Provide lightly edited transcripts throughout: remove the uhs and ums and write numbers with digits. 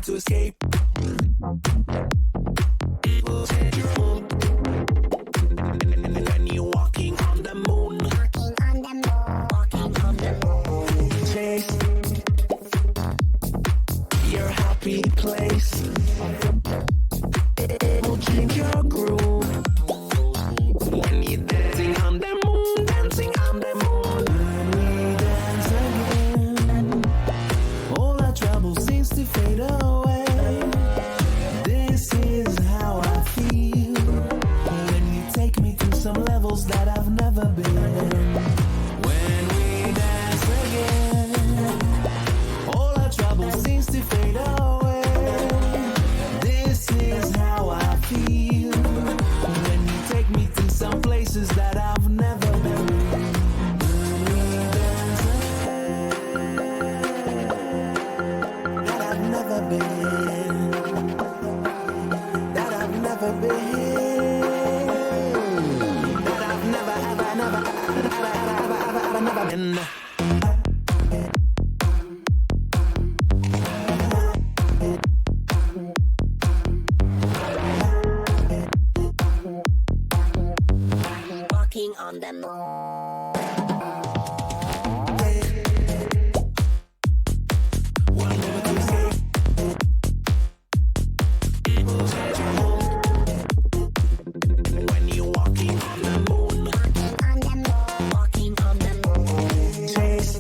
to escape. When you're walking on the moon, walking on the moon, chase your happy place. It will change your groove. When you're dancing on the moon, dancing on the moon. When we dance again, all our trouble seems to fade away. This is how I feel when you take me to some levels that I've never been. When we dance again, all our trouble seems to fade away. This is how I feel when you take me to some places that I've never been. When we dance again, that I've never been, that I've never been, that I've never been. Walking on the moon. One moment to escape. When you're walking on the moon, walking on the moon, chase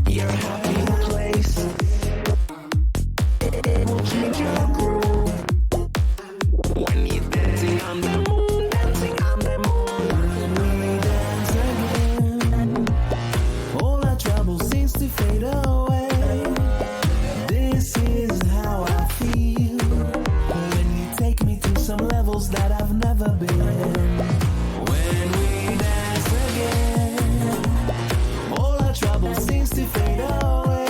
your happy place. It will change your groove. When you're dancing on the moon, dancing on the moon. When we dance again, all our trouble seems to fade away. This is how I feel when you take me to some levels that I've never been. When we dance again, all our trouble seems to fade away.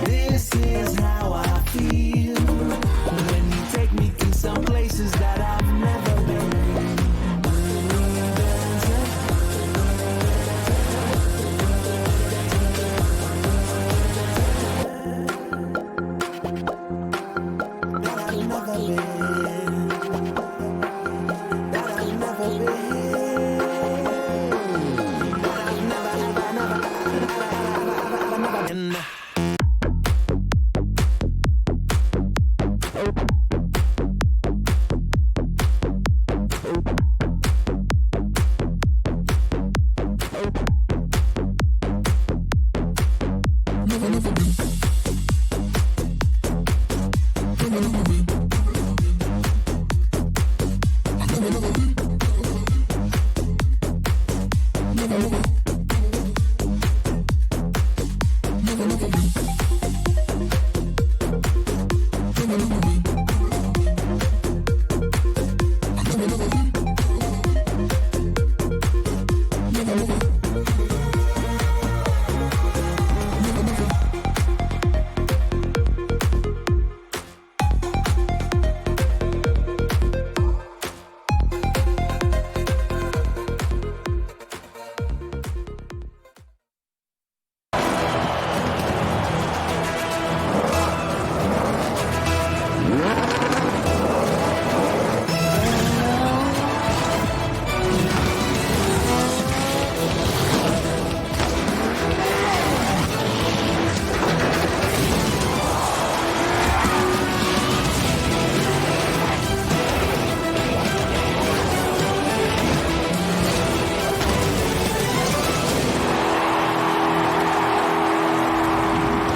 This is how I feel when you take me to some places that I've never been. When we dance that I've never been, that I've never been, that I've never been.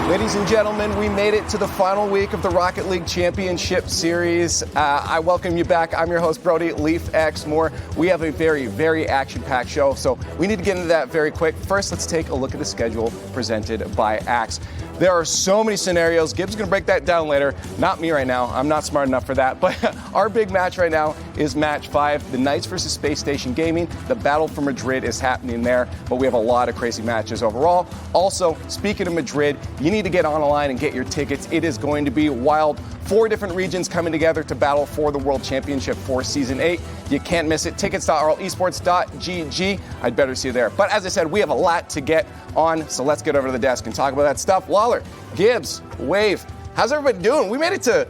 Ladies and gentlemen, we made it to the final week of the Rocket League Championship Series. I welcome you back. I'm your host, Brody, Leaf X Moore. We have a very, very action-packed show, so we need to get into that very quick. First, let's take a look at the schedule presented by Axe. There are so many scenarios. Gibbs is going to break that down later. Not me right now. I'm not smart enough for that. But our big match right now is match 5. The Knights versus Space Station Gaming. The battle for Madrid is happening there, but we have a lot of crazy matches overall. Also, speaking of Madrid, you need to get on a line and get your tickets. It is going to be wild. 4 different regions coming together to battle for the World Championship for Season 8. You can't miss it. Tickets.rlesports.gg. I'd better see you there. But as I said, we have a lot to get on, so let's get over to the desk and talk about that stuff. Lawler, Gibbs, Wave, how's everybody doing? We made it to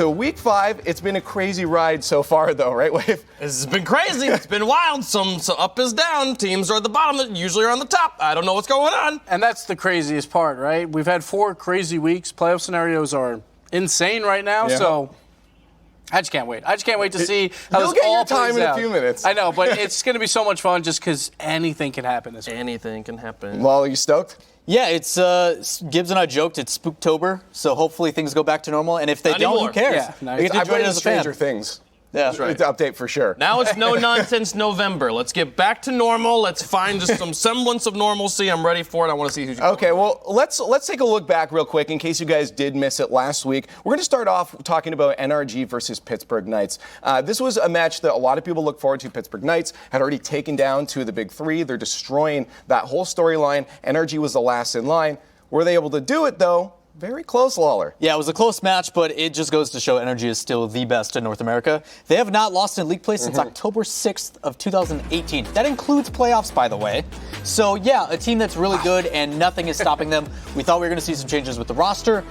week 5. It's been a crazy ride so far, though, right, Wave? This has been crazy. It's been wild. Some up is down. Teams are at the bottom. Usually are on the top. I don't know what's going on. And that's the craziest part, right? We've had 4 crazy weeks. Playoff scenarios are insane right now, so I just can't wait. I just can't wait to see how You'll this get all your time plays in out. a few minutes. I know, but it's going to be so much fun just because anything can happen this week. Anything can happen. Lawler, you stoked? Yeah, it's Gibbs and I joked it's Spooktober, so hopefully things go back to normal. And if they Not don't, anymore. who cares? Yeah, nice. You get to I enjoy played it as a fan. Stranger Things. Yeah, That's right. It's an update for sure. Now it's no nonsense November. Let's get back to normal. Let's find just some semblance of normalcy. I'm ready for it. I want to see who's Okay, well, let's take a look back real quick in case you guys did miss it last week. We're going to start off talking about NRG versus Pittsburgh Knights. This was a match that a lot of people look forward to. Pittsburgh Knights had already taken down 2 of the big 3. They're destroying that whole storyline. NRG was the last in line. Were they able to do it, though? Very close, Lawler. Yeah, it was a close match, but it just goes to show Energy is still the best in North America. They have not lost in league play since October 6th of 2018. That includes playoffs, by the way. So, yeah, a team that's really good, and nothing is stopping them. We thought we were going to see some changes with the roster.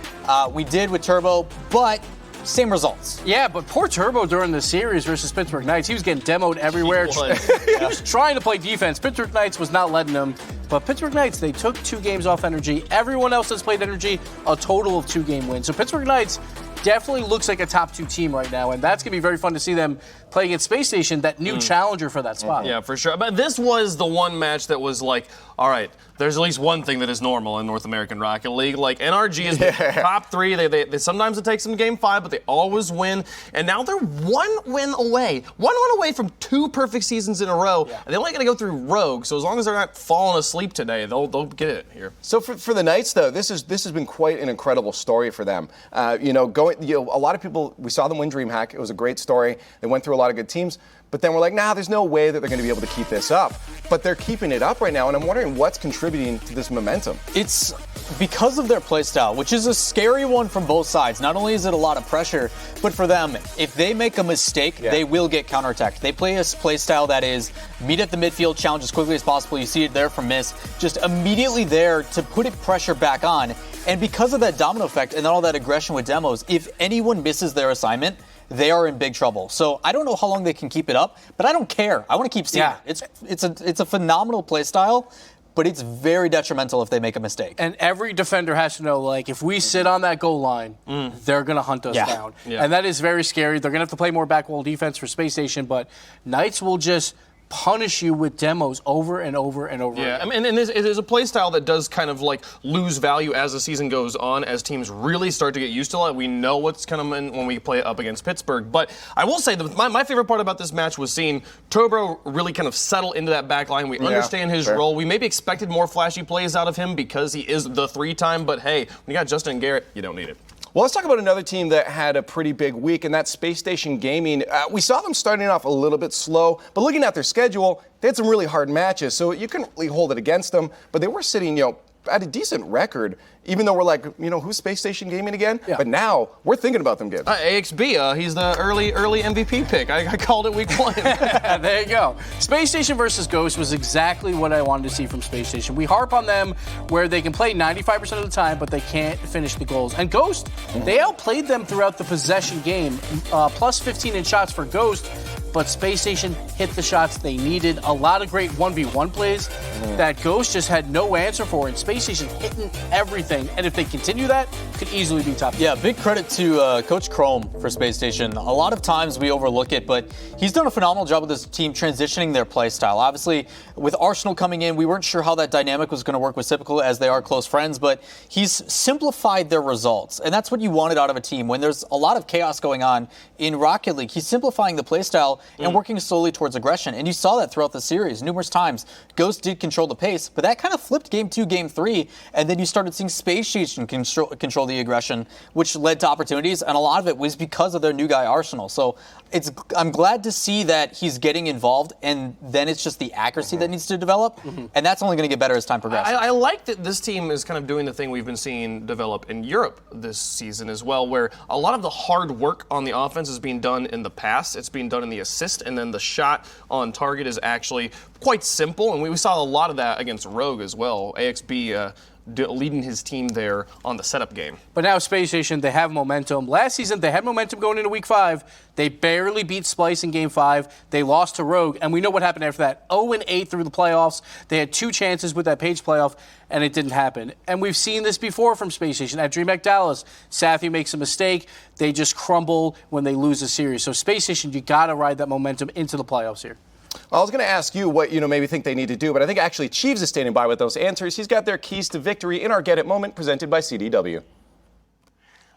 We did with Turbo, but same results. Yeah, but poor Turbo during the series versus Pittsburgh Knights, he was getting demoed everywhere. He was. He was trying to play defense. Pittsburgh Knights was not letting him. But Pittsburgh Knights, they took 2 games off Energy. Everyone else has played Energy, a total of 2 game wins. So Pittsburgh Knights definitely looks like a top 2 team right now, and that's going to be very fun to see them play against Space Station, that new challenger for that spot. Yeah, for sure. But this was the one match that was like, all right, there's at least one thing that is normal in North American Rocket League. Like, NRG is the top 3. They sometimes it takes them to game 5, but they always win. And now they're 1 win away. 1 win away from 2 perfect seasons in a row. Yeah. And they only got to go through Rogue, so as long as they're not falling asleep today, they'll get it here. So for the Knights, though, this has been quite an incredible story for them. A lot of people, we saw them win DreamHack. It was a great story. They went through a lot of good teams. But then we're like, there's no way that they're going to be able to keep this up. But they're keeping it up right now, and I'm wondering what's contributing to this momentum. It's because of their play style, which is a scary one from both sides. Not only is it a lot of pressure, but for them, if they make a mistake, they will get counterattacked. They play a play style that is meet at the midfield, challenge as quickly as possible. You see it there from Miss, just immediately there to put pressure back on. And because of that domino effect and all that aggression with demos, if anyone misses their assignment, they are in big trouble. So I don't know how long they can keep it up, but I don't care. I want to keep seeing it. It's a phenomenal play style, but it's very detrimental if they make a mistake. And every defender has to know, like, if we sit on that goal line, they're going to hunt us down. Yeah. And that is very scary. They're going to have to play more back wall defense for Space Station, but Knights will just punish you with demos over and over and over again. Yeah, I mean, and it is a play style that does kind of like lose value as the season goes on, as teams really start to get used to it. We know what's kind of when we play up against Pittsburgh. But I will say that my favorite part about this match was seeing Turbo really kind of settle into that back line. We understand his role. We maybe expected more flashy plays out of him because he is the 3-time, but hey, when you got Justin Garrett, you don't need it. Well, let's talk about another team that had a pretty big week, and that's Space Station Gaming. We saw them starting off a little bit slow, but looking at their schedule, they had some really hard matches, so you couldn't really hold it against them. But they were sitting, at a decent record, even though we're like, who's Space Station Gaming again? Yeah. But now we're thinking about them, Gibbs. AXB, he's the early MVP pick. I called it week 1. There you go. Space Station versus Ghost was exactly what I wanted to see from Space Station. We harp on them where they can play 95% of the time, but they can't finish the goals. And Ghost, they outplayed them throughout the possession game. Plus 15 in shots for Ghost, but Space Station hit the shots they needed. A lot of great 1v1 plays that Ghost just had no answer for, and Space Station hitting everything. And if they continue that, could easily be top 10. Yeah, big credit to Coach Chrome for Space Station. A lot of times we overlook it, but he's done a phenomenal job with this team transitioning their play style. Obviously, with Arsenal coming in, we weren't sure how that dynamic was going to work with Typical, as they are close friends, but he's simplified their results. And that's what you wanted out of a team. When there's a lot of chaos going on in Rocket League, he's simplifying the play style and working slowly towards aggression. And you saw that throughout the series numerous times. Ghost did control the pace, but that kind of flipped game 2, game 3, and then you started seeing Space Station control the aggression, which led to opportunities, and a lot of it was because of their new guy Arsenal. So I'm glad to see that he's getting involved, and then it's just the accuracy that needs to develop, and that's only going to get better as time progresses. I like that this team is kind of doing the thing we've been seeing develop in Europe this season as well, where a lot of the hard work on the offense is being done in the pass, it's being done in the assist, and then the shot on target is actually quite simple, and we saw a lot of that against Rogue as well. AXB leading his team there on the setup game. But now Space Station, they have momentum. Last season, they had momentum going into Week 5. They barely beat Splice in Game 5. They lost to Rogue, and we know what happened after that. 0-8 through the playoffs. They had 2 chances with that Page playoff, and it didn't happen. And we've seen this before from Space Station. At DreamHack Dallas, Safi makes a mistake. They just crumble when they lose a series. So Space Station, you got to ride that momentum into the playoffs here. I was going to ask you what maybe think they need to do, but I think actually Chiefs is standing by with those answers. He's got their keys to victory in our Get It moment presented by CDW.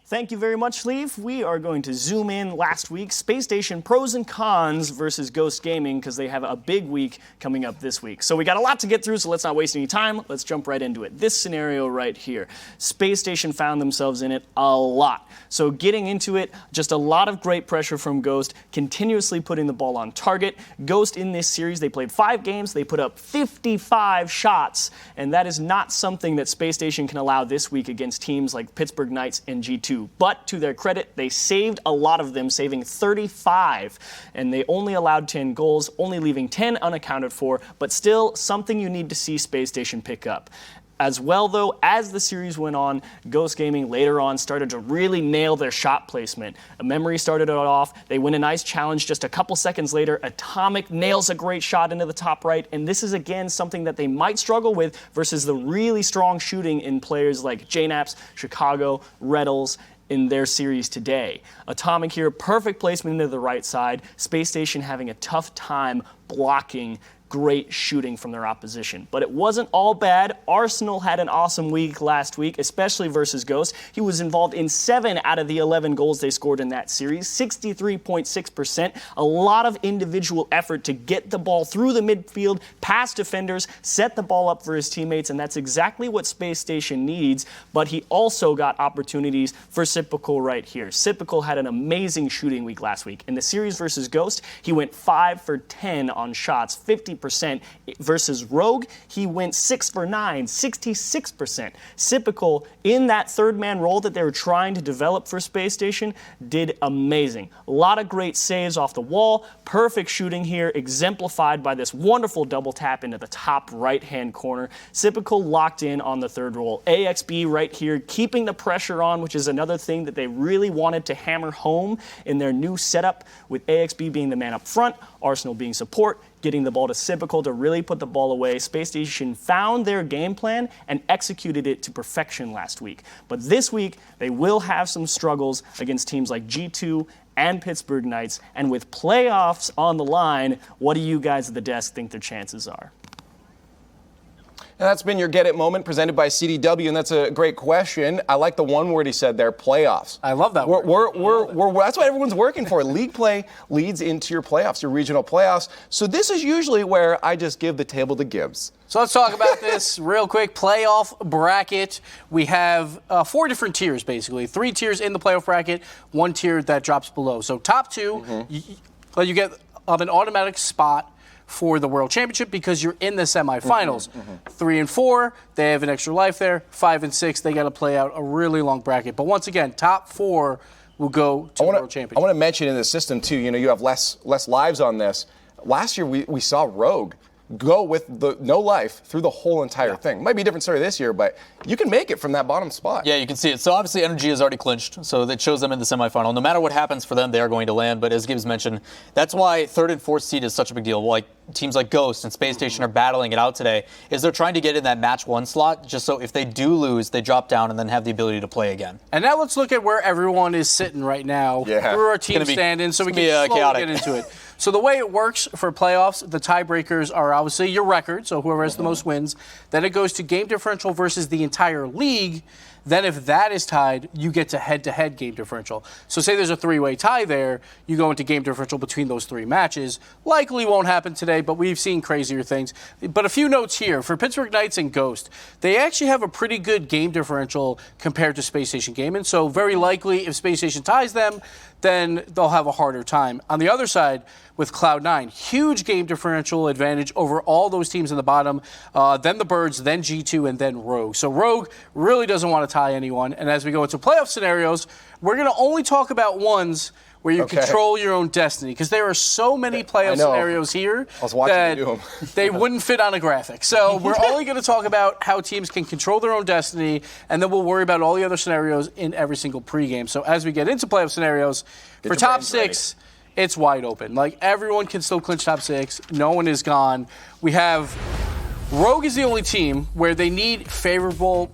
Thank you very much, Leaf. We are going to zoom in last week. Space Station pros and cons versus Ghost Gaming because they have a big week coming up this week. So we got a lot to get through, so let's not waste any time. Let's jump right into it. This scenario right here. Space Station found themselves in it a lot. So getting into it, just a lot of great pressure from Ghost, continuously putting the ball on target. Ghost in this series, they played 5 games. They put up 55 shots, and that is not something that Space Station can allow this week against teams like Pittsburgh Knights and G2. But to their credit, they saved a lot of them, saving 35, and they only allowed 10 goals, only leaving 10 unaccounted for, but still something you need to see Space Station pick up. As well, though, as the series went on, Ghost Gaming later on started to really nail their shot placement. A memory started it off. They win a nice challenge just a couple seconds later. Atomic nails a great shot into the top right, and this is, again, something that they might struggle with versus the really strong shooting in players like JNaps, Chicago, Reddles, in their series today. Atomic here, perfect placement into the right side. Space Station having a tough time blocking great shooting from their opposition. But it wasn't all bad. Arsenal had an awesome week last week, especially versus Ghost. He was involved in 7 out of the 11 goals they scored in that series, 63.6%. A lot of individual effort to get the ball through the midfield, past defenders, set the ball up for his teammates, and that's exactly what Space Station needs. But he also got opportunities for Sipical right here. Sipical had an amazing shooting week last week. In the series versus Ghost, he went 5 for 10 on shots, 50%. Versus Rogue, he went 6 for 9, 66%. Sipical, in that third-man role that they were trying to develop for Space Station, did amazing. A lot of great saves off the wall, perfect shooting here, exemplified by this wonderful double tap into the top right-hand corner. Sipical locked in on the third role. AXB right here, keeping the pressure on, which is another thing that they really wanted to hammer home in their new setup, with AXB being the man up front, Arsenal being support, getting the ball to Sipical to really put the ball away. Space Station found their game plan and executed it to perfection last week. But this week, they will have some struggles against teams like G2 and Pittsburgh Knights. And with playoffs on the line, what do you guys at the desk think their chances are? And that's been your Get It moment presented by CDW, and that's a great question. I like the one word he said there, playoffs. I love that word. That's what everyone's working for. League play leads into your playoffs, your regional playoffs. So this is usually where I just give the table to Gibbs. So let's talk about this real quick. Playoff bracket. We have 4 different tiers, basically. 3 tiers in the playoff bracket, 1 tier that drops below. So top 2, you get an automatic spot for the World Championship because you're in the semifinals. 3 and 4, they have an extra life there. 5 and 6, they got to play out a really long bracket. But once again, top 4 will go to the World Championship. I want to mention in the system, too, you have less lives on this. Last year, we saw Rogue go with the no life through the whole entire thing. Might be a different story this year, but you can make it from that bottom spot. Yeah, you can see it. So obviously Energy is already clinched, so that shows them in the semifinal. No matter what happens for them, they are going to land. But as Gibbs mentioned, that's why 3rd and 4th seed is such a big deal. Like teams like Ghost and Space Station are battling it out today, is they're trying to get in that match 1 slot, just so if they do lose, they drop down and then have the ability to play again. And now let's look at where everyone is sitting right now through our team stand-in, so we can slowly get into it. So the way it works for playoffs, the tiebreakers are obviously your record, so whoever has the most wins. Then it goes to game differential versus the entire league. Then if that is tied, you get to head-to-head game differential. So say there's a three-way tie there, you go into game differential between those three matches. Likely won't happen today, but we've seen crazier things. But a few notes here. For Pittsburgh Knights and Ghost, they actually have a pretty good game differential compared to Space Station Gaming. So very likely if Space Station ties them, then they'll have a harder time. On the other side, with Cloud9, huge game differential advantage over all those teams in the bottom, then the Birds, then G2, and then Rogue. So Rogue really doesn't want to tie anyone. And as we go into playoff scenarios, we're going to only talk about ones where you control your own destiny, because there are so many playoff scenarios here that they wouldn't fit on a graphic. So we're only going to talk about how teams can control their own destiny, and then we'll worry about all the other scenarios in every single pregame. So as we get into playoff scenarios, for top six, it's wide open. Like, everyone can still clinch top six. No one is gone. We have Rogue is the only team where they need favorable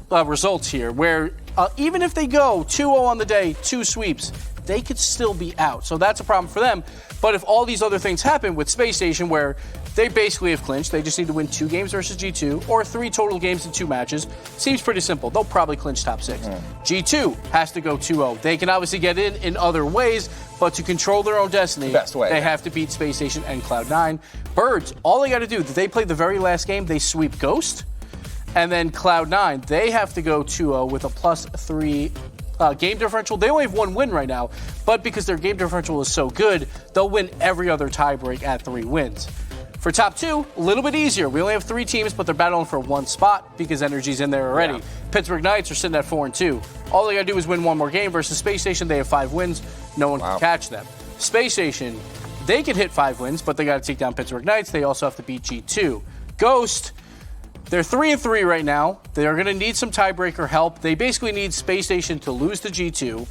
results here, where even if they go 2-0 on the day, 2 sweeps, they could still be out. So that's a problem for them. But if all these other things happen with Space Station, where they basically have clinched, they just need to win 2 games versus G2, or 3 total games in 2 matches, seems pretty simple. They'll probably clinch top 6. G2 has to go 2-0. They can obviously get in other ways, but to control their own destiny, they have to beat Space Station and Cloud9. Birds, all they got to do, they play the very last game, they sweep Ghost, and then Cloud9, they have to go 2-0 with a +3 game differential. They only have 1 win right now, but because their game differential is so good, they'll win every other tiebreak at 3 wins. For top 2, a little bit easier. We only have 3 teams, but they're battling for 1 spot because Energy's in there already. Yeah. Pittsburgh Knights are sitting at 4-2. All they got to do is win 1 more game versus Space Station. They have 5 wins. No one can catch them. Space Station, they can hit 5 wins, but they got to take down Pittsburgh Knights. They also have to beat G2. Ghost, they're 3-3 right now. They are going to need some tiebreaker help. They basically need Space Station to lose to G2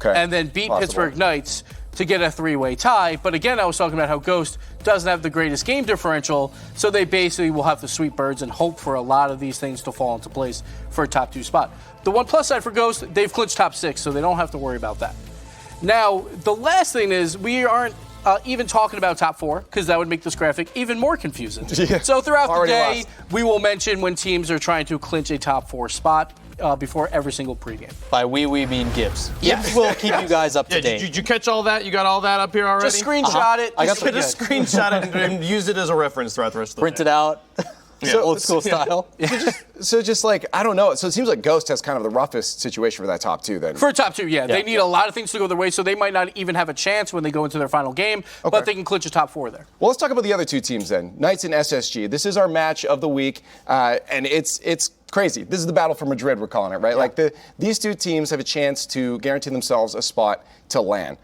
and then beat Pittsburgh Knights to get a 3-way tie. But again, I was talking about how Ghost doesn't have the greatest game differential, so they basically will have to sweep Birds and hope for a lot of these things to fall into place for a top 2 spot. The one plus side for Ghost, they've clinched top 6, so they don't have to worry about that. Now, the last thing is we aren't even talking about top 4, because that would make this graphic even more confusing. So throughout the day, we will mention when teams are trying to clinch a top 4 spot before every single pregame. By we mean Gibbs. Gibbs will keep you guys up to date. Did you catch all that? You got all that up here already? Just screenshot it. I got just screenshot it and use it as a reference throughout the rest of the Print it out. Old school style. So just like, I don't know. So it seems like Ghost has kind of the roughest situation for that top 2 then. For top 2, yeah. They need a lot of things to go their way, so they might not even have a chance when they go into their final game, but they can clinch a top 4 there. Well, let's talk about the other 2 teams then. Knights and SSG. This is our match of the week, and it's crazy. This is the battle for Madrid, we're calling it, right? Like these 2 teams have a chance to guarantee themselves a spot to LAN.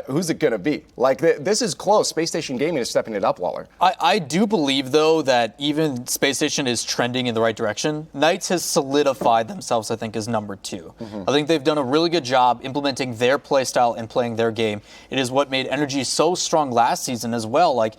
Who's it going to be? Like, this is close. Space Station Gaming is stepping it up, Waller. I do believe, though, that even Space Station is trending in the right direction. Knights has solidified themselves, I think, as number 2. I think they've done a really good job implementing their play style and playing their game. It is what made Energy so strong last season as well. Like,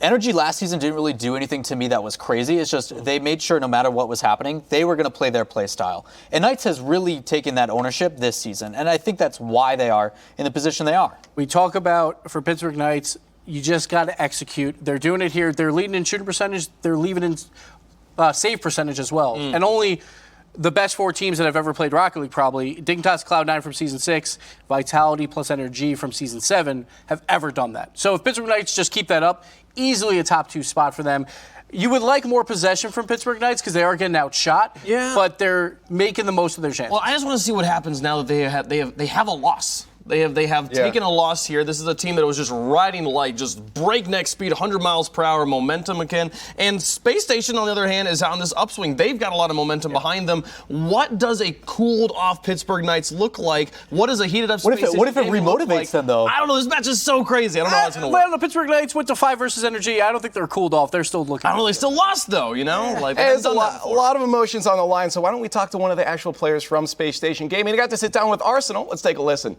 Energy last season didn't really do anything to me that was crazy. It's just they made sure no matter what was happening, they were going to play their play style. And Knights has really taken that ownership this season, and I think that's why they are in the position they are. We talk about, for Pittsburgh Knights, you just got to execute. They're doing it here. They're leading in shooting percentage. They're leading in save percentage as well. And only the best 4 teams that have ever played Rocket League, probably, Dignitas Cloud9 from Season 6, Vitality plus Energy from Season 7, have ever done that. So if Pittsburgh Knights just keep that up, easily a top 2 spot for them. You would like more possession from Pittsburgh Knights because they are getting outshot, but they're making the most of their chances. Well, I just want to see what happens now that they have a loss. They have taken a loss here. This is a team that was just riding light, just breakneck speed, 100 miles per hour momentum again. And Space Station, on the other hand, is on this upswing. They've got a lot of momentum behind them. What does a cooled off Pittsburgh Knights look like? What does a heated up Space Station What if it remotivates them, though? I don't know. This match is so crazy. I don't know how it's going to work. Well, the Pittsburgh Knights went to 5 versus Energy. I don't think they're cooled off. They're still looking. I don't know. They still lost, though, you know? Like, there's a lot of emotions on the line, so why don't we talk to one of the actual players from Space Station Gaming? I got to sit down with Arsenal. Let's take a listen.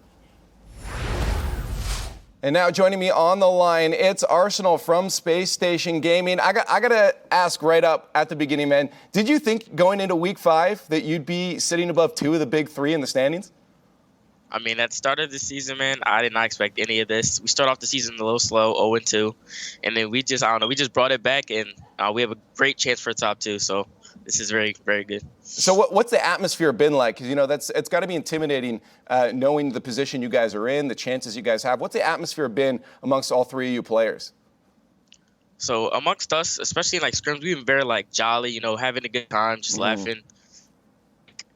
And now joining me on the line, it's Arsenal from Space Station Gaming. I got to ask right up at the beginning, man, did you think going into Week 5 that you'd be sitting above 2 of the big 3 in the standings? I mean, at the start of the season, man, I did not expect any of this. We start off the season a little slow, 0-2, and then we just brought it back, and we have a great chance for top 2. So this is very, very good. So what's the atmosphere been like? Because it's got to be intimidating knowing the position you guys are in, the chances you guys have. What's the atmosphere been amongst all three of you players? So amongst us, especially in like scrims, we've been very like jolly, having a good time, just laughing.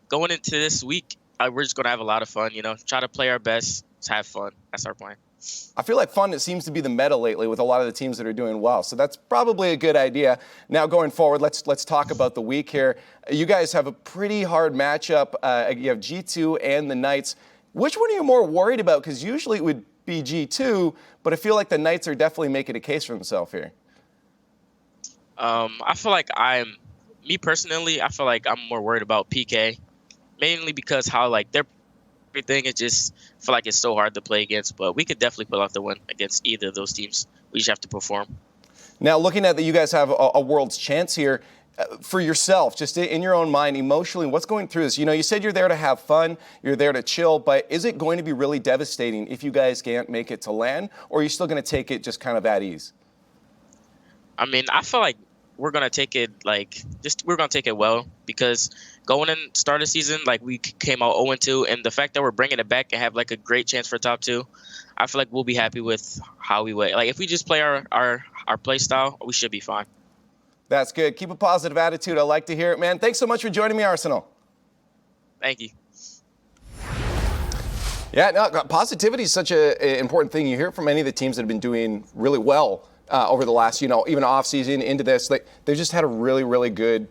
Going into this week, we're just gonna have a lot of fun. Try to play our best, just have fun. That's our plan. I feel like fun seems to be the meta lately with a lot of the teams that are doing well. So that's probably a good idea. Now going forward, let's talk about the week here. You guys have a pretty hard matchup. You have G2 and the Knights. Which one are you more worried about? Because usually it would be G2, but I feel like the Knights are definitely making a case for themselves here. I feel like me personally, I feel like I'm more worried about PK, mainly because how like they're everything. It just feel like it's so hard to play against, but we could definitely pull out the win against either of those teams. We just have to perform. Now, looking at that, you guys have a world's chance here. For yourself, just in your own mind, emotionally, what's going through this? You said you're there to have fun, you're there to chill, but is it going to be really devastating if you guys can't make it to LAN, or are you still going to take it just kind of at ease? I mean, I feel like we're gonna take it we're gonna take it well, because going in start of the season, like we came out 0-2, and the fact that we're bringing it back and have like a great chance for top 2, I feel like we'll be happy with how we went. Like if we just play our play style, we should be fine. That's good. Keep a positive attitude. I like to hear it, man. Thanks so much for joining me, Arsenal. Thank you. Yeah, no, positivity is such an important thing. You hear it from many of the teams that have been doing really well over the last, even off season into this. Like they've just had a really, really good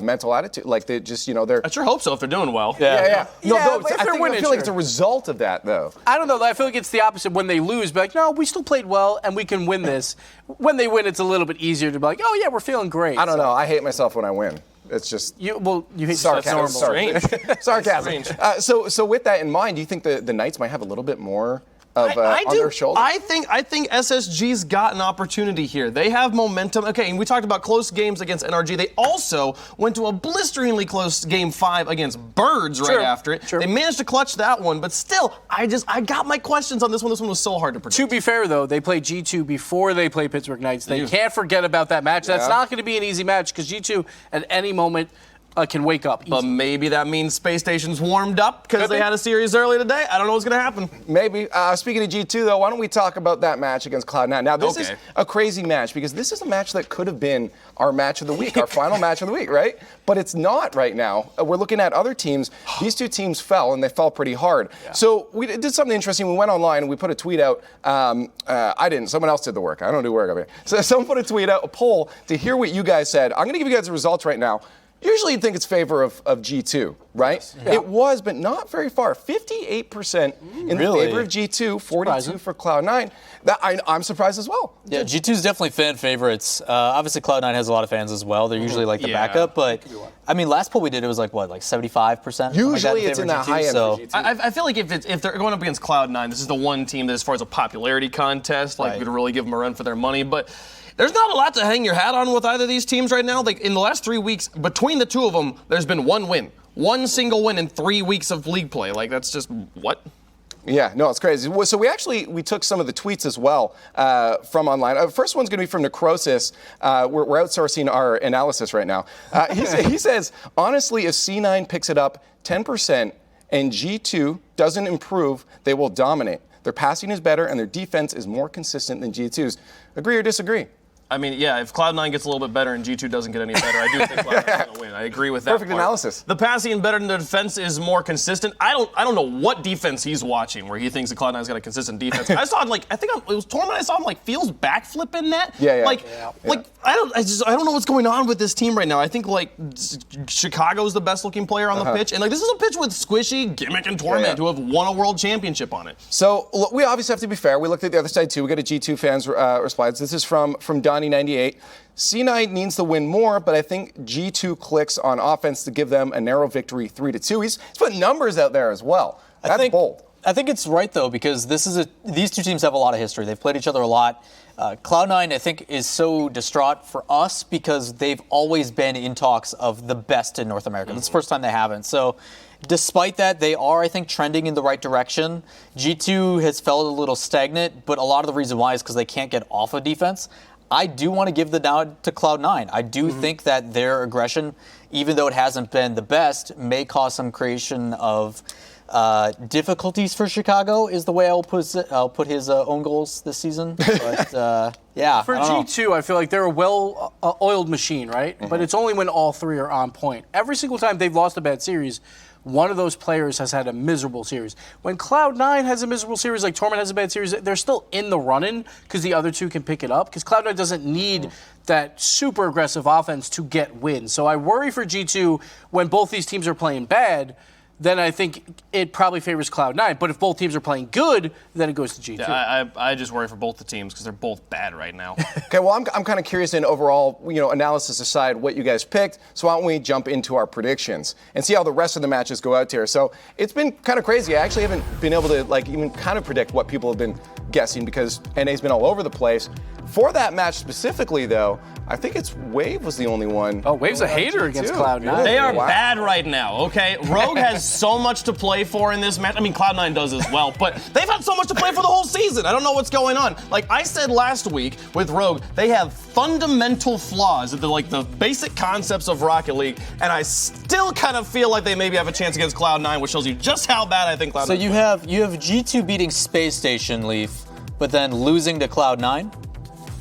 mental attitude. Like they just, they're. I sure hope so if they're doing well. Yeah. No, I feel like it's a sure. result of that, though. I don't know. I feel like it's the opposite when they lose. Be like, no, we still played well and we can win this. When they win, it's a little bit easier to be like, oh yeah, we're feeling great. I don't know. I hate myself when I win. It's just you hate sarcasm. Strange. Sarcasm. So with that in mind, do you think the Knights might have a little bit more of I on do. their shoulder? I think SSG's got an opportunity here. They have momentum. Okay, and we talked about close games against NRG. They also went to a blisteringly close game 5 against Birds right after it. They managed to clutch that one, but still, I got my questions on this one. This one was so hard to predict. To be fair, though, they played G2 before they played Pittsburgh Knights. They can't forget about that match. That's not going to be an easy match because G2 at any moment can wake up. But maybe that means Space Station's warmed up because they had a series earlier today. I don't know what's going to happen. Maybe. Speaking of G2, though, why don't we talk about that match against Cloud9? Now, this is a crazy match because this is a match that could have been our match of the week, our final match of the week, right? But it's not right now. We're looking at other teams. These two teams fell, and they fell pretty hard. Yeah. So we did something interesting. We went online and we put a tweet out. I didn't. Someone else did the work. I don't do work over here. So someone put a tweet out, a poll, to hear what you guys said. I'm going to give you guys the results right now. Usually you'd think it's favor of G2, right? Yes. Yeah. It was, but not very far. 58% in favor of G2, 42 for Cloud9. I'm surprised as well. Yeah, G2's definitely fan favorites. Obviously, Cloud9 has a lot of fans as well. They're usually like the backup, but I mean, last poll we did, it was like 75%? Usually like it's in that high end so. for G2. I feel like if they're going up against Cloud9, this is the one team that, as far as a popularity contest, like would really give them a run for their money, but. There's not a lot to hang your hat on with either of these teams right now. Like in the last 3 weeks, between the two of them, there's been one win. One single win in 3 weeks of league play. Like that's just what? Yeah, no, it's crazy. So we took some of the tweets as well from online. First one's going to be from Necrosis. We're outsourcing our analysis right now. He says, honestly, if C9 picks it up 10% and G2 doesn't improve, they will dominate. Their passing is better and their defense is more consistent than G2's. Agree or disagree? I mean, yeah, if Cloud9 gets a little bit better and G2 doesn't get any better, I do think Cloud9's going to win. I agree with that. Perfect analysis. The passing better than the defense is more consistent. I don't know what defense he's watching where he thinks that Cloud9's got a consistent defense. I saw it it was Torment. I saw him Fields backflip in net. Yeah. I don't know what's going on with this team right now. I think Chicago's the best looking player on the pitch, and this is a pitch with Squishy, Gimmick, and Torment who have won a world championship on it. So look, we obviously have to be fair. We looked at the other side too. We got a G2 fans response. This is from Donnie98. C9 needs to win more, but I think G2 clicks on offense to give them a narrow victory 3-2. He's put numbers out there as well. That's bold. I think it's right, though, because these two teams have a lot of history. They've played each other a lot. Cloud9, I think, is so distraught for us because they've always been in talks of the best in North America. That's the first time they haven't. So Despite that, they are, I think, trending in the right direction. G2 has felt a little stagnant, but a lot of the reason why is because they can't get off of defense. I do want to give the nod to Cloud9. I do think that their aggression, even though it hasn't been the best, may cause some creation of difficulties for Chicago, is the way I'll put his own goals this season. But yeah. For G2, I feel like they're a well-oiled machine, right? But it's only when all three are on point. Every single time they've lost a bad series, one of those players has had a miserable series. When Cloud9 has a miserable series, like Torment has a bad series, they're still in the running because the other two can pick it up. Because Cloud9 doesn't need that super aggressive offense to get wins. So I worry for G2 when both these teams are playing bad. Then I think it probably favors Cloud9. But if both teams are playing good, then it goes to G2. Yeah, I just worry for both the teams because they're both bad right now. Okay, well, I'm kind of curious in overall, analysis aside, what you guys picked. So why don't we jump into our predictions and see how the rest of the matches go out here. So it's been kind of crazy. I actually haven't been able to even kind of predict what people have been guessing because NA's been all over the place. For that match specifically, though, I think it's Wave was the only one. Oh, Wave's a hater against Cloud9. They are bad right now, okay? Rogue has so much to play for in this match. I mean, Cloud9 does as well, but they've had so much to play for the whole season. I don't know what's going on. Like I said last week with Rogue, they have fundamental flaws, the basic concepts of Rocket League, and I still kind of feel like they maybe have a chance against Cloud9, which shows you just how bad I think Cloud9 So you have G2 beating Space Station, Leaf, but then losing to Cloud9?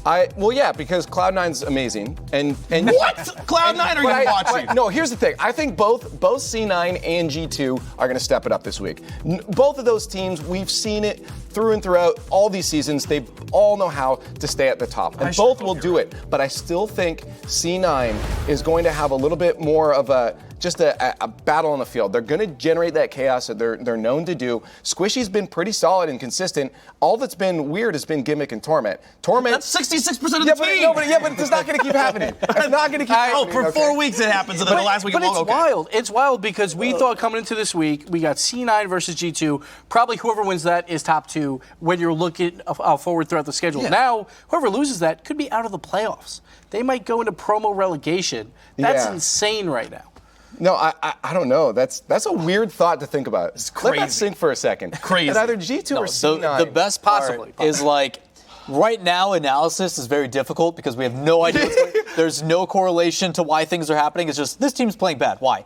Because Cloud9's amazing, and What? Cloud9 are you watching? No, here's the thing. I think both C9 and G2 are going to step it up this week. Both of those teams, we've seen it through and throughout all these seasons. They all know how to stay at the top, and both will do it. But I still think C9 is going to have a little bit more of a battle on the field. They're going to generate that chaos that they're known to do. Squishy's been pretty solid and consistent. All that's been weird has been Gimmick and Torment. That's 66% of the team. But it's not going to keep happening. It's not going to keep happening. For 4 weeks it happens, and then the last week But it's okay. wild. It's wild because we thought coming into this week, we got C9 versus G2. Probably whoever wins that is top two when you're looking forward throughout the schedule. Yeah. Now, whoever loses that could be out of the playoffs. They might go into promo relegation. That's insane right now. No, I don't know. That's a weird thought to think about. It's crazy. Let that sink for a second. Crazy. And either G2 or C9. The best part is right now analysis is very difficult because we have no idea what's going on. There's no correlation to why things are happening. It's just this team's playing bad. Why?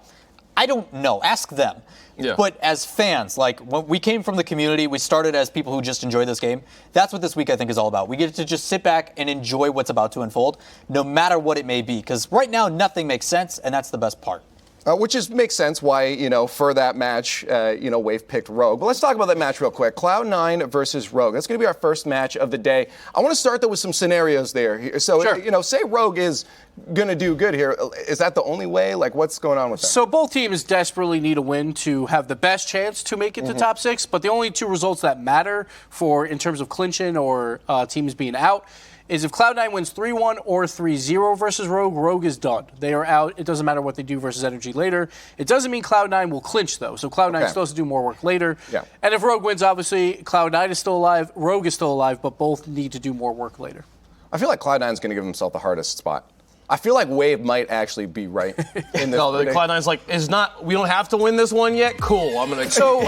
I don't know. Ask them. Yeah. But as fans, when we came from the community, we started as people who just enjoy this game. That's what this week I think is all about. We get to just sit back and enjoy what's about to unfold, no matter what it may be. Because right now nothing makes sense, and that's the best part. Which makes sense why, for that match, Wave picked Rogue. But let's talk about that match real quick. Cloud9 versus Rogue. That's going to be our first match of the day. I want to start, though, with some scenarios there. So, sure. Say Rogue is going to do good here. Is that the only way? What's going on with that? So both teams desperately need a win to have the best chance to make it to top six, but the only two results that matter in terms of clinching or teams being out is if Cloud9 wins 3-1 or 3-0 versus Rogue, Rogue is done. They are out. It doesn't matter what they do versus Energy later. It doesn't mean Cloud9 will clinch, though. So Cloud9 still has to do more work later. Yeah. And if Rogue wins, obviously, Cloud9 is still alive, Rogue is still alive, but both need to do more work later. I feel like Cloud9 is going to give himself the hardest spot. I feel like Wave might actually be right in this. No, Cloud9's we don't have to win this one yet? Cool, I'm going to So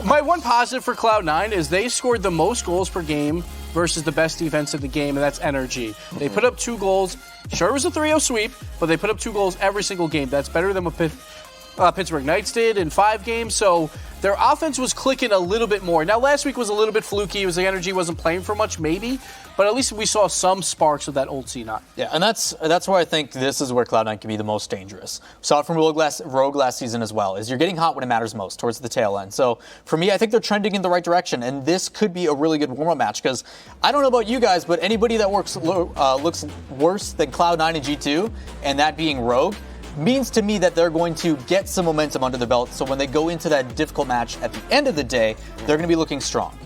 my one positive for Cloud9 is they scored the most goals per game versus the best defense in the game, and that's Energy. They put up 2 goals. Sure, it was a 3-0 sweep, but they put up 2 goals every single game. That's better than what Pittsburgh Knights did in 5 games. So their offense was clicking a little bit more. Now, last week was a little bit fluky. It was the Energy wasn't playing for much, maybe. But at least we saw some sparks of that old C9. Yeah, and that's where I think this is where Cloud9 can be the most dangerous. We saw it from Rogue last season as well, is you're getting hot when it matters most, towards the tail end. So for me, I think they're trending in the right direction, and this could be a really good warm-up match, because I don't know about you guys, but anybody that looks worse than Cloud9 and G2, and that being Rogue, means to me that they're going to get some momentum under the belt, so when they go into that difficult match at the end of the day, they're going to be looking strong.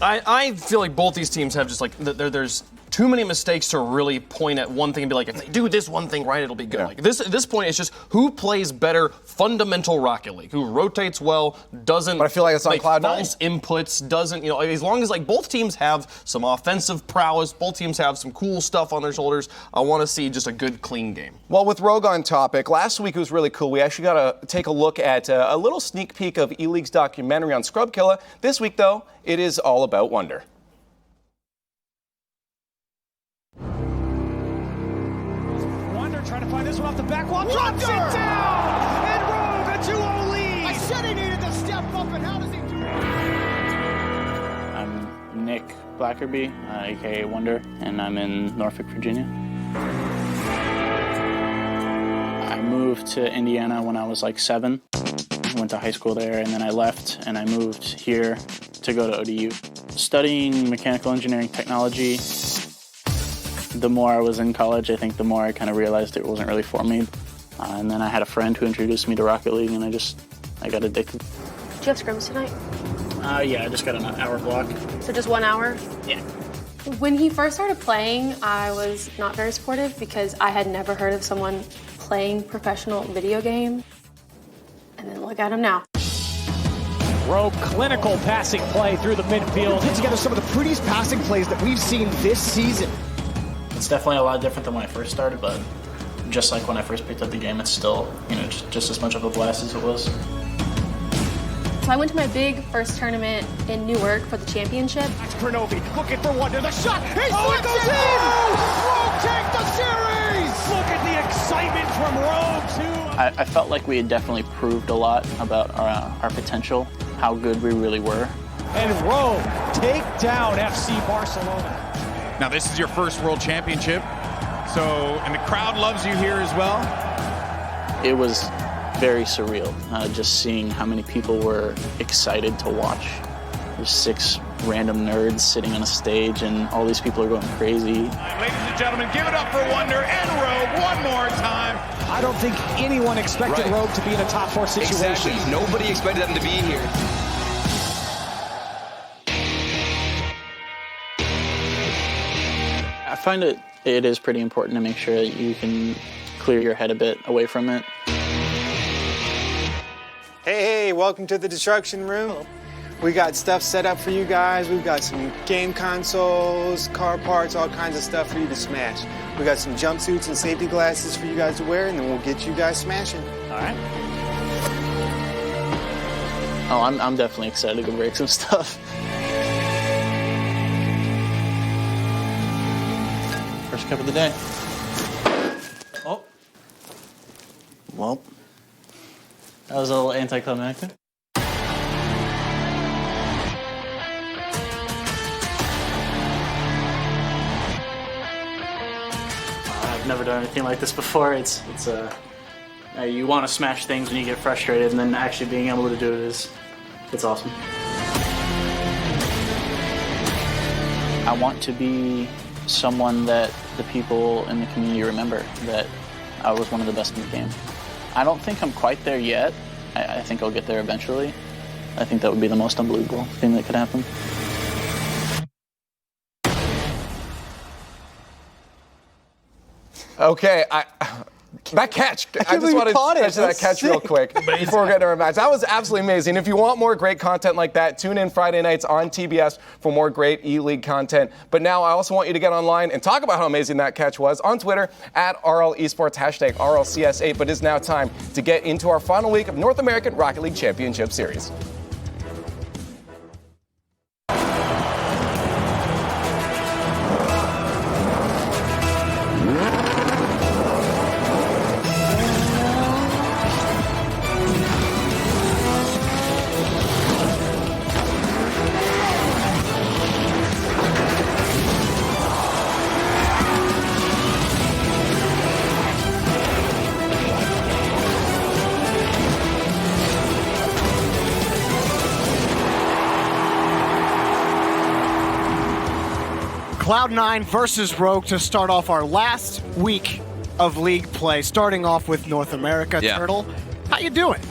I feel like both these teams have just there's too many mistakes to really point at one thing and be like, if they do this one thing right, it'll be good. Yeah. Like at this point, it's just who plays better fundamental Rocket League, who rotates well, doesn't But I feel like it's on make Cloud9. false inputs, doesn't, as long as like both teams have some offensive prowess, both teams have some cool stuff on their shoulders, I want to see just a good, clean game. Well, with Rogue on topic, last week it was really cool. We actually got to take a look at a little sneak peek of E-League's documentary on Scrub Killa. This week, though, it is all about Wonder. Wonder trying to find this one off the back wall. Drops it down! And Rogue, a 2-0 lead! I said he needed to step up, and how does he do it? I'm Nick Blackerby, aka Wonder, and I'm in Norfolk, Virginia. I moved to Indiana when I was like 7. I went to high school there, and then I left, and I moved here to go to ODU. Studying mechanical engineering technology, the more I was in college, I think the more I kind of realized it wasn't really for me. And then I had a friend who introduced me to Rocket League, and I got addicted. Do you have scrims tonight? Yeah, I just got an hour block. So just 1 hour? Yeah. When he first started playing, I was not very supportive because I had never heard of someone playing professional video game. And then look at him now. Rogue, clinical passing play through the midfield. Put together some of the prettiest passing plays that we've seen this season. It's definitely a lot different than when I first started, but just like when I first picked up the game, it's still, just as much of a blast as it was. So I went to my big first tournament in Newark for the championship. That's Pernovi looking for Wonder. The shot. He it goes in! Rogue take the series! Look at the excitement from Rogue, too. I felt like we had definitely proved a lot about our potential, how good we really were. And Rogue take down FC Barcelona. Now, this is your first World Championship, and the crowd loves you here as well. It was very surreal, just seeing how many people were excited to watch. There's 6 random nerds sitting on a stage, and all these people are going crazy. Ladies and gentlemen, give it up for Wonder and Rogue one more time. I don't think anyone expected Rogue to be in a top 4 situation. Exactly. Nobody expected them to be here. I find it is pretty important to make sure that you can clear your head a bit away from it. Hey, welcome to the Destruction Room. We got stuff set up for you guys. We've got some game consoles, car parts, all kinds of stuff for you to smash. We got some jumpsuits and safety glasses for you guys to wear, and then we'll get you guys smashing. All right. Oh, I'm definitely excited to go break some stuff. First cup of the day. Oh. Well, that was a little anticlimactic. I've never done anything like this before. It's you want to smash things when you get frustrated, and then actually being able to do it's awesome. I want to be someone that the people in the community remember, that I was one of the best in the game. I don't think I'm quite there yet. I think I'll get there eventually. I think that would be the most unbelievable thing that could happen. Okay, that catch. I just want to mention that catch real quick before we get to our match. That was absolutely amazing. If you want more great content like that, tune in Friday nights on TBS for more great E-League content. But now I also want you to get online and talk about how amazing that catch was on Twitter at RL Esports, hashtag RLCS8. But it's now time to get into our final week of North American Rocket League Championship Series. Cloud9 versus Rogue to start off our last week of league play, starting off with North America. Yeah. Turtle, how you doing?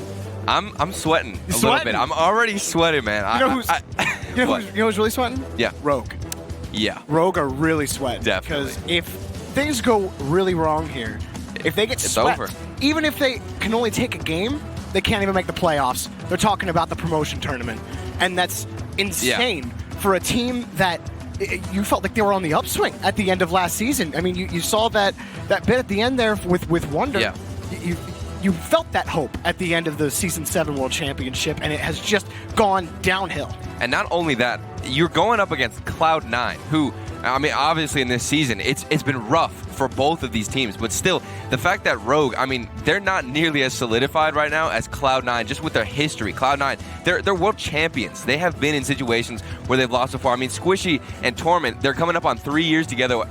I'm sweating little bit. I'm already sweating, man. You know who's really sweating? Yeah. Rogue. Yeah. Rogue are really sweating. Definitely. Because if things go really wrong here, if they get swept, over. even if they can only take a game, they can't even make the playoffs. They're talking about the promotion tournament. And that's insane for a team that you felt like they were on the upswing at the end of last season. I mean, you saw that bit at the end there with Wonder. Yeah. You felt that hope at the end of the Season 7 World Championship, and it has just gone downhill. And not only that, you're going up against Cloud9, who, I mean, obviously in this season, it's been rough for both of these teams. But still, the fact that Rogue, I mean, they're not nearly as solidified right now as Cloud9, just with their history. Cloud9, they're world champions. They have been in situations where they've lost before. I mean, Squishy and Torment, they're coming up on 3 years together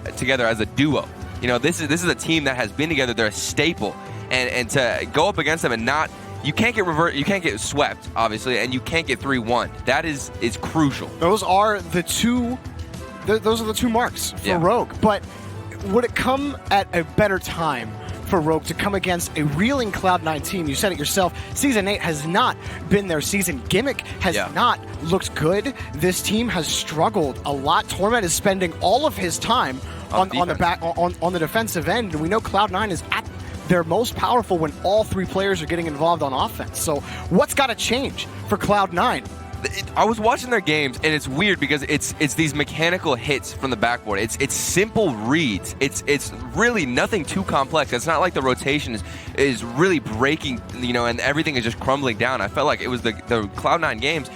as a duo. You know, this is a team that has been together. They're a staple. And to go up against them and not, you can't get swept, obviously, and you can't get 3-1. That is crucial. Those are the two marks for Rogue. But would it come at a better time for Rogue to come against a reeling Cloud9 team? You said it yourself. Season 8 has not been their season. Gimmick has not looked good. This team has struggled a lot. Torment is spending all of his time on the defensive end. And we know Cloud9 is at their most powerful when all three players are getting involved on offense. So what's got to change for Cloud9? I was watching their games, and it's weird because it's these mechanical hits from the backboard. It's simple reads. It's really nothing too complex. It's not like the rotation is really breaking, you know, and everything is just crumbling down. I felt like it was the Cloud9 games.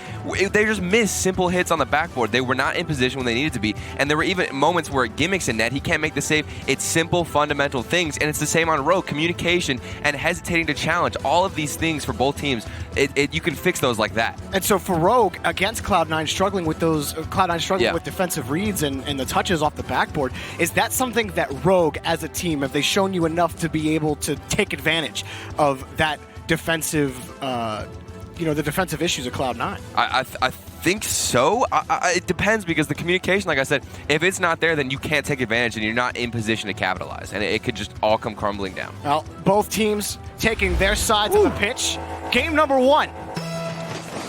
They just missed simple hits on the backboard. They were not in position when they needed to be, and there were even moments where Gimmick's in net. He can't make the save. It's simple, fundamental things, and it's the same on Rogue. Communication and hesitating to challenge. All of these things for both teams, you can fix those like that. And so for Rogue, against Cloud9 struggling with those with defensive reads and the touches off the backboard, is that something that Rogue as a team, have they shown you enough to be able to take advantage of that defensive the defensive issues of Cloud9? I think so. It depends, because the communication, like I said, if it's not there, then you can't take advantage and you're not in position to capitalize, and it could just all come crumbling down. Well, both teams taking their sides of the pitch. Game number 1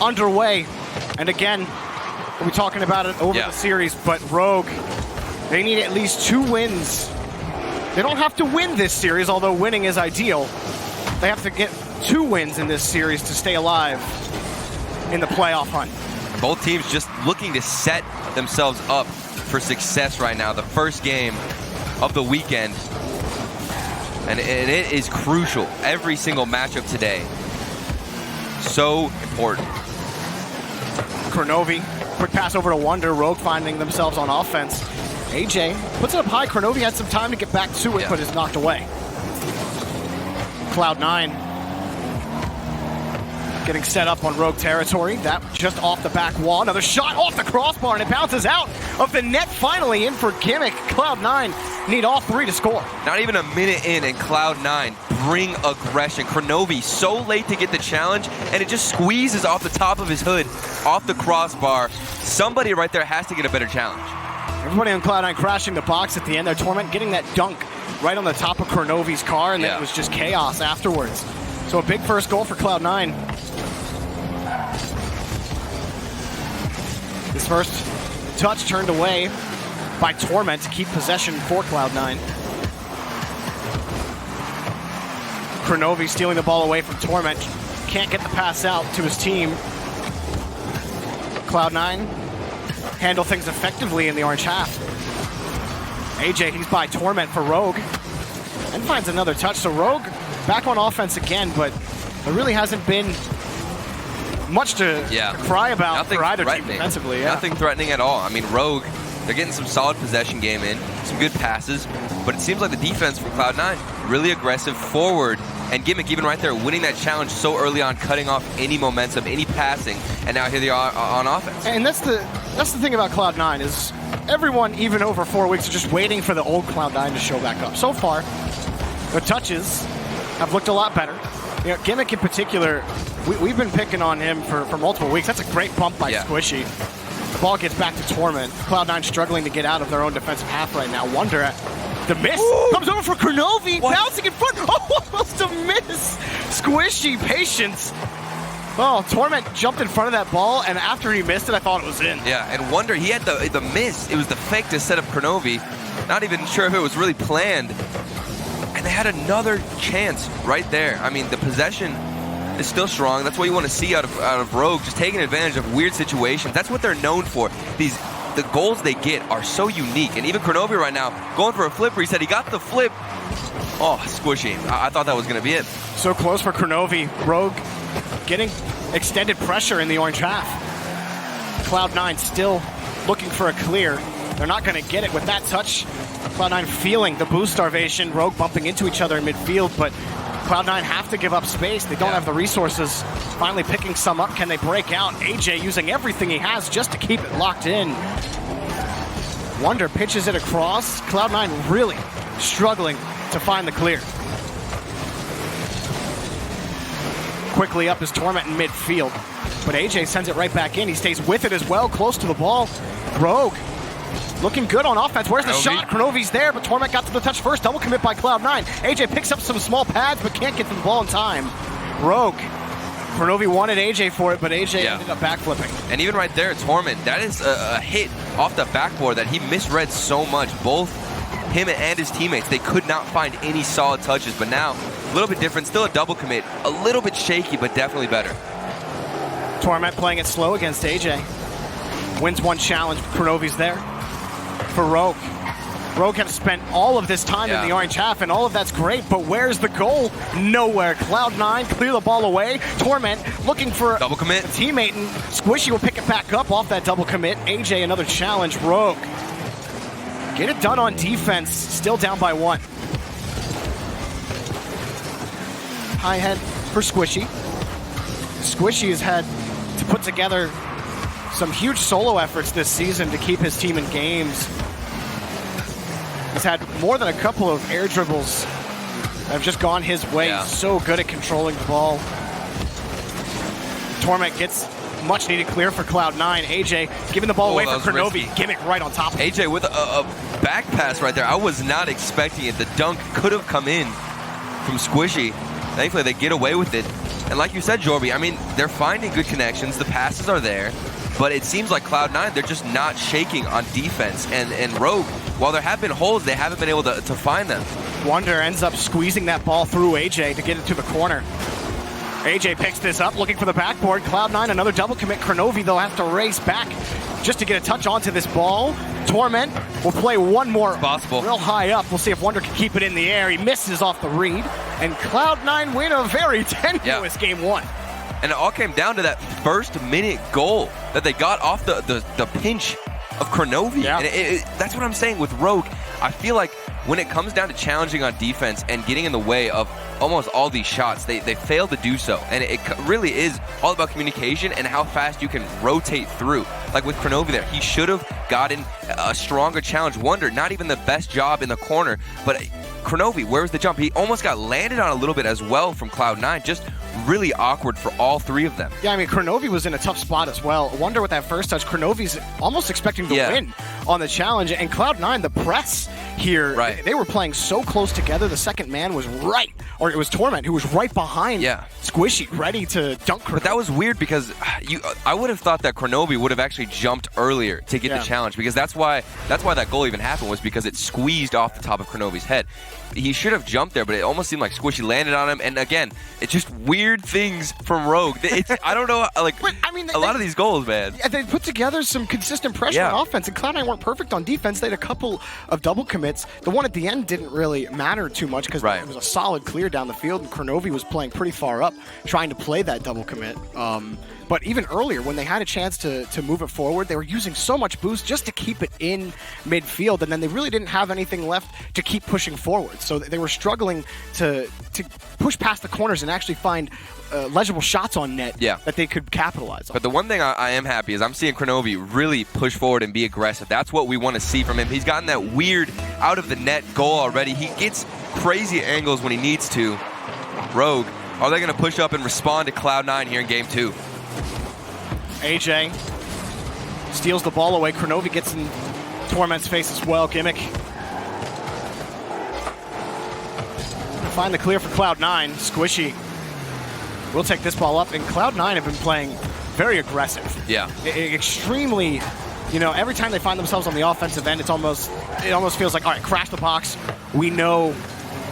underway. And again, we'll be talking about it over the series, but Rogue, they need at least 2 wins. They don't have to win this series, although winning is ideal. They have to get 2 wins in this series to stay alive in the playoff hunt. Both teams just looking to set themselves up for success right now. The first game of the weekend, and it is crucial. Every single matchup today, so important. Kronovi, quick pass over to Wonder. Rogue finding themselves on offense. AJ puts it up high. Kronovi had some time to get back to it, but is knocked away. Cloud9 getting set up on Rogue territory. That just off the back wall. Another shot off the crossbar, and it bounces out of the net. Finally in for Gimmick. Cloud9 need all 3 to score. Not even a minute in, and Cloud9 bring aggression. Kronovi so late to get the challenge, and it just squeezes off the top of his hood, off the crossbar. Somebody right there has to get a better challenge. Everybody on Cloud9 crashing the box at the end there. Torment getting that dunk right on the top of Kronovi's car, and then it was just chaos afterwards. So a big first goal for Cloud9. His first touch turned away by Torment to keep possession for Cloud9. Kronovi stealing the ball away from Torment. Can't get the pass out to his team. Cloud9 handle things effectively in the orange half. AJ, he's by Torment for Rogue. And finds another touch. So Rogue back on offense again, but there really hasn't been much to cry about. Nothing for either threatening. team defensively. Nothing threatening at all. I mean, Rogue, they're getting some solid possession game in, some good passes, but it seems like the defense from Cloud9, really aggressive, forward, and Gimmick even right there winning that challenge so early on, cutting off any momentum, any passing, and now here they are on offense. And that's the thing about Cloud9 is everyone, even over 4 weeks, are just waiting for the old Cloud9 to show back up. So far, the touches have looked a lot better. You know, Gimmick in particular, we've been picking on him for multiple weeks. That's a great bump by Squishy. The ball gets back to Torment. Cloud9 struggling to get out of their own defensive half right now. Wonder at the miss. Comes over for Kronovi. Bouncing in front. Oh, almost a miss. Squishy patience. Oh, Torment jumped in front of that ball, and after he missed it, I thought it was in. Yeah, and Wonder, he had the miss. It was the fake to set up Kronovi. Not even sure if it was really planned. And they had another chance right there. I mean, the possession is still strong. That's what you want to see out of Rogue, just taking advantage of weird situations. That's what they're known for. The goals they get are so unique. And even Kronovi right now, going for a flipper, he said he got the flip. Oh, squishy. I thought that was going to be it. So close for Kronovi. Rogue getting extended pressure in the orange half. Cloud9 still looking for a clear. They're not going to get it with that touch. Cloud9 feeling the boost starvation. Rogue bumping into each other in midfield, but Cloud9 have to give up space. They don't have the resources. Finally picking some up. Can they break out? AJ using everything he has just to keep it locked in. Wonder pitches it across. Cloud9 really struggling to find the clear. Quickly up is Torment in midfield, but AJ sends it right back in. He stays with it as well, close to the ball. Rogue looking good on offense. Where's the shot? Kronovi's there, but Torment got to the touch first. Double commit by Cloud9. AJ picks up some small pads, but can't get to the ball in time. Rogue. Kronovi wanted AJ for it, but AJ ended up backflipping. And even right there, Torment, that is a hit off the backboard that he misread so much. Both him and his teammates, they could not find any solid touches, but now a little bit different, still a double commit, a little bit shaky, but definitely better. Torment playing it slow against AJ. Wins one challenge, Kronovi's there. For Rogue. Rogue have spent all of this time in the orange half, and all of that's great, but where's the goal? Nowhere. Cloud9 clear the ball away. Torment looking for double commit. A teammate, and Squishy will pick it back up off that double commit. AJ another challenge. Rogue get it done on defense, still down by 1. High head for Squishy. Squishy has had to put together some huge solo efforts this season to keep his team in games. He's had more than a couple of air dribbles that have just gone his way. He's so good at controlling the ball. Torment gets much needed clear for Cloud9. AJ giving the ball away for Kronovi. Gimmick right on top of it. AJ with a back pass right there. I was not expecting it. The dunk could have come in from Squishy. Thankfully, they get away with it. And like you said, Jorby, I mean, they're finding good connections. The passes are there. But it seems like Cloud9, they're just not shaking on defense. And Rogue, while there have been holes, they haven't been able to find them. Wonder ends up squeezing that ball through AJ to get it to the corner. AJ picks this up, looking for the backboard. Cloud9, another double commit. Kronovi, they'll have to race back just to get a touch onto this ball. Torment will play one more real high up. We'll see if Wonder can keep it in the air. He misses off the read. And Cloud9 win a very tenuous game 1. And it all came down to that first minute goal that they got off the pinch of Kronovi. And that's what I'm saying with Rogue. I feel like when it comes down to challenging on defense and getting in the way of almost all these shots, they fail to do so. And it really is all about communication and how fast you can rotate through. Like with Kronovi there, he should have gotten a stronger challenge. Wonder, not even the best job in the corner, but Kronovi, where's the jump? He almost got landed on a little bit as well from Cloud9. Just really awkward for all three of them. Yeah, I mean, Kronovi was in a tough spot as well. Wonder with that first touch, Kronovi's almost expecting to win on the challenge. And Cloud9, the press here, they were playing so close together. The second man was right, or it was Torment, who was right behind Squishy, ready to dunk Kronovi. But that was weird because I would have thought that Kronovi would have actually jumped earlier to get the challenge, because that's why that goal even happened, was because it squeezed off the top of Kronovi's head. He should have jumped there, but it almost seemed like Squishy landed on him. And again, it's just weird things from Rogue. I don't know, like, but, I mean, a lot of these goals, man. They put together some consistent pressure on offense, and Cloud9 weren't perfect on defense. They had a couple of double commits. The one at the end didn't really matter too much because it was a solid clear down the field, and Kronovi was playing pretty far up, trying to play that double commit. But even earlier, when they had a chance to move it forward, they were using so much boost just to keep it in midfield, and then they really didn't have anything left to keep pushing forward. So they were struggling to push past the corners and actually find legible shots on net that they could capitalize on. But the one thing I am happy is I'm seeing Kronovi really push forward and be aggressive. That's what we want to see from him. He's gotten that weird out-of-the-net goal already. He gets crazy angles when he needs to. Rogue, are they going to push up and respond to Cloud9 here in Game 2? AJ steals the ball away. Kronovi gets in Torment's face as well. Gimmick. Find the clear for Cloud9. Squishy will take this ball up, and Cloud9 have been playing very aggressive. Yeah. Extremely, every time they find themselves on the offensive end, it almost feels like, all right, crash the box. We know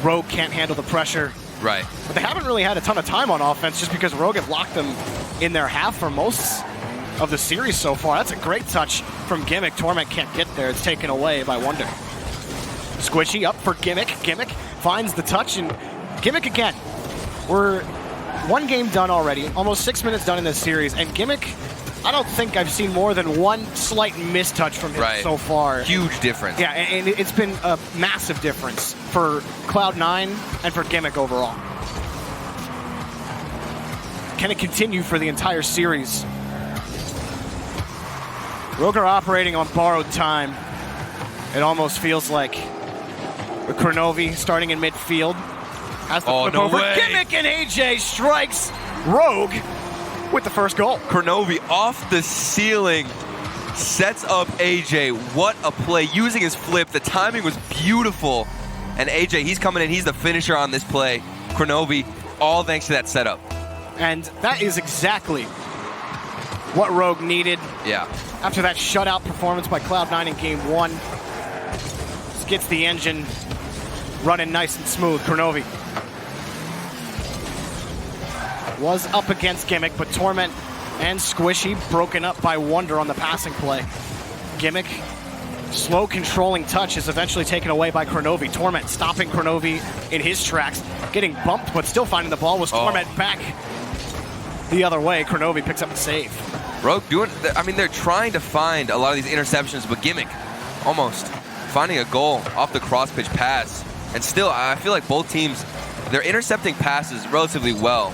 Rogue can't handle the pressure. Right. But they haven't really had a ton of time on offense just because Rogue have locked them in their half for most of the series so far. That's a great touch from Gimmick. Torment can't get there. It's taken away by Wonder. Squishy up for Gimmick. Gimmick finds the touch, and Gimmick again. We're one game done already, almost 6 minutes done in this series, and Gimmick, I don't think I've seen more than one slight mistouch from him so far. Huge difference. Yeah, and it's been a massive difference for Cloud9 and for Gimmick overall. Can it continue for the entire series? Rogue are operating on borrowed time. It almost feels like Kronovi starting in midfield. Has the flip over. Gimmick, and AJ strikes Rogue with the first goal. Kronovi off the ceiling sets up AJ. What a play. Using his flip. The timing was beautiful. And AJ, he's coming in. He's the finisher on this play. Kronovi, all thanks to that setup. And that is exactly what Rogue needed. Yeah. After that shutout performance by Cloud9 in Game 1. This gets the engine running nice and smooth. Kronovi was up against Gimmick, but Torment and Squishy broken up by Wonder on the passing play. Gimmick, slow controlling touch is eventually taken away by Kronovi. Torment stopping Kronovi in his tracks, getting bumped, but still finding the ball. Was Torment back the other way? Kronovi picks up the save. Rogue they're trying to find a lot of these interceptions, but Gimmick almost finding a goal off the cross-pitch pass. And still, I feel like both teams, they're intercepting passes relatively well.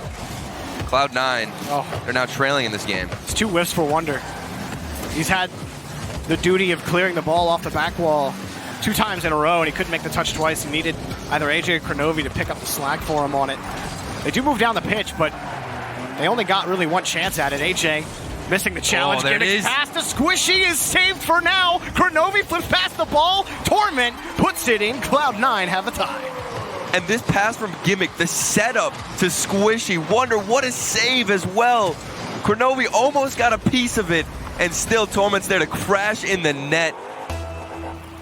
Cloud9, they're now trailing in this game. It's 2 whiffs for Wonder. He's had the duty of clearing the ball off the back wall 2 times in a row, and he couldn't make the touch twice. He needed either AJ or Kronovi to pick up the slack for him on it. They do move down the pitch, but they only got really one chance at it. AJ missing the challenge. Gimmick's pass to Squishy is saved for now. Kronovi flips past the ball. Torment puts it in. Cloud9 have a tie. And this pass from Gimmick, the setup to Squishy. Wonder what a save as well. Kronovi almost got a piece of it, and still Torment's there to crash in the net.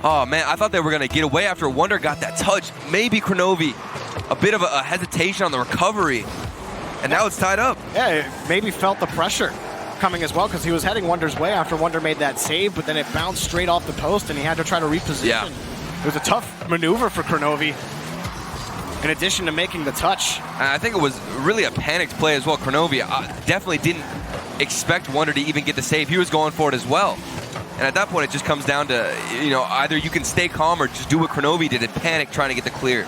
Oh man, I thought they were gonna get away after Wonder got that touch. Maybe Kronovi, a bit of a hesitation on the recovery. And now it's tied up. Yeah, maybe felt the pressure coming as well, because he was heading Wonder's way after Wonder made that save, but then it bounced straight off the post and he had to try to reposition. Yeah. It was a tough maneuver for Kronovi, in addition to making the touch. And I think it was really a panicked play as well. Kronovi definitely didn't expect Wonder to even get the save. He was going for it as well. And at that point, it just comes down to, either you can stay calm or just do what Kronovi did and panic trying to get the clear.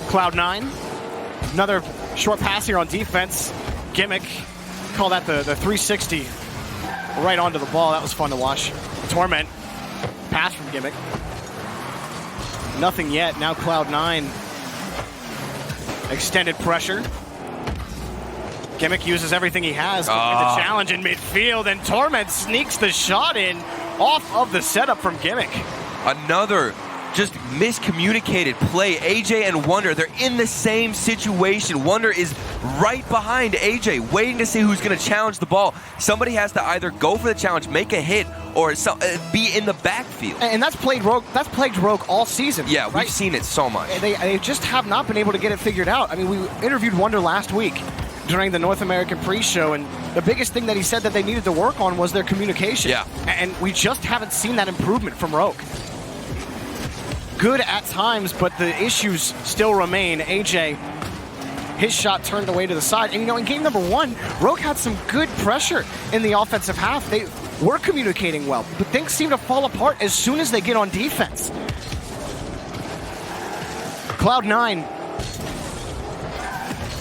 Cloud9, another short pass here on defense. Gimmick, call that the 360 right onto the ball. That was fun to watch. Torment, pass from Gimmick. Nothing yet. Now Cloud9, extended pressure. Gimmick uses everything he has to win the challenge in midfield, and Torment sneaks the shot in off of the setup from Gimmick. Another just miscommunicated play. AJ and Wonder, they're in the same situation. Wonder is right behind AJ, waiting to see who's going to challenge the ball. Somebody has to either go for the challenge, make a hit, or be in the backfield. And that's plagued Rogue all season. Yeah, we've seen it so much. They just have not been able to get it figured out. I mean, we interviewed Wonder last week during the North American pre-show, and the biggest thing that he said that they needed to work on was their communication. Yeah. And we just haven't seen that improvement from Rogue. Good at times, but the issues still remain. AJ, his shot turned away to the side. And in game number 1, Rogue had some good pressure in the offensive half. They were communicating well, but things seem to fall apart as soon as they get on defense. Cloud9,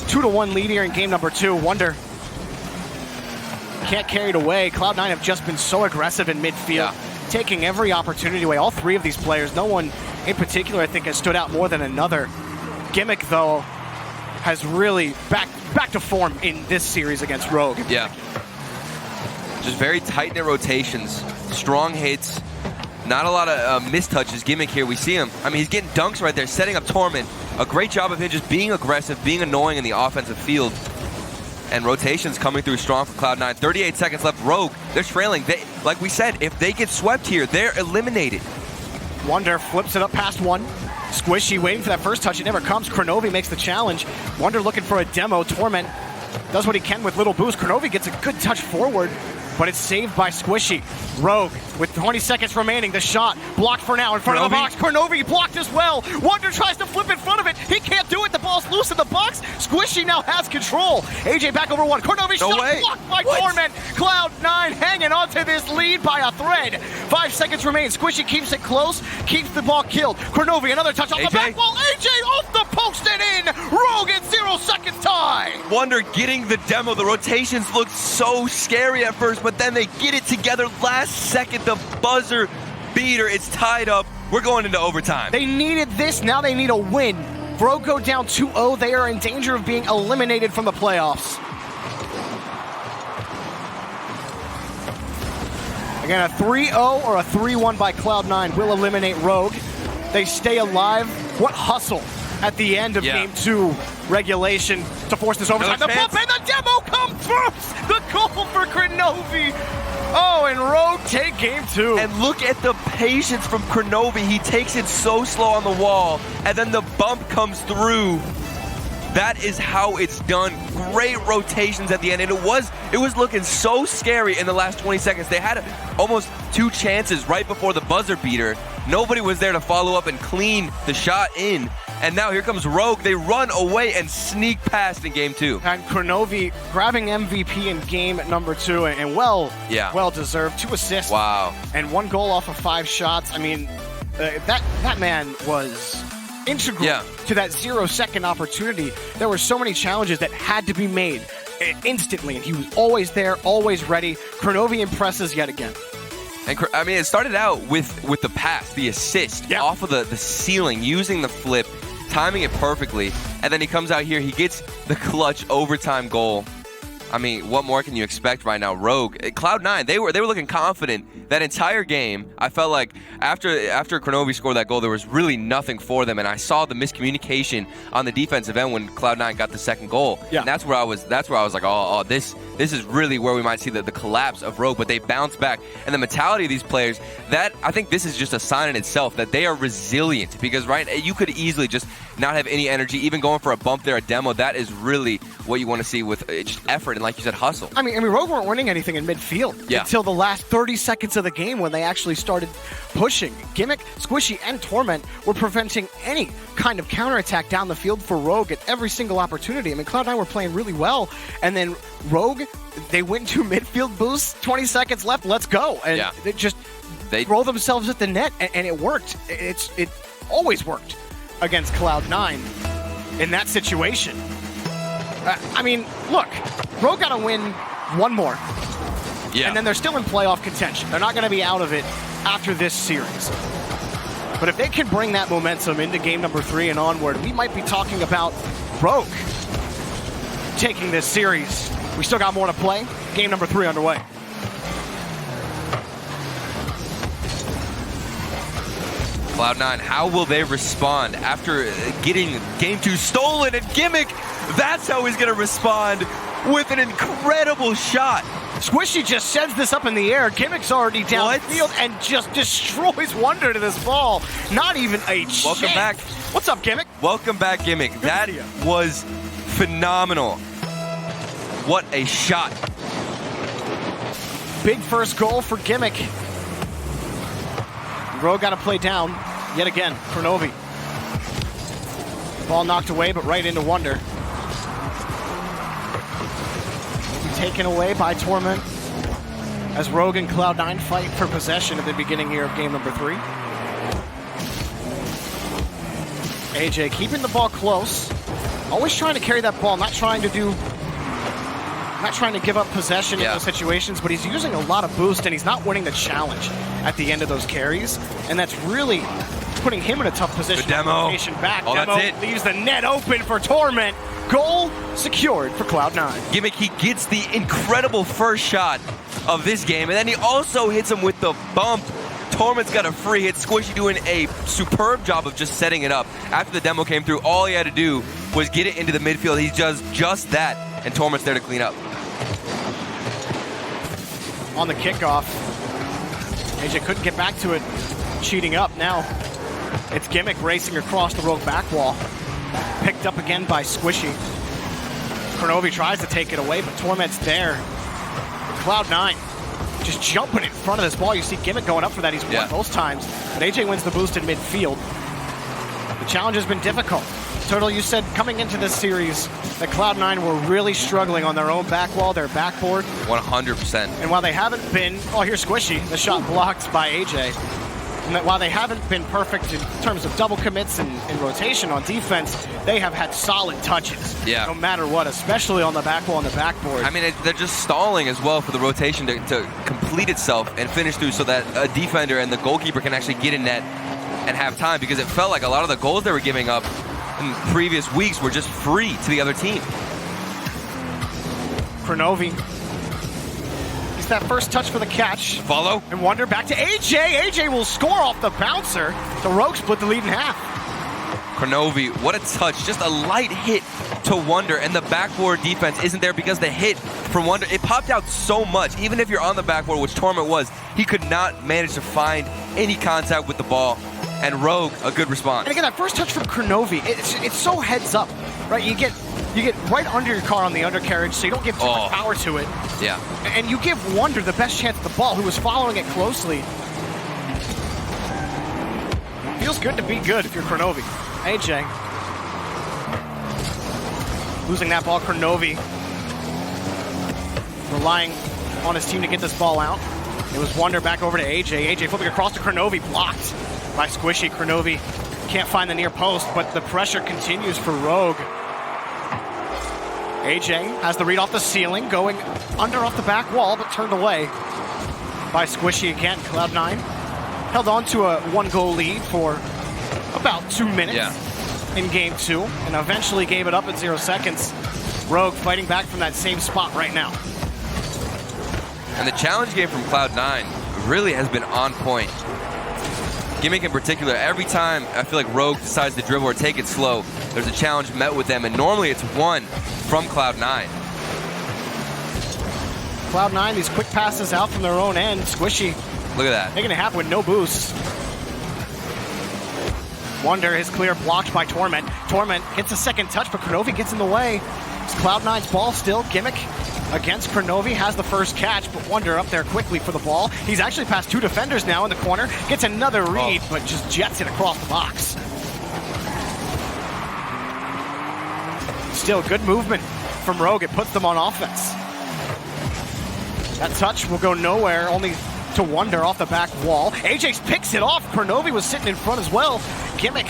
2-1 lead here in game number 2. Wonder can't carry it away. Cloud9 have just been so aggressive in midfield, taking every opportunity away. All 3 of these players, no one in particular, I think, has stood out more than another. Gimmick, though, has really back to form in this series against Rogue. Yeah. Just very tight-knit rotations, strong hits, not a lot of mistouches. Gimmick here, we see him. I mean, he's getting dunks right there, setting up Torment. a great job of him just being aggressive, being annoying in the offensive field. And rotations coming through strong for Cloud9. 38 seconds left. Rogue, they're trailing. Like we said, if they get swept here, they're eliminated. Wonder flips it up past one. Squishy waiting for that first touch. It never comes. Kronovi makes the challenge. Wonder looking for a demo. Torment does what he can with little boost. Kronovi gets a good touch forward, but it's saved by Squishy. Rogue with 20 seconds remaining. The shot blocked for now in front of the box. Kronovi blocked as well. Wonder tries to flip in front of it. He can't do it. The ball's loose in the box. Squishy now has control. AJ back over one. Kronovi shot blocked by Torment. Cloud9 hanging onto this lead by a thread. 5 seconds remain. Squishy keeps it close, keeps the ball killed. Kronovi another touch off the back wall. AJ off the post and in. Rogue at 0 seconds tie. Wonder getting the demo. The rotations looked so scary at first, but then they get it together last second. The buzzer beater. It's tied up. We're going into overtime. They needed this. Now they need a win. Rogue go down 2-0. They are in danger of being eliminated from the playoffs. Again, a 3-0 or a 3-1 by Cloud9 will eliminate Rogue. They stay alive. What hustle at the end of Game 2 regulation to force this overtime. The bump and the demo come first. The goal for Kronovi. Oh, and Rogue take Game 2. And look at the patience from Kronovi. He takes it so slow on the wall, and then the bump comes through. That is how it's done. Great rotations at the end, and it was looking so scary in the last 20 seconds. They had almost 2 chances right before the buzzer beater. Nobody was there to follow up and clean the shot in. And now here comes Rogue. They run away and sneak past in Game 2. And Kronovi grabbing MVP in game number 2, and well deserved. 2 assists. Wow. And 1 goal off of 5 shots. I mean, that man was integral to that 0-second opportunity. There were so many challenges that had to be made instantly, and he was always there, always ready. Kronovi impresses yet again. And I mean, it started out with the pass, the assist off of the ceiling, using the flip, timing it perfectly, and then he comes out here, he gets the clutch overtime goal. I mean, what more can you expect right now? Rogue, Cloud9, they were looking confident that entire game. I felt like after Kronovi scored that goal, there was really nothing for them, and I saw the miscommunication on the defensive end when Cloud9 got the second goal. Yeah. And that's where I was like, oh, this is really where we might see the collapse of Rogue, but they bounce back. And the mentality of these players, that I think this is just a sign in itself that they are resilient, because you could easily just not have any energy, even going for a bump there, a demo. That is really what you want to see with just effort and, like you said, hustle. I mean, Rogue weren't winning anything in midfield until the last 30 seconds of the game when they actually started pushing. Gimmick, Squishy, and Torment were preventing any kind of counterattack down the field for Rogue at every single opportunity. I mean, Cloud9 were playing really well, and then Rogue, they went to midfield boost, 20 seconds left, let's go. And they throw themselves at the net, and it worked. It always worked against Cloud9 in that situation. I mean, look, Rogue got to win 1 more. Yeah. And then they're still in playoff contention. They're not going to be out of it after this series. But if they can bring that momentum into game number 3 and onward, we might be talking about Rogue taking this series. We still got more to play. Game number 3 underway. Cloud9, how will they respond after getting Game 2 stolen? And Gimmick, that's how he's going to respond with an incredible shot. Squishy just sends this up in the air. Gimmick's already downfield and just destroys Wonder to this ball. Not even a chance. Welcome back. What's up, Gimmick? Welcome back, Gimmick. That was phenomenal. What a shot. Big first goal for Gimmick. Rogue got to play down yet again. Kronovi. Ball knocked away, but right into Wonder. Taken away by Torment as Rogue and Cloud9 fight for possession at the beginning here of game number 3. AJ keeping the ball close, always trying to carry that ball, not trying to give up possession in those situations, but he's using a lot of boost and he's not winning the challenge at the end of those carries, and that's really putting him in a tough position. Good demo. Back. Oh, Demo that's it. Leaves the net open for Torment. Goal secured for Cloud9. Gimmick, he gets the incredible first shot of this game, and then he also hits him with the bump. Torment's got a free hit. Squishy doing a superb job of just setting it up. After the demo came through, all he had to do was get it into the midfield. He does just that, and Torment's there to clean up. On the kickoff, AJ couldn't get back to it. Cheating up now. It's Gimmick racing across the Rogue back wall. Picked up again by Squishy. Kronovi tries to take it away, but Torment's there. Cloud9 just jumping in front of this ball. You see Gimmick going up for that. He's won both times, but AJ wins the boost in midfield. The challenge has been difficult. Turtle, you said coming into this series that Cloud9 were really struggling on their own back wall, their backboard. 100%. And while they haven't been, oh, here's Squishy, the shot blocked by AJ. And that while they haven't been perfect in terms of double commits and rotation on defense, they have had solid touches. Yeah. No matter what, especially on the back wall and the backboard. I mean, they're just stalling as well for the rotation to complete itself and finish through so that a defender and the goalkeeper can actually get in net and have time, because it felt like a lot of the goals they were giving up in previous weeks were just free to the other team. Kronovi. It's that first touch for the catch. Follow. And Wonder back to AJ. AJ will score off the bouncer. The Rogue split the lead in half. Kronovi, what a touch. Just a light hit to Wonder, and the backboard defense isn't there because the hit from Wonder, it popped out so much. Even if you're on the backboard, which Torment was, he could not manage to find any contact with the ball. And Rogue, a good response. And again, that first touch from Kronovi, it's so heads up, right? You get right under your car on the undercarriage, so you don't give too much power to it. Yeah. And you give Wonder the best chance at the ball, who was following it closely. Feels good to be good if you're Kronovi. AJ. Losing that ball, Kronovi. Relying on his team to get this ball out. It was Wonder back over to AJ. AJ flipping across to Kronovi, blocked by Squishy. Kronovi can't find the near post, but the pressure continues for Rogue. AJ has the read off the ceiling, going under off the back wall, but turned away by Squishy again. Cloud9 held on to a 1-goal lead for about 2 minutes in game 2, and eventually gave it up at 0 seconds. Rogue fighting back from that same spot right now. And the challenge game from Cloud9 really has been on point. Gimmick in particular, every time I feel like Rogue decides to dribble or take it slow, there's a challenge met with them, and normally it's one from Cloud9. Cloud9, these quick passes out from their own end. Squishy. Look at that. Making it happen with no boost. Wonder is clear, blocked by Torment. Torment gets a second touch, but Kronovi gets in the way. It's Cloud9's ball still. Gimmick against Kronovi has the first catch, but Wonder up there quickly for the ball. He's actually passed 2 defenders now in the corner. Gets another read, but just jets it across the box. Still good movement from Rogue. It puts them on offense. That touch will go nowhere, only to Wonder off the back wall. AJ picks it off. Kronovi was sitting in front as well. Gimmick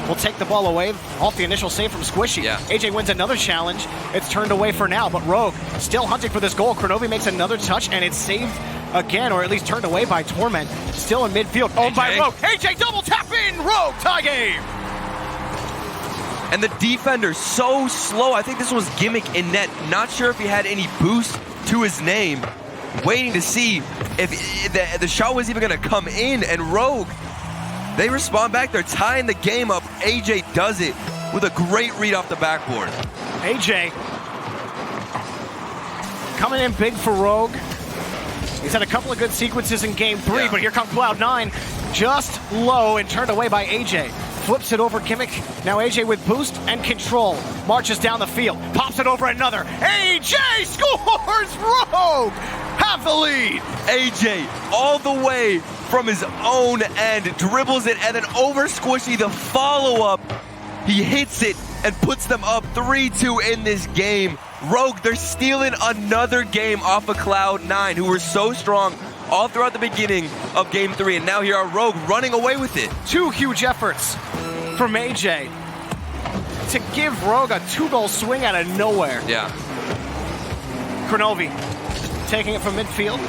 will take the ball away off the initial save from Squishy. AJ wins another challenge. It's turned away for now, but Rogue still hunting for this goal. Kronovi makes another touch, and it's saved again, or at least turned away by Torment. Still in midfield, owned by Rogue. AJ double tap in, Rogue, tie game! And the defender so slow. I think this was Gimmick in net. Not sure if he had any boost to his name. Waiting to see if the shot was even going to come in, and Rogue, they respond back. They're tying the game up. AJ does it with a great read off the backboard. AJ coming in big for Rogue. He's had a couple of good sequences in game 3, but here comes Cloud9. Just low and turned away by AJ. Flips it over Gimmick. Now AJ with boost and control. Marches down the field. Pops it over another. AJ scores! Rogue have the lead. AJ all the way from his own end. Dribbles it and then over Squishy. The follow-up. He hits it and puts them up 3-2 in this game. Rogue, they're stealing another game off of Cloud9, who were so strong all throughout the beginning of game 3, and now here are Rogue running away with it. 2 huge efforts from AJ to give Rogue a 2-goal swing out of nowhere. Yeah. Kronovi taking it from midfield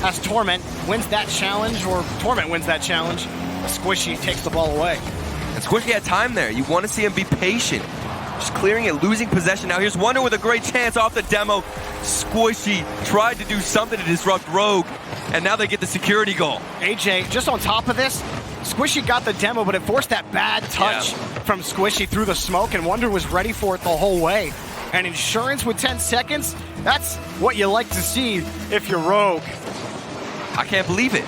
as Torment wins that challenge, or Torment wins that challenge. Squishy takes the ball away. And Squishy had time there. You want to see him be patient. Just clearing it, losing possession. Now here's Wonder with a great chance off the demo. Squishy tried to do something to disrupt Rogue. and now they get the security goal. AJ, just on top of this, Squishy got the demo, but it forced that bad touch from Squishy through the smoke, and Wonder was ready for it the whole way. And insurance with 10 seconds, that's what you like to see if you're Rogue. I can't believe it.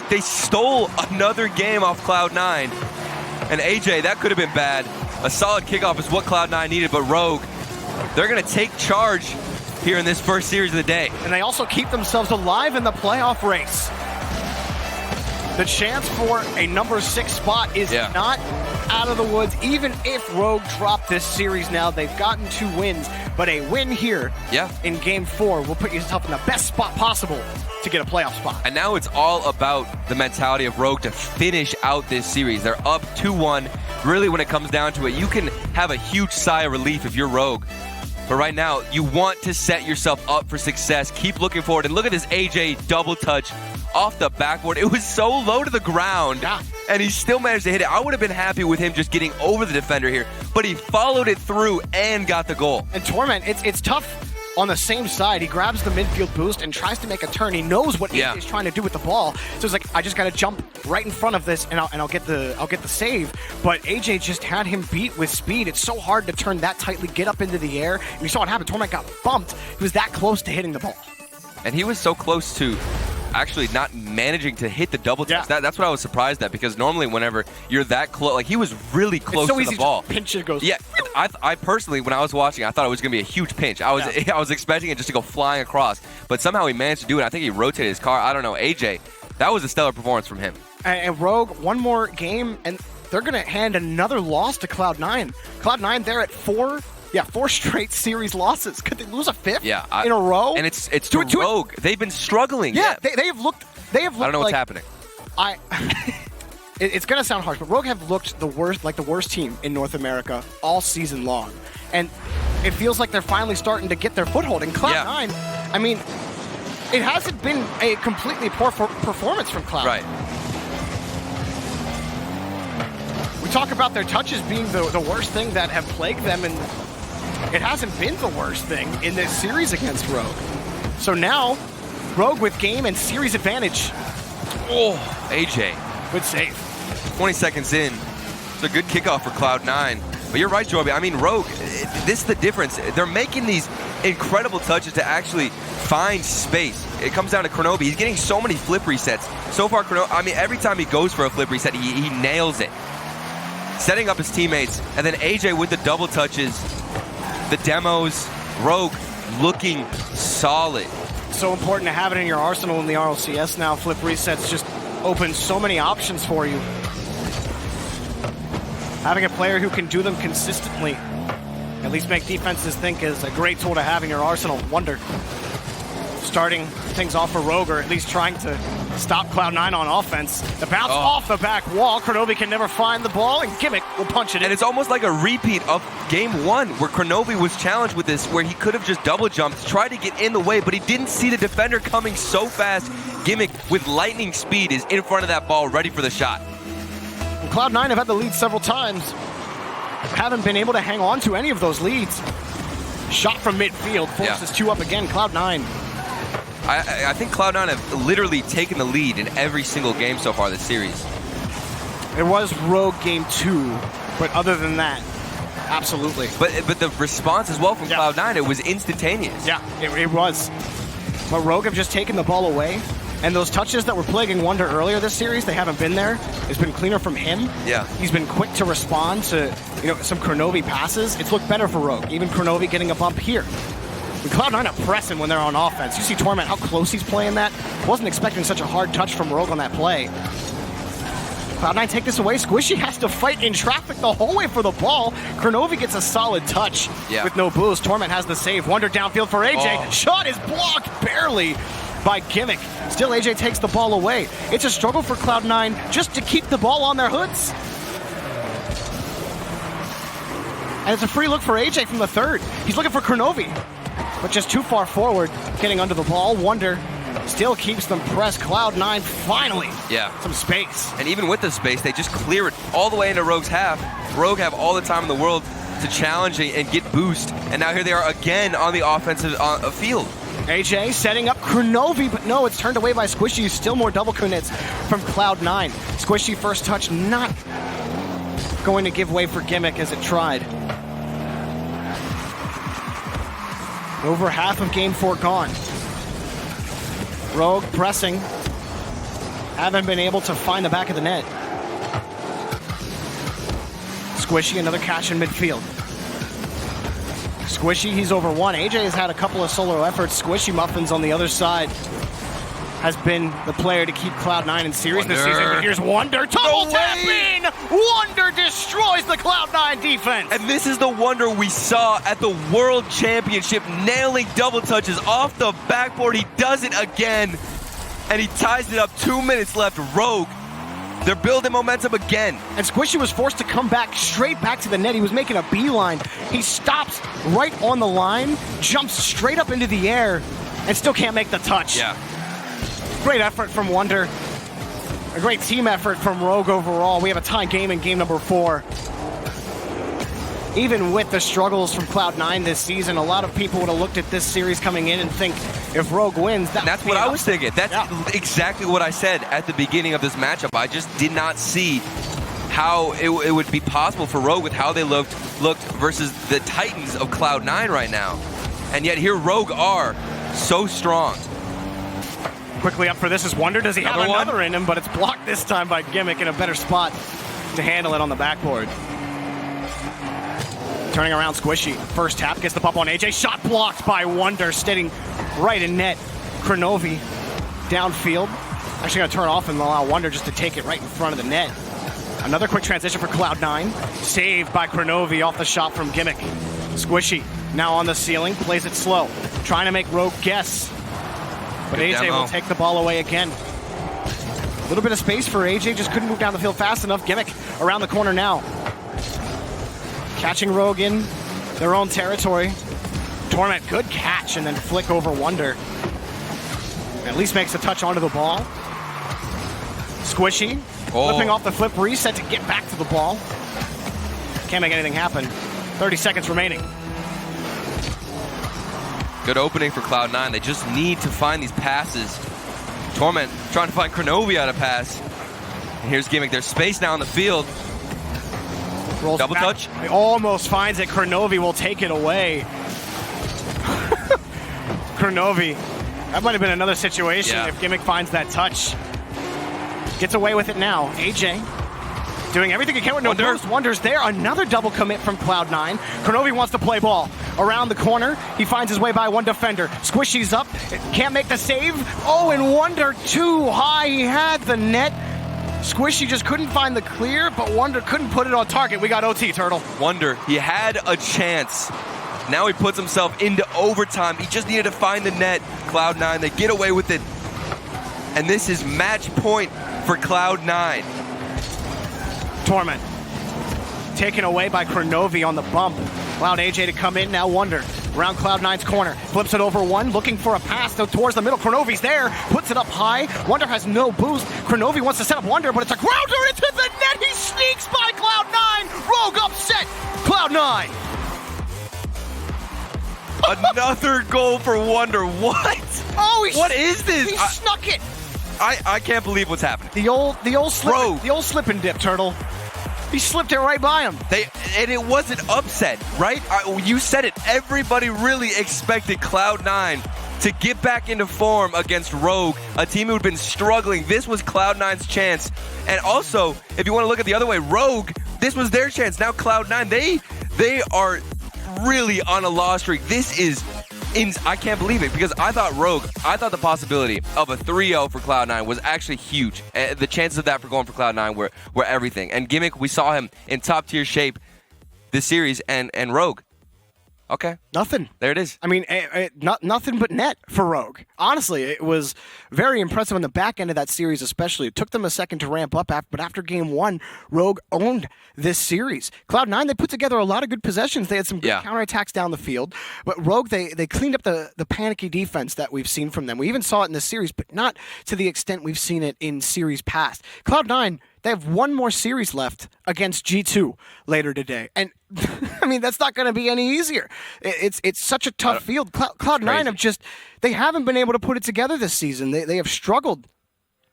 They stole another game off Cloud9. And AJ, that could have been bad. A solid kickoff is what Cloud9 needed, but Rogue, they're going to take charge here in this first series of the day. And they also keep themselves alive in the playoff race. The chance for a number 6 spot is not out of the woods, even if Rogue dropped this series now. They've gotten 2 wins, but a win here in Game 4 will put yourself in the best spot possible to get a playoff spot. And now it's all about the mentality of Rogue to finish out this series. They're up 2-1. Really, when it comes down to it, you can have a huge sigh of relief if you're Rogue. But right now, you want to set yourself up for success. Keep looking forward. And look at this AJ double touch off the backboard. It was so low to the ground, and he still managed to hit it. I would have been happy with him just getting over the defender here, but he followed it through and got the goal. And Torment, it's tough on the same side. He grabs the midfield boost and tries to make a turn. He knows what AJ's trying to do with the ball, so it's like, I just got to jump right in front of this, and I'll get the save. But AJ just had him beat with speed. It's so hard to turn that tightly, get up into the air. And you saw what happened. Torment got bumped. He was that close to hitting the ball. And he was so close to actually not managing to hit the double touch. That's what I was surprised at, because normally whenever you're that close, like he was really close to the ball. Pinch it goes. Yeah, I personally, when I was watching, I thought it was going to be a huge pinch. I was expecting it just to go flying across, but somehow he managed to do it. I think he rotated his car. I don't know. AJ, that was a stellar performance from him. And Rogue, one more game, and they're going to hand another loss to Cloud9. Cloud9, they're at 4 straight series losses. Could they lose a 5th in a row? And it's to Rogue. They've been struggling. They have looked. I don't know what's happening. It's going to sound harsh, but Rogue have looked the worst team in North America all season long. And it feels like they're finally starting to get their foothold. And Cloud9, I mean, it hasn't been a completely poor performance from Cloud. Right. We talk about their touches being the worst thing that have plagued them, and it hasn't been the worst thing in this series against Rogue. So now, Rogue with game and series advantage. Oh, AJ. Good save. 20 seconds in. It's a good kickoff for Cloud9. But you're right, Joby. I mean, Rogue, this is the difference. They're making these incredible touches to actually find space. It comes down to Kronobi. He's getting so many flip resets. So far, Kronobi, I mean, every time he goes for a flip reset, he nails it. Setting up his teammates, and then AJ with the double touches, the demos, Rogue looking solid. So important to have it in your arsenal in the RLCS now. Flip resets just open so many options for you. Having a player who can do them consistently, at least make defenses think, is a great tool to have in your arsenal. Wonder starting things off for Rogue, or at least trying to stop Cloud9 on offense. The bounce off the back wall. Kronobi can never find the ball, and Gimmick will punch it in. And it's almost like a repeat of Game 1, where Kronobi was challenged with this, where he could have just double jumped, tried to get in the way, but he didn't see the defender coming so fast. Gimmick, with lightning speed, is in front of that ball, ready for the shot. And Cloud9 have had the lead several times. Haven't been able to hang on to any of those leads. Shot from midfield, forces 2 up again. Cloud9. I think Cloud9 have literally taken the lead in every single game so far this series. It was Rogue game 2, but other than that, absolutely. But the response as well from Cloud9, it was instantaneous. Yeah, it was. But Rogue have just taken the ball away, and those touches that were plaguing Wonder earlier this series, they haven't been there. It's been cleaner from him. Yeah. He's been quick to respond to some Kronobi passes. It's looked better for Rogue. Even Kronobi getting a bump here. And Cloud9 are pressing when they're on offense. You see Torment, how close he's playing that. Wasn't expecting such a hard touch from Rogue on that play. Cloud9 take this away. Squishy has to fight in traffic the whole way for the ball. Kronobi gets a solid touch with no boost. Torment has the save. Wonder downfield for AJ. Shot is blocked barely by Gimmick. Still, AJ takes the ball away. It's a struggle for Cloud9 just to keep the ball on their hoods. And it's a free look for AJ from the third. He's looking for Kronobi, but just too far forward, getting under the ball. Wonder still keeps them pressed. Cloud9 finally some space. And even with the space, they just clear it all the way into Rogue's half. Rogue have all the time in the world to challenge and get boost. And now here they are again on the offensive field. AJ setting up Kronovi, but no, it's turned away by Squishy. Still more double commits from Cloud9. Squishy first touch not going to give way for Gimmick as it tried. Over half of game 4 gone. Rogue pressing. Haven't been able to find the back of the net. Squishy, another catch in midfield. Squishy, he's over one. AJ has had a couple of solo efforts. Squishy Muffins on the other side has been the player to keep Cloud9 in series this season. But here's Wonder. Double tap in! Wonder destroys the Cloud9 defense. And this is the Wonder we saw at the World Championship, nailing double touches off the backboard. He does it again, and he ties it up. 2 minutes left. Rogue, they're building momentum again. And Squishy was forced to come back straight back to the net. He was making a beeline. He stops right on the line, jumps straight up into the air, and still can't make the touch. Yeah. Great effort from Wonder. A great team effort from Rogue overall. We have a tie game in game number 4. Even with the struggles from Cloud9 this season, a lot of people would have looked at this series coming in and think if Rogue wins, that's what I was thinking. That's exactly what I said at the beginning of this matchup. I just did not see how it would be possible for Rogue with how they looked versus the Titans of Cloud9 right now. And yet here Rogue are so strong. Quickly up for this is Wonder. Does he have another in him? But it's blocked this time by Gimmick in a better spot to handle it on the backboard. Turning around Squishy. First tap gets the pump on AJ. Shot blocked by Wonder, steadying right in net. Kronovi downfield. Actually going to turn off and allow Wonder just to take it right in front of the net. Another quick transition for Cloud9. Saved by Kronovi off the shot from Gimmick. Squishy now on the ceiling. Plays it slow. Trying to make Rogue guess. But Good AJ demo. will take the ball away again. A little bit of space for AJ. Just couldn't move down the field fast enough. Gimmick around the corner now. Catching Rogue in their own territory. Torment, good catch, and then flick over Wonder. At least makes a touch onto the ball. Squishy, flipping off the flip reset to get back to the ball. Can't make anything happen. 30 seconds remaining. Good opening for Cloud9. They just need to find these passes. Torment trying to find Kronovi on a pass. And here's Gimmick. There's space now on the field. Rolls Double back. touch. He almost finds it. Kronovi will take it away. Kronovi. That might have been another situation if Gimmick finds that touch. Gets away with it now. AJ doing everything he can with no burst. Wonder's there. Another double commit from Cloud9. Kronovi wants to play ball. Around the corner, he finds his way by one defender. Squishy's up. Can't make the save. Oh, and Wonder too high. He had the net. Squishy just couldn't find the clear, but Wonder couldn't put it on target. We got OT, Turtle. Wonder, he had a chance. Now he puts himself into overtime. He just needed to find the net. Cloud9, they get away with it. And this is match point for Cloud9. Torment. Taken away by Kronovi on the bump. Allowed AJ to come in, now Wonder. Around Cloud9's corner. Flips it over one, looking for a pass towards the middle. Kronovi's there, puts it up high. Wonder has no boost. Kronovi wants to set up Wonder, but it's a grounder into the net. He sneaks by Cloud9. Rogue upset. Cloud9. Another goal for Wonder. What? Oh, what is this? He snuck it. I can't believe what's happening. The old slip and dip, Turtle. He slipped it right by him. And it wasn't upset, right? You said it. Everybody really expected Cloud9 to get back into form against Rogue, a team who had been struggling. This was Cloud9's chance. And also, if you want to look at the other way, Rogue, this was their chance. Now Cloud9, they are really on a loss streak. This is I can't believe it, because I thought the possibility of a 3-0 for Cloud9 was actually huge. The chances of that for going for Cloud9 were everything. And Gimmick, we saw him in top-tier shape this series, and Rogue. Okay. Nothing. There it is. I mean, nothing but net for Rogue. Honestly, it was very impressive on the back end of that series especially. It took them a second to ramp up, but after game one, Rogue owned this series. Cloud9, they put together a lot of good possessions. They had some good counterattacks down the field. But Rogue, they cleaned up the panicky defense that we've seen from them. We even saw it in this series, but not to the extent we've seen it in series past. Cloud9 They have one more series left against G2 later today. And, I mean, that's not going to be any easier. It's such a tough field. Cloud9 they haven't been able to put it together this season. They have struggled.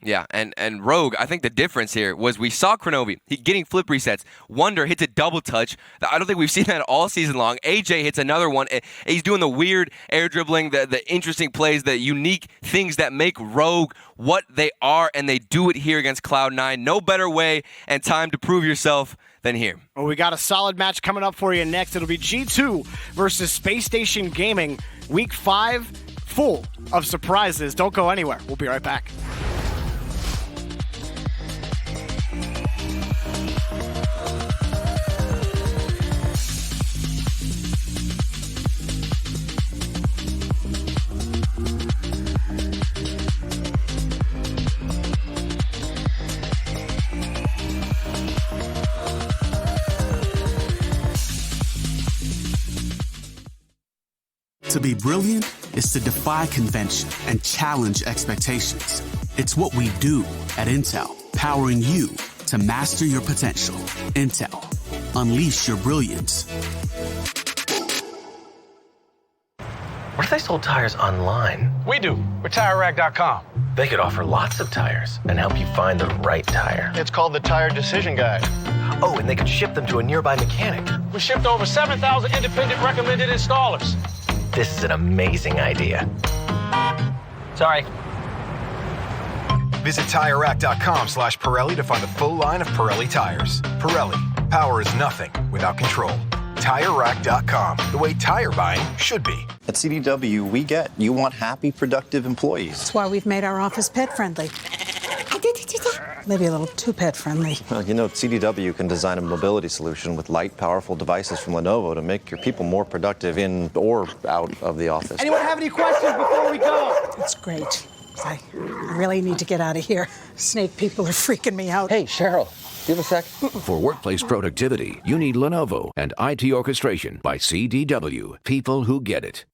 Yeah, and Rogue, I think the difference here was we saw Kronovi getting flip resets. Wonder hits a double touch. I don't think we've seen that all season long. AJ hits another one. He's doing the weird air dribbling, the interesting plays, the unique things that make Rogue what they are, and they do it here against Cloud9. No better way and time to prove yourself than here. Well, we got a solid match coming up for you next. It'll be G2 versus Space Station Gaming. Week 5, full of surprises. Don't go anywhere. We'll be right back. To be brilliant is to defy convention and challenge expectations. It's what we do at Intel, powering you to master your potential. Intel, unleash your brilliance. What if they sold tires online? We do. We're TireRack.com. They could offer lots of tires and help you find the right tire. It's called the Tire Decision Guide. Oh, and they could ship them to a nearby mechanic. We shipped over 7,000 independent recommended installers. This is an amazing idea. Sorry. Visit TireRack.com/Pirelli to find the full line of Pirelli tires. Pirelli, power is nothing without control. TireRack.com, the way tire buying should be. At CDW, we get you want happy, productive employees. That's why we've made our office pet-friendly. Maybe a little too pet-friendly. Well, you know, CDW can design a mobility solution with light, powerful devices from Lenovo to make your people more productive in or out of the office. Anyone have any questions before we go? It's great. I really need to get out of here. Snake people are freaking me out. Hey, Cheryl, do you have a sec? For workplace productivity, you need Lenovo and IT orchestration by CDW. People who get it.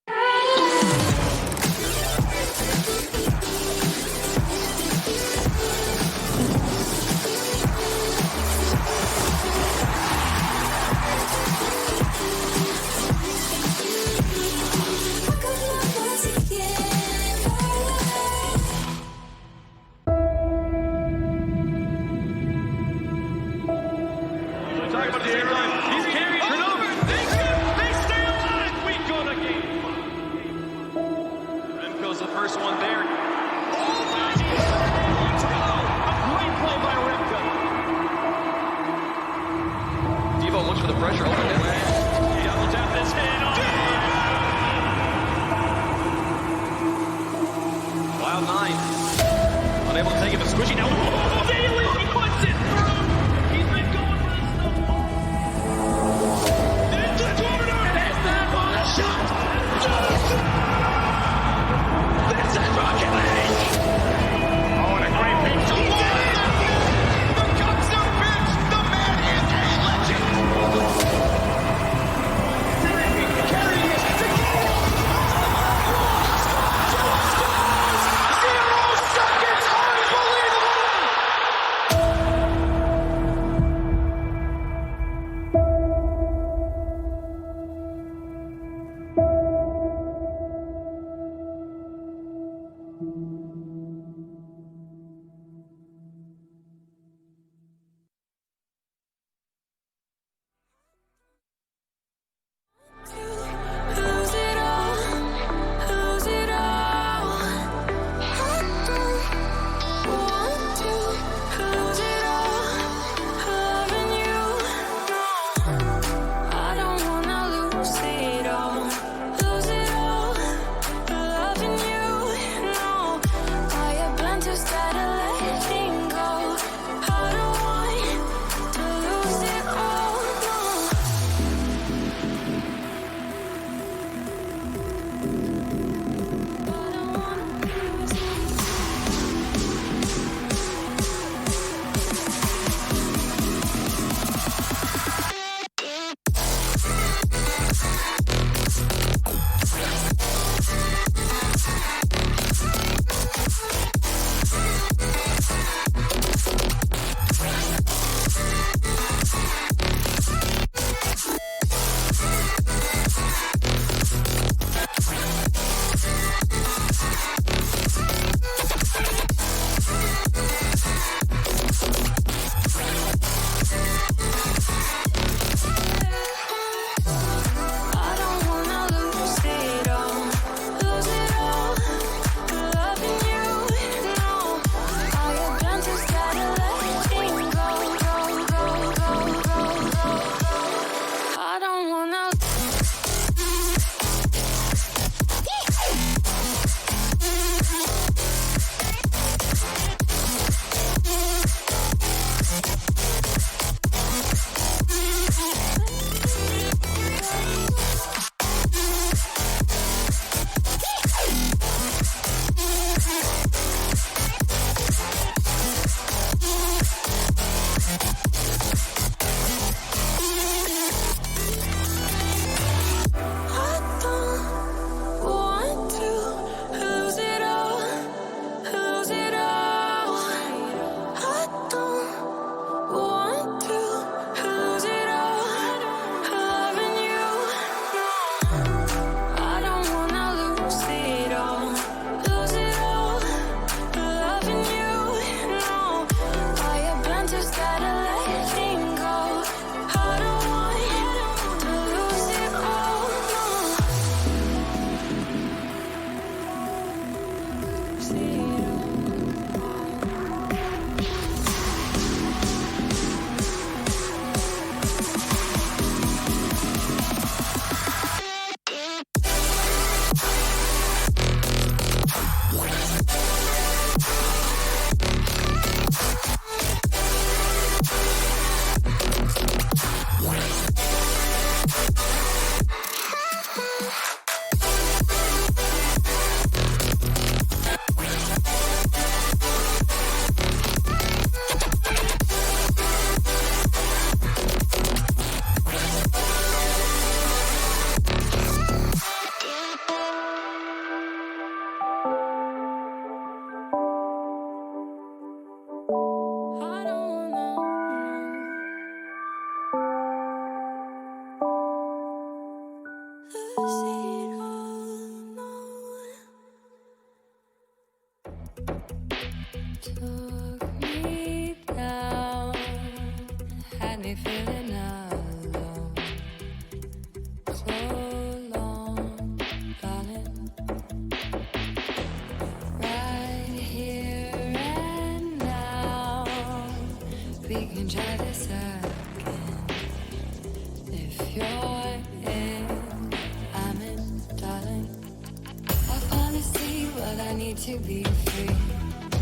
To be free,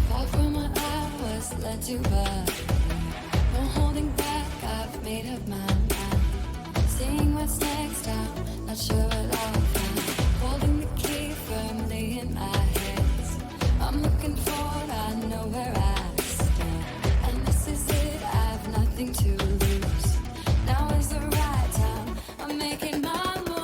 far from what I was led to, but no holding back. I've made up my mind. Seeing what's next, I'm not sure what I'll find. Holding the key firmly in my hands. I'm looking forward. I know where I stand, and this is it. I've nothing to lose. Now is the right time. I'm making my move.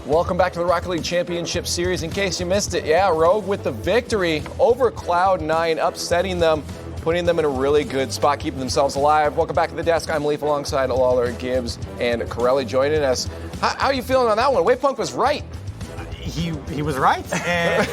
Welcome back to the Rocket League Championship Series. In case you missed it, yeah, Rogue with the victory over Cloud9, upsetting them, putting them in a really good spot, keeping themselves alive. Welcome back to the desk. I'm Leaf alongside Lawler, Gibbs, and Corelli joining us. How are you feeling on that one? Wavepunk was right. He was right, and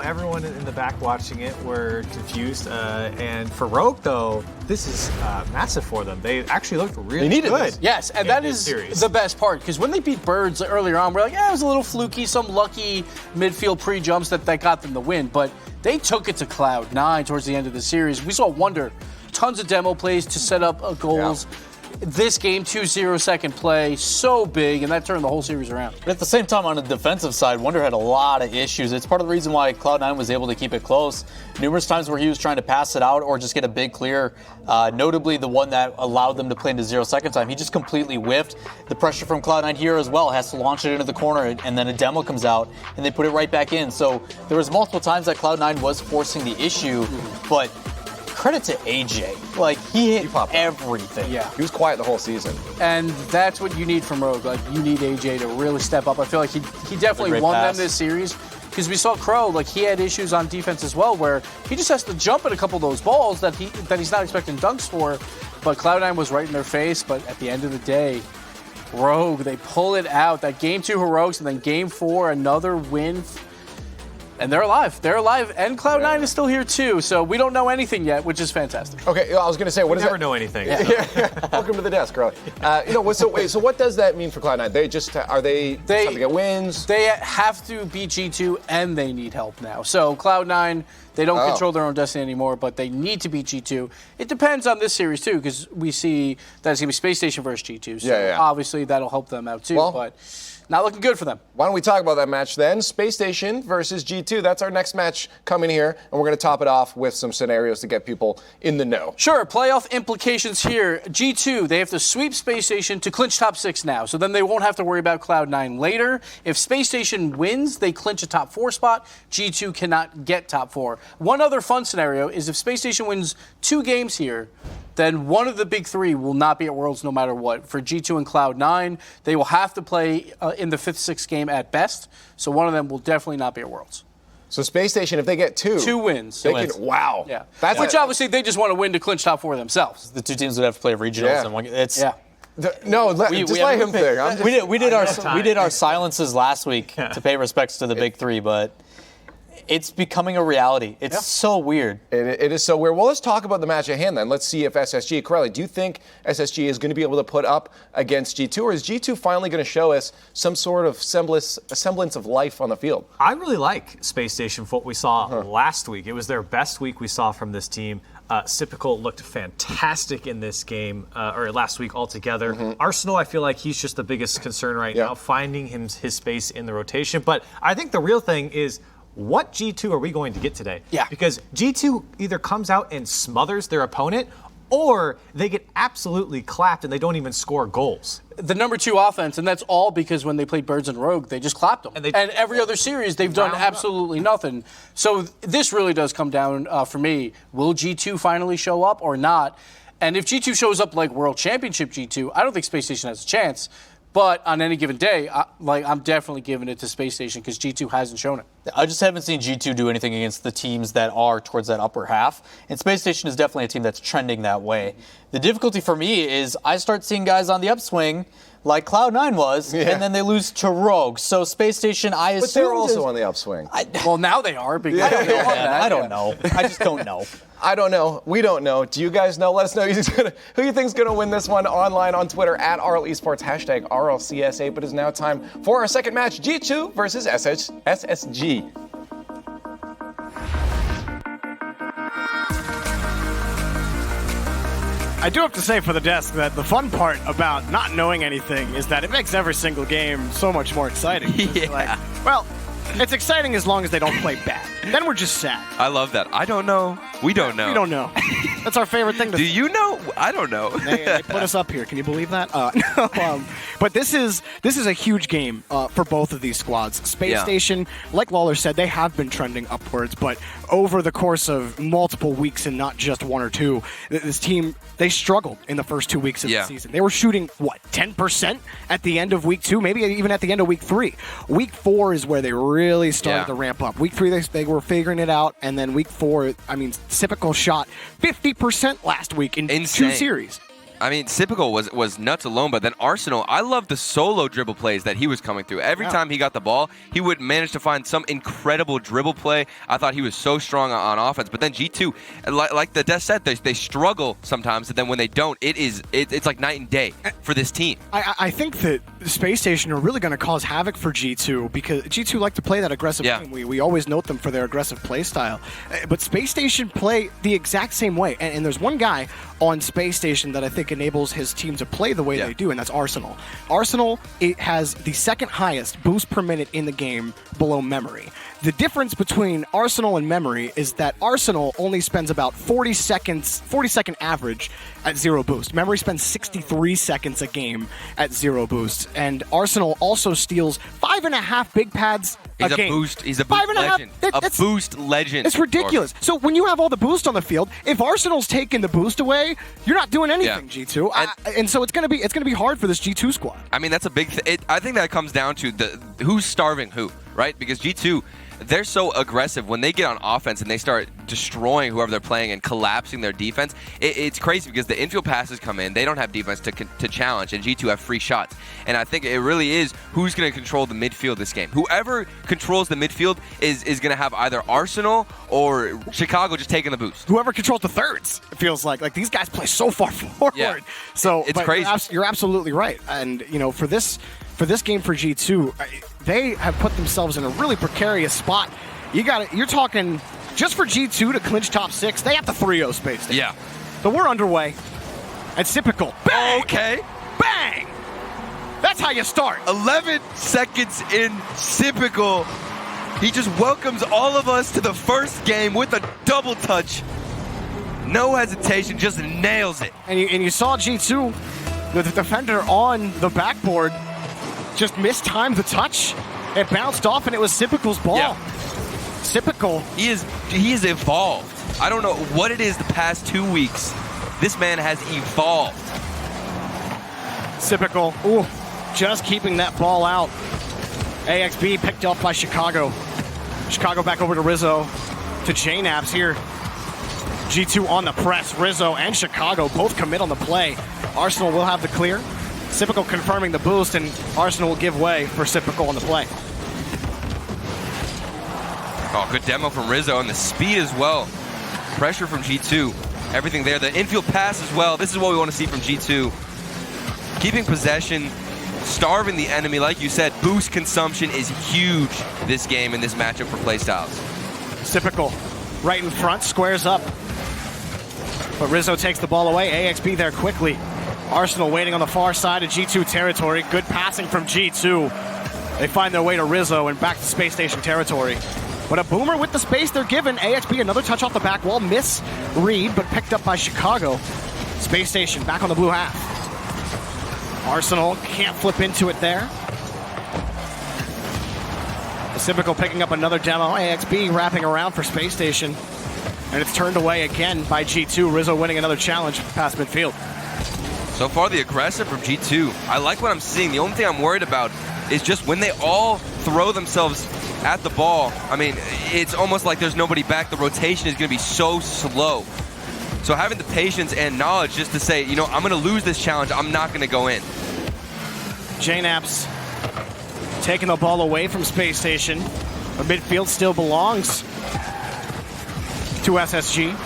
everyone in the back watching it were confused. And for Rogue, though, this is massive for them. They actually looked really good. This. Yes, and that is the best part, because when they beat Birds earlier on, we're like, it was a little fluky, some lucky midfield pre-jumps that got them the win, but they took it to Cloud9 towards the end of the series. We saw Wonder, tons of demo plays to set up goals. Yeah. This game, 2-0 second play, so big, and that turned the whole series around. But at the same time, on the defensive side, Wonder had a lot of issues. It's part of the reason why Cloud9 was able to keep it close. Numerous times where he was trying to pass it out or just get a big clear, notably the one that allowed them to play into 0 second time. He just completely whiffed. The pressure from Cloud9 here as well has to launch it into the corner, and then a demo comes out, and they put it right back in. So there was multiple times that Cloud9 was forcing the issue, but credit to AJ. Like, he hit everything. Yeah. He was quiet the whole season. And that's what you need from Rogue. Like, you need AJ to really step up. I feel like he definitely won them this series. Because we saw Crow, like, he had issues on defense as well, where he just has to jump at a couple of those balls that he's not expecting dunks for. But Cloud9 was right in their face. But at the end of the day, Rogue, they pull it out. That Game 2 heroics, and then Game 4, another win. And they're alive. They're alive, and Cloud9 is still here too. So we don't know anything yet, which is fantastic. Okay, I was going to say, what does that? Never know anything. Yeah. Welcome to the desk, Carly. So what does that mean for Cloud9? They just have to get wins. They have to beat G2, and they need help now. So Cloud9, they don't control their own destiny anymore, but they need to beat G2. It depends on this series too, because we see that it's going to be Space Station versus G2. So obviously that'll help them out too. But not looking good for them. Why don't we talk about that match then? Space Station versus G2. That's our next match coming here, and we're going to top it off with some scenarios to get people in the know. Sure, playoff implications here. G2, they have to sweep Space Station to clinch top 6 now, so then they won't have to worry about Cloud9 later. If Space Station wins, they clinch a top 4 spot. G2 cannot get top 4. One other fun scenario is if Space Station wins 2 games here, then one of the big three will not be at Worlds no matter what. For G2 and Cloud9, they will have to play in the 5th, 6th game at best. So one of them will definitely not be at Worlds. So Space Station, if they get 2 wins. they can. Wow. Yeah. That's Which obviously they just want to win to clinch top 4 themselves. The 2 teams would have to play regionals. And it's let him think. We did our silences last week to pay respects to the big 3, but it's becoming a reality. It's so weird. It is so weird. Well, let's talk about the match at hand then. Let's see if SSG, Corelli, do you think SSG is going to be able to put up against G2, or is G2 finally going to show us some sort of semblance of life on the field? I really like Space Station for what we saw last week. It was their best week we saw from this team. Sypical looked fantastic in this game, or last week altogether. Arsenal, I feel like he's just the biggest concern right now, finding his space in the rotation. But I think the real thing is, what G2 are we going to get today? Yeah. Because G2 either comes out and smothers their opponent, or they get absolutely clapped and they don't even score goals. The number 2 offense, and that's all because when they played Birds and Rogue, they just clapped them. And every other series, they've done absolutely nothing. So this really does come down, for me, will G2 finally show up or not? And if G2 shows up like World Championship G2, I don't think Space Station has a chance. But on any given day, I'm definitely giving it to Space Station because G2 hasn't shown it. I just haven't seen G2 do anything against the teams that are towards that upper half. And Space Station is definitely a team that's trending that way. The difficulty for me is I start seeing guys on the upswing like Cloud9 was, and then they lose to Rogue. So Space Station, I assume... But they're also on the upswing. Well, now they are. Because I don't know. I just don't know. I don't know. We don't know. Do you guys know? Let us know who you think's going to win this one online on Twitter at RL Esports, hashtag RLCS8. But it's now time for our second match, G2 versus SSG. I do have to say for the desk that the fun part about not knowing anything is that it makes every single game so much more exciting. It's exciting as long as they don't play bad. Then we're just sad. I love that. I don't know. We don't know. We don't know. That's our favorite thing to Do you know? I don't know. They put us up here. Can you believe that? But this is a huge game for both of these squads. Space Station, like Lawler said, they have been trending upwards, but over the course of multiple weeks and not just 1 or 2, this team, they struggled in the first 2 weeks of the season. They were shooting, 10% at the end of week 2, maybe even at the end of week 3. Week 4 is where they really started to ramp up. Week 3, they were figuring it out, and then week 4, Sypical shot 50% last week in 2 series. I mean, Sypical was nuts alone, but then Arsenal, I love the solo dribble plays that he was coming through. Every time he got the ball, he would manage to find some incredible dribble play. I thought he was so strong on offense. But then G2, like the Death said, they struggle sometimes, and then when they don't, it's like night and day for this team. I think that Space Station are really going to cause havoc for G2 because G2 like to play that aggressive game. We always note them for their aggressive play style. But Space Station play the exact same way. And there's one guy on Space Station that I think enables his team to play the way they do, and that's Arsenal. Arsenal, it has the second highest boost per minute in the game below Memory. The difference between Arsenal and Memory is that Arsenal only spends about 40-second average at 0 boost. Memory spends 63 seconds a game at 0 boost. And Arsenal also steals 5.5 big pads a game. He's a boost legend. Boost legend. It's ridiculous. So when you have all the boost on the field, if Arsenal's taking the boost away, you're not doing anything, G2. And so it's gonna be hard for this G2 squad. I mean, that's a big thing. I think that comes down to who's starving who, right? Because G2, they're so aggressive when they get on offense and they start destroying whoever they're playing and collapsing their defense. It's crazy because the infield passes come in. They don't have defense to challenge, and G2 have free shots. And I think it really is who's going to control the midfield this game. Whoever controls the midfield is going to have either Arsenal or Chicago just taking the boost. Whoever controls the thirds, it feels like. Like, these guys play so far forward. Yeah. So it's crazy. You're absolutely right. And, for this game for G2, they have put themselves in a really precarious spot. You're talking just for G2 to clinch top 6, they have to 3-0 Space. Yeah. So we're underway. And Sypical. Bang! Okay. Bang! That's how you start. 11 seconds in, Sypical. He just welcomes all of us to the first game with a double touch. No hesitation, just nails it. And you saw G2, the defender on the backboard, just mistimed the touch. It bounced off, and it was Sypical's ball. Yeah. Sypical. He is evolved. I don't know what it is the past 2 weeks, This man has evolved. Typical. Ooh, just keeping that ball out. AXB picked up by Chicago. Chicago back over to Rizzo. To JNABs here. G2 on the press. Rizzo and Chicago both commit on the play. Arsenal will have the clear. Sypical confirming the boost, and Arsenal will give way for Sypical on the play. Oh, good demo from Rizzo, and the speed as well. Pressure from G2. Everything there. The infield pass as well. This is what we want to see from G2. Keeping possession, starving the enemy. Like you said, boost consumption is huge this game in this matchup for playstyles. Sypical right in front, squares up. But Rizzo takes the ball away. AXB there quickly. Arsenal waiting on the far side of G2 territory. Good passing from G2. They find their way to Rizzo and back to Space Station territory. But a boomer with the space they're given. AXB another touch off the back wall. Miss read, but picked up by Chicago. Space Station back on the blue half. Arsenal can't flip into it there. Sypical picking up another demo. AXB wrapping around for Space Station. And it's turned away again by G2. Rizzo winning another challenge past midfield. So far, the aggressive from G2. I like what I'm seeing. The only thing I'm worried about is just when they all throw themselves at the ball. I mean, it's almost like there's nobody back. The rotation is going to be so slow. So having the patience and knowledge just to say, you know, I'm going to lose this challenge. I'm not going to go in. JNABs taking the ball away from Space Station. But midfield still belongs to SSG.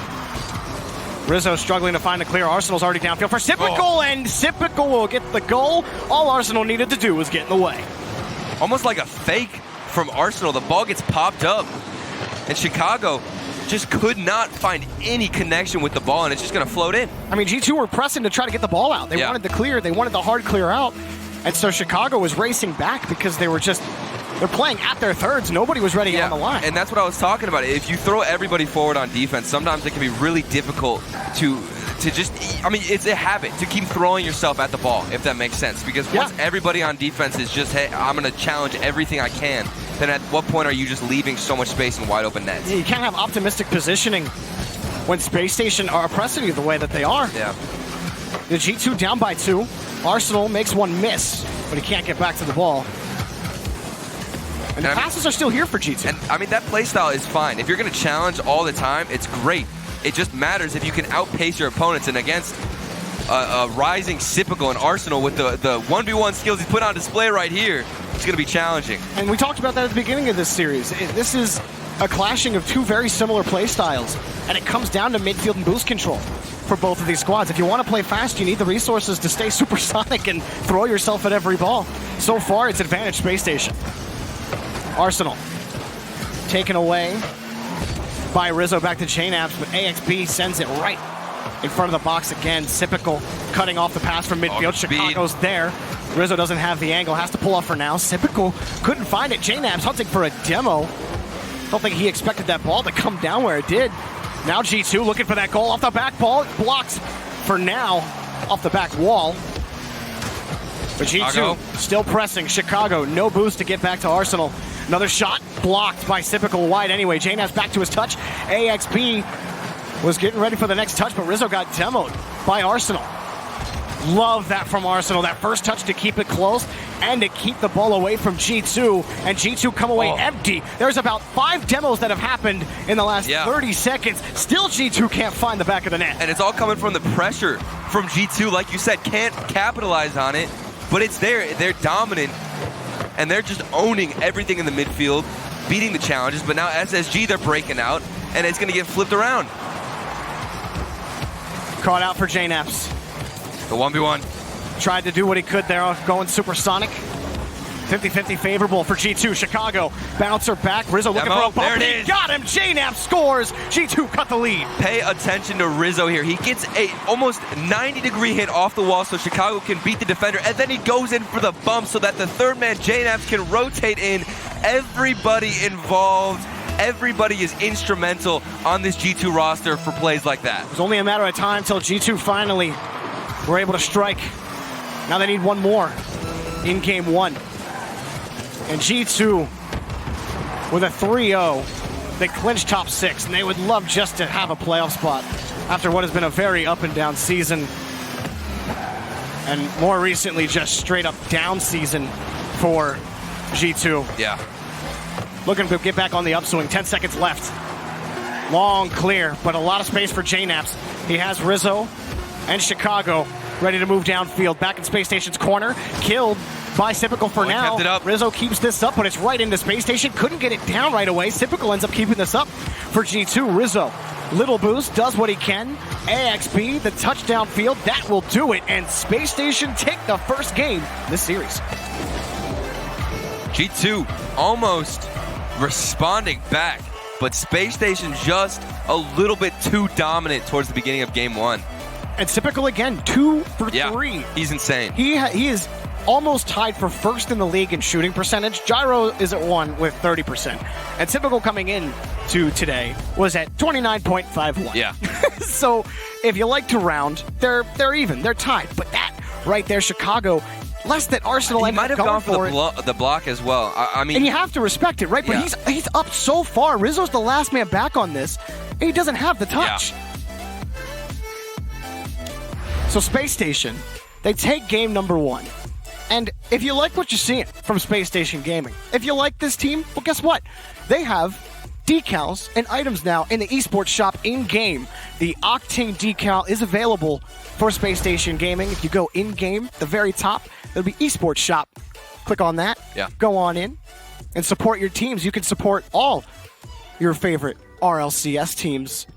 Rizzo struggling to find a clear. Arsenal's already downfield for Sypical, and Sypical will get the goal. All Arsenal needed to do was get in the way. Almost like a fake from Arsenal. The ball gets popped up, and Chicago just could not find any connection with the ball, and it's just going to float in. I mean, G2 were pressing to try to get the ball out. They wanted the clear. They wanted the hard clear out. And so Chicago was racing back because they're playing at their thirds. Nobody was ready on the line. And that's what I was talking about. If you throw everybody forward on defense, sometimes it can be really difficult to just, I mean, it's a habit to keep throwing yourself at the ball, if that makes sense. Because once everybody on defense is just, hey, I'm going to challenge everything I can, then at what point are you just leaving so much space in wide open nets? Yeah, you can't have optimistic positioning when Space Station are pressing you the way that they are. Yeah. The G2 down by 2. Arsenal makes one miss, but he can't get back to the ball. And the passes are still here for G2. And I mean, that play style is fine. If you're going to challenge all the time, it's great. It just matters if you can outpace your opponents. And against a rising Sypical and Arsenal with the 1v1 skills he's put on display right here, it's going to be challenging. And we talked about that at the beginning of this series. This is a clashing of two very similar play styles, and it comes down to midfield and boost control for both of these squads. If you want to play fast, you need the resources to stay supersonic and throw yourself at every ball. So far, it's advantage Space Station. Arsenal taken away by Rizzo back to JNABs, but AXB sends it right in front of the box again. Sypical cutting off the pass from midfield. Chicago's there. Rizzo doesn't have the angle, has to pull off for now. Sypical couldn't find it. JNABs hunting for a demo. Don't think he expected that ball to come down where it did. Now G2 looking for that goal off the back ball. It blocks for now off the back wall. But G2 still pressing. Chicago, no boost to get back to Arsenal. Another shot blocked by Sypical wide anyway. JNAB's back to his touch. AXB was getting ready for the next touch, but Rizzo got demoed by Arsenal. Love that from Arsenal. That first touch to keep it close and to keep the ball away from G2. And G2 come away empty. There's about 5 demos that have happened in the last 30 seconds. Still G2 can't find the back of the net. And it's all coming from the pressure from G2. Like you said, can't capitalize on it, but it's there. They're dominant, and they're just owning everything in the midfield, beating the challenges. But now SSG, they're breaking out, and it's going to get flipped around. Caught out for JNABs. The 1v1. Tried to do what he could there, going supersonic. 50-50 favorable for G2. Chicago, bouncer back. Rizzo looking for a bump. There it He is. got him. JNAB scores. G2 cut the lead. Pay attention to Rizzo here. He gets a almost 90-degree hit off the wall so Chicago can beat the defender, and then he goes in for the bump so that the third man, JNAB, can rotate in. Everybody involved. Everybody is instrumental on this G2 roster for plays like that. It was only a matter of time until G2 finally were able to strike. Now they need one more in game 1. And G2 with a 3-0, they clinch top 6, and they would love just to have a playoff spot. after what has been a very up and down season, and more recently just straight up down season for G2. Yeah. Looking to get back on the upswing. 10 seconds left. Long clear, but a lot of space for JNaps. He has Rizzo and Chicago ready to move downfield. Back in Space Station's corner. Killed by Sypical for now. Kept it up. Rizzo keeps this up, but it's right into Space Station. Couldn't get it down right away. Sypical ends up keeping this up for G2. Rizzo, little boost, does what he can. AXB, the touchdown field, that will do it. And Space Station take the first game this series. G2 almost responding back, but Space Station just a little bit too dominant towards the beginning of game 1. And Sypical again, 2 for 3. He's insane. He is almost tied for first in the league in shooting percentage. Gyro is at 1 with 30%. And Sypical coming in to today was at 29.51. Yeah. So if you like to round, they're even. They're tied. But that right there, Chicago, less than Arsenal. He might have gone for the block as well. I mean, and you have to respect it, right? But he's up so far. Rizzo's the last man back on this, and he doesn't have the touch. Yeah. So Space Station, they take game number 1. And if you like what you're seeing from Space Station Gaming, if you like this team, well, guess what? They have decals and items now in the esports shop in-game. The Octane decal is available for Space Station Gaming. If you go in-game, the very top, there'll be esports shop. Click on that. Yeah. Go on in and support your teams. You can support all your favorite RLCS teams.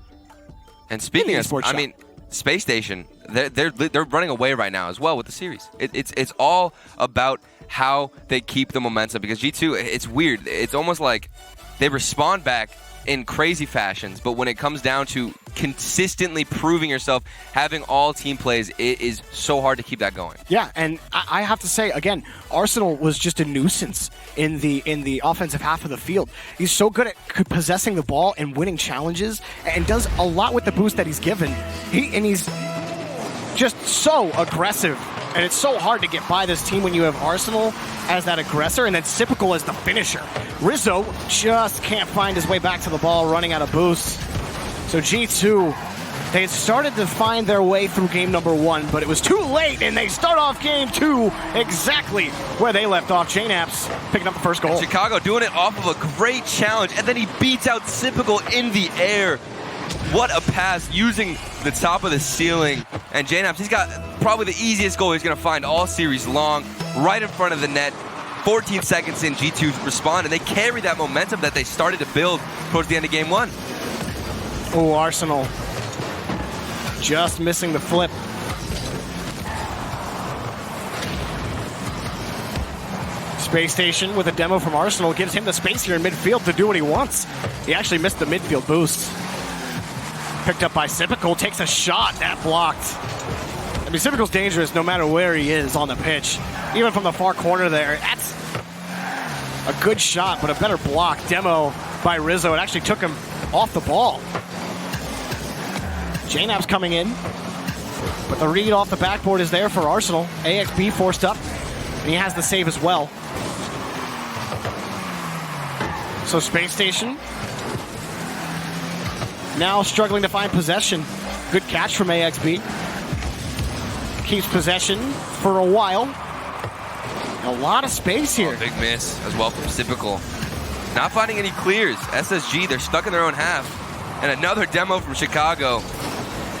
And speaking of, I mean, Space Station, they're running away right now as well with the series. It's all about how they keep the momentum, because G2, it's weird. It's almost like they respond back in crazy fashions, but when it comes down to consistently proving yourself, having all team plays, it is so hard to keep that going. Yeah, and I have to say, again, Arsenal was just a nuisance in the offensive half of the field. He's so good at possessing the ball and winning challenges, and does a lot with the boost that he's given. He's just so aggressive, and it's so hard to get by this team when you have Arsenal as that aggressor and then Sypical as the finisher. Rizzo just can't find his way back to the ball, running out of boost. So G2, they had started to find their way through game number 1, but it was too late, and they start off game 2 exactly where they left off. JNaps picking up the first goal. And Chicago doing it off of a great challenge, and then he beats out Sypical in the air. What a pass, using the top of the ceiling. And JNaps, he's got probably the easiest goal he's going to find all series long, right in front of the net. 14 seconds in, G2 respond, and they carry that momentum that they started to build towards the end of game 1. Oh, Arsenal just missing the flip. Space Station with a demo from Arsenal gives him the space here in midfield to do what he wants. He actually missed the midfield boost. Picked up by Sypical, takes a shot, that blocked. I mean, Sypical's dangerous no matter where he is on the pitch. Even from the far corner there, that's a good shot, but a better block. Demo by Rizzo, it actually took him off the ball. JNaps coming in, but the read off the backboard is there for Arsenal. AXB forced up, and he has the save as well. So Space Station now struggling to find possession. Good catch from AXB. Keeps possession for a while. A lot of space here. Big miss as well from Sypical. Not finding any clears. SSG, they're stuck in their own half. And another demo from Chicago.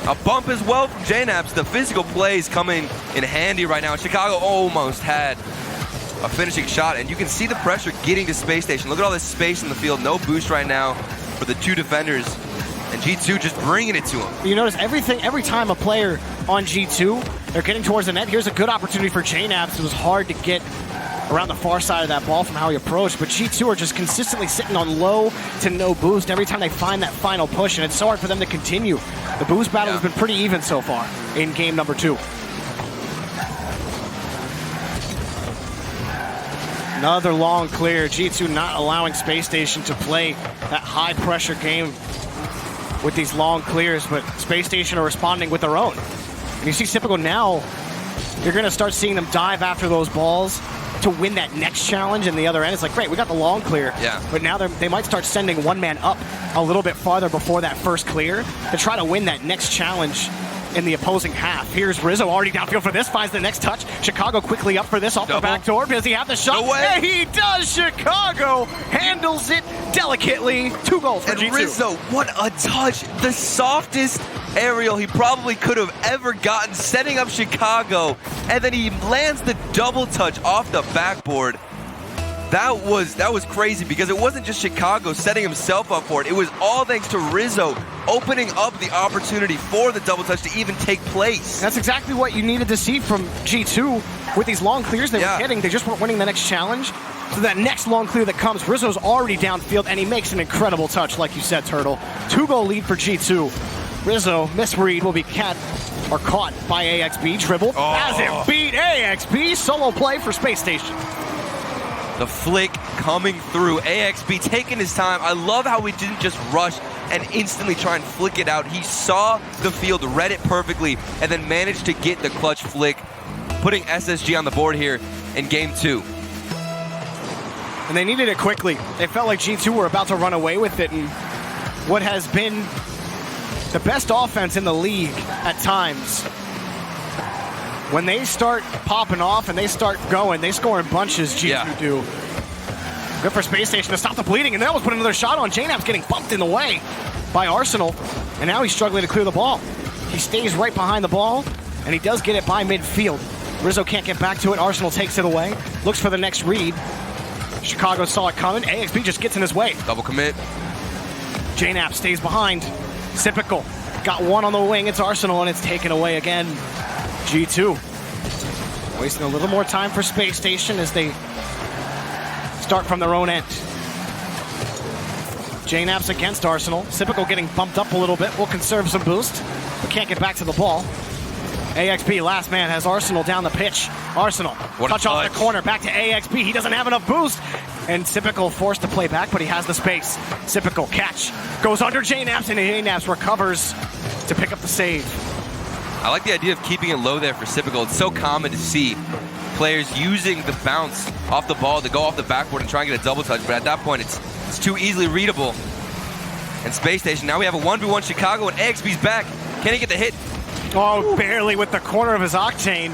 A bump as well from JNaps. The physical plays coming in handy right now. Chicago almost had a finishing shot, and you can see the pressure getting to Space Station. Look at all this space in the field. No boost right now for the two defenders. And G2 just bringing it to him. You notice every time a player on G2, they're getting towards the net. Here's a good opportunity for JNaps. It was hard to get around the far side of that ball from how he approached, but G2 are just consistently sitting on low to no boost every time they find that final push, and it's so hard for them to continue. The boost battle has been pretty even so far in game number 2. Another long clear. G2 not allowing Space Station to play that high pressure game with these long clears, but Space Station are responding with their own. And you see Sypical now, you're going to start seeing them dive after those balls to win that next challenge in the other end. It's like, great, we got the long clear. Yeah. But now they might start sending one man up a little bit farther before that first clear to try to win that next challenge in the opposing half. Here's Rizzo already downfield for this, finds the next touch. Chicago quickly up for this off the back door. Does he have the shot? No way. Yeah, he does. Chicago handles it delicately. 2 goals for And G2. Rizzo, what a touch. The softest aerial he probably could have ever gotten, setting up Chicago, and then he lands the double touch off the backboard. That was crazy because it wasn't just Chicago setting himself up for it. It was all thanks to Rizzo opening up the opportunity for the double touch to even take place. That's exactly what you needed to see from G2 with these long clears they were getting. They just weren't winning the next challenge. So that next long clear that comes, Rizzo's already downfield, and he makes an incredible touch, like you said, Turtle. 2-goal lead for G2. Rizzo, misread, will be caught by AXB. Dribble has him beat. AXB solo play for Space Station. The flick coming through. AXB taking his time. I love how he didn't just rush and instantly try and flick it out. He saw the field, read it perfectly, and then managed to get the clutch flick, putting SSG on the board here in Game 2. And they needed it quickly. They felt like G2 were about to run away with it, and what has been the best offense in the league at times, when they start popping off and they start going, they score in bunches, G2 do. Good for Space Station to stop the bleeding, and they almost put another shot on. JNAP's getting bumped in the way by Arsenal, and now he's struggling to clear the ball. He stays right behind the ball, and he does get it by midfield. Rizzo can't get back to it. Arsenal takes it away, looks for the next read. Chicago saw it coming. AXB just gets in his way. Double commit. JNAP stays behind. Typical. Got one on the wing. It's Arsenal, and it's taken away again. G2 wasting a little more time for Space Station as they start from their own end. JNAP's against Arsenal. Typical getting bumped up a little bit. Will conserve some boost, but can't get back to the ball. AXB, last man, has Arsenal down the pitch. Arsenal, touch off the corner, back to AXB. He doesn't have enough boost. And Typical forced to play back, but he has the space. Typical catch, goes under JNAP's, and JNAP's recovers to pick up the save. I like the idea of keeping it low there for Typical. It's so common to see players using the bounce off the ball to go off the backboard and try and get a double touch, but at that point it's too easily readable. And Space Station, now we have a 1v1 Chicago, and AXB's back. Can he get the hit? Oh, barely with the corner of his Octane.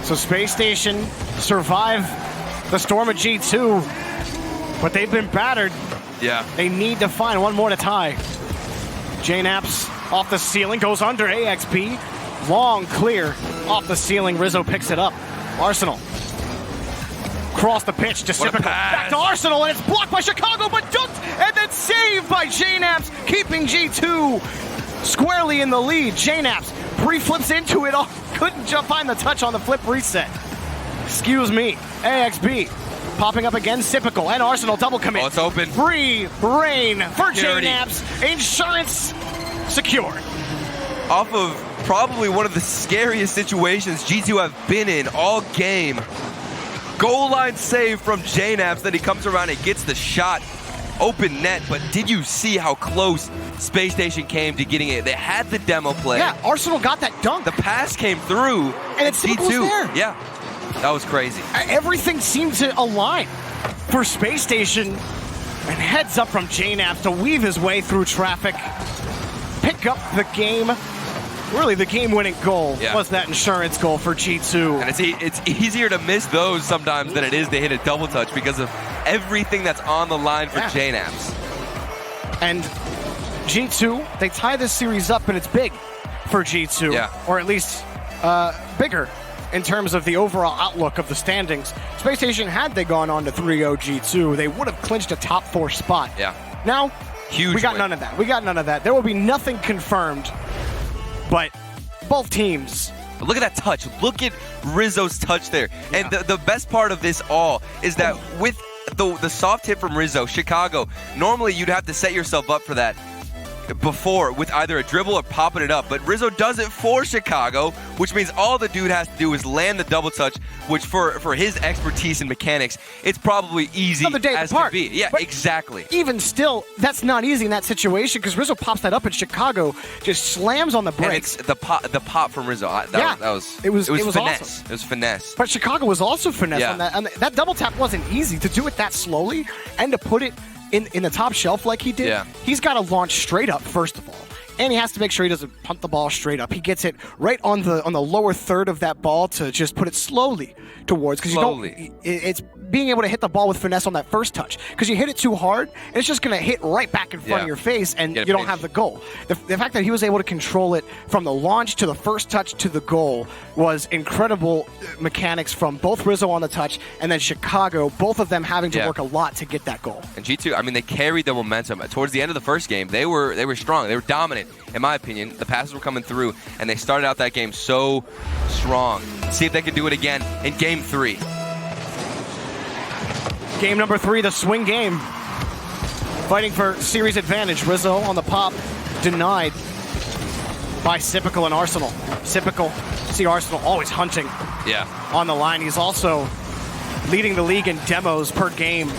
So Space Station survive the storm of G2, but they've been battered. Yeah. They need to find one more to tie. JNAP's off the ceiling, goes under AXB. Long clear off the ceiling. Rizzo picks it up. Arsenal. Cross the pitch to Typical. Back to Arsenal, and it's blocked by Chicago, but dunked and then saved by JNAP's, keeping G2 squarely in the lead. JNAP's pre-flips into it. Couldn't find the touch on the flip reset. Excuse me. AXB popping up again. Typical and Arsenal double commit. Oh, it's open. Free reign for JNAP's. Insurance secured. Off of probably one of the scariest situations G2 have been in all game. Goal line save from JNAP's, then he comes around and gets the shot. Open net, but did you see how close Space Station came to getting it? They had the demo play. Yeah, Arsenal got that dunk. The pass came through. And it's G2. There. Yeah, that was crazy. Everything seemed to align for Space Station. And heads up from JNAP to weave his way through traffic. Pick up the game. Really, the game-winning goal was that insurance goal for G2. And it's easier to miss those sometimes than it is to hit a double touch because of everything that's on the line for JNAP's. And G2, they tie this series up, and it's big for G2. Yeah. Or at least bigger in terms of the overall outlook of the standings. Space Station, had they gone on to 3-0 G2, they would have clinched a top 4 spot. Yeah. Now, huge we got win. none of that. We got none of that. There will be nothing confirmed. But both teams. Look at that touch. Look at Rizzo's touch there. And the best part of this all is that with the soft hit from Rizzo, Chicago, normally you'd have to set yourself up for that. before with either a dribble or popping it up, but Rizzo does it for Chicago, which means all the dude has to do is land the double touch, which for his expertise in mechanics, it's probably easy as can be. Yeah, but exactly. Even still, that's not easy in that situation because Rizzo pops that up in Chicago, just slams on the brakes. And it's the pop from Rizzo. That was finesse. Awesome. It was finesse. But Chicago was also finesse on that. And that double tap wasn't easy to do it that slowly and to put it in the top shelf like he did. Yeah. He's got to launch straight up first of all. And he has to make sure he doesn't punt the ball straight up. He gets it right on the lower third of that ball to just put it slowly towards, because it's being able to hit the ball with finesse on that first touch. Because you hit it too hard, and it's just going to hit right back in front of your face, and you don't have the goal. The fact that he was able to control it from the launch to the first touch to the goal was incredible mechanics from both Rizzo on the touch and then Chicago, both of them having to work a lot to get that goal. And G2, I mean, they carried the momentum. Towards the end of the first game, they were strong. They were dominant. In my opinion, the passes were coming through, and they started out that game so strong. See if they can do it again in Game 3. Game number 3, the swing game. Fighting for series advantage. Rizzo on the pop, denied by Sipical and Arsenal. Sipical, see Arsenal always hunting on the line. He's also leading the league in demos per game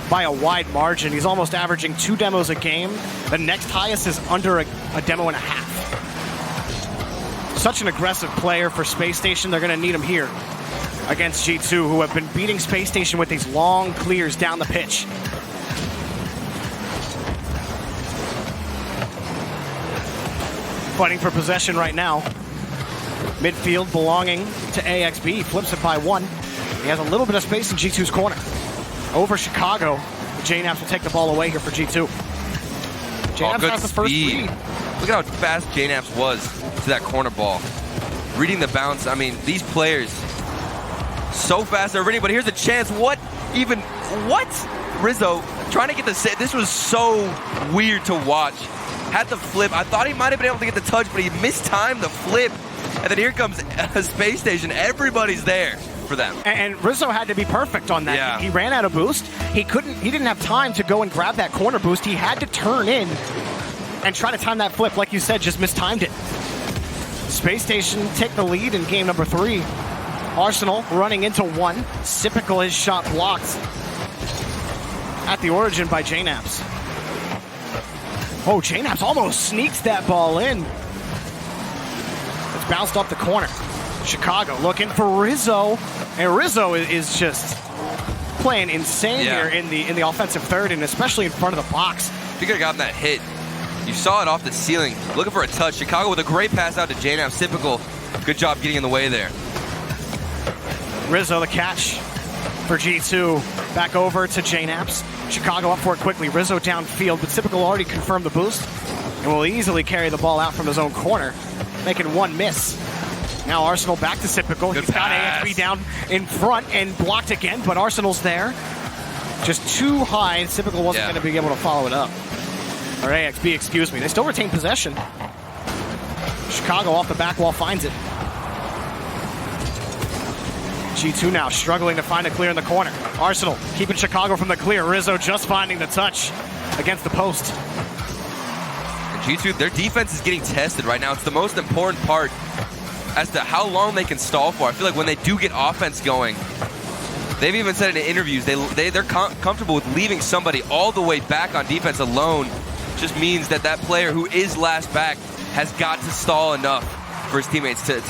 by a wide margin. He's almost averaging 2 demos a game. The next highest is under a demo and a half. Such an aggressive player for Space Station. They're going to need him here against G2, who have been beating Space Station with these long clears down the pitch. Fighting for possession right now. Midfield belonging to AXB. Flips it by 1. He has a little bit of space in G2's corner. Over Chicago. JNaps will take the ball away here for G2. JNaps has the first lead. Look at how fast JNaps was to that corner ball. Reading the bounce. I mean, these players so fast already, but here's a chance. What? Rizzo trying to get the set. This was so weird to watch. Had the flip. I thought he might have been able to get the touch, but he mistimed the flip. And then here comes a Space Station. Everybody's there for them. And Rizzo had to be perfect on that. Yeah. He ran out of boost. He didn't have time to go and grab that corner boost. He had to turn in and try to time that flip. Like you said, just mistimed it. Space Station take the lead in game number 3. Arsenal running into 1. Sipical, his shot blocked at the origin by JNaps. Oh, JNaps almost sneaks that ball in. It's bounced off the corner. Chicago looking for Rizzo, and Rizzo is just playing insane here in the offensive third, and especially in front of the box. If you could have gotten that hit, you saw it off the ceiling. Looking for a touch. Chicago with a great pass out to JNaps. Typical. Good job getting in the way there. Rizzo the catch for G2. Back over to JNaps. Chicago up for it quickly. Rizzo downfield, but Sipical already confirmed the boost and will easily carry the ball out from his own corner, making 1 miss. Now Arsenal back to Sipical. He's got AXB down in front and blocked again, but Arsenal's there. Just too high, and Sipical wasn't going to be able to follow it up. Or AXB, excuse me. They still retain possession. Chicago off the back wall finds it. G2 now struggling to find a clear in the corner. Arsenal keeping Chicago from the clear. Rizzo just finding the touch against the post. And G2, their defense is getting tested right now. It's the most important part as to how long they can stall for. I feel like when they do get offense going, they've even said in interviews, they're comfortable with leaving somebody all the way back on defense alone. Just means that player who is last back has got to stall enough for his teammates to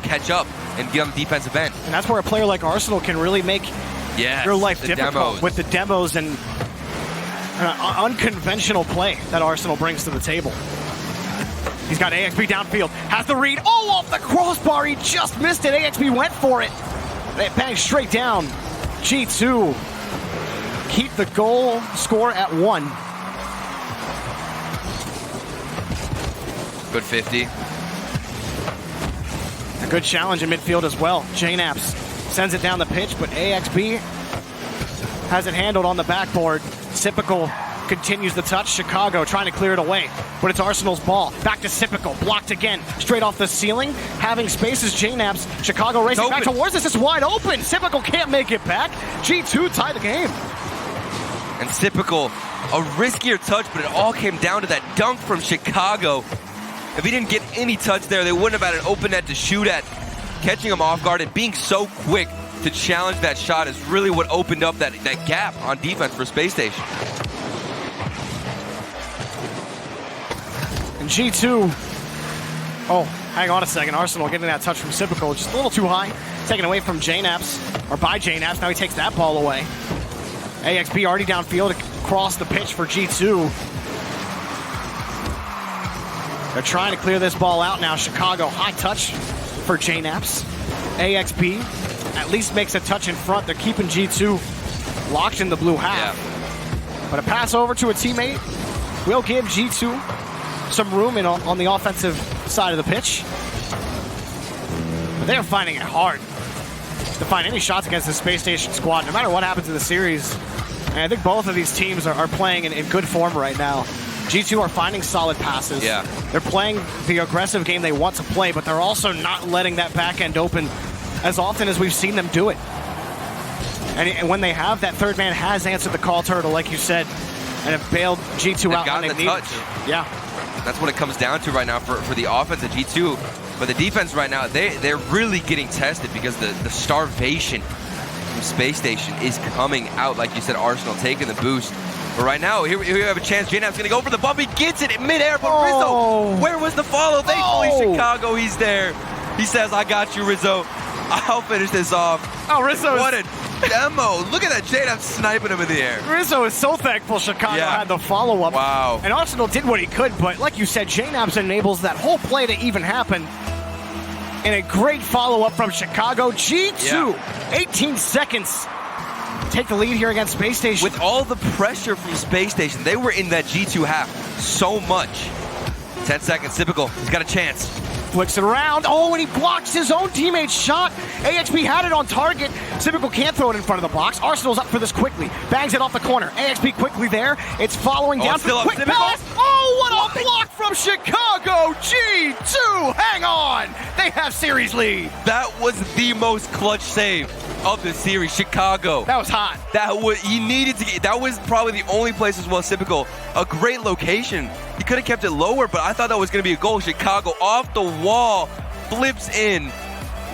catch up and get on the defensive end. And that's where a player like Arsenal can really make real life difficult demos. with the demos and unconventional play that Arsenal brings to the table. He's got AXB downfield, has the read, off the crossbar, he just missed it. AXB went for it. It banged straight down. G2 keep the goal score at 1. Good 50. A good challenge in midfield as well. JNaps sends it down the pitch, but AXB has it handled on the backboard. Sipical continues the touch. Chicago trying to clear it away, but it's Arsenal's ball. Back to Sipical, blocked again, straight off the ceiling. Having spaces, JNaps. Chicago racing back towards this. It's wide open. Sipical can't make it back. G2 tie the game. And typical, a riskier touch, but it all came down to that dunk from Chicago. If he didn't get any touch there, they wouldn't have had an open net to shoot at. Catching him off guard and being so quick to challenge that shot is really what opened up that gap on defense for Space Station. And G2, oh, hang on a second. Arsenal getting that touch from Sipical, just a little too high. Taken away from JNaps, or by JNaps. Now he takes that ball away. AXB already downfield across the pitch for G2. They're trying to clear this ball out now. Chicago, high touch for JNaps. AXB at least makes a touch in front. They're keeping G2 locked in the blue half. Yeah. But a pass over to a teammate will give G2 some room on the offensive side of the pitch. But they're finding it hard to find any shots against the Space Station squad, no matter what happens in the series. And I think both of these teams are playing in good form right now. G2 are finding solid passes. Yeah. They're playing the aggressive game they want to play, but they're also not letting that back end open as often as we've seen them do it. And when they have, that third man has answered the call turtle, like you said, and have bailed G2 out when they need to. Yeah. That's what it comes down to right now for the offense at G2. But the defense right now, they're really getting tested because the starvation from Space Station is coming out. Like you said, Arsenal taking the boost. But right now, here we have a chance. JNap's going to go for the bump. He gets it in midair, but Rizzo, where was the follow? Thankfully, Chicago, he's there. He says, I got you, Rizzo. I'll finish this off. Oh, Rizzo. What a demo. Look at that. JNap sniping him in the air. Rizzo is so thankful Chicago had the follow-up. Wow. And Arsenal did what he could, but like you said, JNaps enables that whole play to even happen. And a great follow-up from Chicago. G2, 18 seconds. Take the lead here against Space Station. With all the pressure from Space Station, they were in that G2 half so much. 10 seconds, typical. He's got a chance. Flicks it around. Oh, and he blocks his own teammate's shot. AXB had it on target. Typical can't throw it in front of the box. Arsenal's up for this quickly. Bangs it off the corner. AXB quickly there. It's following down. Still up. Quick pass. Oh, what a block from Chicago. G2, hang on. They have series lead. That was the most clutch save of the series. Chicago. That was hot. He needed to get. That was probably the only place as well. Typical. A great location. He could have kept it lower, but I thought that was going to be a goal. Chicago off the wall, flips in.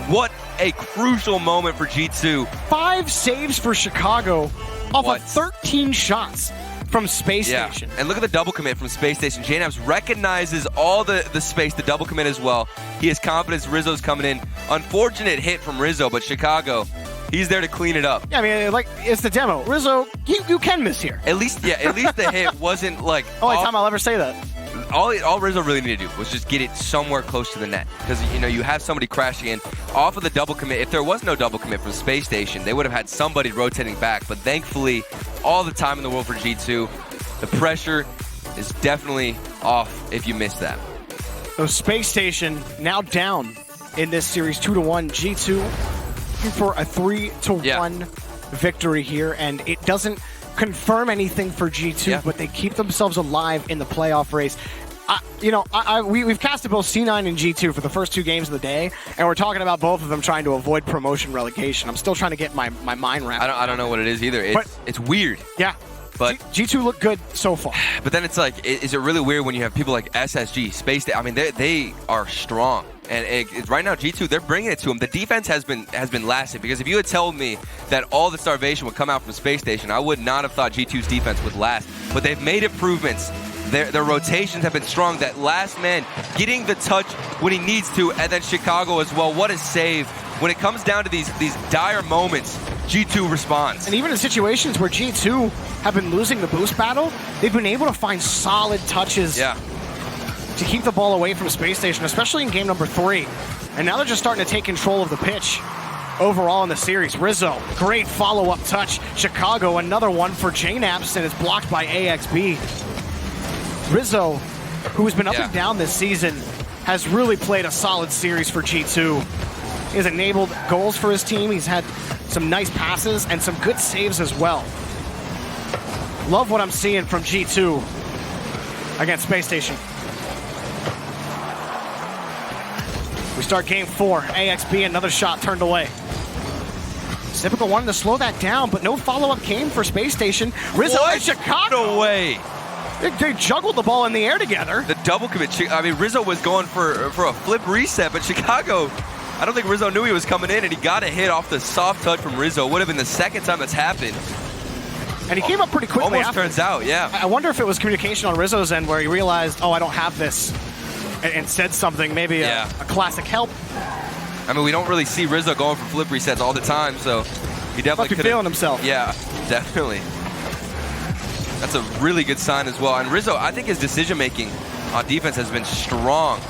What a crucial moment for G2. 5 saves for Chicago off of 13 shots from Space Station. And look at the double commit from Space Station. JNaps recognizes all the space, the double commit as well. He has confidence Rizzo's coming in. Unfortunate hit from Rizzo, but Chicago, he's there to clean it up. Yeah, I mean, like, it's the demo. Rizzo, you can miss here. At least the hit wasn't like... Only time I'll ever say that. All Rizzo really needed to do was just get it somewhere close to the net. Because, you have somebody crashing in off of the double commit. If there was no double commit from Space Station, they would have had somebody rotating back. But thankfully, all the time in the world for G2, the pressure is definitely off if you missed that. So Space Station now down in this series 2-1. G2 looking for a 3-1 victory here. And it doesn't confirm anything for G2, but they keep themselves alive in the playoff race. We've casted both C9 and G2 for the first 2 games of the day, and we're talking about both of them trying to avoid promotion relegation. I'm still trying to get my mind wrapped. I don't know what it is either. It's weird. Yeah. But G2 look good so far. But then it's like, is it really weird when you have people like SSG, Space Day? I mean, they are strong. And right now, G2, they're bringing it to them. The defense has been lasting, because if you had told me that all the starvation would come out from Space Station, I would not have thought G2's defense would last. But they've made improvements. Their rotations have been strong. That last man getting the touch when he needs to, and then Chicago as well. What a save. When it comes down to these dire moments, G2 responds. And even in situations where G2 have been losing the boost battle, they've been able to find solid touches to keep the ball away from Space Station, especially in game number 3. And now they're just starting to take control of the pitch overall in the series. Rizzo, great follow-up touch. Chicago, another one for JNaps, and it's blocked by AXB. Rizzo, who has been up and down this season, has really played a solid series for G2. He has enabled goals for his team. He's had some nice passes and some good saves as well. Love what I'm seeing from G2 against Space Station. We start game 4. AXB, another shot turned away. Typical wanted to slow that down, but no follow-up came for Space Station. Rizzo and Chicago. No way. They juggled the ball in the air together. The double commit. I mean, Rizzo was going for a flip reset, but Chicago, I don't think Rizzo knew he was coming in, and he got a hit off the soft touch from Rizzo. Would have been the second time that's happened. And he came up pretty quickly Almost after. turns out, yeah. I wonder if it was communication on Rizzo's end where he realized, oh, I don't have this, and said something, maybe a classic help. I mean, we don't really see Rizzo going for flip resets all the time, so he definitely could be feeling himself. Yeah, definitely. That's a really good sign as well. And Rizzo, I think his decision-making on defense has been strong.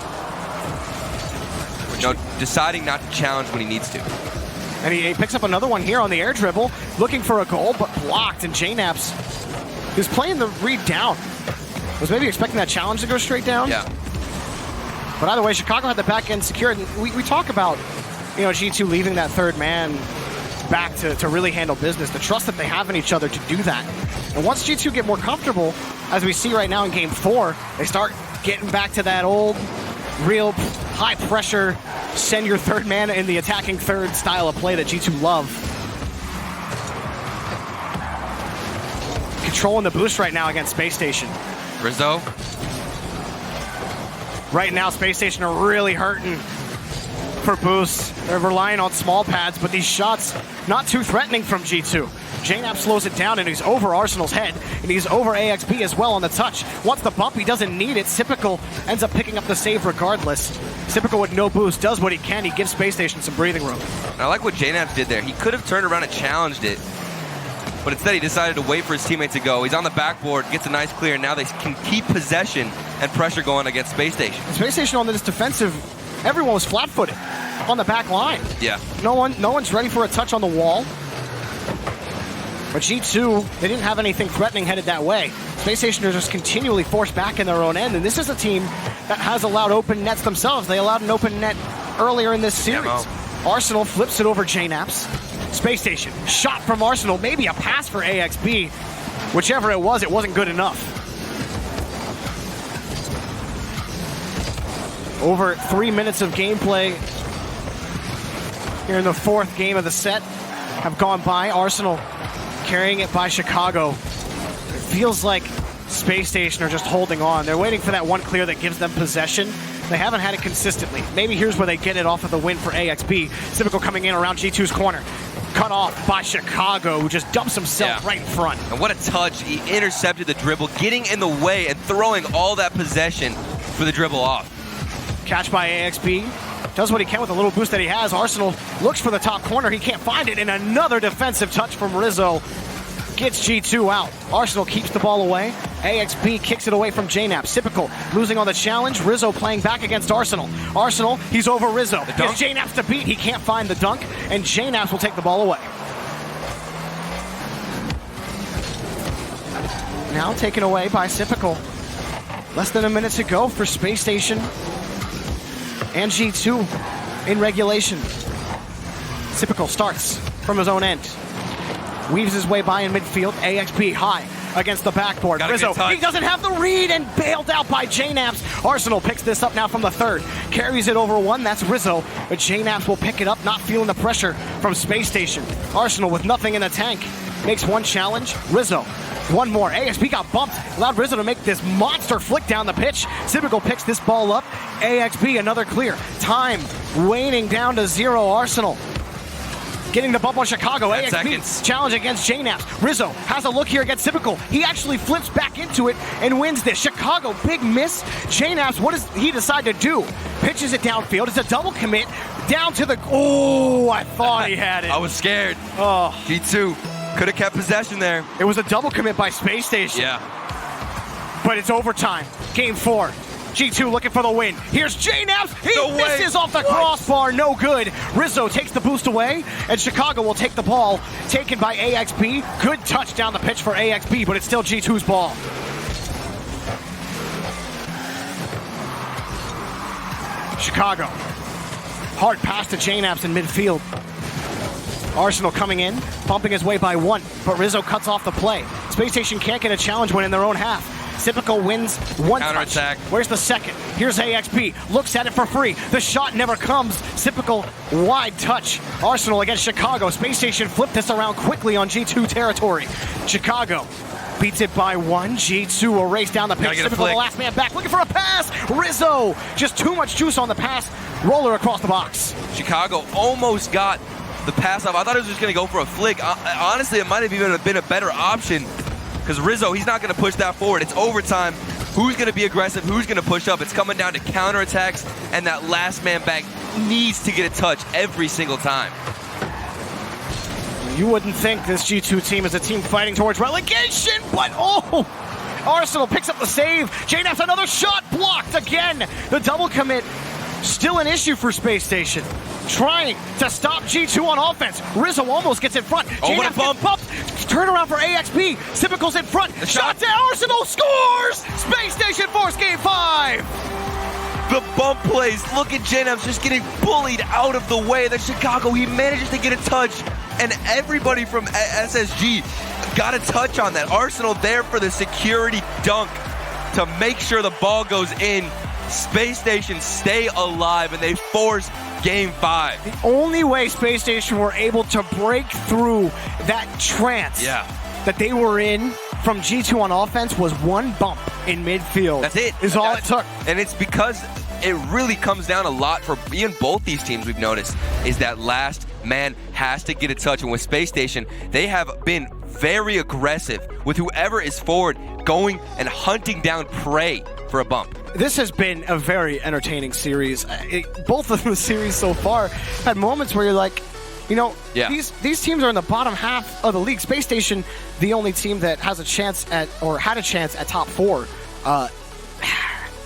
You know, deciding not to challenge when he needs to. And he picks up another one here on the air dribble, looking for a goal, but blocked. And J-Naps is playing the read down. Was maybe expecting that challenge to go straight down. Yeah. But either way, Chicago had the back end secured. And we talk about, you know, G2 leaving that third man back to really handle business, the trust that they have in each other to do that. And once G2 get more comfortable, as we see right now in Game 4, they start getting back to that old, real high pressure, send your third man in the attacking third style of play that G2 love. Controlling the boost right now against Space Station. Rizzo. Right now, Space Station are really hurting for boosts. They're relying on small pads, but these shots not too threatening from G2. JNAP slows it down, and he's over Arsenal's head, and he's over AXB as well on the touch. Once the bump, he doesn't need it. Typical ends up picking up the save regardless. Typical with no boost does what he can. He gives Space Station some breathing room. I like what JNAP did there. He could have turned around and challenged it, but instead he decided to wait for his teammate to go. He's on the backboard, gets a nice clear, and now they can keep possession and pressure going against Space Station. Space Station on this defensive, everyone was flat-footed on the back line. Yeah. No one's ready for a touch on the wall. But G2, they didn't have anything threatening headed that way. Space Station are just continually forced back in their own end, and this is a team that has allowed open nets themselves. They allowed an open net earlier in this series. Arsenal flips it over JNAPS. Space Station, shot from Arsenal, maybe a pass for AXB. Whichever it wasn't good enough. Over 3 minutes of gameplay here in the fourth game of the set have gone by. Arsenal carrying it by Chicago. It feels like Space Station are just holding on. They're waiting for that one clear that gives them possession. They haven't had it consistently. Maybe here's where they get it off of the win for AXB. Typical coming in around G2's corner. Cut off by Chicago, who just dumps himself right in front. And what a touch. He intercepted the dribble, getting in the way and throwing all that possession for the dribble off. Catch by AXB. Does what he can with the little boost that he has. Arsenal looks for the top corner. He can't find it. And another defensive touch from Rizzo gets G2 out. Arsenal keeps the ball away. AXB kicks it away from JNAP. Typical losing on the challenge. Rizzo playing back against Arsenal. Arsenal, he's over Rizzo. Gets JNAPs to beat. He can't find the dunk. And JNAPs will take the ball away. Now taken away by Typical. Less than a minute to go for Space Station and G2 in regulation. Typical starts from his own end. Weaves his way by in midfield. AXB high against the backboard. Rizzo, he doesn't have the read and bailed out by JNAPS. Arsenal picks this up now from the third. Carries it over one. That's Rizzo. But JNAPS will pick it up, not feeling the pressure from Space Station. Arsenal with nothing in the tank. Makes one challenge. Rizzo. One more. AXB got bumped. Allowed Rizzo to make this monster flick down the pitch. Typical picks this ball up. AXB, another clear. Time waning down to 0. Arsenal getting the bump on Chicago. AXB challenge against JNAPS. Rizzo has a look here against Typical. He actually flips back into it and wins this. Chicago, big miss. JNAPS, what does he decide to do? Pitches it downfield. It's a double commit down to the... Oh, I thought he had it. I was scared. Oh. G2 could have kept possession there. It was a double commit by Space Station. Yeah. But it's overtime. Game 4. G2 looking for the win. Here's JNAPS. He misses off the crossbar. No good. Rizzo takes the boost away, and Chicago will take the ball. Taken by AXB. Good touch down the pitch for AXB, but it's still G2's ball. Chicago. Hard pass to JNAPS in midfield. Arsenal coming in, bumping his way by one, but Rizzo cuts off the play. Space Station can't get a challenge win in their own half. Sypico wins one touch. Counterattack. Where's the second? Here's AXP. Looks at it for free. The shot never comes. Sypico wide touch. Arsenal against Chicago. Space Station flipped this around quickly on G2 territory. Chicago beats it by one. G2 will race down the pitch. Sypico, the last man back, looking for a pass. Rizzo, just too much juice on the pass. Roller across the box. Chicago almost got the pass off. I thought it was just going to go for a flick. Honestly, it might have even been a better option because Rizzo, he's not going to push that forward. It's overtime. Who's going to be aggressive? Who's going to push up? It's coming down to counterattacks, and that last man back needs to get a touch every single time. You wouldn't think this G2 team is a team fighting towards relegation, but oh! Arsenal picks up the save. JNAP's another shot blocked again. The double commit still an issue for Space Station. Trying to stop G2 on offense. Rizzo almost gets in front. Oh, what a bump. Turnaround for AXP. Sypical's in front. Shot to Arsenal. Scores! Space Station force game 5. The bump plays. Look at JNAP's just getting bullied out of the way. The Chicago, he manages to get a touch, and everybody from SSG got a touch on that. Arsenal there for the security dunk to make sure the ball goes in. Space Station stay alive, and they force Game 5. The only way Space Station were able to break through that trance that they were in from G2 on offense was one bump in midfield. That's it. Is all it took. And it's because it really comes down a lot for even both these teams, we've noticed, is that last man has to get a touch. And with Space Station, they have been very aggressive with whoever is forward going and hunting down prey for a bump. This has been a very entertaining series. Both of the series so far had moments where you're like, you know, these teams are in the bottom half of the league. Space Station, the only team that has a chance at, or had a chance at top 4.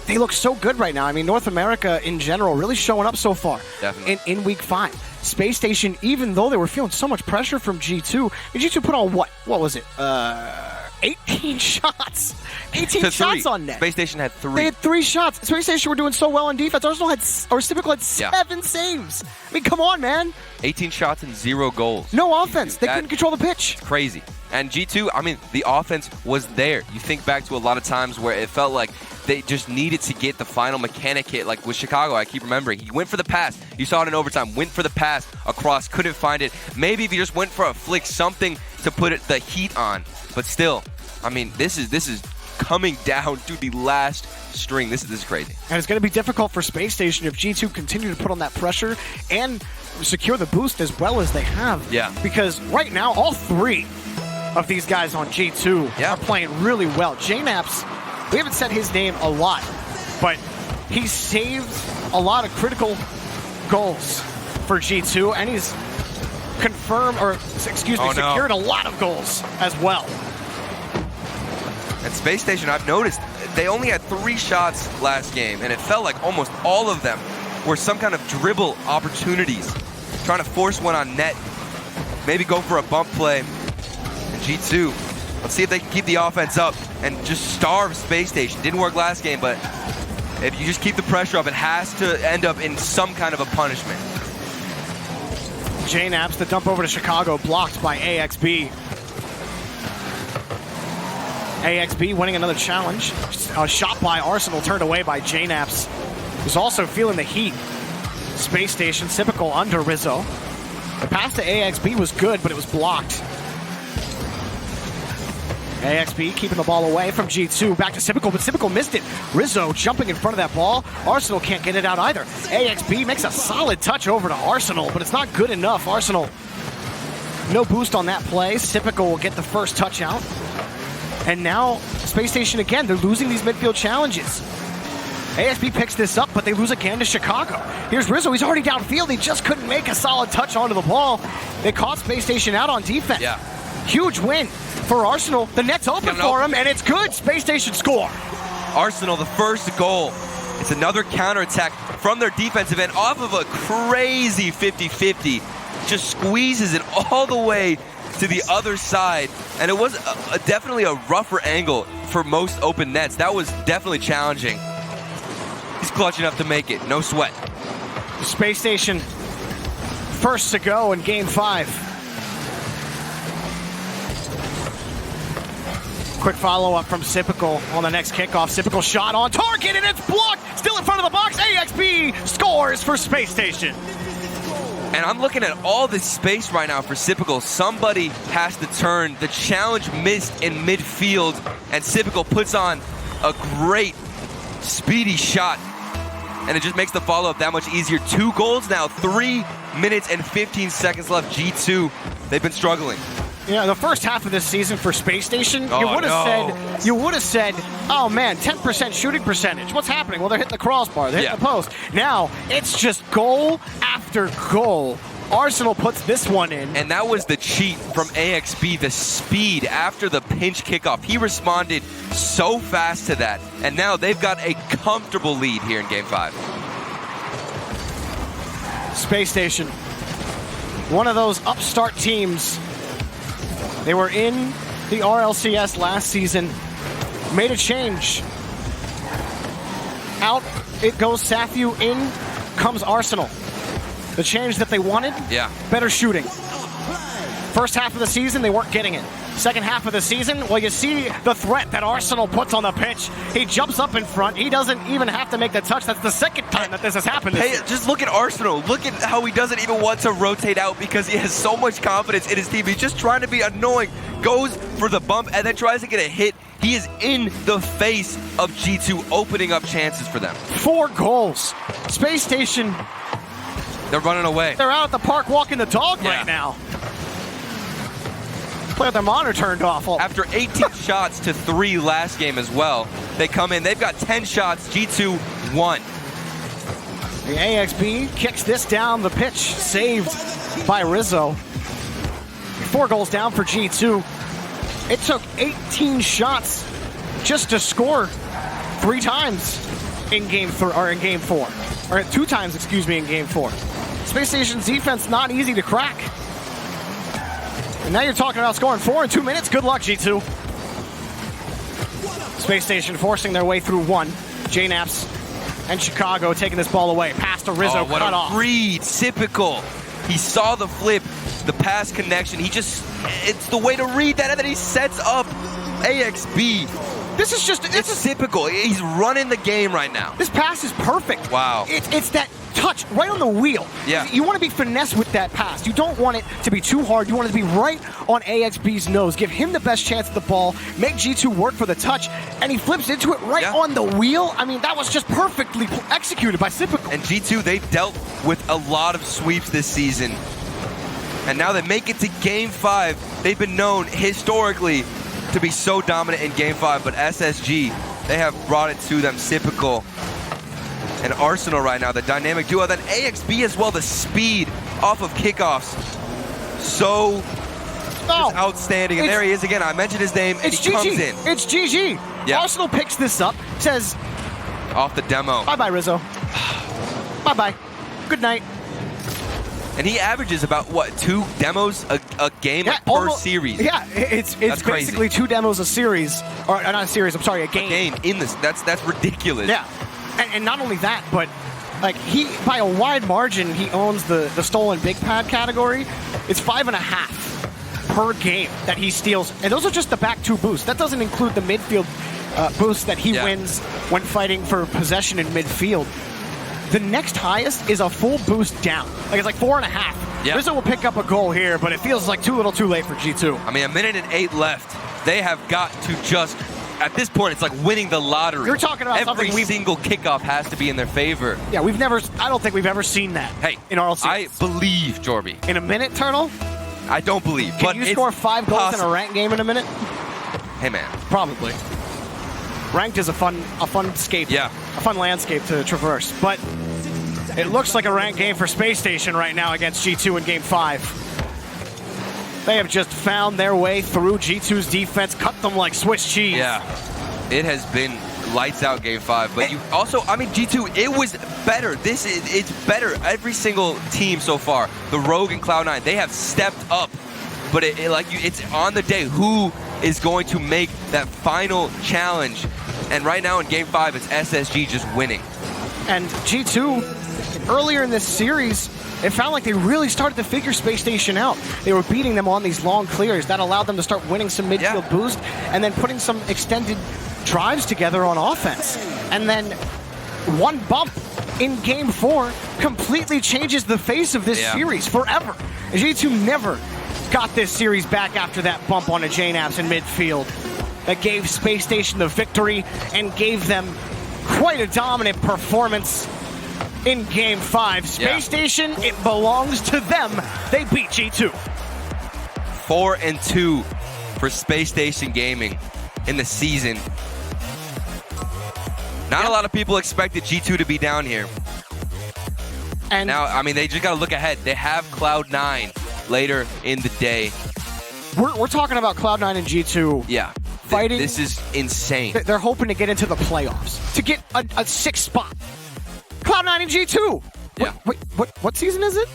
They look so good right now. I mean, North America in general really showing up so far. Definitely. In week 5. Space Station, even though they were feeling so much pressure from G2, G2 put on what? What was it? 18 shots. 18 shots on net. Space Station had 3. They had 3 shots. Space Station were doing so well on defense. Arsenal had, or Sypico had 7 saves. I mean, come on, man. 18 shots and 0 goals. No offense. They couldn't control the pitch. Crazy. And G2, I mean, the offense was there. You think back to a lot of times where it felt like they just needed to get the final mechanic hit. Like with Chicago, I keep remembering. He went for the pass. You saw it in overtime. Went for the pass across. Couldn't find it. Maybe if he just went for a flick, something to put the heat on. But still, I mean, this is coming down to the last string. This is crazy. And it's going to be difficult for Space Station if G2 continue to put on that pressure and secure the boost as well as they have. Yeah. Because right now, all 3 of these guys on G2 are playing really well. JNAPS, we haven't said his name a lot, but he saved a lot of critical goals for G2, and he's secured a lot of goals as well. At Space Station, I've noticed they only had 3 shots last game, and it felt like almost all of them were some kind of dribble opportunities, trying to force one on net, maybe go for a bump play. And G2, let's see if they can keep the offense up and just starve Space Station. Didn't work last game, but if you just keep the pressure up, it has to end up in some kind of a punishment. JNAPS, the dump over to Chicago, blocked by AXB. AXB winning another challenge. A shot by Arsenal turned away by JNAPS, who's also feeling the heat. Space Station, Sypico under Rizzo. The pass to AXB was good, but it was blocked. AXB keeping the ball away from G2. Back to Sypico, but Sypico missed it. Rizzo jumping in front of that ball. Arsenal can't get it out either. AXB makes a solid touch over to Arsenal, but it's not good enough. Arsenal, no boost on that play. Sypico will get the first touch out. And now, Space Station again, they're losing these midfield challenges. AXB picks this up, but they lose again to Chicago. Here's Rizzo, he's already downfield. He just couldn't make a solid touch onto the ball. They caught Space Station out on defense. Yeah. Huge win for Arsenal. The net's open for him, and it's good. Space Station score. Arsenal, the first goal. It's another counterattack from their defensive end off of a crazy 50-50. Just squeezes it all the way to the other side. And it was definitely a rougher angle for most open nets. That was definitely challenging. He's clutch enough to make it. No sweat. Space Station first to go in Game 5. Quick follow-up from Sipical on the next kickoff. Sipical shot on target, and it's blocked. Still in front of the box. AXB scores for Space Station. And I'm looking at all this space right now for Sipical. Somebody has to turn. The challenge missed in midfield, and Sipical puts on a great, speedy shot. And it just makes the follow-up that much easier. 2 goals now, 3 minutes and 15 seconds left. G2, they've been struggling. Yeah, the first half of this season for Space Station, you would have said, oh man, 10% shooting percentage. What's happening? Well, they're hitting the crossbar, they're hitting the post. Now, it's just goal after goal. Arsenal puts this one in. And that was the cheat from AXB, the speed after the pinch kickoff. He responded so fast to that. And now they've got a comfortable lead here in Game 5. Space Station, one of those upstart teams. They were in the RLCS last season, made a change. Out it goes Safu, in comes Arsenal. The change that they wanted, better shooting. First half of the season, they weren't getting it. Second half of the season, well, you see the threat that Arsenal puts on the pitch. He jumps up in front. He doesn't even have to make the touch. That's the second time that this has happened. Hey, just look at Arsenal. Look at how he doesn't even want to rotate out because he has so much confidence in his team. He's just trying to be annoying. Goes for the bump and then tries to get a hit. He is in the face of G2, opening up chances for them. 4 goals. Space Station. They're running away. They're out at the park walking the dog right now. Play with their monitor turned off. After 18 shots to 3 last game as well, they come in. They've got 10 shots. G2 1. The AXB kicks this down the pitch, saved by Rizzo. 4 goals down for G2. It took 18 shots just to score 3 times in Game 4, or 2 times, excuse me, in Game 4. Space Station's defense not easy to crack. And now you're talking about scoring 4 in 2 minutes. Good luck, G2. Space Station forcing their way through 1. J-Naps and Chicago taking this ball away. Pass to Rizzo, what cut a off. read, typical. He saw the flip, the pass connection. It's the way to read that, and then he sets up AXB. This is just, it's typical. He's running the game right now. This pass is perfect. Wow. It's that touch right on the wheel. Yeah. You want to be finesse with that pass. You don't want it to be too hard. You want it to be right on AXB's nose. Give him the best chance at the ball. Make G2 work for the touch. And he flips into it right on the wheel. I mean, that was just perfectly executed by Sipical. And G2, they've dealt with a lot of sweeps this season. And now they make it to Game 5. They've been known historically to be so dominant in Game 5. But SSG, they have brought it to them. Sipical and Arsenal right now, the dynamic duo. Then AXB as well, the speed off of kickoffs. So outstanding. And there he is again. I mentioned his name, and he comes in. It's GG. Yeah. Arsenal picks this up, says, off the demo. Bye-bye, Rizzo. Bye-bye. Good night. And he averages about, 2 demos a game per series? Yeah, it's basically 2 demos a series. Or not a series, I'm sorry, a game. A game in this. That's ridiculous. Yeah. And not only that, but like he, by a wide margin, he owns the stolen big pad category. It's 5.5 per game that he steals. And those are just the back 2 boosts. That doesn't include the midfield boosts that he wins when fighting for possession in midfield. The next highest is a full boost down. Like it's like 4.5. Yeah. Rizzo will pick up a goal here, but it feels like too little too late for G2. I mean, 1 minute and 8 left. They have got to just, at this point, it's like winning the lottery. You're talking about every single kickoff has to be in their favor. Yeah, I don't think we've ever seen that. Hey, in RLCS. I believe, Jorby. In a minute, Turtle? I don't believe. Can you score 5 goals in a ranked game in a minute? Hey, man. Probably. Ranked is a fun scape. Yeah. A fun landscape to traverse. But it looks like a ranked game for Space Station right now against G2 in Game 5. They have just found their way through G2's defense, cut them like Swiss cheese. Yeah. It has been lights out Game 5. But you also, I mean, G2, it was better. It's better. Every single team so far, the Rogue and Cloud9, they have stepped up. But it's on the day who is going to make that final challenge. And right now in Game 5, it's SSG just winning. And G2, earlier in this series, it felt like they really started to figure Space Station out. They were beating them on these long clears. That allowed them to start winning some midfield boost and then putting some extended drives together on offense. And then one bump in Game 4 completely changes the face of this series forever. G2 never got this series back after that bump on a JNAPS in midfield that gave Space Station the victory and gave them quite a dominant performance in Game 5. Space Station, it belongs to them. They beat G2. 4-2 for Space Station Gaming in the season. Not a lot of people expected G2 to be down here. And now, I mean, they just got to look ahead. They have Cloud9 later in the day. We're talking about Cloud9 and G2. Yeah. Fighting. This is insane. They're hoping to get into the playoffs, to get a 6th spot. Cloud9 and G2. Yeah. Wait, what season is it?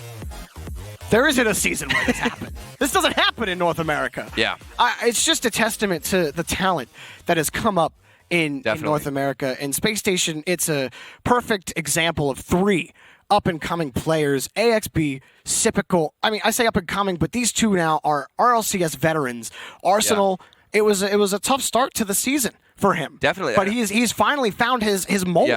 There isn't a season where this happened. This doesn't happen in North America. Yeah. It's just a testament to the talent that has come up in North America. And Space Station, it's a perfect example of 3 up-and-coming players. AXB, Sipical. I mean, I say up-and-coming, but these 2 now are RLCS veterans. Arsenal, it was a tough start to the season for him. Definitely. But he's finally found his mold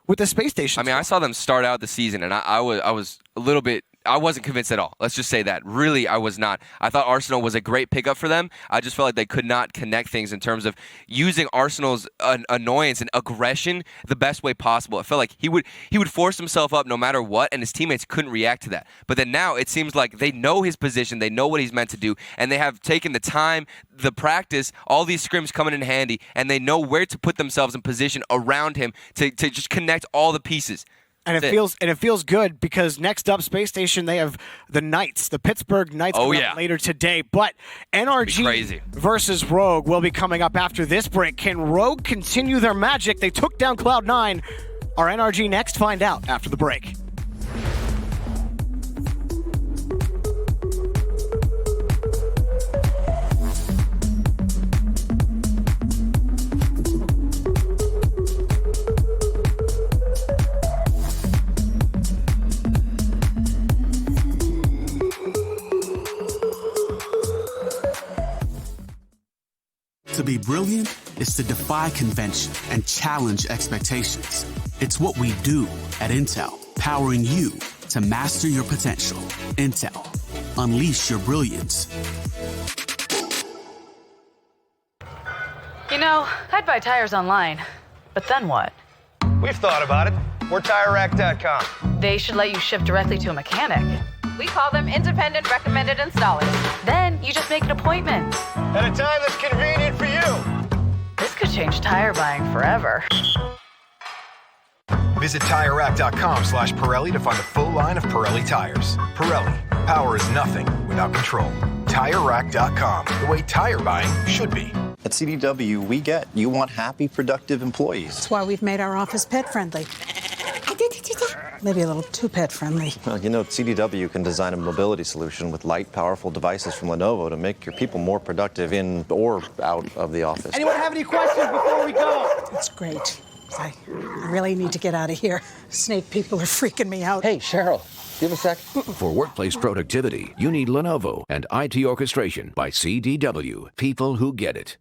with the Space Station. I mean, I saw them start out the season, and I was a little bit... I wasn't convinced at all. Let's just say that. Really, I was not. I thought Arsenal was a great pickup for them. I just felt like they could not connect things in terms of using Arsenal's annoyance and aggression the best way possible. It felt like he would force himself up no matter what, and his teammates couldn't react to that. But then now it seems like they know his position, they know what he's meant to do, and they have taken the time, the practice, all these scrims coming in handy, and they know where to put themselves in position around him to just connect all the pieces. And it feels good because next up, Space Station, they have the Knights, the Pittsburgh Knights coming up later today. But NRG versus Rogue will be coming up after this break. Can Rogue continue their magic? They took down Cloud9. Are NRG next? Find out after the break. To be brilliant is to defy convention and challenge expectations. It's what we do at Intel, powering you to master your potential. Intel, unleash your brilliance. You know, I'd buy tires online, but then what? We've thought about it. We're TireRack.com. They should let you ship directly to a mechanic. We call them independent recommended installers. Then you just make an appointment. At a time that's convenient for you. This could change tire buying forever. Visit TireRack.com/Pirelli to find the full line of Pirelli tires. Pirelli, power is nothing without control. TireRack.com, the way tire buying should be. At CDW, we get you want happy, productive employees. That's why we've made our office pet-friendly. Maybe a little too pet-friendly. Well, you know, CDW can design a mobility solution with light, powerful devices from Lenovo to make your people more productive in or out of the office. Anyone have any questions before we go? That's great. I really need to get out of here. Snake people are freaking me out. Hey, Cheryl, give a sec. For workplace productivity, you need Lenovo and IT orchestration by CDW. People who get it.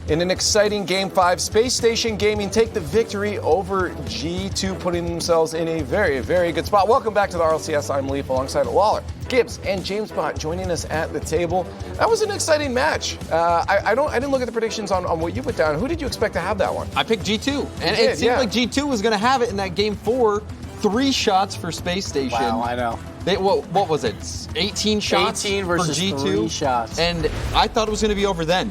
In an exciting Game 5, Space Station Gaming take the victory over G2, putting themselves in a very, very good spot. Welcome back to the RLCS. I'm Leaf alongside Lawler, Gibbs, and James Bott joining us at the table. That was an exciting match. I didn't look at the predictions on what you put down. Who did you expect to have that one? I picked G2, and it seemed like G2 was going to have it in that Game 4. 3 shots for Space Station. Wow, I know. What was it? 18 shots 18 versus for G2? 3 shots. And I thought it was going to be over then.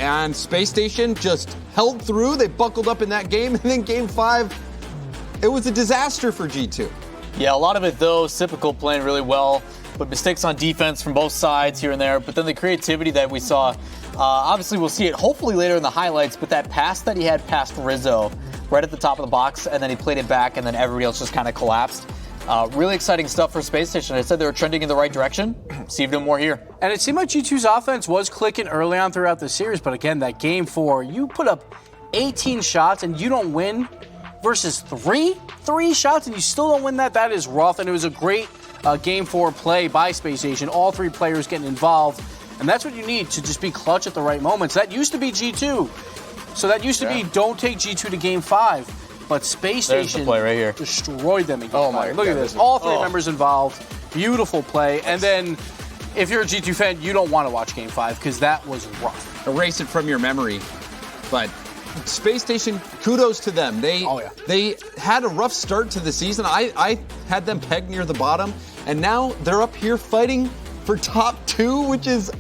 And Space Station just held through. They buckled up in that game. And then Game 5, it was a disaster for G2. Yeah, a lot of it, though, Sypical playing really well, but mistakes on defense from both sides here and there. But then the creativity that we saw, obviously we'll see it hopefully later in the highlights, but that pass that he had past Rizzo right at the top of the box, and then he played it back, and then everybody else just kind of collapsed. Really exciting stuff for Space Station. I said they were trending in the right direction. See if more here. And it seemed like G2's offense was clicking early on throughout the series, but again, that Game 4, you put up 18 shots and you don't win versus 3 shots and you still don't win that. That is rough, and it was a great Game 4 play by Space Station. All 3 players getting involved, and that's what you need to just be clutch at the right moments. That used to be G2. So that used to be don't take G2 to Game 5, but Space Station play right here. destroyed them in Game 5. Look at this. All 3 members involved. Beautiful play. And then if you're a G2 fan, you don't want to watch Game 5 because that was rough. Erase it from your memory. But Space Station, kudos to them. They had a rough start to the season. I had them pegged near the bottom, and now they're up here fighting for top 2, which is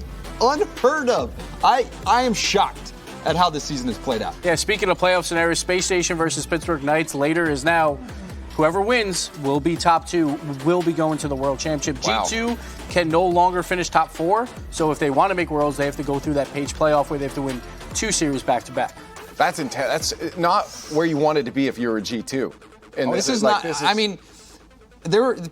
unheard of. I am shocked at how this season has played out. Yeah, speaking of playoff scenarios, Space Station versus Pittsburgh Knights later is now whoever wins will be top 2, will be going to the World Championship. Wow. G2 can no longer finish top 4, so if they want to make Worlds, they have to go through that page playoff where they have to win 2 series back-to-back. That's intense. That's not where you wanted to be if you were G2. And this is not. I mean,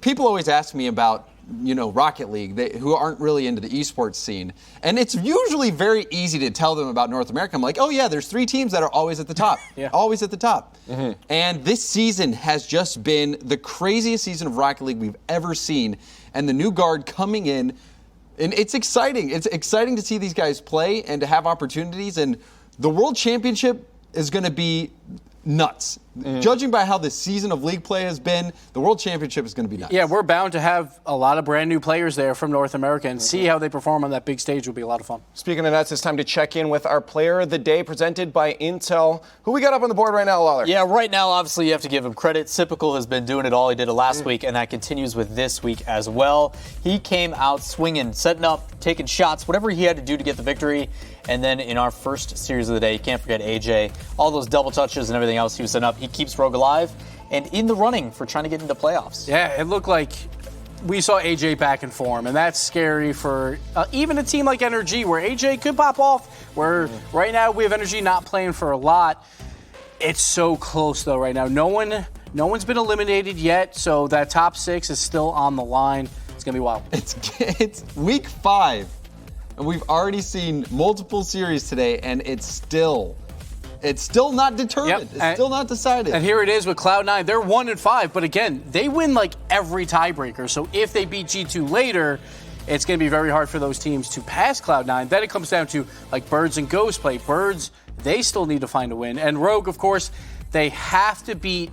people always ask me about Rocket League, who aren't really into the esports scene. And it's usually very easy to tell them about North America. I'm like, oh yeah, there's 3 teams that are always at the top. Always at the top. Mm-hmm. And this season has just been the craziest season of Rocket League we've ever seen. And the new guard coming in, and it's exciting. It's exciting to see these guys play and to have opportunities. And the World Championship is going to be nuts. Judging by how the season of league play has been, the World Championship is going to be nuts. Yeah, we're bound to have a lot of brand new players there from North America, and see how they perform on that big stage will be a lot of fun. Speaking of nuts, it's time to check in with our player of the day presented by Intel. Who we got up on the board right now, Lawler? Yeah, right now, obviously, you have to give him credit. Sypical has been doing it all. He did it last week, and that continues with this week as well. He came out swinging, setting up, taking shots, whatever he had to do to get the victory. And then in our first series of the day, you can't forget AJ. All those double touches and everything else he was setting up. He keeps Rogue alive and in the running for trying to get into playoffs. Yeah, it looked like we saw AJ back in form, and that's scary for even a team like NRG, where AJ could pop off, where right now we have NRG not playing for a lot. It's so close, though, right now. No one's been eliminated yet, so that top 6 is still on the line. It's going to be wild. It's week 5. And we've already seen multiple series today, and it's still not determined. It's still not decided. And here it is with Cloud9. They're 1-5, but again, they win like every tiebreaker. So if they beat G2 later, it's going to be very hard for those teams to pass Cloud9. Then it comes down to like Birds and Ghost play. Birds, they still need to find a win. And Rogue, of course, they have to beat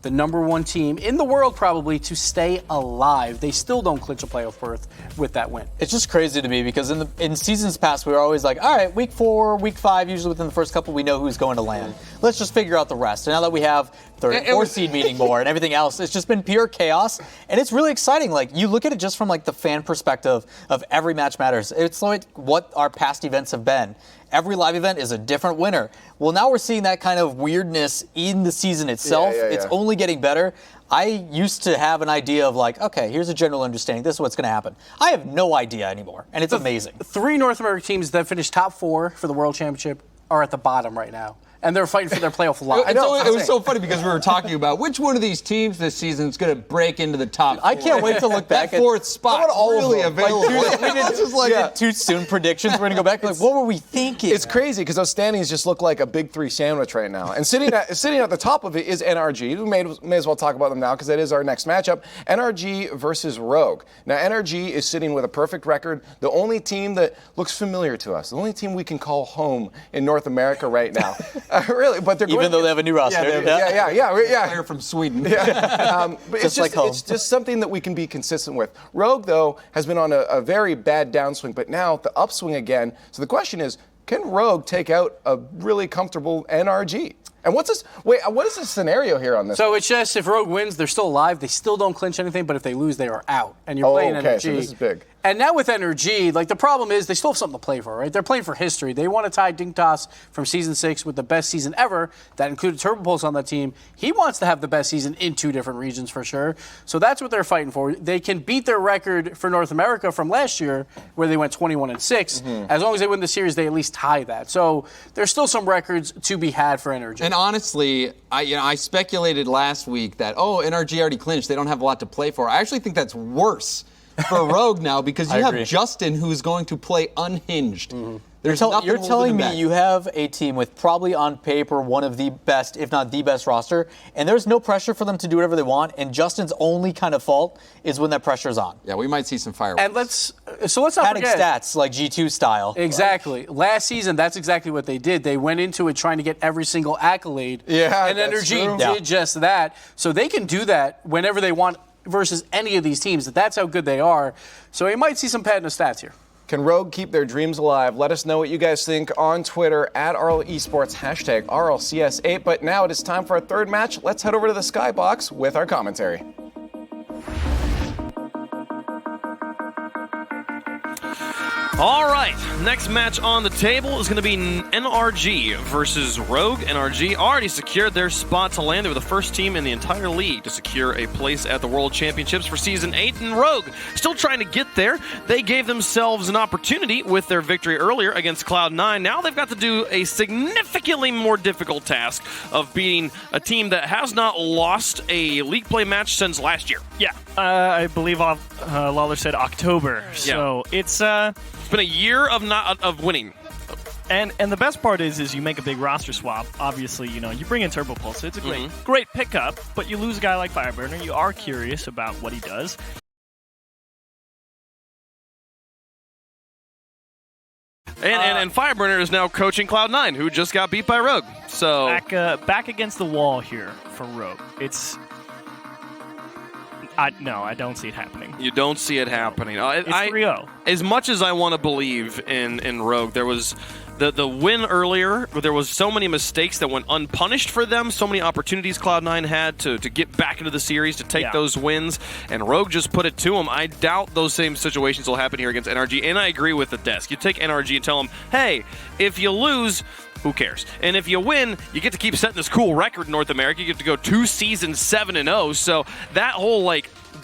the number 1 team in the world probably to stay alive. They still don't clinch a playoff berth with that win. It's just crazy to me because in seasons past we were always like, all right, week 4, week 5, usually within the first couple we know who's going to land. Let's just figure out the rest. And now that we have 3rd and 4th seed meeting more and everything else, it's just been pure chaos. And it's really exciting. Like, you look at it just from like the fan perspective of every match matters. It's like what our past events have been. Every live event is a different winner. Well, now we're seeing that kind of weirdness in the season itself. It's only getting better. I used to have an idea of like, okay, here's a general understanding. This is what's going to happen. I have no idea anymore, and it's amazing. 3 North American teams that finished top 4 for the World Championship are at the bottom right now. and they're fighting for their playoff lot. It was so funny because we were talking about which one of these teams this season is going to break into the top four. I can't wait to look back that fourth spot. Really available. We did too soon predictions. We're going to go back. Like, what were we thinking? It's crazy because those standings just look like a Big Three sandwich right now. And sitting at the top of it is NRG. We may as well talk about them now because that is our next matchup. NRG versus Rogue. Now, NRG is sitting with a perfect record. The only team that looks familiar to us. The only team we can call home in North America right now. Really, but they're even though they have a new roster. Yeah. Player from Sweden. Yeah. But just like home. It's just something that we can be consistent with. Rogue, though, has been on a very bad downswing, but now the upswing again. So the question is, can Rogue take out a really comfortable NRG? And what is the scenario here on this? So it's just if Rogue wins, they're still alive. They still don't clinch anything, but if they lose, they are out. And you're playing NRG. So this is big. And now with NRG, like the problem is they still have something to play for, right? They're playing for history. They want to tie Dingtas from season 6 with the best season ever. That included Turbo Pulse on that team. He wants to have the best season in 2 different regions for sure. So that's what they're fighting for. They can beat their record for North America from last year, where they went 21-6. Mm-hmm. As long as they win the series, they at least tie that. So there's still some records to be had for NRG. And honestly, I speculated last week that NRG already clinched. They don't have a lot to play for. I actually think that's worse for Rogue now because you have Justin who's going to play unhinged. Mm-hmm. You're telling me you have a team with probably on paper one of the best, if not the best roster, and there's no pressure for them to do whatever they want, and Justin's only kind of fault is when that pressure's on. Yeah, we might see some fireworks. And let's not Padding forget stats like G2 style. Exactly. Last season, that's exactly what they did. They went into it trying to get every single accolade. Yeah, and NRG did just that. So they can do that whenever they want versus any of these teams. That's how good they are. So you might see some padding of stats here. Can Rogue keep their dreams alive? Let us know what you guys think on Twitter at RL Esports, hashtag RLCS8. But now it is time for our third match. Let's head over to the Skybox with our commentary. All right, next match on the table is going to be NRG versus Rogue. NRG already secured their spot to land. They were the first team in the entire league to secure a place at the World Championships for Season 8, and Rogue still trying to get there. They gave themselves an opportunity with their victory earlier against Cloud9. Now they've got to do a significantly more difficult task of beating a team that has not lost a league play match since last year. Yeah, I believe Lawler said October. So it's been a year of winning. And the best part is you make a big roster swap. Obviously, you bring in Turbo Pulse. It's a great pickup, but you lose a guy like Fireburner. You are curious about what he does. And Fireburner is now coaching Cloud9, who just got beat by Rogue. So back against the wall here for Rogue. No, I don't see it happening. You don't see it happening. It's 3-0. As much as I want to believe in Rogue, there was the win earlier, where there was so many mistakes that went unpunished for them, so many opportunities Cloud9 had to get back into the series, to take those wins, and Rogue just put it to them. I doubt those same situations will happen here against NRG, and I agree with the desk. You take NRG and tell them, hey, if you lose, who cares? And if you win, you get to keep setting this cool record in North America. You get to go 2 seasons 7-0. So that whole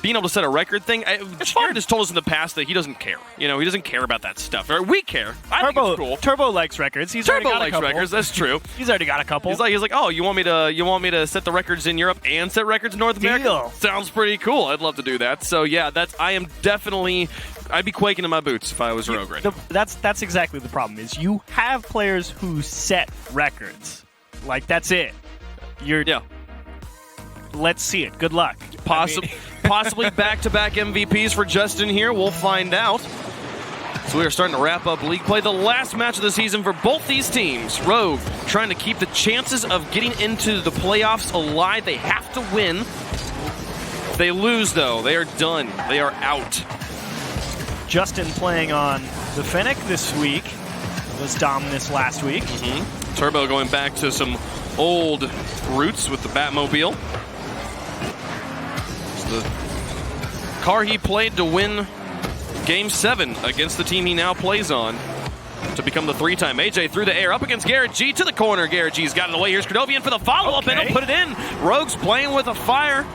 being able to set a record thing, Jared has told us in the past that he doesn't care. He doesn't care about that stuff. Or we care. I think it's cool. Turbo likes records. Turbo likes records. That's true. He's already got a couple. He's like, oh, you want me to set the records in Europe and set records in North America? Deal. Sounds pretty cool. I'd love to do that. So yeah, I'd be quaking in my boots if I was Rogue right now. That's exactly the problem. Is you have players who set records. That's it. Let's see it. Good luck. Possibly back-to-back MVPs for Justin here. We'll find out. So we are starting to wrap up league play. The last match of the season for both these teams. Rogue trying to keep the chances of getting into the playoffs alive. They have to win. If they lose, though, they are done. They are out. Justin playing on the Fennec this week. Was Dominus last week. Mm-hmm. Turbo going back to some old roots with the Batmobile. It's the car he played to win Game 7 against the team he now plays on to become the 3-time. AJ through the air, up against Garrett G to the corner. Garrett G's got it away. Here's Kradovian for the follow-up, and he'll put it in. Rogue's playing with a fire,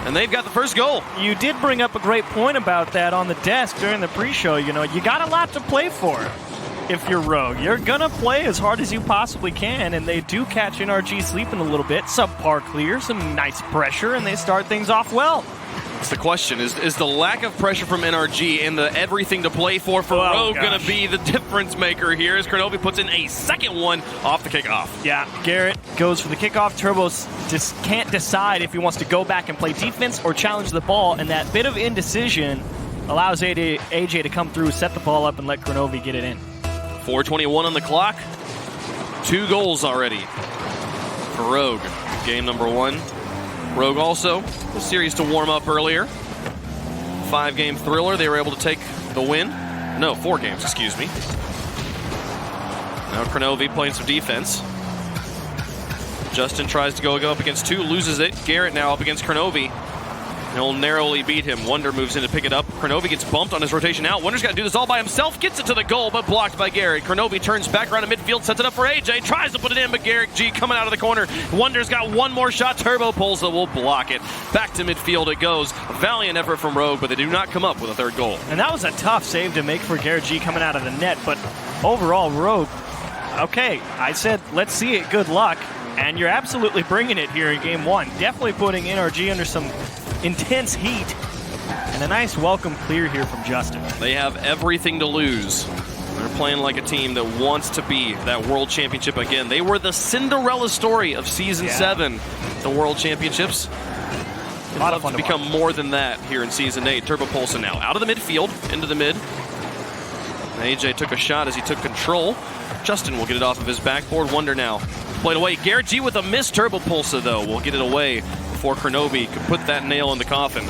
and they've got the first goal. You did bring up a great point about that on the desk during the pre-show. You got a lot to play for. if you're Rogue. You're going to play as hard as you possibly can, and they do catch NRG sleeping a little bit. Subpar clear, some nice pressure, and they start things off well. That's the question. Is the lack of pressure from NRG and the everything to play for Rogue going to be the difference maker here as Kronovi puts in a second one off the kickoff? Yeah, Garrett goes for the kickoff. Turbo just can't decide if he wants to go back and play defense or challenge the ball, and that bit of indecision allows AJ to come through, set the ball up, and let Kronovi get it in. 4:21 on the clock. 2 goals already for Rogue. Game number 1. Rogue also a series to warm up earlier. 5-game thriller. They were able to take the win. No, 4 games, excuse me. Now Kronovi playing some defense. Justin tries to go up against 2, loses it. Garrett now up against Kronovi. He'll narrowly beat him. Wonder moves in to pick it up. Kronovi gets bumped on his rotation out. Wonder's got to do this all by himself. Gets it to the goal, but blocked by Garrett. Kronovi turns back around to midfield, sets it up for AJ. Tries to put it in, but Garrett G coming out of the corner. Wonder's got one more shot. Turbo pulls it, will block it. Back to midfield it goes. A valiant effort from Rogue, but they do not come up with a 3rd goal. And that was a tough save to make for Garrett G coming out of the net, but overall, Rogue, okay, I said, let's see it, good luck. And you're absolutely bringing it here in game 1. Definitely putting NRG under some intense heat. And a nice welcome clear here from Justin. They have everything to lose. They're playing like a team that wants to be that World Championship again. They were the Cinderella story of Season 7, the World Championships. A lot of fun to become more than that here in Season 8. Turbo Pulsa now out of the midfield, into the mid. AJ took a shot as he took control. Justin will get it off of his backboard. Wonder now played away. Garrett G with a missed Turbo Pulsa, though, will get it away before Kronovi could put that nail in the coffin.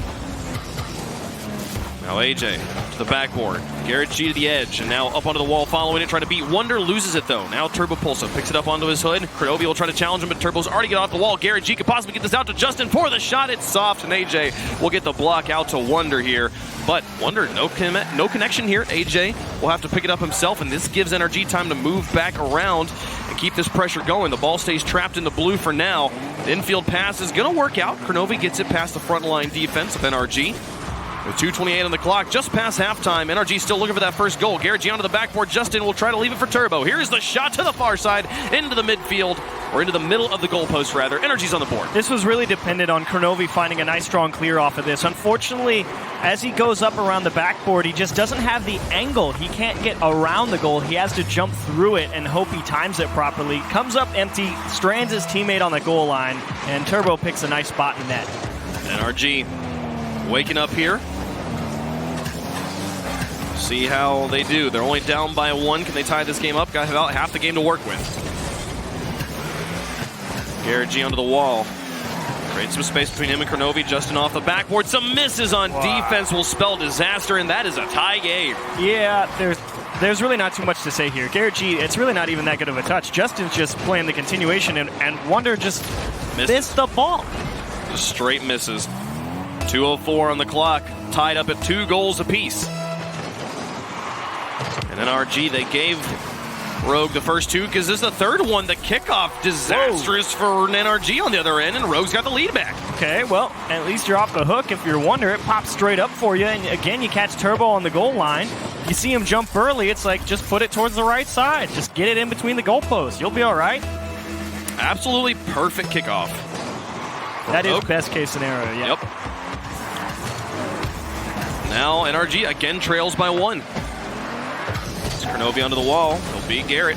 Now AJ to the backboard. Garrett G to the edge, and now up onto the wall following it, trying to beat Wonder, loses it though. Now Turbo Pulsa picks it up onto his hood. Kronovi will try to challenge him, but Turbo's already got off the wall. Garrett G could possibly get this out to Justin for the shot. It's soft, and AJ will get the block out to Wonder here. But Wonder, no connection here. AJ will have to pick it up himself, and this gives NRG time to move back around and keep this pressure going. The ball stays trapped in the blue for now. The infield pass is going to work out. Kronovi gets it past the front line defense of NRG. With 2:28 on the clock, just past halftime, NRG still looking for that first goal. Garrett G onto the backboard. Justin will try to leave it for Turbo. Here's the shot to the far side, into the midfield, or into the middle of the goalpost, rather. NRG's on the board. This was really dependent on Kronovi finding a nice, strong clear off of this. Unfortunately, as he goes up around the backboard, he just doesn't have the angle. He can't get around the goal. He has to jump through it and hope he times it properly. Comes up empty, strands his teammate on the goal line, and Turbo picks a nice spot in net. NRG waking up here. See how they do. They're only down by 1. Can they tie this game up? Got about half the game to work with. Garrett G onto the wall. Creates some space between him and Kronovi. Justin off the backboard. Some misses on defense will spell disaster, and that is a tie game. Yeah, there's really not too much to say here. Garrett G, it's really not even that good of a touch. Justin's just playing the continuation, and Wonder just missed the ball. Just straight misses. 2:04 on the clock. Tied up at 2 goals apiece. And NRG, they gave Rogue the first 2 because this is the 3rd one. The kickoff disastrous for NRG on the other end, and Rogue's got the lead back. Okay, well, at least you're off the hook. If you're Wonder, it pops straight up for you, and again, you catch Turbo on the goal line. You see him jump early, it's like, just put it towards the right side. Just get it in between the goalposts. You'll be all right. Absolutely perfect kickoff. That is best case scenario, yeah. Yep. Now NRG again trails by 1. Kronovi onto the wall. He'll beat Garrett.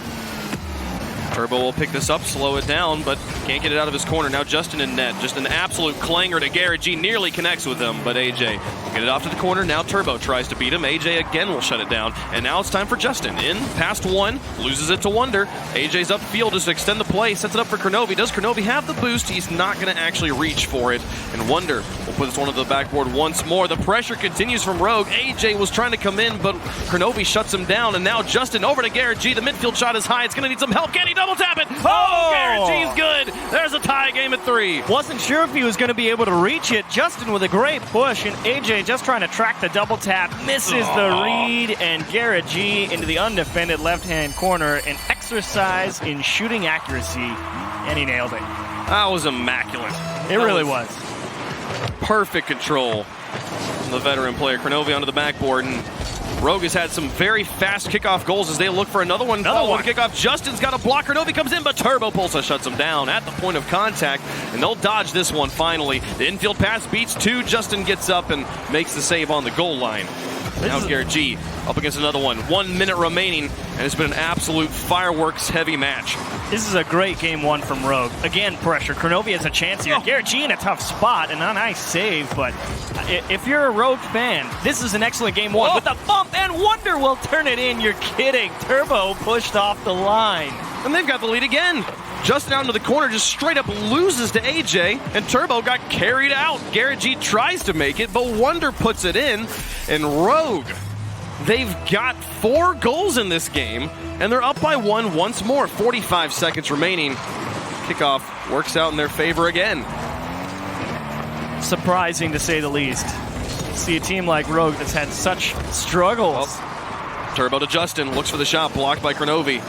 Turbo will pick this up, slow it down, but can't get it out of his corner. Now Justin in net. Just an absolute clanger to Garrett G. Nearly connects with him, but AJ will get it off to the corner. Now Turbo tries to beat him. AJ again will shut it down. And now it's time for Justin. In, past 1, loses it to Wonder. AJ's upfield just to extend the play, sets it up for Kronovi. Does Kronovi have the boost? He's not going to actually reach for it. And Wonder will put this one to the backboard once more. The pressure continues from Rogue. AJ was trying to come in, but Kronovi shuts him down. And now Justin over to Garrett G. The midfield shot is high. It's going to need some help. Can he double tap it? Oh, Garrett G's good. There's a tie game at 3. Wasn't sure if he was going to be able to reach it. Justin with a great push, and AJ just trying to track the double tap. Misses the read, and Garrett G into the undefended left-hand corner. An exercise in shooting accuracy, and he nailed it. That was immaculate. It really was. Perfect control from the veteran player. Kronovi onto the backboard, and Rogue has had some very fast kickoff goals as they look for another one. Kickoff. Justin's got a block. Novi comes in, but Turbo Pulsa shuts him down at the point of contact, and they'll dodge this one finally. The infield pass beats 2. Justin gets up and makes the save on the goal line. Now Garrett G up against another one. 1 minute remaining, and it's been an absolute fireworks-heavy match. This is a great game 1 from Rogue. Again, pressure. Kronovi has a chance here. Garrett G in a tough spot, and a nice save, but if you're a Rogue fan, this is an excellent game 1 with a bump, and Wonder will turn it in. You're kidding. Turbo pushed off the line. And they've got the lead again. Justin out into the corner just straight up loses to AJ, and Turbo got carried out. Garrett G tries to make it, but Wonder puts it in, and Rogue, they've got 4 goals in this game, and they're up by 1 once more. 45 seconds remaining. Kickoff works out in their favor again. Surprising to say the least. See a team like Rogue that's had such struggles. Turbo to Justin, looks for the shot, blocked by Kronovi.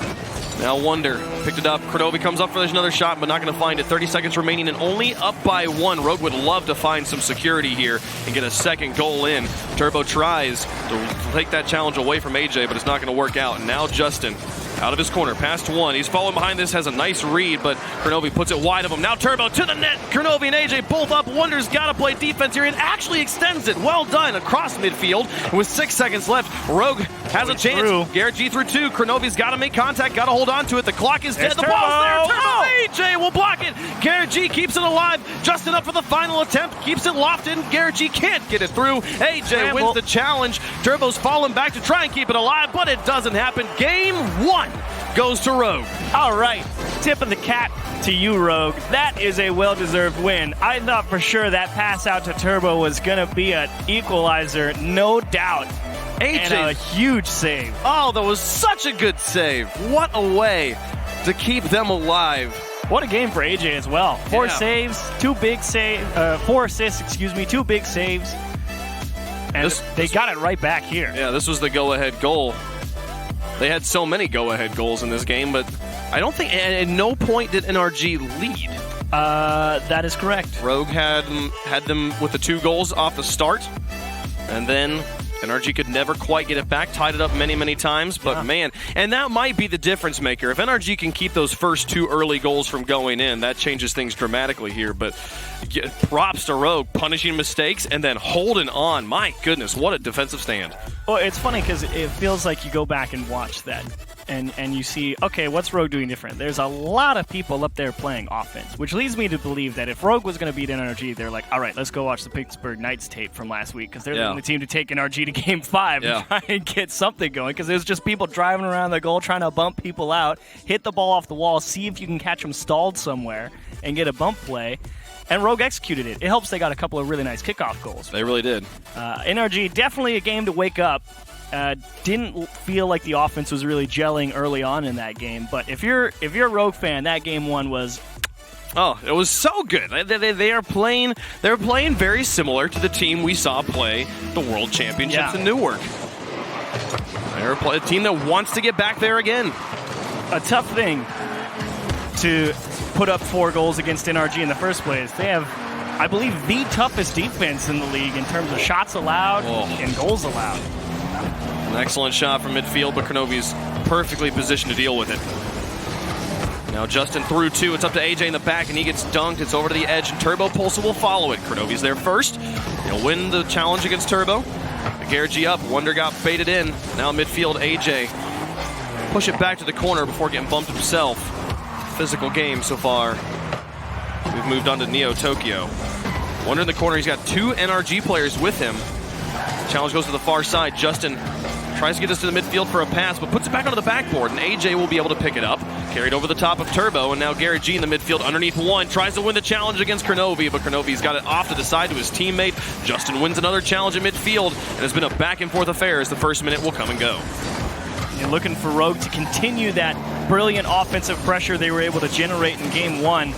Now Wonder picked it up. Kronovi comes up for another shot, but not going to find it. 30 seconds remaining and only up by 1. Rogue would love to find some security here and get a second goal in. Turbo tries to take that challenge away from AJ, but it's not going to work out. And now Justin out of his corner, past 1. He's following behind this, has a nice read, but Kronovi puts it wide of him. Now Turbo to the net. Kronovi and AJ both up. Wonder's got to play defense here and actually extends it. Well done across midfield. And with 6 seconds left, Rogue has a chance. Through. Garrett G through 2. Kronovi's got to make contact, got to hold on to it. The clock is dead. The ball's there. Turbo AJ will block it. Garrett G keeps it alive. Justin up for the final attempt. Keeps it lofted. Garrett G can't get it through. AJ wins the challenge. Turbo's falling back to try and keep it alive, but it doesn't happen. Game 1 goes to Rogue. All right, tip of the cap to you, Rogue. That is a well-deserved win. I thought for sure that pass out to Turbo was going to be an equalizer, no doubt. And a huge save. Oh, that was such a good save. What a way to keep them alive. What a game for AJ as well. 4 saves, 2 big saves, 4 assists, 2 big saves. And they got it right back here. Yeah, this was the go-ahead goal. They had so many go-ahead goals in this game, but I don't think at no point did NRG lead. That is correct. Rogue had them with the 2 goals off the start, and then NRG could never quite get it back, tied it up many, many times, but man, and that might be the difference maker. If NRG can keep those first 2 early goals from going in, that changes things dramatically here, but props to Rogue, punishing mistakes and then holding on. My goodness, what a defensive stand. Well, it's funny because it feels like you go back and watch that, and you see, okay, what's Rogue doing different? There's a lot of people up there playing offense, which leads me to believe that if Rogue was going to beat NRG, they're like, all right, let's go watch the Pittsburgh Knights tape from last week, because they're the only team to take NRG to Game 5 and try and get something going, because there's just people driving around the goal trying to bump people out, hit the ball off the wall, see if you can catch them stalled somewhere and get a bump play. And Rogue executed it. It helps they got a couple of really nice kickoff goals. They really did. NRG, definitely a game to wake up. Didn't feel like the offense was really gelling early on in that game. But if you're a Rogue fan, that game 1 was... Oh, it was so good. They're playing very similar to the team we saw play the World Championships in Newark. They're a team that wants to get back there again. A tough thing to put up 4 goals against NRG in the first place. They have, I believe, the toughest defense in the league in terms of shots allowed and goals allowed. An excellent shot from midfield, but Kronovi's perfectly positioned to deal with it. Now Justin through 2. It's up to AJ in the back, and he gets dunked. It's over to the edge, and Turbo Pulsa will follow it. Kronovi's there first. He'll win the challenge against Turbo. Garrett G up. Wonder got baited in. Now midfield, AJ. Push it back to the corner before getting bumped himself. Physical game so far. We've moved on to Neo Tokyo. Wonder in the corner. He's got 2 NRG players with him. Challenge goes to the far side. Justin tries to get us to the midfield for a pass, but puts it back onto the backboard, and AJ will be able to pick it up. Carried over the top of Turbo, and now Garrett G in the midfield underneath 1. Tries to win the challenge against Kronovi, but Kronovi's got it off to the side to his teammate. Justin wins another challenge at midfield, and it's been a back-and-forth affair as the first minute will come and go. You're looking for Rogue to continue that brilliant offensive pressure they were able to generate in Game 1.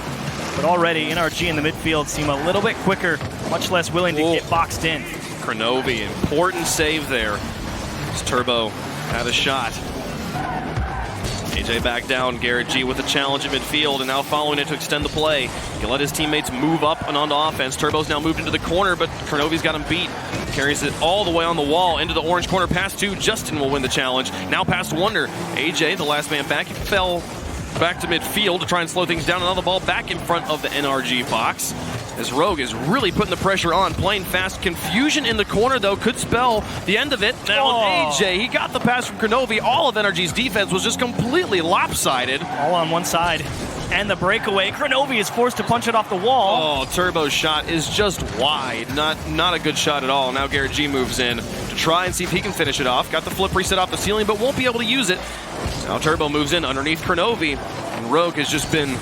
But already NRG in the midfield seem a little bit quicker, much less willing to get boxed in. Kronovi, important save there. As Turbo had a shot. AJ back down. Garrett G with a challenge at midfield, and now following it to extend the play. He can let his teammates move up and onto offense. Turbo's now moved into the corner, but Kronovi's got him beat. Carries it all the way on the wall into the orange corner. Pass to Justin will win the challenge. Now pass to Wonder. AJ, the last man back, he fell back to midfield to try and slow things down. Another ball back in front of the NRG box. As Rogue is really putting the pressure on, playing fast. Confusion in the corner, though, could spell the end of it. Now AJ, he got the pass from Kronovi. All of NRG's defense was just completely lopsided. All on one side. And the breakaway. Kronovi is forced to punch it off the wall. Oh, Turbo's shot is just wide. Not a good shot at all. Now Garrett G moves in to try and see if he can finish it off. Got the flip reset off the ceiling, but won't be able to use it. Now Turbo moves in underneath Kronovi, and Rogue has just been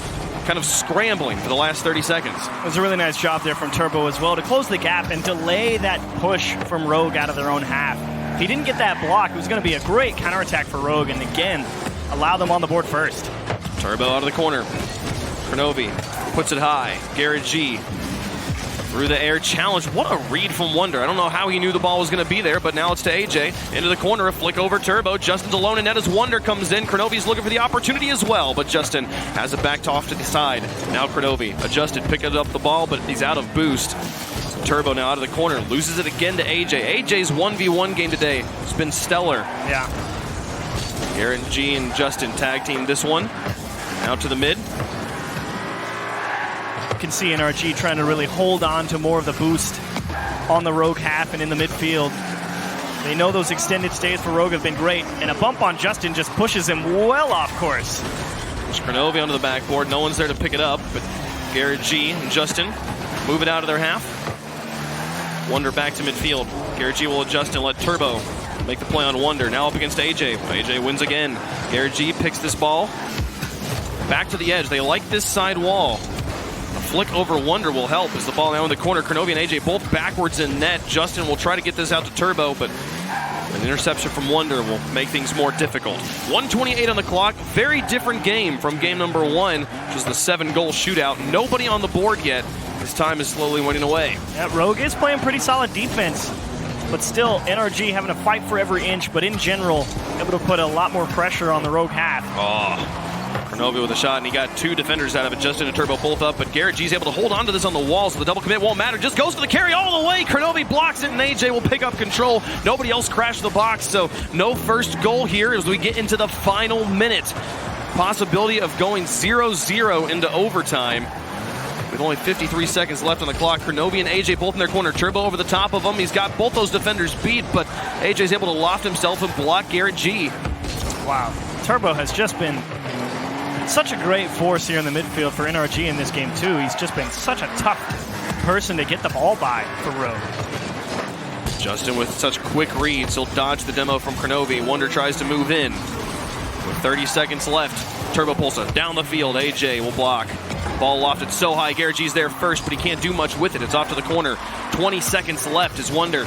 kind of scrambling for the last 30 seconds. It was a really nice job there from Turbo as well to close the gap and delay that push from Rogue out of their own half. If he didn't get that block, it was going to be a great counterattack for Rogue, and again, allow them on the board first. Turbo out of the corner. Kronovi puts it high. Garrett G through the air challenge. What a read from Wonder. I don't know how he knew the ball was going to be there, but now it's to AJ. Into the corner, a flick over Turbo. Justin's alone in net as Wonder comes in. Kronovi's looking for the opportunity as well, but Justin has it backed off to the side. Now Kronovi adjusted, picking up the ball, but he's out of boost. Turbo now out of the corner, loses it again to AJ. AJ's 1v1 game today has been stellar. Yeah. Garrett G and Justin tag team this one. Out to the mid. You can see NRG trying to really hold on to more of the boost on the Rogue half and in the midfield. They know those extended stays for Rogue have been great, and a bump on Justin just pushes him well off course. There's Kronovi onto the backboard. No one's there to pick it up, but Garrett G and Justin move it out of their half. Wonder back to midfield. Garrett G will adjust and let Turbo make the play on Wonder. Now up against AJ. AJ wins again. Garrett G picks this ball back to the edge. They like this side wall. A flick over Wonder will help as the ball now in the corner. Kronovi and AJ both backwards in net. Justin will try to get this out to Turbo, but an interception from Wonder will make things more difficult. 1:28 on the clock. Very different game from game number 1, which was the 7-goal shootout. Nobody on the board yet. His time is slowly winning away. Yeah, Rogue is playing pretty solid defense, but still NRG having to fight for every inch, but in general, able to put a lot more pressure on the Rogue half. Kronovi with a shot, and he got 2 defenders out of it. Justin and Turbo both up, but Garrett G's able to hold on to this on the wall, so the double commit won't matter. Just goes for the carry all the way. Kronovi blocks it, and AJ will pick up control. Nobody else crashed the box, so no first goal here as we get into the final minute. Possibility of going 0-0 into overtime. With only 53 seconds left on the clock, Kronovi and AJ both in their corner. Turbo over the top of him. He's got both those defenders beat, but AJ's able to loft himself and block Garrett G. Wow. Turbo has just been such a great force here in the midfield for NRG in this game, too. He's just been such a tough person to get the ball by for Rogue. Justin with such quick reads. He'll dodge the demo from Kronovi. Wonder tries to move in. With 30 seconds left, Turbo pulls it down the field. AJ will block. Ball lofted so high. Garrett G's there first, but he can't do much with it. It's off to the corner. 20 seconds left as Wonder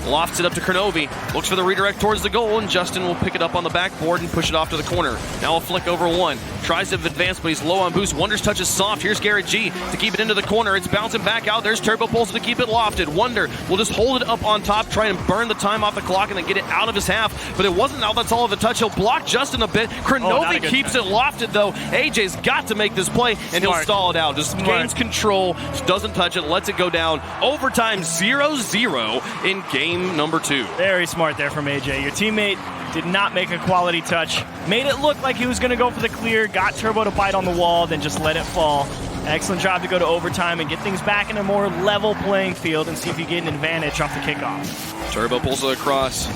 lofts it up to Kronovi. Looks for the redirect towards the goal, and Justin will pick it up on the backboard and push it off to the corner. Now a flick over one. Tries to advance, but he's low on boost. Wonder's touch is soft. Here's Garrett G to keep it into the corner. It's bouncing back out. There's Turbo pulls to keep it lofted. Wonder will just hold it up on top, try and burn the time off the clock and then get it out of his half. But it wasn't all that's all of a touch. He'll block Justin a bit. Kronovi keeps it lofted, though. AJ's got to make this play, and he'll stall it out. Just gains control, doesn't touch it, lets it go down. Overtime 0-0 in game number 2. Very smart there from AJ. Your teammate did not make a quality touch. Made it look like he was going to go for the clear, got Turbo to bite on the wall, then just let it fall. Excellent job to go to overtime and get things back in a more level playing field and see if you get an advantage off the kickoff. Turbo pulls it across.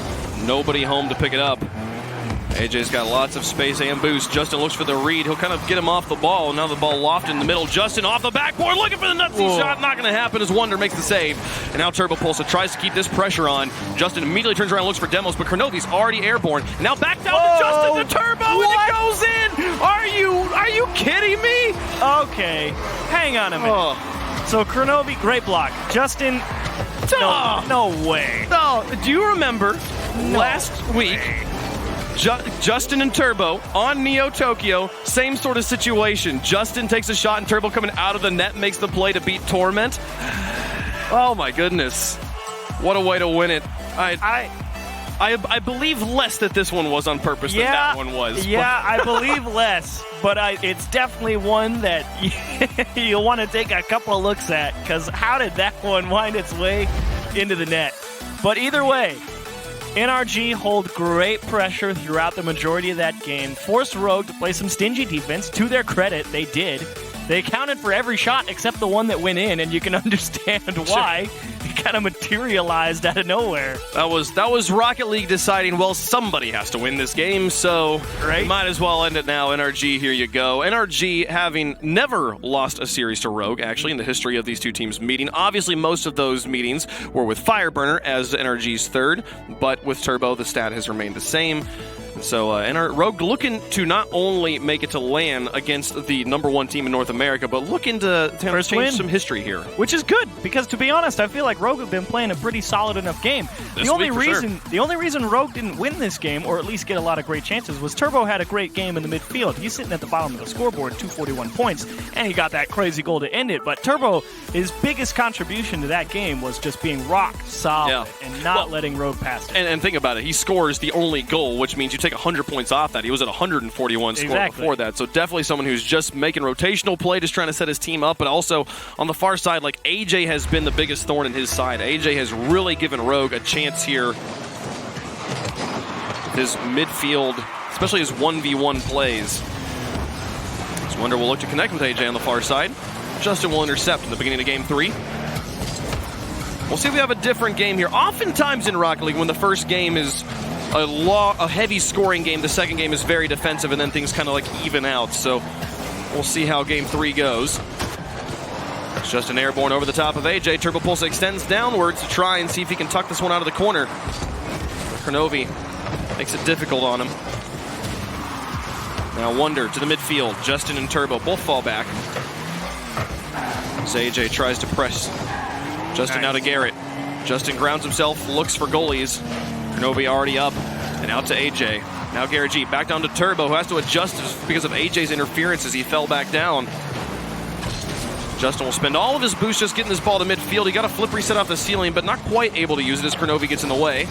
Nobody home to pick it up. AJ's got lots of space and boost. Justin looks for the read. He'll kind of get him off the ball. Now the ball lofted in the middle. Justin off the backboard, looking for the nutsy shot. Not going to happen as Wonder makes the save. And now Turbo Pulsa tries to keep this pressure on. Justin immediately turns around and looks for demos, but Kronovi's already airborne. Now back down to Justin, the Turbo, and it goes in. Are you kidding me? Okay, hang on a minute. So Kronovi, great block. Justin, no way. No, do you remember last week? Justin and Turbo on Neo Tokyo, same sort of situation. Justin takes a shot and Turbo coming out of the net makes the play to beat Torment. Oh my goodness. What a way to win it. I believe less that this one was on purpose than that one was. Yeah, I believe less, but it's definitely one that you'll want to take a couple of looks at, because how did that one wind its way into the net? But either way, NRG hold great pressure throughout the majority of that game, forced Rogue to play some stingy defense. To their credit, they did. They accounted for every shot except the one that went in, and you can understand why. It kind of materialized out of nowhere. That was Rocket League deciding, well, somebody has to win this game, so we might as well end it now. NRG, here you go. NRG having never lost a series to Rogue, actually, in the history of these two teams meeting. Obviously, most of those meetings were with Fireburner as NRG's third, but with Turbo, the stat has remained the same. So Rogue looking to not only make it to LAN against the #1 team in North America, but looking to change some history here. Which is good, because to be honest, I feel like Rogue have been playing a pretty solid enough game. The only reason Rogue didn't win this game, or at least get a lot of great chances, was Turbo had a great game in the midfield. He's sitting at the bottom of the scoreboard, 241 points, and he got that crazy goal to end it. But Turbo, his biggest contribution to that game was just being rock solid and not letting Rogue pass it. And think about it, he scores the only goal, which means you take 100 points off that. He was at 141 score before that. So definitely someone who's just making rotational play, just trying to set his team up. But also on the far side, like AJ has been the biggest thorn in his side. AJ has really given Rogue a chance here. His midfield, especially his 1v1 plays. So Wonder will look to connect with AJ on the far side. Justin will intercept in the beginning of game 3. We'll see if we have a different game here. Oftentimes in Rocket League, when the first game is a heavy scoring game, the second game is very defensive, and then things kind of like even out. So we'll see how game 3 goes. It's just an airborne over the top of AJ. Turbo Pulse extends downwards to try and see if he can tuck this one out of the corner. Kronovi makes it difficult on him. Now Wonder to the midfield. Justin and Turbo both fall back. As AJ tries to press Justin out to Garrett. Justin grounds himself, looks for goalies. Kronovi already up and out to AJ. Now Garrett G back down to Turbo, who has to adjust because of AJ's interference as he fell back down. Justin will spend all of his boost just getting this ball to midfield. He got a flip reset off the ceiling, but not quite able to use it as Kronovi gets in the way.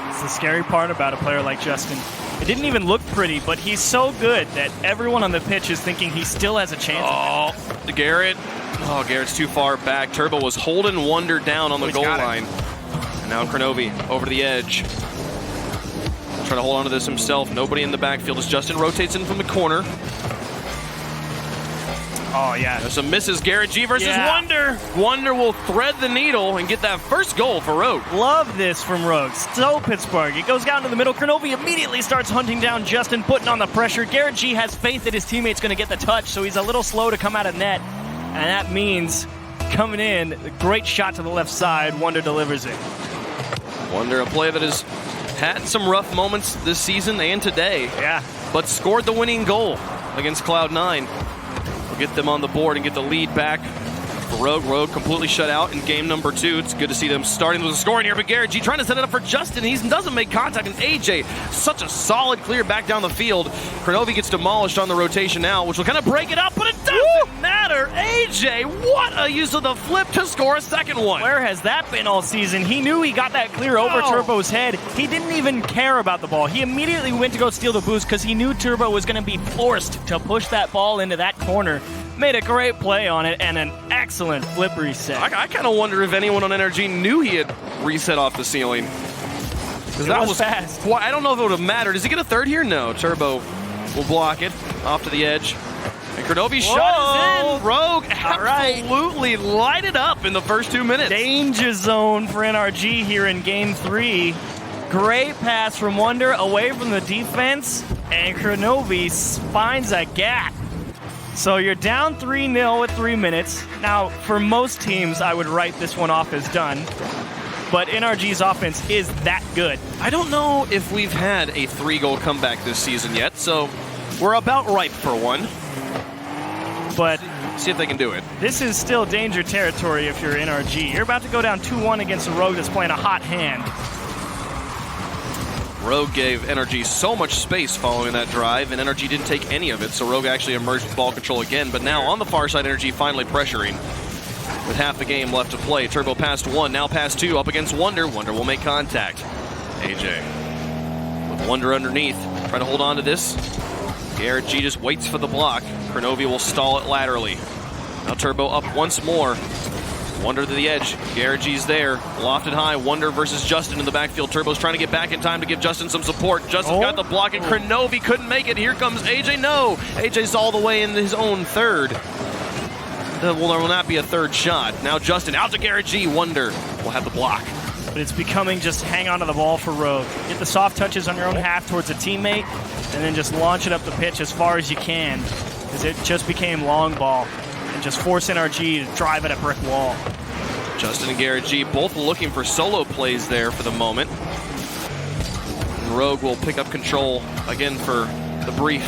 It's the scary part about a player like Justin. It didn't even look pretty, but he's so good that everyone on the pitch is thinking he still has a chance. Oh, Garrett. Oh, Garrett's too far back. Turbo was holding Wonder down on the goal line. And now Kronovi over to the edge. Trying to hold on to this himself. Nobody in the backfield as Justin rotates in from the corner. Oh, yeah. There's some misses. Garrett G versus Wonder. Wonder will thread the needle and get that first goal for Rogue. Love this from Rogue. So Pittsburgh. It goes down to the middle. Kronovi immediately starts hunting down Justin, putting on the pressure. Garrett G has faith that his teammate's going to get the touch, so he's a little slow to come out of net. And that means coming in, a great shot to the left side. Wonder delivers it. Wonder, a play that has had some rough moments this season and today. Yeah. But scored the winning goal against Cloud9. We'll get them on the board and get the lead back for Rogue. Rogue completely shut out in game number 2. It's good to see them starting with a scoring here, but Garrett G trying to set it up for Justin. He doesn't make contact, and AJ, such a solid clear back down the field. Kronovi gets demolished on the rotation now, which will kind of break it up, but it doesn't matter. AJ, what a use of the flip to score a second one. Where has that been all season? He knew he got that clear over Turbo's head. He didn't even care about the ball. He immediately went to go steal the boost because he knew Turbo was going to be forced to push that ball into that corner. Made a great play on it and an excellent flip reset. I kind of wonder if anyone on NRG knew he had reset off the ceiling. Because that was fast. I don't know if it would have mattered. Does he get a third here? No. Turbo will block it off to the edge. And Kronovi's shot is in. Rogue absolutely lighted up in the first 2 minutes. Danger zone for NRG here in game 3. Great pass from Wonder away from the defense. And Kronovi finds a gap. So you're down 3-0 with 3 minutes. Now, for most teams, I would write this one off as done. But NRG's offense is that good. I don't know if we've had a 3-goal comeback this season yet, so we're about ripe for one. But see if they can do it. This is still danger territory if you're NRG. You're about to go down 2-1 against a Rogue that's playing a hot hand. Rogue gave NRG so much space following that drive, and NRG didn't take any of it, so Rogue actually emerged with ball control again. But now on the far side, NRG finally pressuring. With half the game left to play. Turbo past 1, now past 2, up against Wonder. Wonder will make contact. AJ with Wonder underneath. Try to hold on to this. Garrett G just waits for the block. Kronovi will stall it laterally. Now Turbo up once more. Wonder to the edge. Garrett G's there. Lofted high. Wonder versus Justin in the backfield. Turbo's trying to get back in time to give Justin some support. Justin's got the block, and Kronovi couldn't make it. Here comes AJ. No! AJ's all the way in his own third. There will not be a third shot. Now Justin out to Garrett G. Wonder will have the block. But it's becoming just hang on to the ball for Rogue. Get the soft touches on your own half towards a teammate, and then just launch it up the pitch as far as you can, because it just became long ball. And just force NRG to drive at a brick wall. Justin and Garrett G both looking for solo plays there for the moment. And Rogue will pick up control again for the brief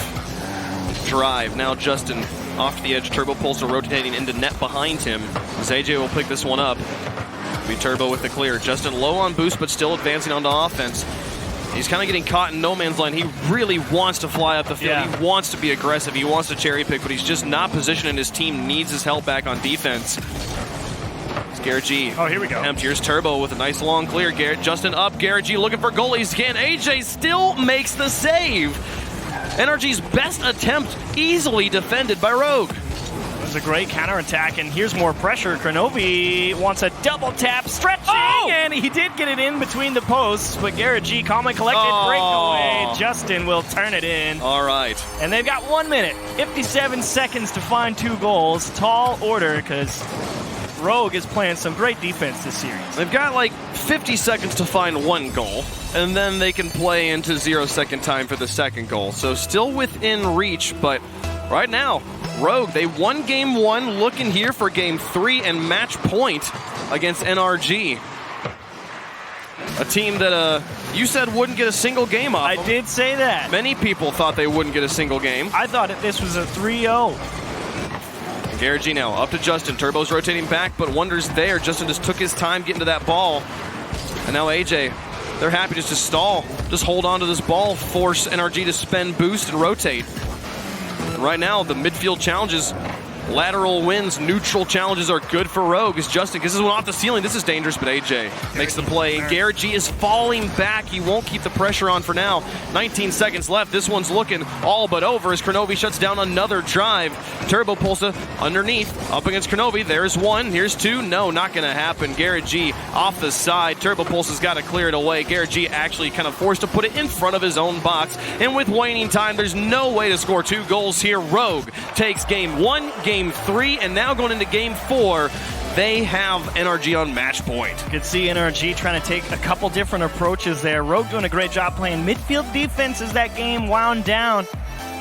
drive. Now Justin off to the edge. Turbo Pulsar rotating into net behind him. As AJ will pick this one up. Be Turbo with the clear. Justin low on boost, but still advancing onto offense. He's kind of getting caught in no man's land. He really wants to fly up the field. Yeah. He wants to be aggressive. He wants to cherry pick, but he's just not positioned, and his team needs his help back on defense. It's Garrett G. Oh, here we go. Here's Turbo with a nice long clear. Justin up. Garrett G looking for goalies again. AJ still makes the save. NRG's best attempt easily defended by Rogue. It was a great counterattack, and here's more pressure. Kronovi wants a double tap, stretching, and he did get it in between the posts, but Garrett G calm and collected, breakaway. Justin will turn it in. All right. And they've got 1 minute, 57 seconds to find 2 goals. Tall order, because Rogue is playing some great defense this series. They've got like 50 seconds to find 1 goal, and then they can play into 0-second time for the second goal. So still within reach, but right now, Rogue, they won game 1, looking here for game 3 and match point against NRG. A team that you said wouldn't get a single game off. I did say that. Many people thought they wouldn't get a single game. I thought this was a 3-0. Garrett G now up to Justin. Turbo's rotating back, but Wonder's there. Justin just took his time getting to that ball. And now AJ, they're happy just to stall. Just hold on to this ball, force NRG to spend boost and rotate. Right now, the midfield challenges, lateral wins, neutral challenges are good for Rogue. As Justin, because this one off the ceiling, this is dangerous, but AJ makes the play. Garrett G is falling back. He won't keep the pressure on for now. 19 seconds left. This one's looking all but over as Kronovi shuts down another drive. Turbo Pulsa underneath, up against Kronovi. There's 1, here's 2. No, not going to happen. Garrett G off the side. Turbo Pulsa's got to clear it away. Garrett G actually kind of forced to put it in front of his own box. And with waning time, there's no way to score 2 goals here. Rogue takes game 1, game 3, and now going into game 4, they have NRG on match point. You could see NRG trying to take a couple different approaches there. Rogue doing a great job playing midfield defense as that game wound down.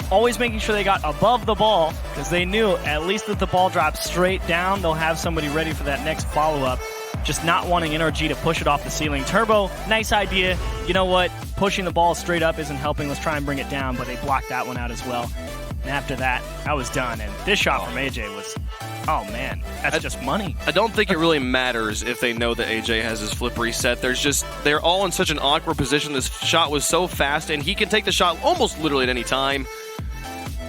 Always making sure they got above the ball, because they knew at least if the ball drops straight down, they'll have somebody ready for that next follow-up. Just not wanting NRG to push it off the ceiling. Turbo, nice idea. You know what? Pushing the ball straight up isn't helping. Let's try and bring it down, but they blocked that one out as well. And after that, I was done. And this shot from AJ was, oh man, that's just money. I don't think it really matters if they know that AJ has his flip reset. They're all in such an awkward position. This shot was so fast, and he can take the shot almost literally at any time.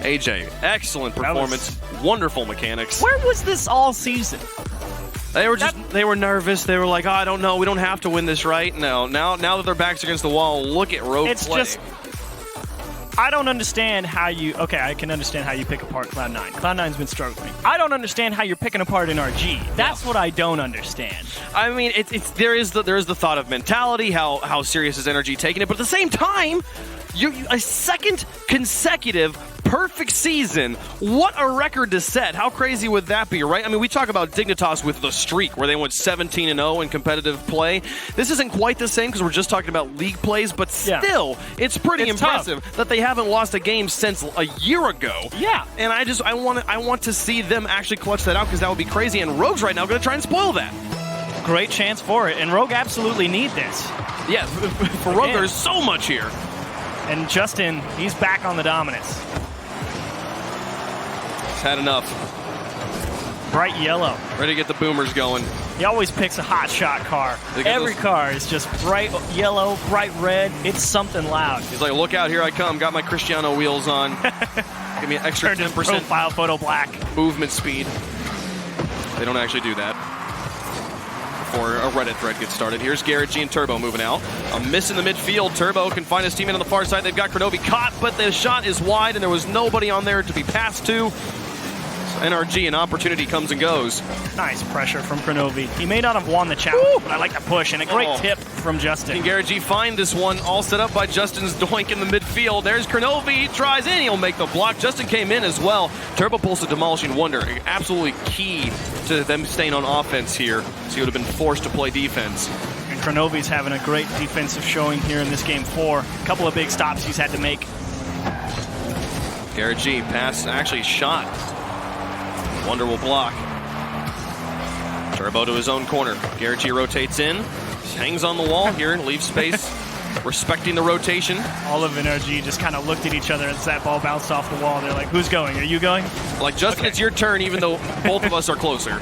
AJ, excellent performance, wonderful mechanics. Where was this all season? They were nervous. They were like, oh, I don't know. We don't have to win this, right? No. Now that their backs against the wall, look at Rogue play. I don't understand how you... Okay, I can understand how you pick apart Cloud9. Cloud9's been struggling. I don't understand how you're picking apart NRG. That's what I don't understand. I mean, there is the thought of mentality, how serious is NRG taking it, but at the same time, a second consecutive perfect season. What a record to set. How crazy would that be, right? I mean, we talk about Dignitas with the streak where they went 17-0 in competitive play. This isn't quite the same because we're just talking about league plays, but still, it's pretty impressive that they haven't lost a game since a year ago. Yeah. And I want to see them actually clutch that out, because that would be crazy, and Rogue's right now going to try and spoil that. Great chance for it, and Rogue absolutely need this. Yeah, for Rogue, there's so much here. And Justin, he's back on the dominance. Had enough. Bright yellow. Ready to get the boomers going. He always picks a hot shot car. Every car is just bright yellow, bright red. It's something loud. He's like, look out, here I come. Got my Cristiano wheels on. Give me an extra 10% profile photo black. Movement speed. They don't actually do that. before a Reddit thread gets started. Here's Garrett G and Turbo moving out. A miss in the midfield. Turbo can find his teammate on the far side. They've got Kronovi caught, but the shot is wide, and there was nobody on there to be passed to. So NRG, an opportunity comes and goes. Nice pressure from Kronovi. He may not have won the challenge, but I like the push, and a great tip from Justin. Can Garrett G find this one? All set up by Justin's doink in the midfield. There's Kronovi. He tries, and he'll make the block. Justin came in as well. Turbo pulls a demolishing wonder. Absolutely key to them staying on offense here. So he would have been forced to play defense. And Kronovi's having a great defensive showing here in this game 4. A couple of big stops he's had to make. Garrett G pass, actually shot. Wonder will block. Turbo to his own corner. Garrett G rotates in, hangs on the wall here, leaves space, respecting the rotation. All of NRG just kind of looked at each other as that ball bounced off the wall. They're like, who's going? Are you going? Like, Justin, it's your turn, even though both of us are closer.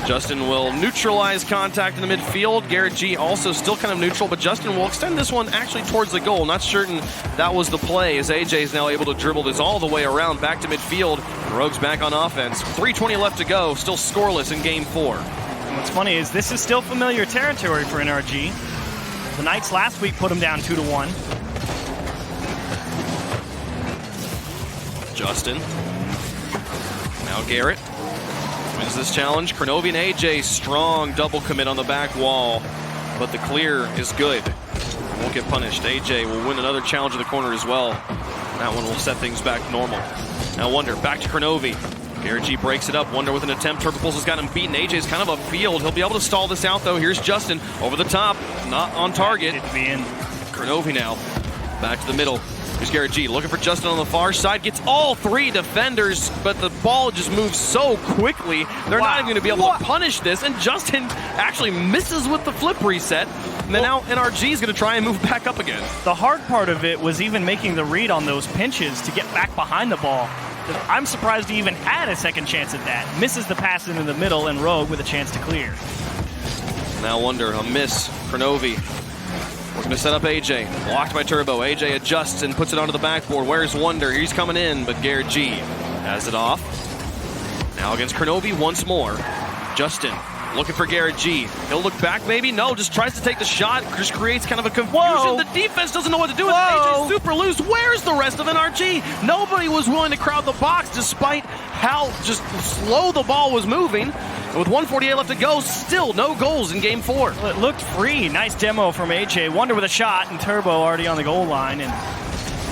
Justin will neutralize contact in the midfield. Garrett G also still kind of neutral, but Justin will extend this one actually towards the goal. Not certain that was the play, as AJ is now able to dribble this all the way around back to midfield. Rogues back on offense. 3:20 left to go, still scoreless in game 4. And what's funny is this is still familiar territory for NRG. The Knights last week put them down 2-1. Justin. Now Garrett. Wins this challenge. Kronovi and AJ, strong double commit on the back wall, but the clear is good. Won't get punished. AJ will win another challenge in the corner as well. That one will set things back normal. Now Wonder back to Kronovi. Garrett G breaks it up. Wonder with an attempt. Turbo Pulse has got him beaten. AJ's kind of upfield. He'll be able to stall this out though. Here's Justin over the top, not on target. Kronovi now back to the middle. Here's Garrett G looking for Justin on the far side. Gets all 3 defenders, but the ball just moves so quickly. They're not even going to be able to punish this. And Justin actually misses with the flip reset. And then now NRG is going to try and move back up again. The hard part of it was even making the read on those pinches to get back behind the ball. I'm surprised he even had a second chance at that. Misses the pass into the middle, and Rogue with a chance to clear. Now Wonder, a miss. Kronovi looking to set up AJ. Blocked by Turbo. AJ adjusts and puts it onto the backboard. Where's Wonder? He's coming in, but Garrett G has it off. Now against Kronovi once more. Justin looking for Garrett G. He'll look back maybe? No, just tries to take the shot. Just creates kind of a confusion. Whoa. The defense doesn't know what to do with it. AJ's super loose. Where's the rest of NRG? Nobody was willing to crowd the box despite how just slow the ball was moving. And with 1:48 left to go, still no goals in game 4. Well, it looked free. Nice demo from AJ. Wonder with a shot, and Turbo already on the goal line. And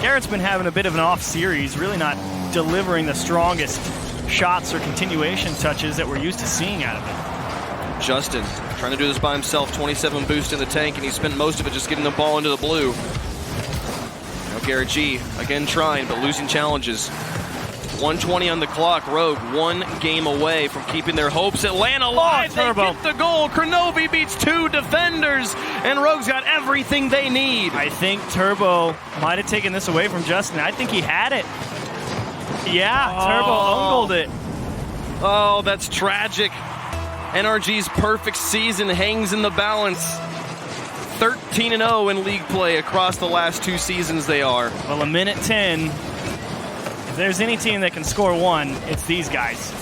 Garrett's been having a bit of an off series, really not delivering the strongest shots or continuation touches that we're used to seeing out of him. Justin trying to do this by himself. 27 boost in the tank, and he spent most of it just getting the ball into the blue. Now Garrett G again trying, but losing challenges. 1:20 on the clock. Rogue 1 game away from keeping their hopes. Atlanta alive. They get the goal. Kronovi beats 2 defenders, and Rogue's got everything they need. I think Turbo might have taken this away from Justin. I think he had it. Yeah, Turbo ungled it. Oh, that's tragic. NRG's perfect season hangs in the balance. 13-0 in league play across the last 2 seasons they are. Well, a minute 10. If there's any team that can score 1, it's these guys.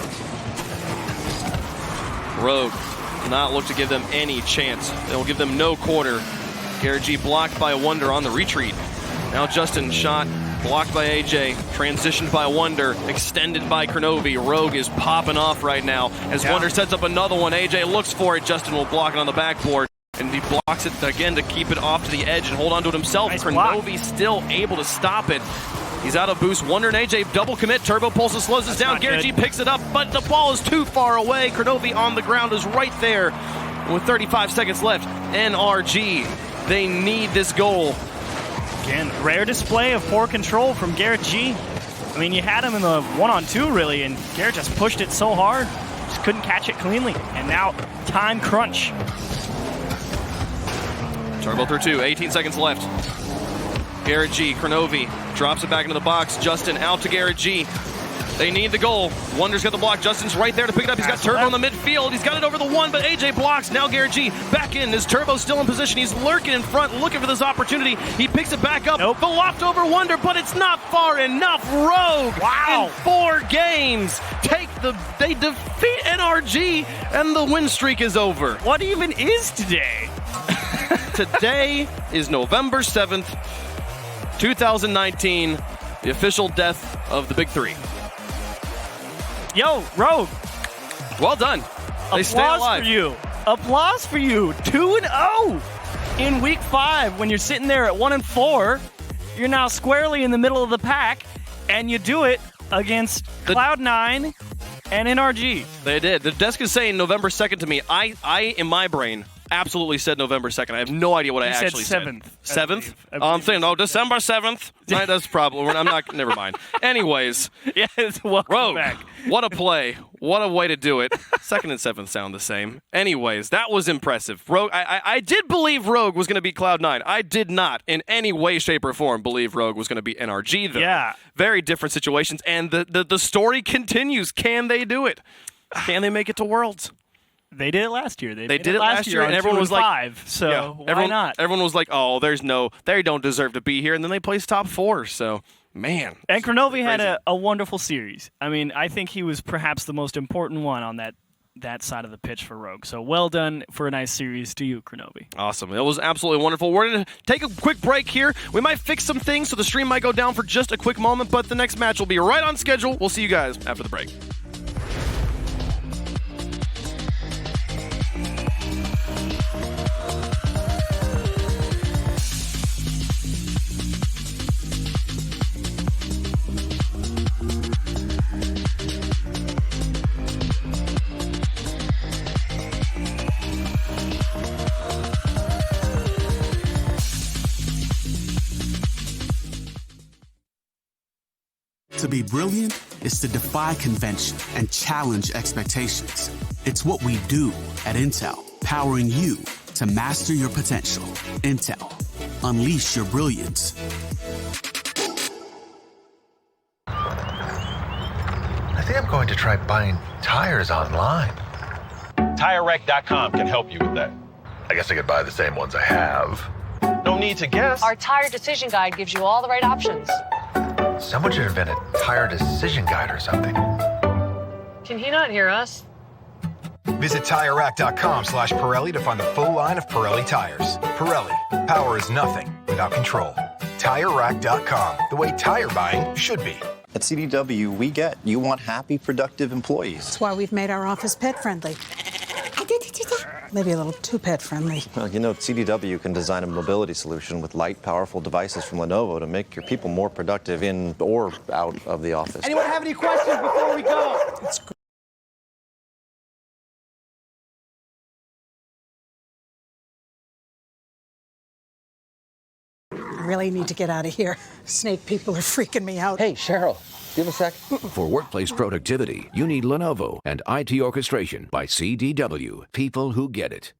Rogue not look to give them any chance. They'll give them no quarter. Garrett G blocked by a Wonder on the retreat. Now Justin shot. Blocked by AJ, transitioned by Wonder, extended by Kronovi. Rogue is popping off right now as Wonder sets up another one. AJ looks for it. Justin will block it on the backboard, and he blocks it again to keep it off to the edge and hold on to it himself. Nice Kronovi still able to stop it. He's out of boost. Wonder and AJ double commit. Turbo Pulse slows us down. Garrett G picks it up, but the ball is too far away. Kronovi on the ground is right there. With 35 seconds left, NRG, they need this goal. Again, rare display of poor control from Garrett G. I mean, you had him in the 1-on-2 really, and Garrett just pushed it so hard, just couldn't catch it cleanly. And now, time crunch. Turbo through 2, 18 seconds left. Garrett G, Kronovi drops it back into the box. Justin out to Garrett G. They need the goal. Wonder's got the block. Justin's right there to pick it up. He's got Turbo in the midfield. He's got it over the one, but AJ blocks. Now Garrett G back in. Is Turbo still in position? He's lurking in front, looking for this opportunity. He picks it back up. The loft over Wonder, but it's not far enough. Rogue in 4 games. They defeat NRG, and the win streak is over. What even is today? Today is November 7th, 2019, the official death of the Big Three. Yo, Rogue. Well done. They stay alive. Applause for you. 2-0 in week 5. When you're sitting there at 1-4, you're now squarely in the middle of the pack, and you do it against Cloud9 and NRG. They did. The desk is saying November 2nd to me. I in my brain, absolutely said November 2nd. I have no idea what I actually said. 7th. I'm saying, December 7th. Right, that's probably. I'm not. Never mind. Anyways, yes, welcome Rogue, back. What a play! What a way to do it. 2nd and 7th sound the same. Anyways, that was impressive. Rogue. I did believe Rogue was going to be Cloud9. I did not, in any way, shape, or form, believe Rogue was going to be NRG. Though. Yeah. Very different situations, and the story continues. Can they do it? Can they make it to Worlds? They did it last year. They did it last year, and everyone was like, 5, so why not? Everyone was like, oh, they don't deserve to be here, and then they placed top 4, so, man. And Kronovi had a wonderful series. I mean, I think he was perhaps the most important one on that side of the pitch for Rogue, so well done for a nice series to you, Kronovi. Awesome. It was absolutely wonderful. We're going to take a quick break here. We might fix some things, so the stream might go down for just a quick moment, but the next match will be right on schedule. We'll see you guys after the break. To be brilliant is to defy convention and challenge expectations. It's what we do at Intel, powering you to master your potential. Intel, unleash your brilliance. I think I'm going to try buying tires online. TireRack.com can help you with that. I guess I could buy the same ones I have. No need to guess. Our tire decision guide gives you all the right options. Someone should invent a tire decision guide or something. Can he not hear us? Visit TireRack.com/Pirelli to find the full line of Pirelli tires. Pirelli, power is nothing without control. TireRack.com, the way tire buying should be. At CDW, we get you want happy, productive employees. That's why we've made our office pet-friendly. Maybe a little too pet-friendly. Well, you know, CDW can design a mobility solution with light, powerful devices from Lenovo to make your people more productive in or out of the office. Anyone have any questions before we go? I really need to get out of here. Snake people are freaking me out. Hey, Cheryl, give a sec. For workplace productivity, you need Lenovo and IT orchestration by CDW. People who get it.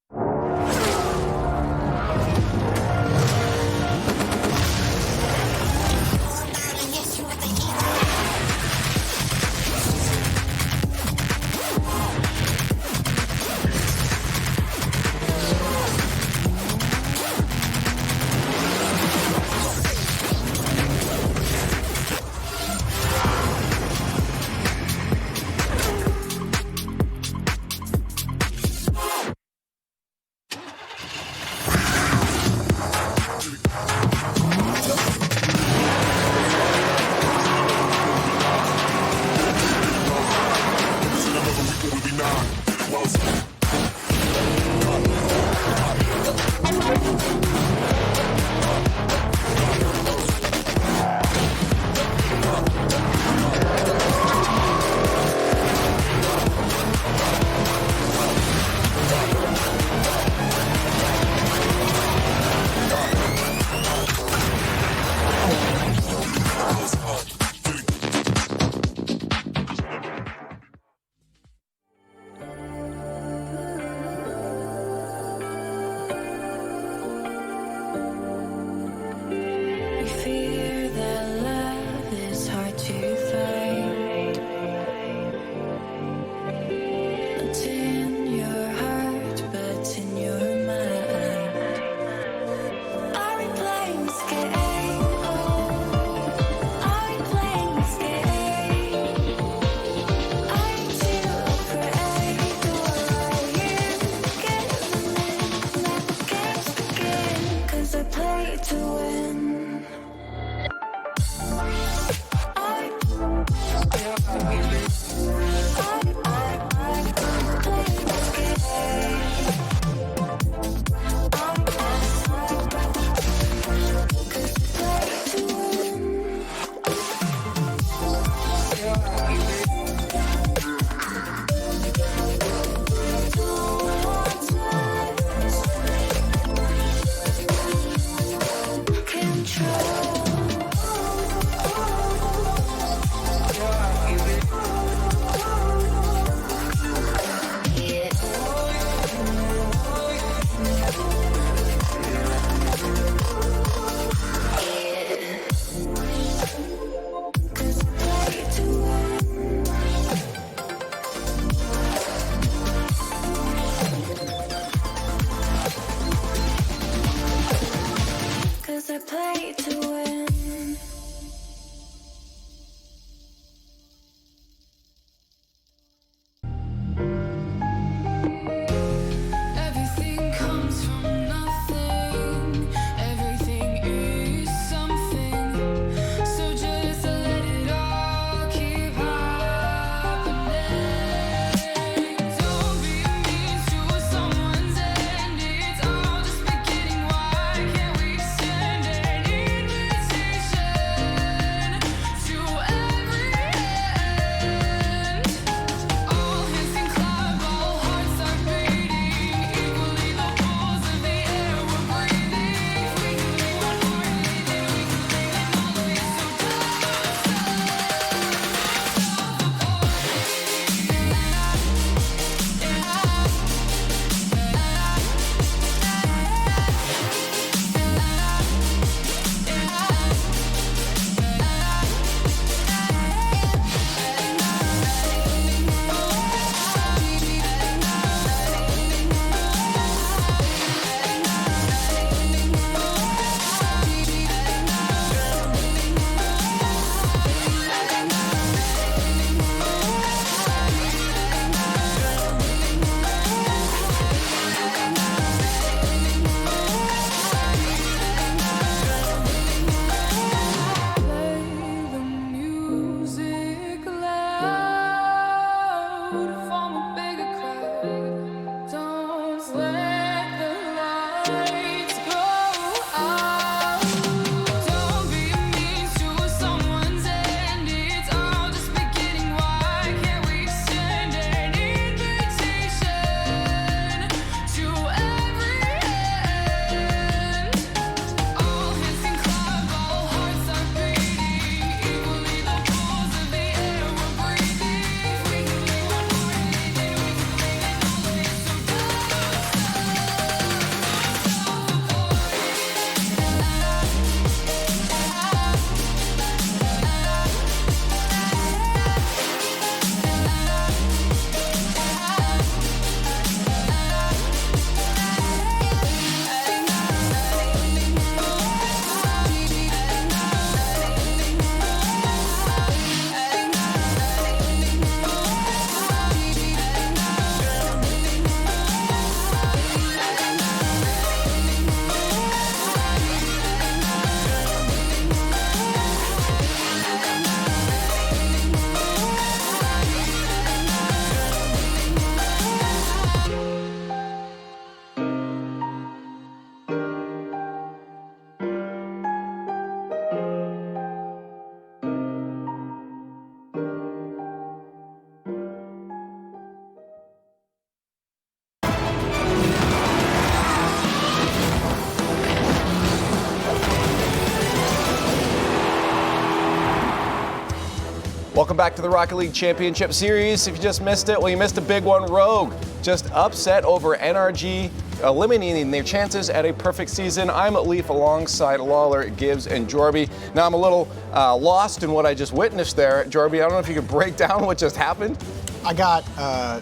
Welcome back to the Rocket League Championship Series. If you just missed it, well, you missed a big one. Rogue just upset over NRG, eliminating their chances at a perfect season. I'm Leaf alongside Lawler, Gibbs, and Jorby. Now, I'm a little lost in what I just witnessed there. Jorby, I don't know if you could break down what just happened. I got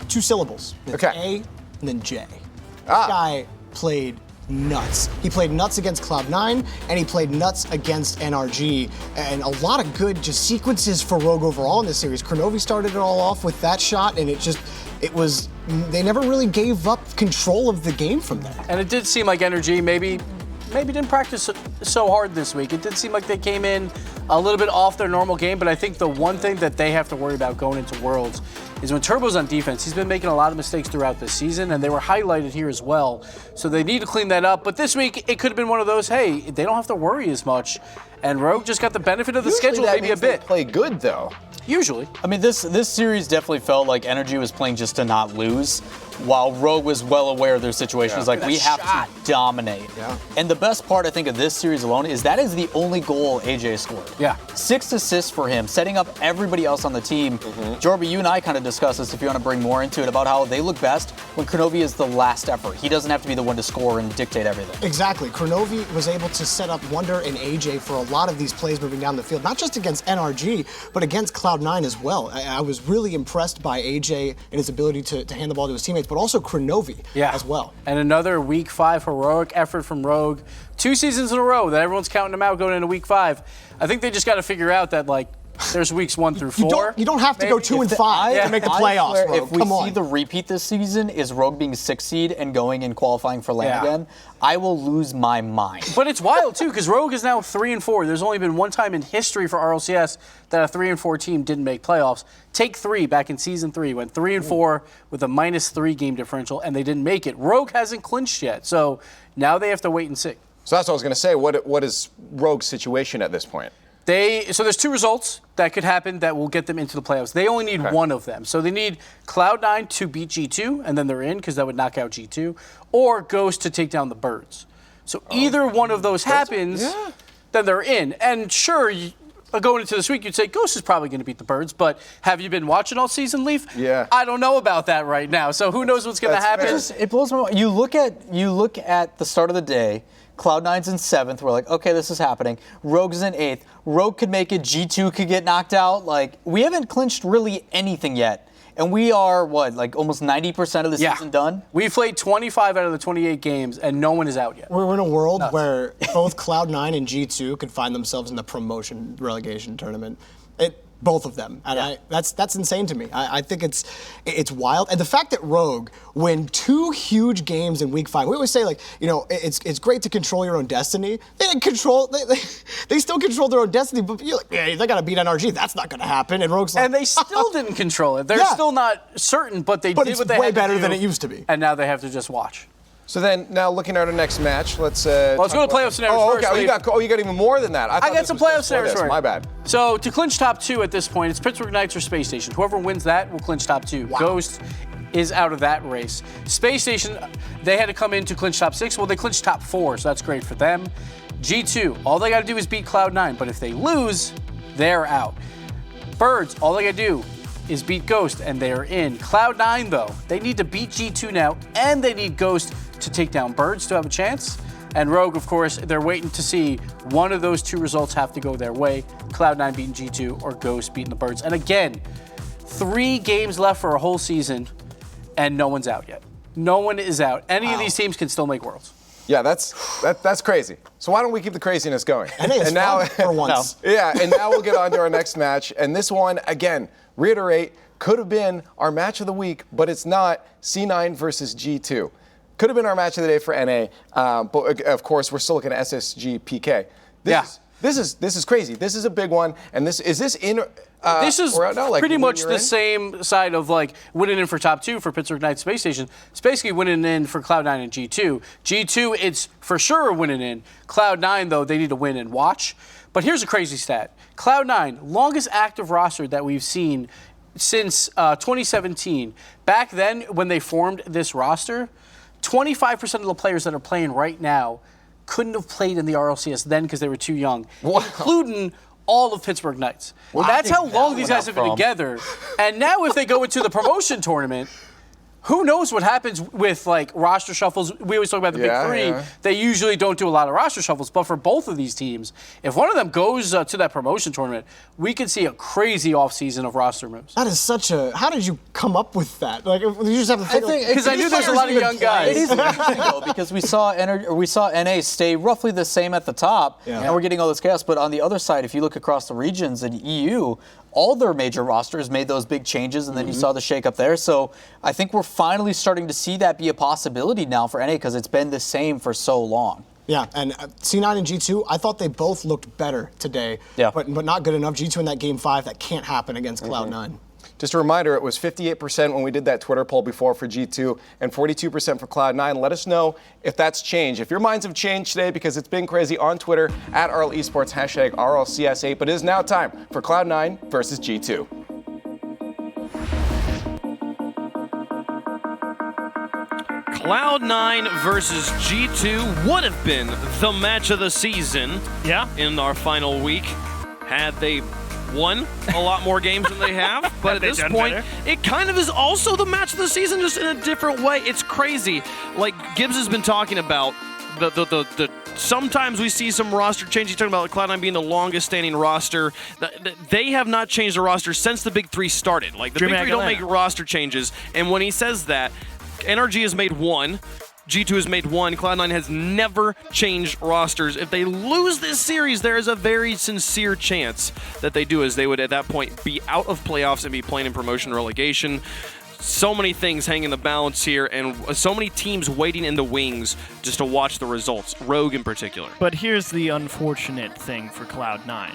2 syllables. It's Okay. A and then J. This guy played nuts. He played nuts against Cloud9, and he played nuts against NRG. And a lot of good just sequences for Rogue overall in this series. Kronovi started it all off with that shot, and they never really gave up control of the game from there. And it did seem like NRG maybe didn't practice so hard this week. It did seem like they came in a little bit off their normal game, but I think the one thing that they have to worry about going into Worlds is when Turbo's on defense. He's been making a lot of mistakes throughout the season, and they were highlighted here as well. So they need to clean that up. But this week, it could have been one of those, hey, they don't have to worry as much. And Rogue just got the benefit of the schedule maybe a bit. They play good, though. Usually. I mean, this series definitely felt like NRG was playing just to not lose, while Rogue was well aware of their situation. It's like, we have to dominate. Yeah. And the best part, I think, of this series alone is that is the only goal AJ scored. Yeah. 6 assists for him, setting up everybody else on the team. Jorby, you and I kind of discussed this, if you want to bring more into it, about how they look best when Kronovi is the last effort. He doesn't have to be the one to score and dictate everything. Exactly. Kronovi was able to set up Wonder and AJ for a lot of these plays moving down the field, not just against NRG, but against Cloud9 as well. I was really impressed by AJ and his ability to hand the ball to his teammates, but also Kronovi as well. And another Week 5 heroic effort from Rogue. 2 seasons in a row that everyone's counting them out going into Week 5. I think they just got to figure out that, like, there's weeks 1 through 4. You don't have to go 2 and 5 to make the playoffs, Rogue. If we see the repeat this season is Rogue being 6th seed and going and qualifying for LAN again, I will lose my mind. But it's wild too, because Rogue is now 3-4. There's only been one time in history for RLCS that a 3-4 team didn't make playoffs. Take 3 back in season 3, went 3-4 with a -3 game differential, and they didn't make it. Rogue hasn't clinched yet, so now they have to wait and see. So that's what I was going to say. What is Rogue's situation at this point? So there's 2 results that could happen that will get them into the playoffs. They only need one of them. So they need Cloud9 to beat G2, and then they're in because that would knock out G2, or Ghost to take down the Birds. So either one of those happens, then they're in. And sure, going into this week, you'd say Ghost is probably going to beat the Birds, but have you been watching all season, Leaf? Yeah. I don't know about that right now. So who knows what's going to happen? It blows my mind. You look at the start of the day. Cloud9's in 7th. We're like, okay, this is happening. Rogue's in 8th. Rogue could make it. G2 could get knocked out. Like, we haven't clinched really anything yet. And we are, almost 90% of the season done? We've played 25 out of the 28 games, and no one is out yet. We're in a world where both Cloud9 and G2 could find themselves in the promotion relegation tournament. Both of them, and that's insane to me. I think it's wild, and the fact that Rogue win 2 huge games in Week 5. We always say, it's great to control your own destiny. They didn't control. They still control their own destiny, but you're like, yeah, they got to beat NRG. That's not going to happen. And Rogue's like, and they still didn't control it. They're still not certain, but they did what they had to do. But it's way better than it used to be. And now they have to just watch. So then, now looking at our next match, let's go to playoff scenarios first. Okay. You got even more than that. I got some playoff scenarios for you. My bad. So to clinch top 2 at this point, it's Pittsburgh Knights or Space Station. Whoever wins that will clinch top 2. Wow. Ghost is out of that race. Space Station, they had to come in to clinch top 6. Well, they clinched top 4, so that's great for them. G2, all they got to do is beat Cloud9, but if they lose, they're out. Birds, all they got to do is beat Ghost, and they're in. Cloud9, though, they need to beat G2 now, and they need Ghost to take down Birds to have a chance. And Rogue, of course, they're waiting to see one of those 2 results have to go their way. Cloud9 beating G2 or Ghost beating the Birds. And again, 3 games left for a whole season, and no one's out yet. No one is out. Any of these teams can still make Worlds. Yeah, that's crazy. So why don't we keep the craziness going? And now, for once. Yeah, and now we'll get on to our next match. And this one, again, reiterate, could have been our match of the week, but it's not. C9 versus G2. Could have been our match of the day for NA, but of course we're still looking at SSG PK. This is crazy. This is a big one, and this is in. This is pretty much the same side of winning in for top 2 for Pittsburgh Knights Space Station. It's basically winning in for Cloud9 and G2. G2, it's for sure winning in. Cloud9, though, they need to win and watch. But here's a crazy stat. Cloud9, longest active roster that we've seen since 2017. Back then, when they formed this roster, 25% of the players that are playing right now couldn't have played in the RLCS then because they were too young, including all of Pittsburgh Knights. Well, that's how long these guys have been together. And now if they go into the promotion tournament, who knows what happens with like roster shuffles? We always talk about the big three. Yeah. They usually don't do a lot of roster shuffles, but for both of these teams, if one of them goes to that promotion tournament, we could see a crazy offseason of roster moves. That is such a. How did you come up with that? Like, you just have to think. Because I knew there's a lot of young guys. It is interesting though, because we saw NA stay roughly the same at the top, and we're getting all this chaos. But on the other side, if you look across the regions in EU, all their major rosters made those big changes, and then you saw the shakeup there. So I think we're finally starting to see that be a possibility now for NA because it's been the same for so long. Yeah, and C9 and G2, I thought they both looked better today, but not good enough. G2 in that Game 5, that can't happen against Cloud9. Just a reminder, it was 58% when we did that Twitter poll before for G2 and 42% for Cloud9. Let us know if that's changed. If your minds have changed today, because it's been crazy on Twitter, at RL Esports, hashtag RLCS8. But it is now time for Cloud9 versus G2. Cloud9 versus G2 would have been the match of the season in our final week had they won a lot more games than they have, but at this point, it kind of is also the match of the season, just in a different way. It's crazy. Like Gibbs has been talking about, the sometimes we see some roster change. He's talking about Cloud9 being the longest standing roster. They have not changed the roster since the Big Three started. Like the Big Three don't make roster changes, and when he says that, NRG has made one. G2 has made one. Cloud9 has never changed rosters. If they lose this series, there is a very sincere chance that they do, as they would at that point be out of playoffs and be playing in promotion relegation. So many things hang in the balance here, and so many teams waiting in the wings just to watch the results, Rogue in particular. But here's the unfortunate thing for Cloud9.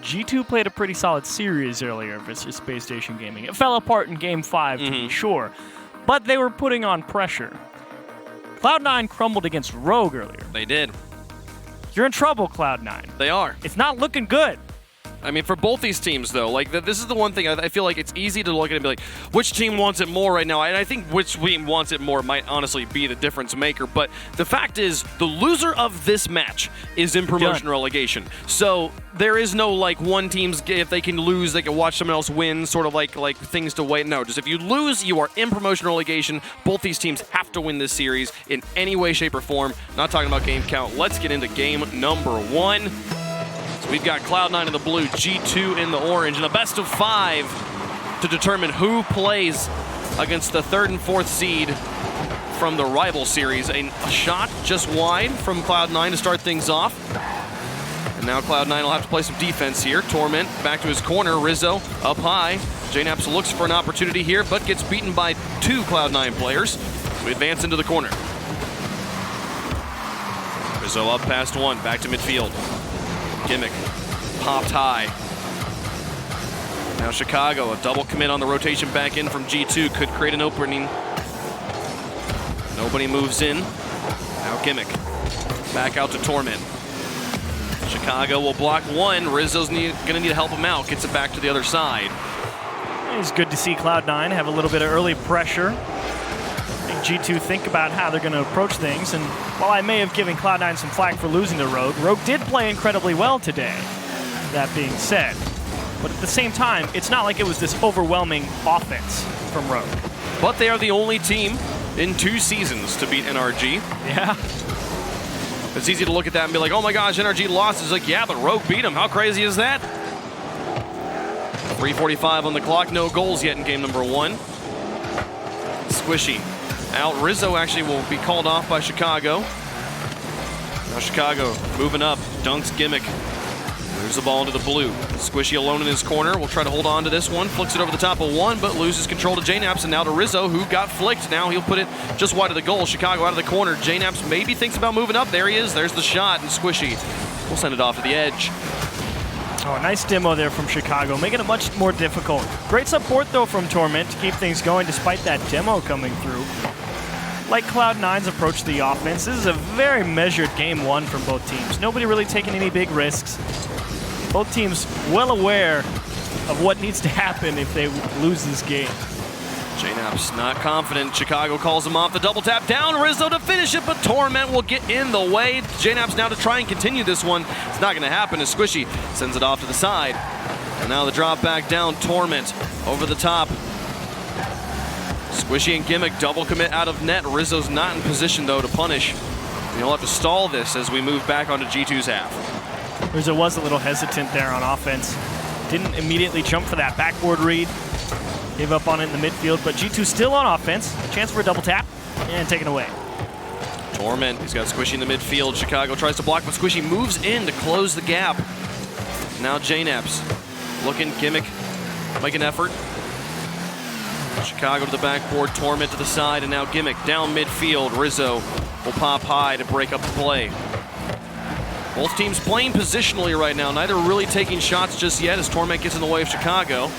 G2 played a pretty solid series earlier versus Space Station Gaming. It fell apart in Game 5, to be sure, but they were putting on pressure. Cloud9 crumbled against Rogue earlier. They did. You're in trouble, Cloud9. They are. It's not looking good. I mean, for both these teams, though, like this is the one thing I feel like it's easy to look at and be like, which team wants it more right now? And I think which team wants it more might honestly be the difference maker. But the fact is, the loser of this match is in promotion relegation. So there is no like one team's, if they can lose, they can watch someone else win, sort of like things to wait. No, just if you lose, you are in promotion relegation. Both these teams have to win this series in any way, shape, or form. Not talking about game count. Let's get into game number 1. We've got Cloud9 in the blue, G2 in the orange, and a best of 5 to determine who plays against the 3rd and 4th seed from the rival series. A shot just wide from Cloud9 to start things off. And now Cloud9 will have to play some defense here. Torment back to his corner. Rizzo up high. JNaps looks for an opportunity here, but gets beaten by 2 Cloud9 players. We advance into the corner. Rizzo up past 1, back to midfield. Gimmick popped high. Now Chicago, a double commit on the rotation back in from G2 could create an opening. Nobody moves in. Now Gimmick back out to Torment. Chicago will block 1. Rizzo's gonna need to help him out. Gets it back to the other side. It's good to see Cloud9 have a little bit of early pressure. G2 think about how they're going to approach things, and while I may have given Cloud9 some flack for losing to Rogue, Rogue did play incredibly well today, that being said. But at the same time, it's not like it was this overwhelming offense from Rogue. But they are the only team in 2 seasons to beat NRG. Yeah. It's easy to look at that and be like, oh my gosh, NRG lost. It's like, yeah, but Rogue beat them. How crazy is that? 3:45 on the clock, no goals yet in game number 1. Squishy. Out. Rizzo actually will be called off by Chicago. Now Chicago moving up. Dunks Gimmick. Moves the ball into the blue. Squishy alone in his corner. Will try to hold on to this one. Flicks it over the top of 1, but loses control to JNaps. And now to Rizzo, who got flicked. Now he'll put it just wide of the goal. Chicago out of the corner. JNaps maybe thinks about moving up. There he is. There's the shot. And Squishy will send it off to the edge. Oh, nice demo there from Chicago, making it much more difficult. Great support, though, from Torment to keep things going despite that demo coming through. Like Cloud9's approach to the offense, this is a very measured game 1 from both teams. Nobody really taking any big risks. Both teams well aware of what needs to happen if they lose this game. JNap's not confident. Chicago calls him off the double tap down. Rizzo to finish it, but Torment will get in the way. JNap's now to try and continue this one. It's not going to happen as Squishy sends it off to the side. And now the drop back down. Torment over the top. Squishy and Gimmick double commit out of net. Rizzo's not in position, though, to punish. And he'll have to stall this as we move back onto G2's half. Rizzo was a little hesitant there on offense. Didn't immediately jump for that backboard read. Gave up on it in the midfield, but G2 still on offense. A chance for a double tap, and taken away. Torment, he's got Squishy in the midfield. Chicago tries to block, but Squishy moves in to close the gap. Now JNap's looking, Gimmick, make an effort. Chicago to the backboard, Torment to the side, and now Gimmick down midfield. Rizzo will pop high to break up the play. Both teams playing positionally right now, neither really taking shots just yet as Torment gets in the way of Chicago.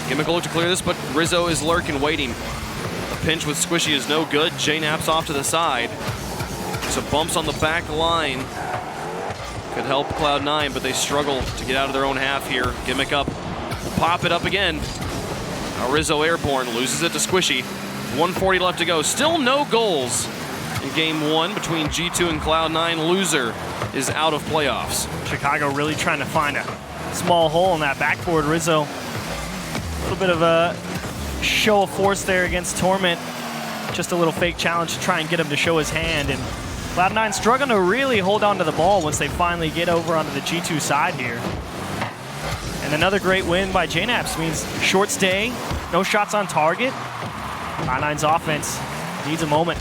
Gimmick will look to clear this, but Rizzo is lurking, waiting. A pinch with Squishy is no good. JNap's off to the side. Some bumps on the back line. Could help Cloud9, but they struggle to get out of their own half here. Gimmick up, will pop it up again. Now Rizzo airborne, loses it to Squishy. 140 left to go. Still no goals in game one between G2 and Cloud9. Loser is out of playoffs. Chicago really trying to find a small hole in that backboard. Rizzo, a little bit of a show of force there against Torment. Just a little fake challenge to try and get him to show his hand. And Cloud9 struggling to really hold on to the ball once they finally get over onto the G2 side here. And another great win by JNap's means short stay, no shots on target. Cloud9's offense needs a moment.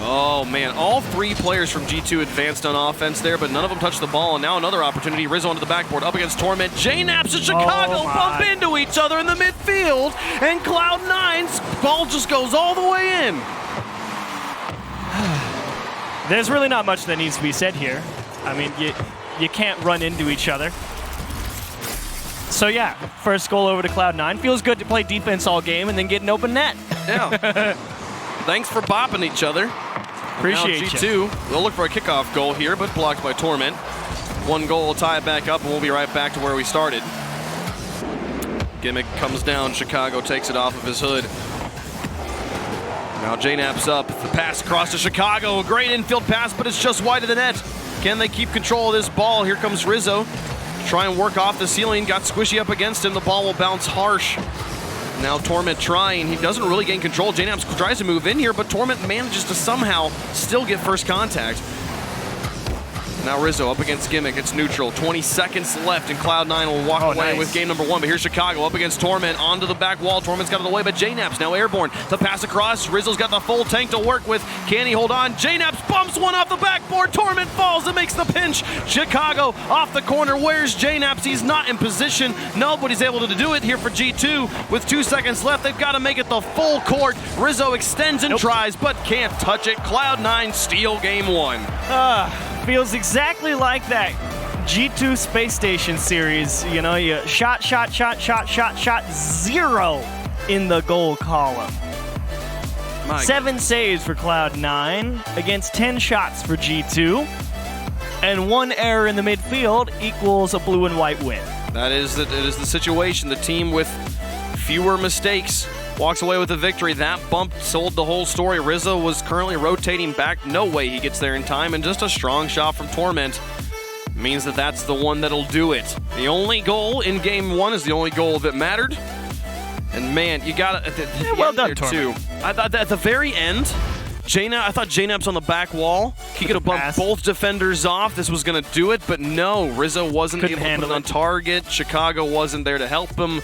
Oh, man. All three players from G2 advanced on offense there, but none of them touched the ball. And now another opportunity. Rizzo onto the backboard, up against Torment. JNap's and Chicago bump into each other in the midfield, and Cloud9's ball just goes all the way in. There's really not much that needs to be said here. I mean, you can't run into each other. So yeah, first goal over to Cloud9. Feels good to play defense all game and then get an open net. Yeah. Thanks for bopping each other. Appreciate now G2 will look for a kickoff goal here, but blocked by Torment. One goal will tie it back up, and we'll be right back to where we started. Gimmick comes down. Chicago takes it off of his hood. Now JNap's up. The pass across to Chicago. A great infield pass, but it's just wide of the net. Can they keep control of this ball? Here comes Rizzo. Try and work off the ceiling. Got Squishy up against him. The ball will bounce harsh. Now Torment trying. He doesn't really gain control. JNap's tries to move in here, but Torment manages to somehow still get first contact. Now Rizzo up against Gimmick. It's neutral. 20 seconds left, and Cloud9 will walk away with game number one. But here's Chicago up against Torment onto the back wall. Torment's got it away, but JNap's now airborne. The pass across. Rizzo's got the full tank to work with. Can he hold on? JNap's bumps one off the backboard. Torment falls and makes the pinch. Chicago off the corner. Where's JNap's? He's not in position. Nobody's able to do it here for G2. With 2 seconds left, they've got to make it the full court. Rizzo extends and tries, but can't touch it. Cloud9 steal game one. Feels exactly like that G2 Space Station series. You know, you shot, 0 in the goal column. 7 saves for Cloud9 against 10 shots for G2. And 1 error in the midfield equals a blue and white win. It is the situation. The team with fewer mistakes walks away with a victory. That bump sold the whole story. Rizzo was currently rotating back. No way he gets there in time. And just a strong shot from Torment means that that's the one that'll do it. The only goal in game one is the only goal that mattered. And man, you got it. Well done, Torment. Too. I thought at the very end, I thought JNap's on the back wall. He could have bumped both defenders off. This was going to do it, but no. Rizzo wasn't able to put it on target. Chicago wasn't there to help him.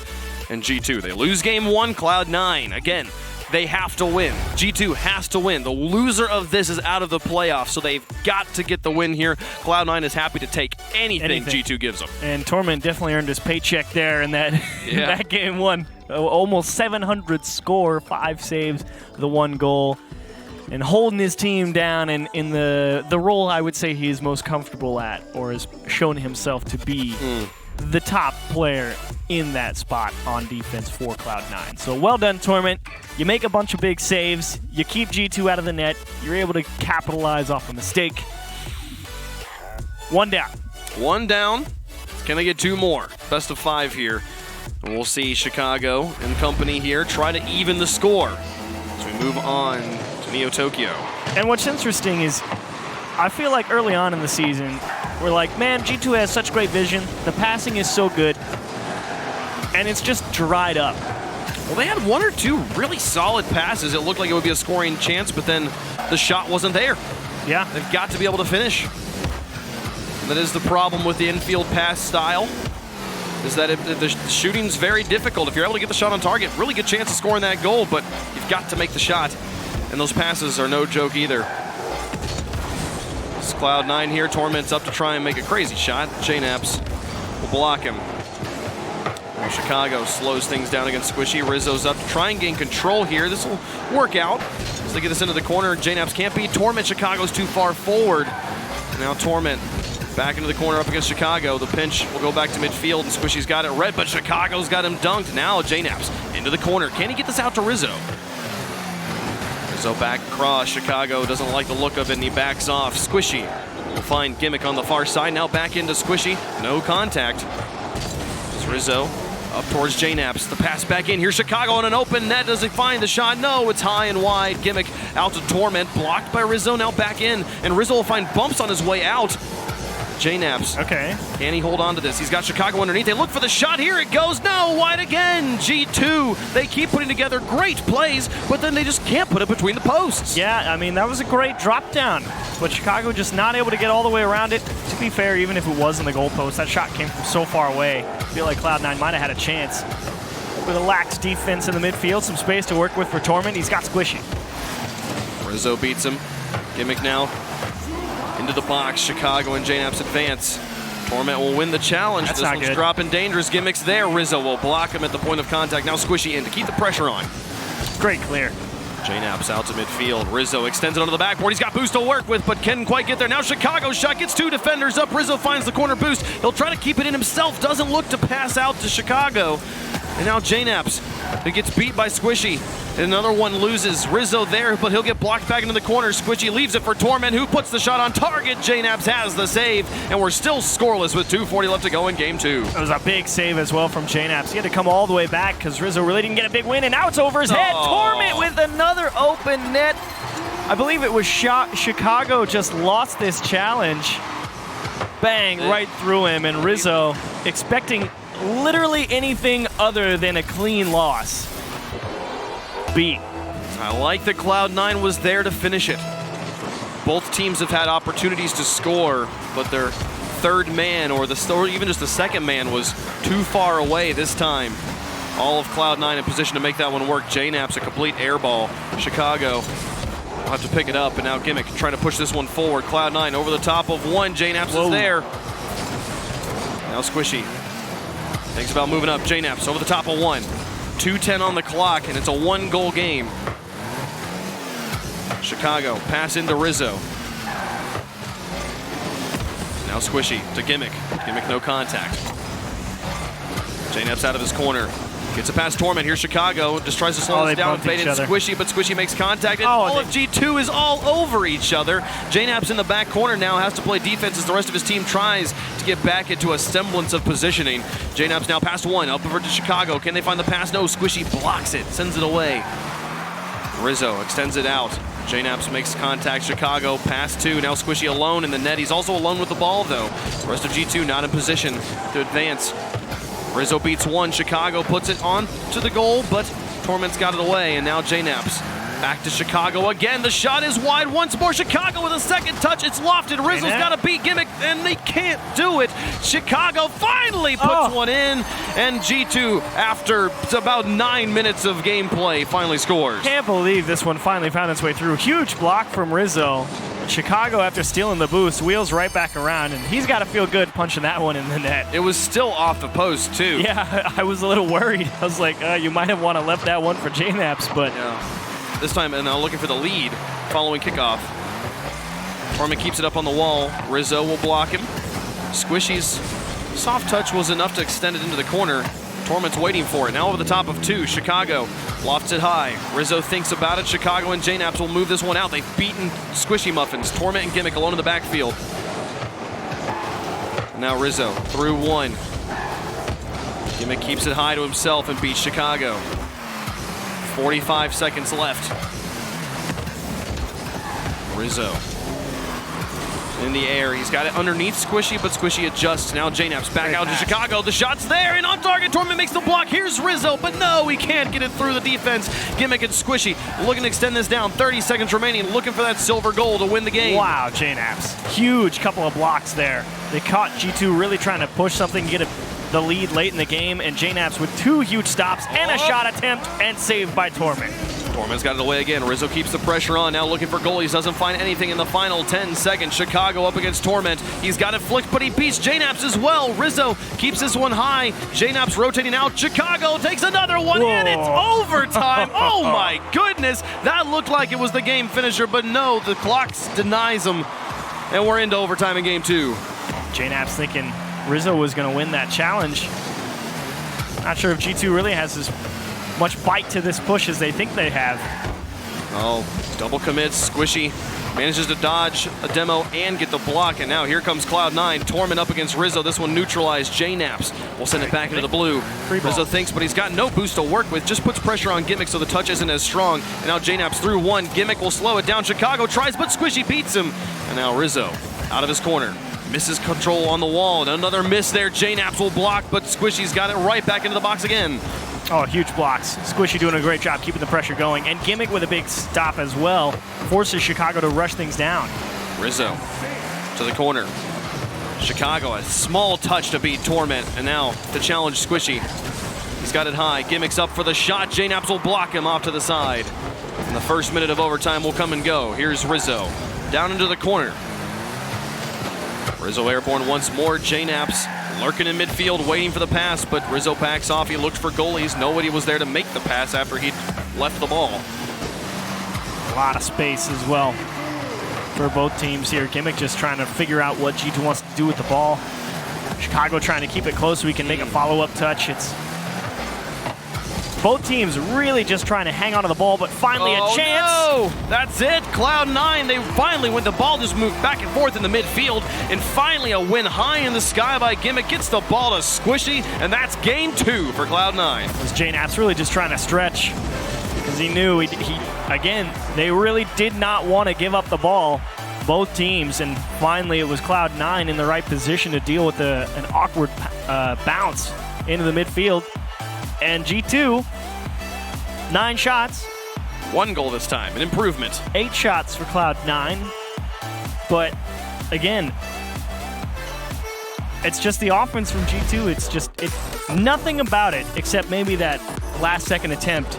And G2, they lose game one. Cloud9, again, they have to win. G2 has to win. The loser of this is out of the playoffs, so they've got to get the win here. Cloud9 is happy to take anything G2 gives them. And Torment definitely earned his paycheck there in that, in that game one. Almost 700 score, 5 saves, the 1 goal. And holding his team down in the role I would say he is most comfortable at, or has shown himself to be the top player in that spot on defense for Cloud9. So well done, Torment. You make a bunch of big saves. You keep G2 out of the net. You're able to capitalize off a mistake. 1 down. 1 down. Can they get 2 more? Best of 5 here. And we'll see Chicago and company here try to even the score as we move on to Neo Tokyo. And what's interesting is I feel like early on in the season, we're like, man, G2 has such great vision. The passing is so good. And it's just dried up. Well, they had one or two really solid passes. It looked like it would be a scoring chance, but then the shot wasn't there. Yeah. They've got to be able to finish. That is the problem with the infield pass style, is that the shooting's very difficult. If you're able to get the shot on target, really good chance of scoring that goal, but you've got to make the shot. And those passes are no joke either. It's Cloud9 here. Torment's up to try and make a crazy shot. JNaps will block him. Well, Chicago slows things down against Squishy. Rizzo's up to try and gain control here. This will work out as they get this into the corner. JNaps can't beat Torment. Chicago's too far forward. Now Torment back into the corner up against Chicago. The pinch will go back to midfield, and Squishy's got it red, but Chicago's got him dunked. Now JNaps into the corner. Can he get this out to Rizzo? Rizzo back across. Chicago doesn't like the look of it, and he backs off. Squishy will find Gimmick on the far side. Now back into Squishy. No contact. As Rizzo up towards JNaps. The pass back in. Here's Chicago on an open net. Does he find the shot? No, it's high and wide. Gimmick out to Torment. Blocked by Rizzo. Now back in. And Rizzo will find bumps on his way out. JNaps. Okay. Can he hold on to this? He's got Chicago underneath. They look for the shot. Here it goes. No, wide again. G2. They keep putting together great plays, but then they just can't put it between the posts. Yeah, I mean, that was a great drop down, but Chicago just not able to get all the way around it. To be fair, even if it was in the goalpost, that shot came from so far away. I feel like Cloud9 might have had a chance. With a lax defense in the midfield, some space to work with for Torment. He's got Squishy. Rizzo beats him. Gimmick now into the box. Chicago and JNaps advance. Torment will win the challenge. That's this not one's good. dropping dangerous. Gimmick's there. Rizzo will block him at the point of contact. Now Squishy in to keep the pressure on. Great clear. JNaps out to midfield. Rizzo extends it onto the backboard. He's got boost to work with, but can't quite get there. Now Chicago's shot gets two defenders up. Rizzo finds the corner boost. He'll try to keep it in himself. Doesn't look to pass out to Chicago. And now JNaps, who gets beat by Squishy. And another one loses. Rizzo there, but he'll get blocked back into the corner. Squishy leaves it for Torment, who puts the shot on target. JNaps has the save, and we're still scoreless with 2:40 left to go in game two. It was a big save as well from JNaps. He had to come all the way back because Rizzo really didn't get a big win, and now it's over his head. Torment with another open net. I believe it was Chicago just lost this challenge. Bang, right through him, and Rizzo expecting literally anything other than a clean loss. Beat. I like that Cloud9 was there to finish it. Both teams have had opportunities to score, but their third man or even just the second man was too far away this time. All of Cloud9 in position to make that one work. JNaps a complete air ball. Chicago will have to pick it up, and now Gimmick trying to push this one forward. Cloud9 over the top of one. JNaps is there. Now Squishy thinks about moving up. JNaps over the top of one. 2:10 on the clock, and it's a one-goal game. Chicago pass into Rizzo. Now Squishy to Gimmick. Gimmick no contact. JNaps out of his corner. Gets a pass Torment. Here's Chicago. Just tries to slow this down. Baited Squishy, but Squishy makes contact. And all of G2 is all over each other. JNaps in the back corner now has to play defense as the rest of his team tries to get back into a semblance of positioning. JNaps now past one. Up over to Chicago. Can they find the pass? No. Squishy blocks it. Sends it away. Rizzo extends it out. JNaps makes contact. Chicago pass two. Now Squishy alone in the net. He's also alone with the ball, though. The rest of G2 not in position to advance. Rizzo beats one. Chicago puts it on to the goal, but Torment's got it away, and now JNaps back to Chicago again. The shot is wide once more. Chicago with a second touch. It's lofted. Rizzo's got to beat Gimmick, and they can't do it. Chicago finally puts one in, and G2, after about 9 minutes of gameplay, finally scores. Can't believe this one finally found its way through. Huge block from Rizzo. Chicago, after stealing the boost, wheels right back around, and he's got to feel good punching that one in the net. It was still off the post, too. Yeah, I was a little worried. I was like, you might have want to left that one for JNaps, but... Yeah. This time, and now looking for the lead following kickoff. Torment keeps it up on the wall. Rizzo will block him. Squishy's soft touch was enough to extend it into the corner. Torment's waiting for it. Now over the top of two. Chicago lofts it high. Rizzo thinks about it. Chicago and JNaps will move this one out. They've beaten Squishy Muffins. Torment and Gimmick alone in the backfield. And now Rizzo through one. Gimmick keeps it high to himself and beats Chicago. 45 seconds left. Rizzo in the air. He's got it underneath Squishy, but Squishy adjusts. Now J-Nap's back out to Chicago. The shot's there, and on target. Torment makes the block. Here's Rizzo, but no, he can't get it through the defense. Gimmick and Squishy looking to extend this down. 30 seconds remaining, looking for that silver goal to win the game. Wow, J-Naps. Huge couple of blocks there. They caught G2 really trying to push something, get the lead late in the game, and J-Naps with 2 huge stops and a shot attempt, and saved by Torment. Torment's got it away again. Rizzo keeps the pressure on. Now looking for goalies. Doesn't find anything in the final 10 seconds. Chicago up against Torment. He's got it flicked, but he beats J-Naps as well. Rizzo keeps this one high. J-Naps rotating out. Chicago takes another one, and it's overtime. Oh my goodness. That looked like it was the game finisher, but no, the clock denies him. And we're into overtime in game 2. J-Naps thinking Rizzo was going to win that challenge. Not sure if G2 really has as much bite to this push as they think they have. Oh, double commits. Squishy manages to dodge a demo and get the block, and now here comes Cloud9. Torment up against Rizzo. This one neutralized. J-Naps will send it back into the blue. Rizzo thinks, but he's got no boost to work with. Just puts pressure on Gimmick so the touch isn't as strong. And now J-Naps through one. Gimmick will slow it down. Chicago tries, but Squishy beats him. And now Rizzo out of his corner. Misses control on the wall. And another miss there. J-Naps will block, but Squishy's got it right back into the box again. Oh, huge blocks. Squishy doing a great job keeping the pressure going. And Gimmick with a big stop as well. Forces Chicago to rush things down. Rizzo to the corner. Chicago, a small touch to beat Torment. And now to challenge Squishy. He's got it high. Gimmick's up for the shot. J-Naps will block him off to the side. And the first minute of overtime will come and go. Here's Rizzo down into the corner. Rizzo airborne once more. J-Naps lurking in midfield, waiting for the pass, but Rizzo backs off. He looked for goalies. Nobody was there to make the pass after he left the ball. A lot of space as well for both teams here. Gimmick just trying to figure out what G2 wants to do with the ball. Chicago trying to keep it close so we can make a follow-up touch. It's both teams really just trying to hang on to the ball, but finally a chance. No! That's it. Cloud9, they finally, when the ball just moved back and forth in the midfield, and finally a win high in the sky by Gimmick. Gets the ball to Squishy, and that's game 2 for Cloud9. J-Naps really just trying to stretch because he knew he again, they really did not want to give up the ball, both teams, and finally it was Cloud9 in the right position to deal with an awkward bounce into the midfield. And G2, 9 shots. 1 goal this time, an improvement. 8 shots for Cloud9. But again, it's just the offense from G2. It's nothing about it except maybe that last second attempt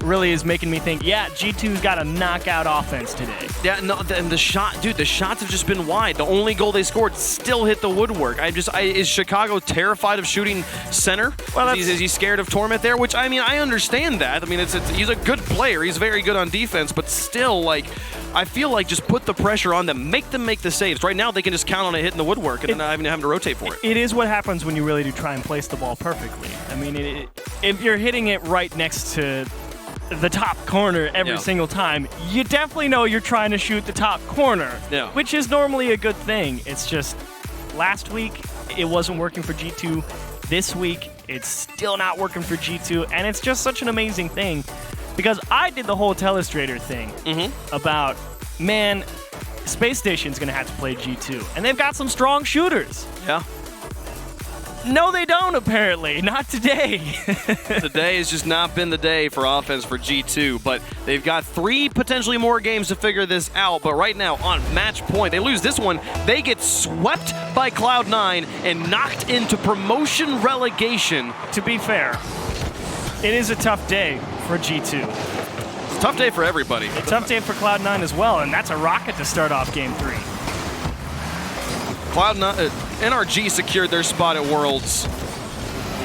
really is making me think, yeah, G2's got a knockout offense today. Yeah, no, and the shots have just been wide. The only goal they scored still hit the woodwork. Is Chicago terrified of shooting center? Well, is he scared of Torment there? Which, I mean, I understand that. I mean, he's a good player. He's very good on defense, but still, like, I feel like just put the pressure on them make the saves. Right now, they can just count on it hitting the woodwork and then not even having to rotate for it. It is what happens when you really do try and place the ball perfectly. I mean, if you're hitting it right next to the top corner every single time, you definitely know you're trying to shoot the top corner, which is normally a good thing. It's just last week it wasn't working for G2. This week it's still not working for G2, and it's just such an amazing thing because I did the whole Telestrator thing about, man, Space Station's going to have to play G2, and they've got some strong shooters. Yeah. No, they don't, apparently. Not today. Today has just not been the day for offense for G2, but they've got 3 potentially more games to figure this out. But right now, on match point, they lose this one. They get swept by Cloud9 and knocked into promotion relegation. To be fair, it is a tough day for G2. It's a tough day for everybody. A tough day for Cloud9 as well, and that's a rocket to start off Game 3. Cloud9, NRG secured their spot at Worlds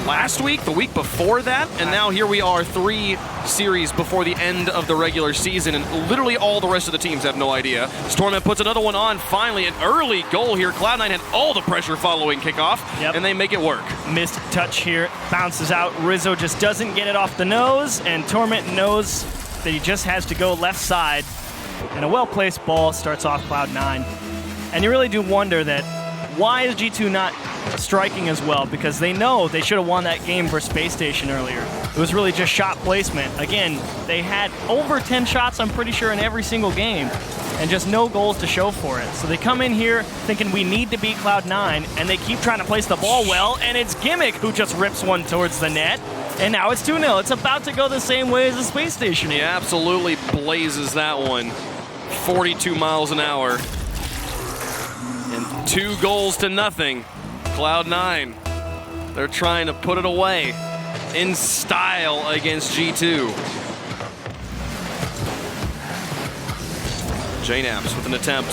last week, the week before that, and now here we are 3 series before the end of the regular season, and literally all the rest of the teams have no idea. Stormman puts another one on, finally, an early goal here. Cloud9 had all the pressure following kickoff, and they make it work. Missed touch here, bounces out. Rizzo just doesn't get it off the nose, and Torment knows that he just has to go left side, and a well-placed ball starts off Cloud9. And you really do wonder that why is G2 not striking as well, because they know they should have won that game for Space Station earlier. It was really just shot placement. Again, they had over 10 shots, I'm pretty sure, in every single game, and just no goals to show for it. So they come in here thinking we need to beat Cloud9, and they keep trying to place the ball well, and it's Gimmick who just rips one towards the net. And now it's 2-0. It's about to go the same way as the Space Station. He absolutely blazes that one. 42 miles an hour. And 2 goals to nothing. Cloud9. They're trying to put it away in style against G2. JNaps with an attempt.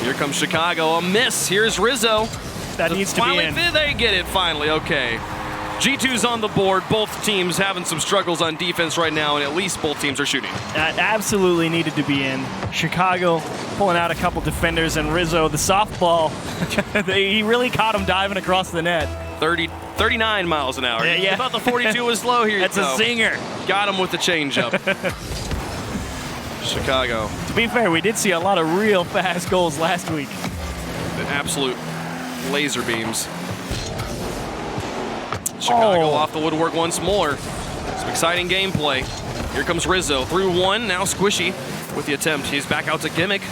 Here comes Chicago. A miss. Here's Rizzo. That needs to be in. They get it finally. Okay. G2's on the board. Both teams having some struggles on defense right now, and at least both teams are shooting. That absolutely needed to be in. Chicago pulling out a couple defenders, and Rizzo, the softball, he really caught him diving across the net. 39 miles an hour. Yeah. I thought the 42 was slow here. That's a zinger. Got him with the changeup. Chicago. To be fair, we did see a lot of real fast goals last week. The absolute laser beams. Chicago off the woodwork once more. Some exciting gameplay. Here comes Rizzo through one. Now Squishy with the attempt. He's back out to Gimmick.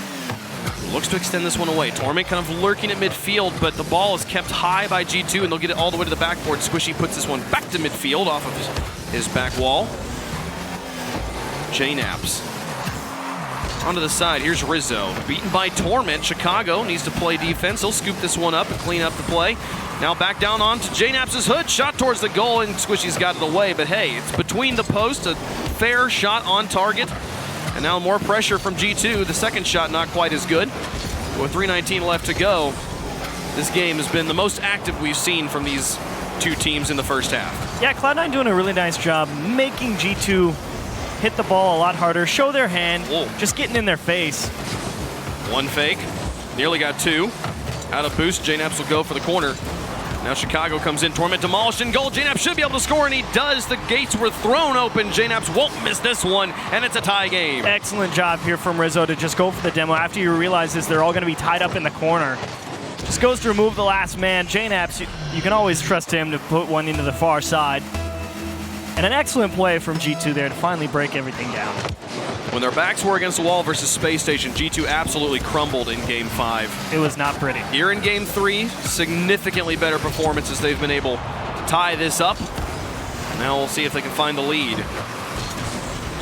Looks to extend this one away. Torment kind of lurking at midfield, but the ball is kept high by G2, and they'll get it all the way to the backboard. Squishy puts this one back to midfield off of his back wall. JNaps. Onto the side. Here's Rizzo. Beaten by Torment. Chicago needs to play defense. He'll scoop this one up and clean up the play. Now back down onto JNaps' hood. Shot towards the goal, and Squishy's got it away. But hey, it's between the posts. A fair shot on target. And now more pressure from G2. The second shot not quite as good. With 3:19 left to go, this game has been the most active we've seen from these two teams in the first half. Yeah, Cloud9 doing a really nice job making G2 hit the ball a lot harder, show their hand, just getting in their face. One fake, nearly got 2. Out of boost, JNaps will go for the corner. Now Chicago comes in, Torment demolished in goal. JNaps should be able to score, and he does. The gates were thrown open. JNaps won't miss this one, and it's a tie game. Excellent job here from Rizzo to just go for the demo after you realize they're all going to be tied up in the corner. Just goes to remove the last man. JNaps, you can always trust him to put one into the far side. And an excellent play from G2 there to finally break everything down. When their backs were against the wall versus Space Station, G2 absolutely crumbled in Game 5. It was not pretty. Here in Game 3, significantly better performances. They've been able to tie this up. Now we'll see if they can find the lead.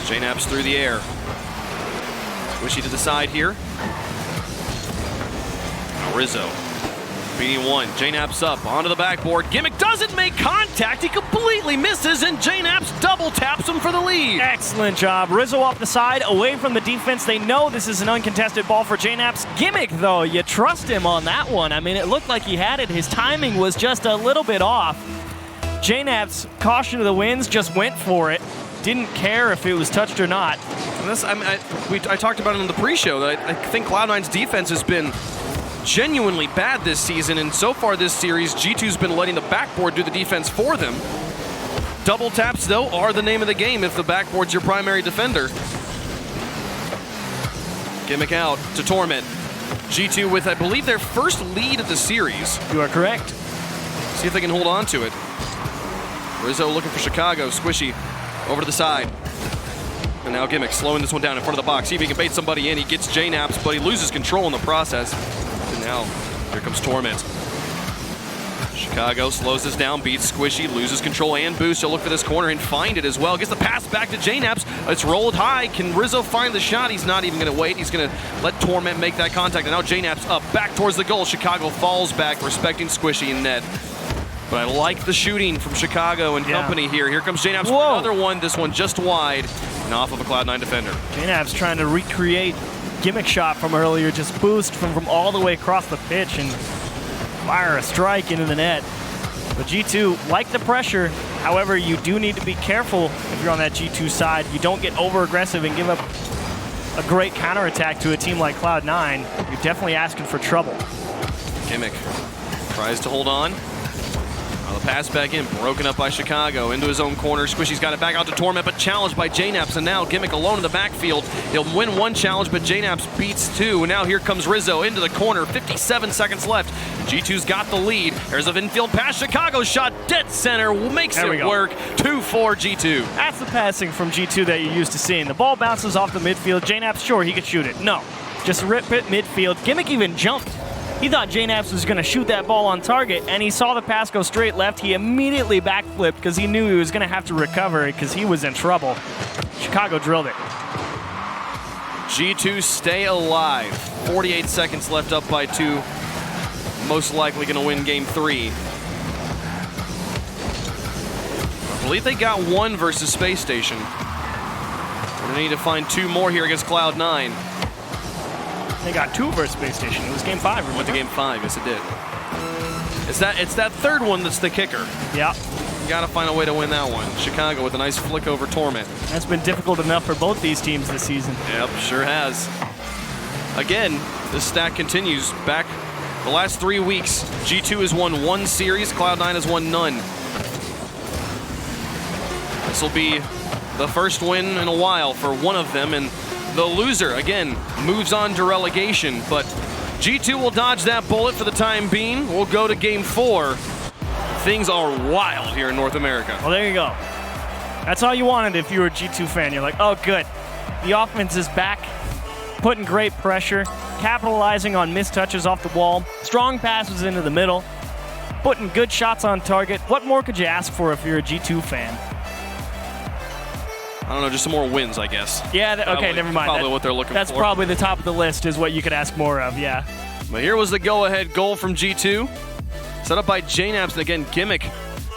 JNaps through the air. Squishy to the side here. Now Rizzo. Beating one. JNaps up onto the backboard. Gimmick doesn't make contact. He completely misses, and JNaps double taps him for the lead. Excellent job. Rizzo off the side, away from the defense. They know this is an uncontested ball for JNaps. Gimmick, though, you trust him on that one. I mean, it looked like he had it. His timing was just a little bit off. JNaps, caution to the winds, just went for it. Didn't care if it was touched or not. And this, I talked about it in the pre-show that I think Cloud9's defense has been genuinely bad this season, and so far this series, G2's been letting the backboard do the defense for them. Double taps, though, are the name of the game if the backboard's your primary defender. Gimmick out to Torment. G2 with, I believe, their first lead of the series. You are correct. See if they can hold on to it. Rizzo looking for Chicago. Squishy over to the side. And now Gimmick slowing this one down in front of the box. See if he can bait somebody in. He gets JNaps, but he loses control in the process. And now, here comes Torment. Chicago slows this down, beats Squishy, loses control and boost. He'll look for this corner and find it as well. Gets the pass back to JNaps. It's rolled high. Can Rizzo find the shot? He's not even going to wait. He's going to let Torment make that contact. And now JNaps up, back towards the goal. Chicago falls back, respecting Squishy in net. But I like the shooting from Chicago and company here. Here comes JNaps with another one. This one just wide and off of a Cloud9 defender. JNaps trying to recreate Gimmick shot from earlier, just boost from all the way across the pitch and fire a strike into the net. But G2 like the pressure. However, you do need to be careful if you're on that G2 side. You don't get over aggressive and give up a great counterattack to a team like Cloud9. You're definitely asking for trouble. Gimmick tries to hold on. Now the pass back in, broken up by Chicago. Into his own corner. Squishy's got it back out to Torment, but challenged by JNaps. And now Gimmick alone in the backfield. He'll win one challenge, but JNaps beats two. And now here comes Rizzo into the corner. 57 seconds left. G2's got the lead. There's a infield pass. Chicago shot dead center. Makes it work. 2-4 G2. That's the passing from G2 that you're used to seeing. The ball bounces off the midfield. JNaps, sure, he could shoot it. No. Just rip it midfield. Gimmick even jumped. He thought JNaps was going to shoot that ball on target, and he saw the pass go straight left. He immediately backflipped because he knew he was going to have to recover it because he was in trouble. Chicago drilled it. G2 stay alive. 48 seconds left, up by 2. Most likely going to win game 3. I believe they got 1 versus Space Station. We're going to need to find 2 more here against Cloud9. They got 2 versus Space Station. It was game 5. Remember? Went to game 5. Yes, it did. It's that third one that's the kicker. Yeah. You got to find a way to win that one. Chicago with a nice flick over Torment. That's been difficult enough for both these teams this season. Yep, sure has. Again, this stack continues. Back the last 3 weeks, G2 has won 1 series, Cloud9 has won none. This will be the first win in a while for one of them, and the loser, again, moves on to relegation, but G2 will dodge that bullet for the time being. We'll go to game 4. Things are wild here in North America. Well, there you go. That's all you wanted if you were a G2 fan. You're like, oh, good. The offense is back, putting great pressure, capitalizing on missed touches off the wall, strong passes into the middle, putting good shots on target. What more could you ask for if you're a G2 fan? I don't know, just some more wins, I guess. Yeah, okay, never mind. Probably what they're looking for. That's probably the top of the list is what you could ask more of, yeah. But here was the go-ahead goal from G2. Set up by JNaps, and again, Gimmick.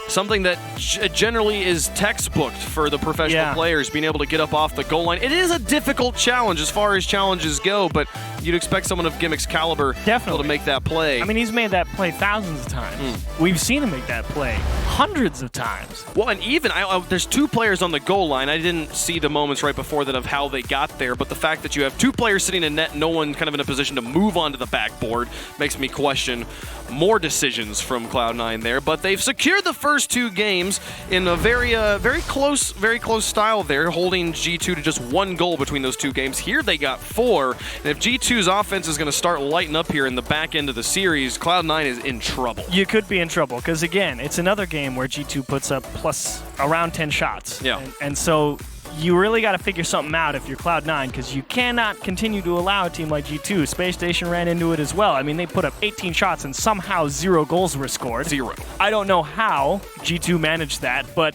Something that generally is textbooked for the professional players, being able to get up off the goal line. It is a difficult challenge as far as challenges go, but you'd expect someone of Gimmick's caliber to make that play. I mean, he's made that play thousands of times. We've seen him make that play hundreds of times. Well, and even, there's 2 players on the goal line. I didn't see the moments right before that of how they got there, but the fact that you have 2 players sitting in net, no one kind of in a position to move onto the backboard, makes me question more decisions from Cloud9 there. But they've secured the first 2 games in a very close style there, holding G2 to just 1 goal between those 2 games. Here they got 4, and if G2's offense is going to start lighting up here in the back end of the series, Cloud9 is in trouble. You could be in trouble, because again, it's another game where G2 puts up plus around 10 shots. Yeah. And so you really got to figure something out if you're Cloud9, because you cannot continue to allow a team like G2. Space Station ran into it as well. I mean, they put up 18 shots and somehow 0 goals were scored. 0. I don't know how G2 managed that, but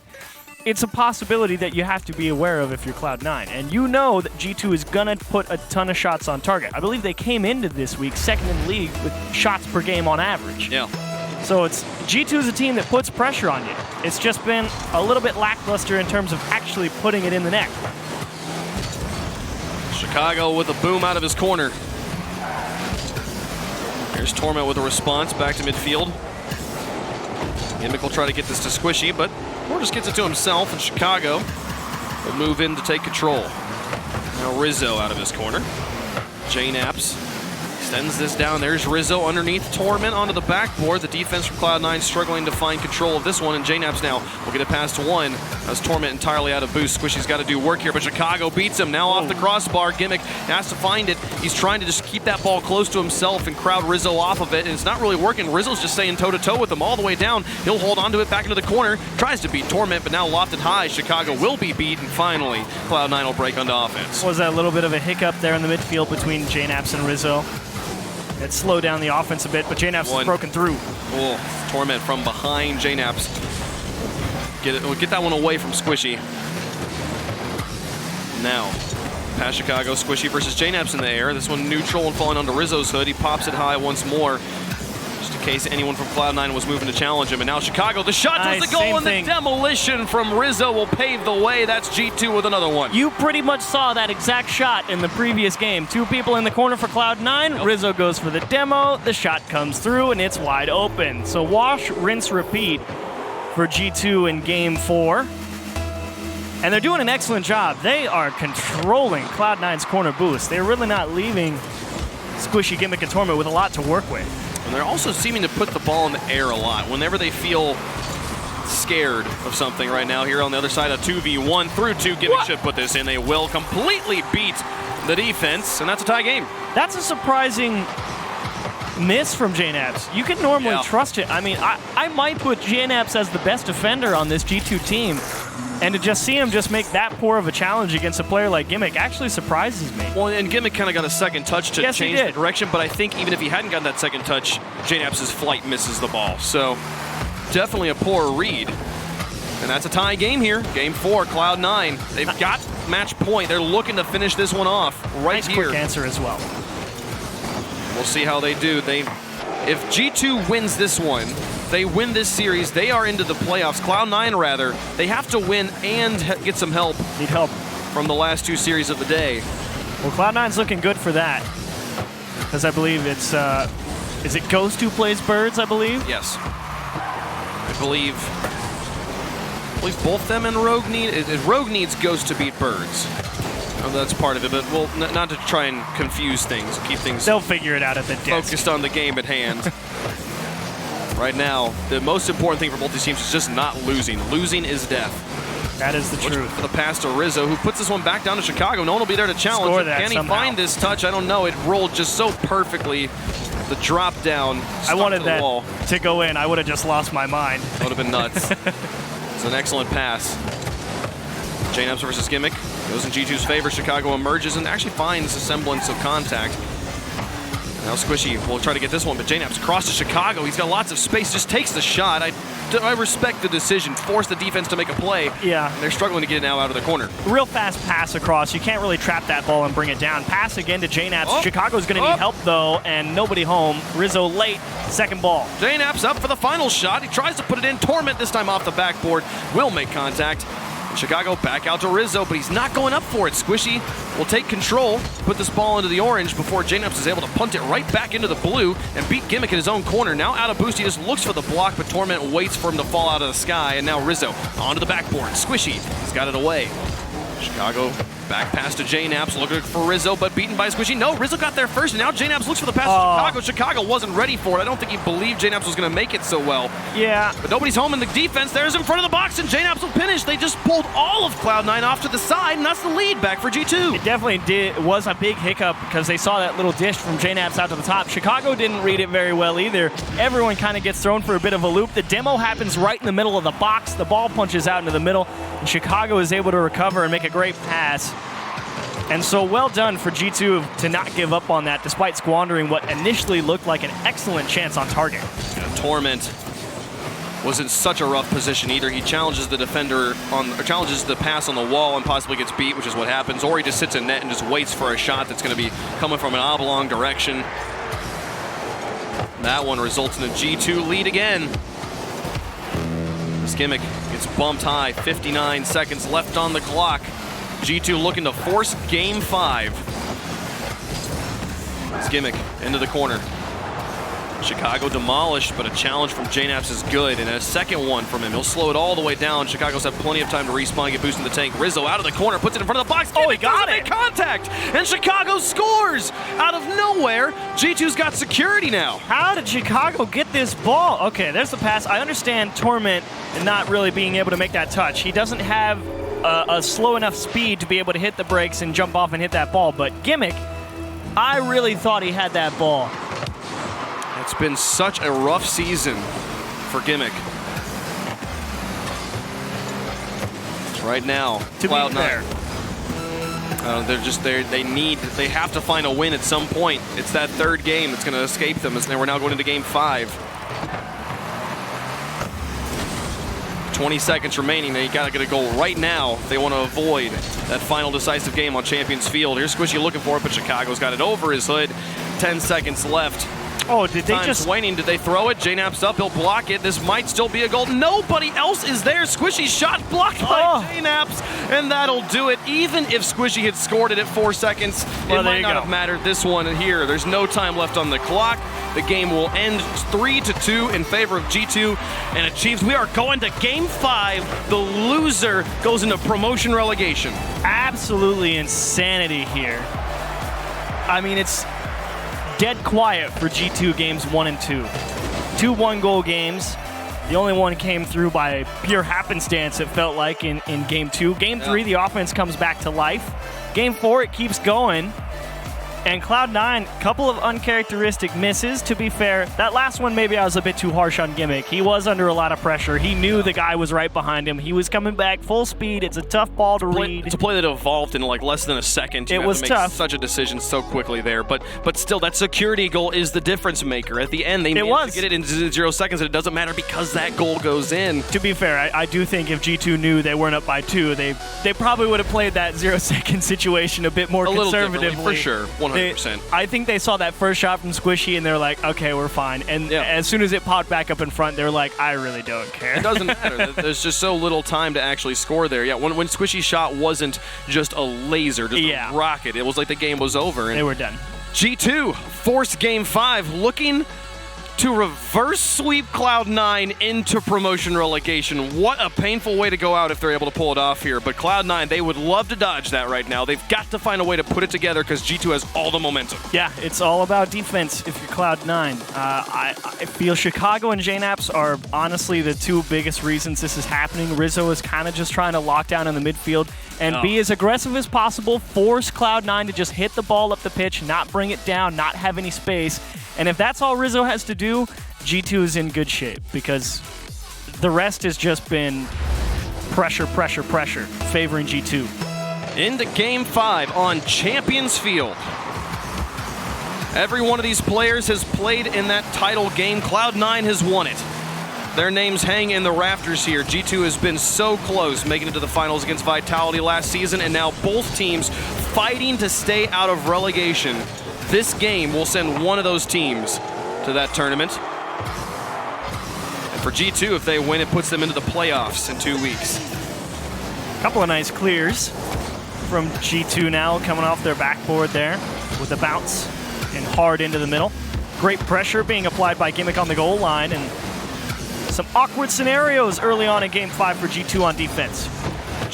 it's a possibility that you have to be aware of if you're Cloud9. And you know that G2 is going to put a ton of shots on target. I believe they came into this week second in the league with shots per game on average. Yeah. So it's G2 is a team that puts pressure on you. It's just been a little bit lackluster in terms of actually putting it in the net. Chicago with a boom out of his corner. Here's Torment with a response back to midfield. Gimmick will try to get this to Squishy, but Moore just gets it to himself, and Chicago will move in to take control. Now Rizzo out of his corner. JNaps extends this down. There's Rizzo underneath Torment onto the backboard. The defense from Cloud9 struggling to find control of this one, and JNaps now will get it past 1. As Torment entirely out of boost. Squishy's got to do work here, but Chicago beats him. Now off the crossbar. Gimmick has to find it. He's trying to just keep that ball close to himself and crowd Rizzo off of it, and it's not really working. Rizzo's just staying toe-to-toe with him all the way down. He'll hold onto it back into the corner. Tries to beat Torment, but now lofted high. Chicago will be beat, and finally, Cloud9 will break onto offense. Was that a little bit of a hiccup there in the midfield between JNaps and Rizzo? It slowed down the offense a bit, but JNaps has broken through. Oh, Torment from behind JNaps. We'll get that one away from Squishy. Now, past Chicago, Squishy versus JNaps in the air. This one neutral and falling onto Rizzo's hood. He pops it high once more, just in case anyone from Cloud9 was moving to challenge him. And now Chicago, the shot was the goal, and the demolition from Rizzo will pave the way. That's G2 with another one. You pretty much saw that exact shot in the previous game. 2 people in the corner for Cloud9. Yep. Rizzo goes for the demo. The shot comes through, and it's wide open. So wash, rinse, repeat for G2 in game 4. And they're doing an excellent job. They are controlling Cloud9's corner boost. They're really not leaving Squishy, Gimmick, and Torment with a lot to work with. And they're also seeming to put the ball in the air a lot. Whenever they feel scared of something right now here on the other side. A 2v1 through 2. Gimmick should put this in. They will completely beat the defense, and that's a tie game. That's a surprising miss from JNAPS. You can normally trust it. I mean, I might put JNAPS as the best defender on this G2 team, and to just see him just make that poor of a challenge against a player like Gimmick actually surprises me. Well, and Gimmick kind of got a second touch to change the direction, but I think even if he hadn't gotten that second touch, JNAPS' flight misses the ball. So definitely a poor read. And that's a tie game here. Game 4, Cloud9. They've got match point. They're looking to finish this one off right here. Quick answer as well. We'll see how they do. If G2 wins this one, they win this series, they are into the playoffs. Cloud9, rather, they have to win and get some help. Need help from the last 2 series of the day. Well, Cloud9's looking good for that, because I believe it's is it Ghost who plays Birds? I believe. Yes. I believe both them and Rogue Rogue needs Ghost to beat Birds. Oh, that's part of it, but well, not to try and confuse things, keep things. They'll figure it out at the desk. Focused on the game at hand. Right now, the most important thing for both these teams is just not losing. Losing is death. That is the truth. For the pass to Rizzo, who puts this one back down to Chicago. No one will be there to challenge Score it. that Can he somehow. find this touch? I don't know. It rolled just so perfectly. The drop down. I wanted that wall. to go in. I would have just lost my mind. That would have been nuts. It's an excellent pass. JNAPS versus Gimmick goes in G2's favor. Chicago emerges and actually finds a semblance of contact. Now Squishy will try to get this one, but JNAPS across to Chicago. He's got lots of space, just takes the shot. I respect the decision. Force the defense to make a play. Yeah. And they're struggling to get it now out of the corner. Real fast pass across. You can't really trap that ball and bring it down. Pass again to JNAPS. Chicago's going to need help, though, and nobody home. Rizzo late. Second ball. JNAPS up for the final shot. He tries to put it in. Torment this time off the backboard. Will make contact. Chicago back out to Rizzo, but he's not going up for it. Squishy will take control, put this ball into the orange before JNAPS is able to punt it right back into the blue and beat Gimmick in his own corner. Now out of boost, he just looks for the block, but Torment waits for him to fall out of the sky, and now Rizzo onto the backboard. Squishy has got it away. Chicago back pass to JNAPS, looking for Rizzo, but beaten by Squishy. No, Rizzo got there first, and now JNAPS looks for the pass to Chicago. Chicago wasn't ready for it. I don't think he believed JNAPS was going to make it so well. Yeah. But nobody's home in the defense. There's in front of the box, and JNAPS will finish. They just pulled all of Cloud9 off to the side, and that's the lead back for G2. It definitely was a big hiccup because they saw that little dish from JNAPS out to the top. Chicago didn't read it very well either. Everyone kind of gets thrown for a bit of a loop. The demo happens right in the middle of the box. The ball punches out into the middle, and Chicago is able to recover and make a great pass. And so well done for G2 to not give up on that despite squandering what initially looked like an excellent chance on target. Torment was in such a rough position. Either he challenges the defender or challenges the pass on the wall and possibly gets beat, which is what happens, or he just sits in net and just waits for a shot that's going to be coming from an oblong direction. That one results in a G2 lead again. This Gimmick gets bumped high. 59 seconds left on the clock. G2 looking to force game 5. This Gimmick into the corner. Chicago demolished, but a challenge from JNAPS is good, and a second one from him. He'll slow it all the way down. Chicago's have plenty of time to respawn and get boosted in the tank. Rizzo out of the corner, puts it in front of the box. Oh, he got it! Contact, and Chicago scores out of nowhere. G2's got security now. How did Chicago get this ball? Okay, there's the pass. I understand Torment not really being able to make that touch. He doesn't have a slow enough speed to be able to hit the brakes and jump off and hit that ball, but Gimmick, I really thought he had that ball. It's been such a rough season for Gimmick. Right now, Cloud9. They have to find a win at some point. It's that third game that's going to escape them. We're now going into game 5. 20 seconds remaining. They got to get a goal right now if they want to avoid that final decisive game on Champions Field. Here's Squishy looking for it, but Chicago's got it over his hood. 10 seconds left. Oh, did they Time's just... waning. Did they throw it? JNAPS up. He'll block it. This might still be a goal. Nobody else is there. Squishy's shot blocked by JNAPS, and that'll do it. Even if Squishy had scored it at 4 seconds, it might not have mattered this one here. There's no time left on the clock. The game will end 3-2 in favor of G2 and achieves. We are going to game 5. The loser goes into promotion relegation. Absolutely insanity here. I mean, it's dead quiet for G2 games 1 and 2. 2 one-goal games. The only one came through by pure happenstance, it felt like, in Game 2. Game 3, the offense comes back to life. Game 4, it keeps going. And Cloud9, couple of uncharacteristic misses, to be fair. That last one, maybe I was a bit too harsh on Gimmick. He was under a lot of pressure. He knew the guy was right behind him. He was coming back full speed. It's a tough ball to read. It's a play that evolved in like less than a second. You have to make such a decision so quickly there. But still, that security goal is the difference maker. At the end, they managed to get it in 0 seconds, and it doesn't matter because that goal goes in. To be fair, I do think if G2 knew they weren't up by 2, they probably would have played that 0-second situation a bit more conservatively. For sure, 100%. I think they saw that first shot from Squishy, and they're like, okay, we're fine. And as soon as it popped back up in front, they're like, I really don't care. It doesn't matter. There's just so little time to actually score there. Yeah, when Squishy's shot wasn't just a laser, just a rocket. It was like the game was over. And they were done. G2 forced Game 5, looking to reverse sweep Cloud9 into promotion relegation. What a painful way to go out if they're able to pull it off here. But Cloud9, they would love to dodge that right now. They've got to find a way to put it together because G2 has all the momentum. Yeah, it's all about defense if you're Cloud9. I feel Chicago and JNAPS are honestly the two biggest reasons this is happening. Rizzo is kind of just trying to lock down in the midfield and be as aggressive as possible, force Cloud9 to just hit the ball up the pitch, not bring it down, not have any space. And if that's all Rizzo has to do, G2 is in good shape because the rest has just been pressure, favoring G2. Into Game 5 on Champions Field. Every one of these players has played in that title game. Cloud9 has won it. Their names hang in the rafters here. G2 has been so close, making it to the finals against Vitality last season, and now both teams fighting to stay out of relegation. This game will send one of those teams to that tournament. And for G2, if they win, it puts them into the playoffs in 2 weeks. Couple of nice clears from G2 now, coming off their backboard there with a bounce and hard into the middle. Great pressure being applied by Gimmick on the goal line, and some awkward scenarios early on in Game 5 for G2 on defense.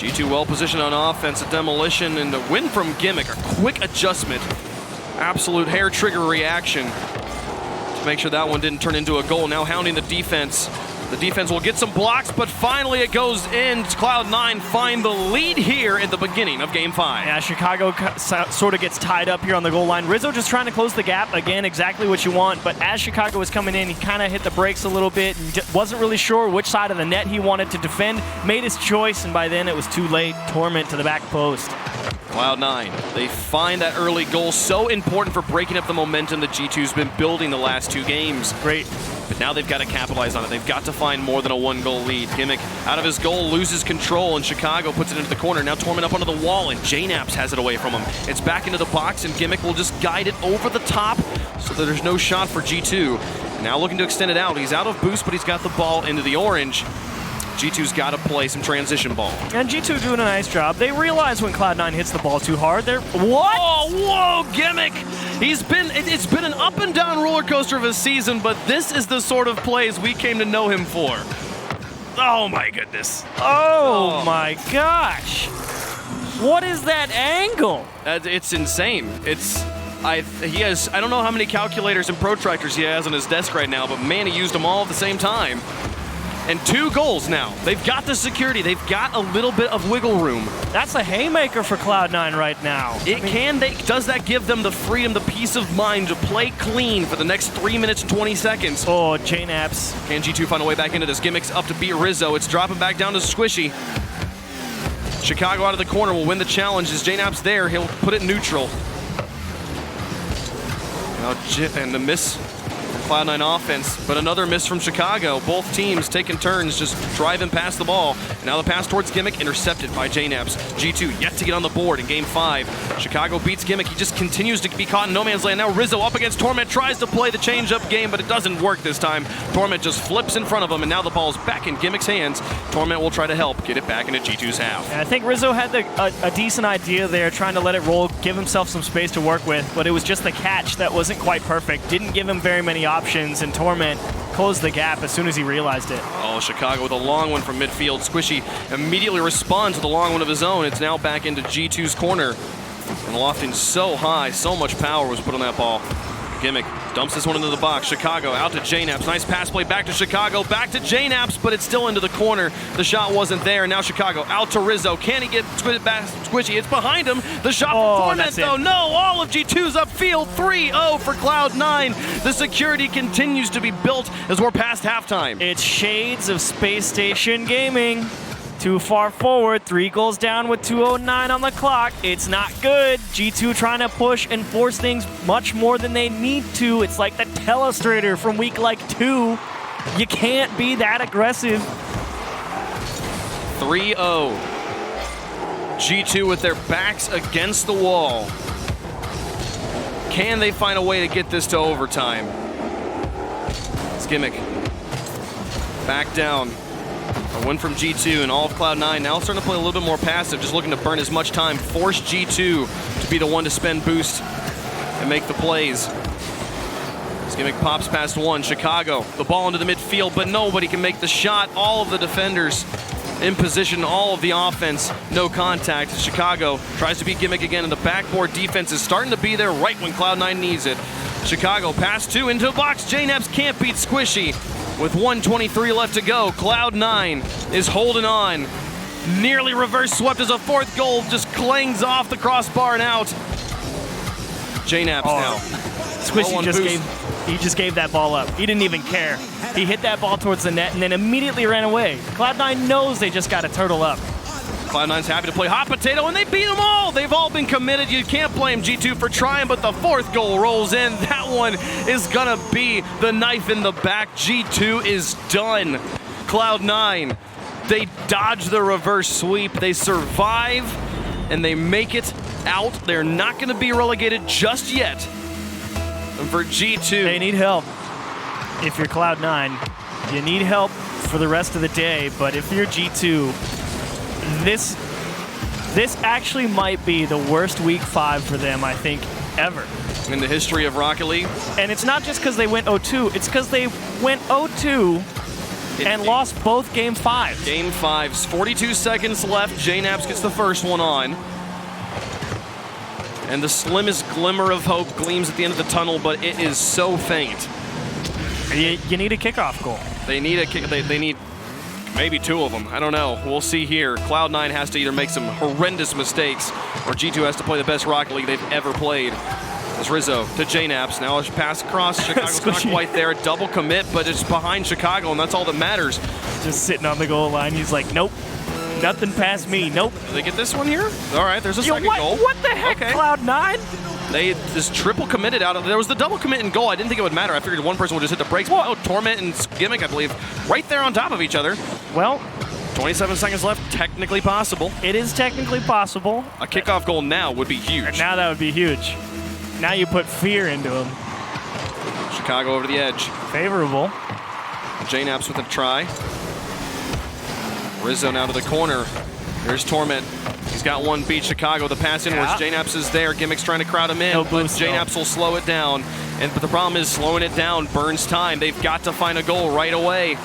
G2 well positioned on offense, a demolition, and a win from Gimmick, a quick adjustment. Absolute hair trigger reaction to make sure that one didn't turn into a goal. Now hounding the defense. The defense will get some blocks, but finally it goes in. Cloud9 find the lead here at the beginning of Game 5. Yeah, Chicago sort of gets tied up here on the goal line. Rizzo just trying to close the gap. Again, exactly what you want. But as Chicago was coming in, he kind of hit the brakes a little bit and wasn't really sure which side of the net he wanted to defend. Made his choice, and by then it was too late. Torment to the back post. Cloud9, they find that early goal so important for breaking up the momentum that G2's been building the last 2 games. Great. But now they've got to capitalize on it. They've got to find more than a 1-goal lead. Gimmick out of his goal, loses control, and Chicago puts it into the corner. Now Torment up onto the wall, and JNAPS has it away from him. It's back into the box, and Gimmick will just guide it over the top so that there's no shot for G2. Now looking to extend it out. He's out of boost, but he's got the ball into the orange. G2's got to play some transition ball. And G2 doing a nice job. They realize when Cloud9 hits the ball too hard. They're what? Oh, whoa, Gimmick! It's been an up and down roller coaster of a season, but this is the sort of plays we came to know him for. Oh my goodness! Oh my gosh! What is that angle? It's insane. I don't know how many calculators and protractors he has on his desk right now, but man, he used them all at the same time. And 2 goals now. They've got the security. They've got a little bit of wiggle room. That's a haymaker for Cloud9 right now. Does that give them the freedom, the peace of mind to play clean for the next 3 minutes and 20 seconds? Oh, JNAPS. Can G2 find a way back into this? Gimmick's up to beat Rizzo. It's dropping back down to Squishy. Chicago out of the corner will win the challenge. As JNAP's there, he'll put it neutral. And the miss. Cloud9 offense, but another miss from Chicago. Both teams taking turns just driving past the ball. And now the pass towards Gimmick, intercepted by JNAPS. G2 yet to get on the board in Game 5. Chicago beats Gimmick. He just continues to be caught in no man's land. Now Rizzo up against Torment, tries to play the change-up game, but it doesn't work this time. Torment just flips in front of him, and now the ball's back in Gimmick's hands. Torment will try to help get it back into G2's half. And I think Rizzo had a decent idea there, trying to let it roll, give himself some space to work with, but it was just the catch that wasn't quite perfect. Didn't give him very many options, and Torment closed the gap as soon as he realized it. Oh, Chicago with a long one from midfield. Squishy immediately responds with a long one of his own. It's now back into G2's corner. And lofting so high, so much power was put on that ball. Gimmick dumps this one into the box. Chicago out to J-Naps. Nice pass play back to Chicago. Back to J-Naps, but it's still into the corner. The shot wasn't there. Now Chicago out to Rizzo. Can he get Squishy? It's behind him. The shot from Torment, though. No, all of G2's upfield. 3-0 for Cloud9. The security continues to be built as we're past halftime. It's shades of Space Station Gaming. Too far forward, 3 goals down with 2:09 on the clock. It's not good. G2 trying to push and force things much more than they need to. It's like the Telestrator from week 2. You can't be that aggressive. 3-0. G2 with their backs against the wall. Can they find a way to get this to overtime? It's Gimmick. Back down. A win from G2 and all of Cloud9 now starting to play a little bit more passive, just looking to burn as much time, force G2 to be the one to spend boost and make the plays. This Gimmick pops past one. Chicago, the ball into the midfield, but nobody can make the shot. All of the defenders in position, all of the offense, no contact. Chicago tries to beat Gimmick again, and the backboard defense is starting to be there right when Cloud9 needs it. Chicago pass 2 into the box. J-Naps can't beat Squishy. With 1:23 left to go, Cloud9 is holding on. Nearly reverse swept as a 4th goal just clangs off the crossbar and out. J-Naps now. Squishy just gave that ball up. He didn't even care. He hit that ball towards the net and then immediately ran away. Cloud9 knows they just got to turtle up. Cloud9's happy to play hot potato, and they beat them all. They've all been committed. You can't blame G2 for trying, but the 4th goal rolls in. That one is going to be the knife in the back. G2 is done. Cloud9, they dodge the reverse sweep. They survive, and they make it out. They're not going to be relegated just yet. And for G2... They need help. If you're Cloud9, you need help for the rest of the day, but if you're G2... This actually might be the worst week 5 for them, I think, ever. In the history of Rocket League. And it's not just because they went 0-2. It's because they went 0-2 and lost both Game 5s. Game 5s. 42 seconds left. J-Naps gets the first one on. And the slimmest glimmer of hope gleams at the end of the tunnel, but it is so faint. You need a kickoff goal. They need a kick. They need... Maybe 2 of them. I don't know. We'll see here. Cloud9 has to either make some horrendous mistakes or G2 has to play the best Rocket League they've ever played. As Rizzo to J-Naps. Now a pass across. Chicago's not quite there. A double commit, but it's behind Chicago, and that's all that matters. Just sitting on the goal line. He's like, nope. Nothing past me. Nope. Do they get this one here? All right, there's a second goal. What the heck, okay. Cloud9? They just triple committed out of... There was the double commit and goal. I didn't think it would matter. I figured one person would just hit the brakes. But, Torment and Gimmick, I believe, right there on top of each other. Well... 27 seconds left. Technically possible. It is technically possible. A kickoff goal now would be huge. And now that would be huge. Now you put fear into him. Chicago over the edge. Favorable. J-Naps with a try. Rizzo now to the corner. Here's Torment. He's got one beat. Chicago. The pass inwards. J-Naps is there. Gimmick's trying to crowd him in. No boost, but J-Naps will slow it down. But the problem is slowing it down burns time. They've got to find a goal right away.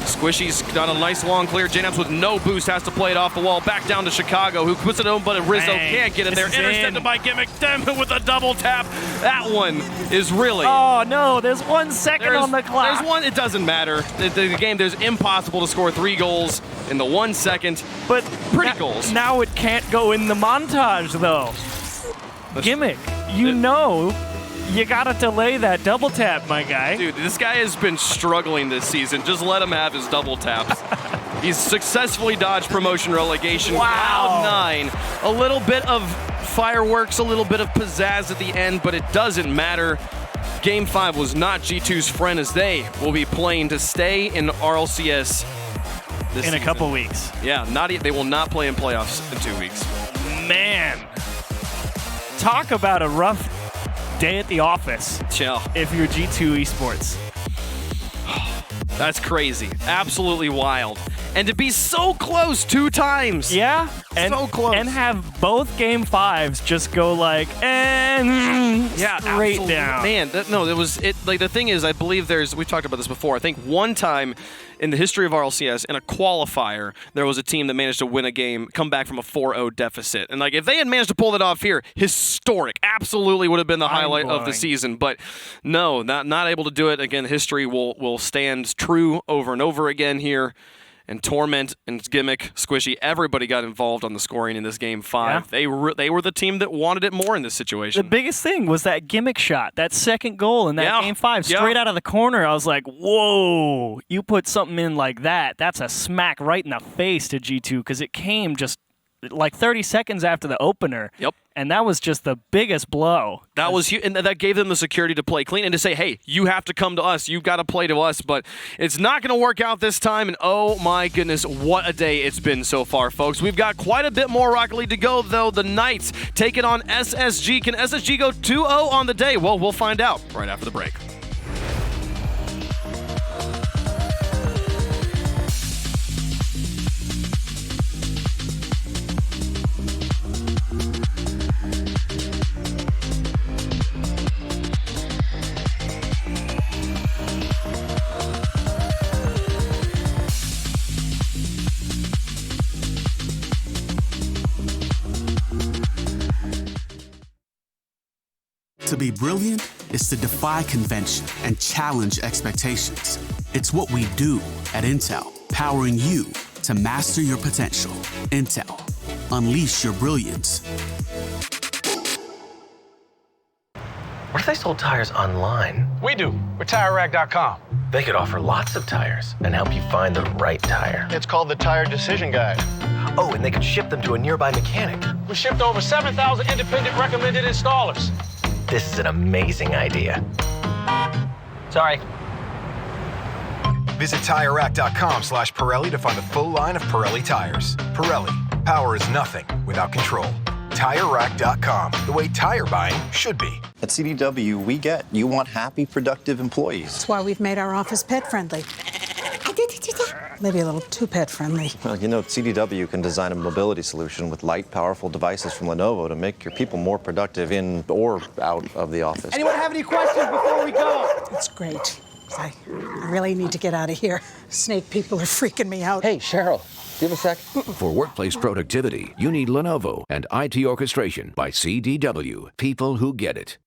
Squishy's got a nice long clear. J-Naps with no boost has to play it off the wall. Back down to Chicago, who puts it home, but Rizzo can't get it there. Intercepted by Gimmick. Demon with a double tap. That one is really... Oh, no. There's 1 second on the clock. There's one. It doesn't matter. The game, there's impossible to score 3 goals in the 1 second. But pretty goals. Now it can't go in the montage, though. Gimmick, you know... You gotta delay that double tap, my guy. Dude, this guy has been struggling this season. Just let him have his double taps. He's successfully dodged promotion relegation. Wow. Cloud9. A little bit of fireworks, a little bit of pizzazz at the end, but it doesn't matter. Game 5 was not G2's friend, as they will be playing to stay in RLCS this season. A couple weeks. Yeah, they will not play in playoffs in 2 weeks. Man. Talk about a rough day at the office. Yeah. If you're G2 Esports. That's crazy. Absolutely wild. And to be so close 2 times. Yeah. And, so close. And have both game 5s just go like, and yeah, straight absolutely. down. Man, the thing is, I believe we've talked about this before. I think one time in the history of RLCS, in a qualifier, there was a team that managed to win a game, come back from a 4-0 deficit. And if they had managed to pull that off here, historic. Absolutely would have been the highlight of the season. But no, not able to do it. Again, history will stand true over and over again here. And Torment and Gimmick, Squishy, everybody got involved on the scoring in this game 5. Yeah. They were the team that wanted it more in this situation. The biggest thing was that Gimmick shot, that second goal in that game 5, straight out of the corner. I was like, whoa, you put something in like that. That's a smack right in the face to G2 because it came just like 30 seconds after the opener. Yep. And that was just the biggest blow. That was huge, and that gave them the security to play clean and to say, hey, you have to come to us. You've got to play to us. But it's not going to work out this time. And oh, my goodness, what a day it's been so far, folks. We've got quite a bit more Rocket League to go, though. The Knights take it on SSG. Can SSG go 2-0 on the day? Well, we'll find out right after the break. To be brilliant is to defy convention and challenge expectations. It's what we do at Intel, powering you to master your potential. Intel, unleash your brilliance. What if they sold tires online? We do. We're TireRack.com. They could offer lots of tires and help you find the right tire. It's called the Tire Decision Guide. Oh, and they could ship them to a nearby mechanic. We shipped over 7,000 independent recommended installers. This is an amazing idea. Sorry. Visit TireRack.com/Pirelli to find the full line of Pirelli tires. Pirelli, power is nothing without control. TireRack.com, the way tire buying should be. At CDW, we get you want happy, productive employees. That's why we've made our office pet-friendly. Maybe a little too pet-friendly. Well, CDW can design a mobility solution with light, powerful devices from Lenovo to make your people more productive in or out of the office. Anyone have any questions before we go? It's great. I really need to get out of here. Snake people are freaking me out. Hey, Cheryl, do you have a sec? For workplace productivity, you need Lenovo and IT orchestration by CDW. People who get it.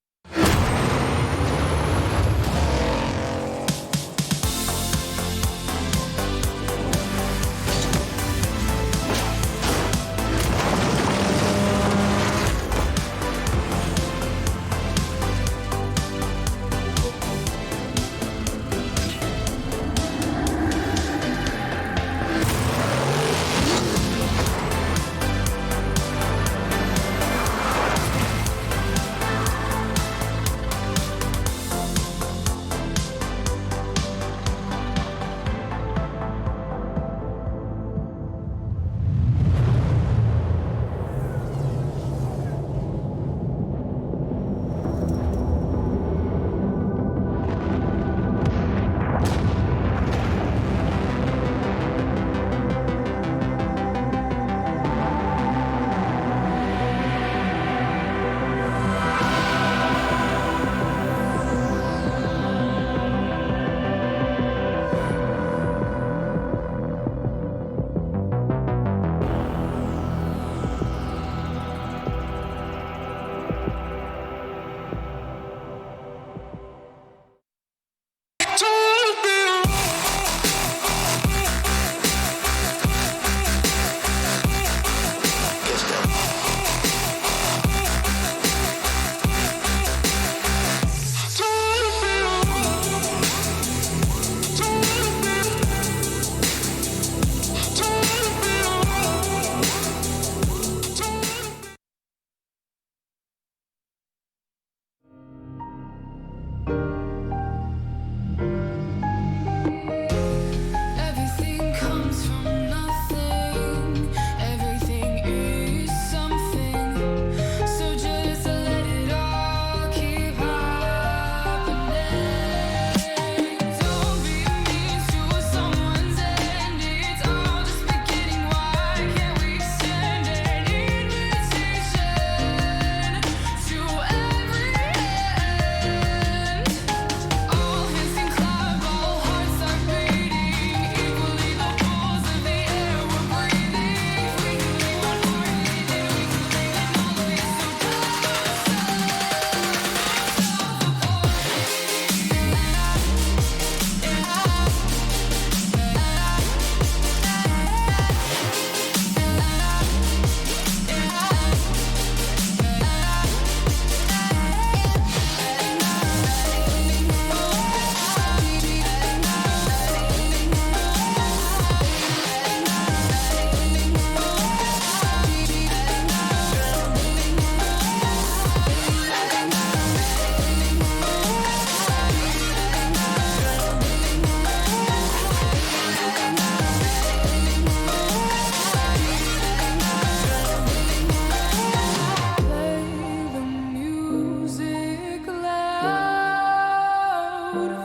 music loud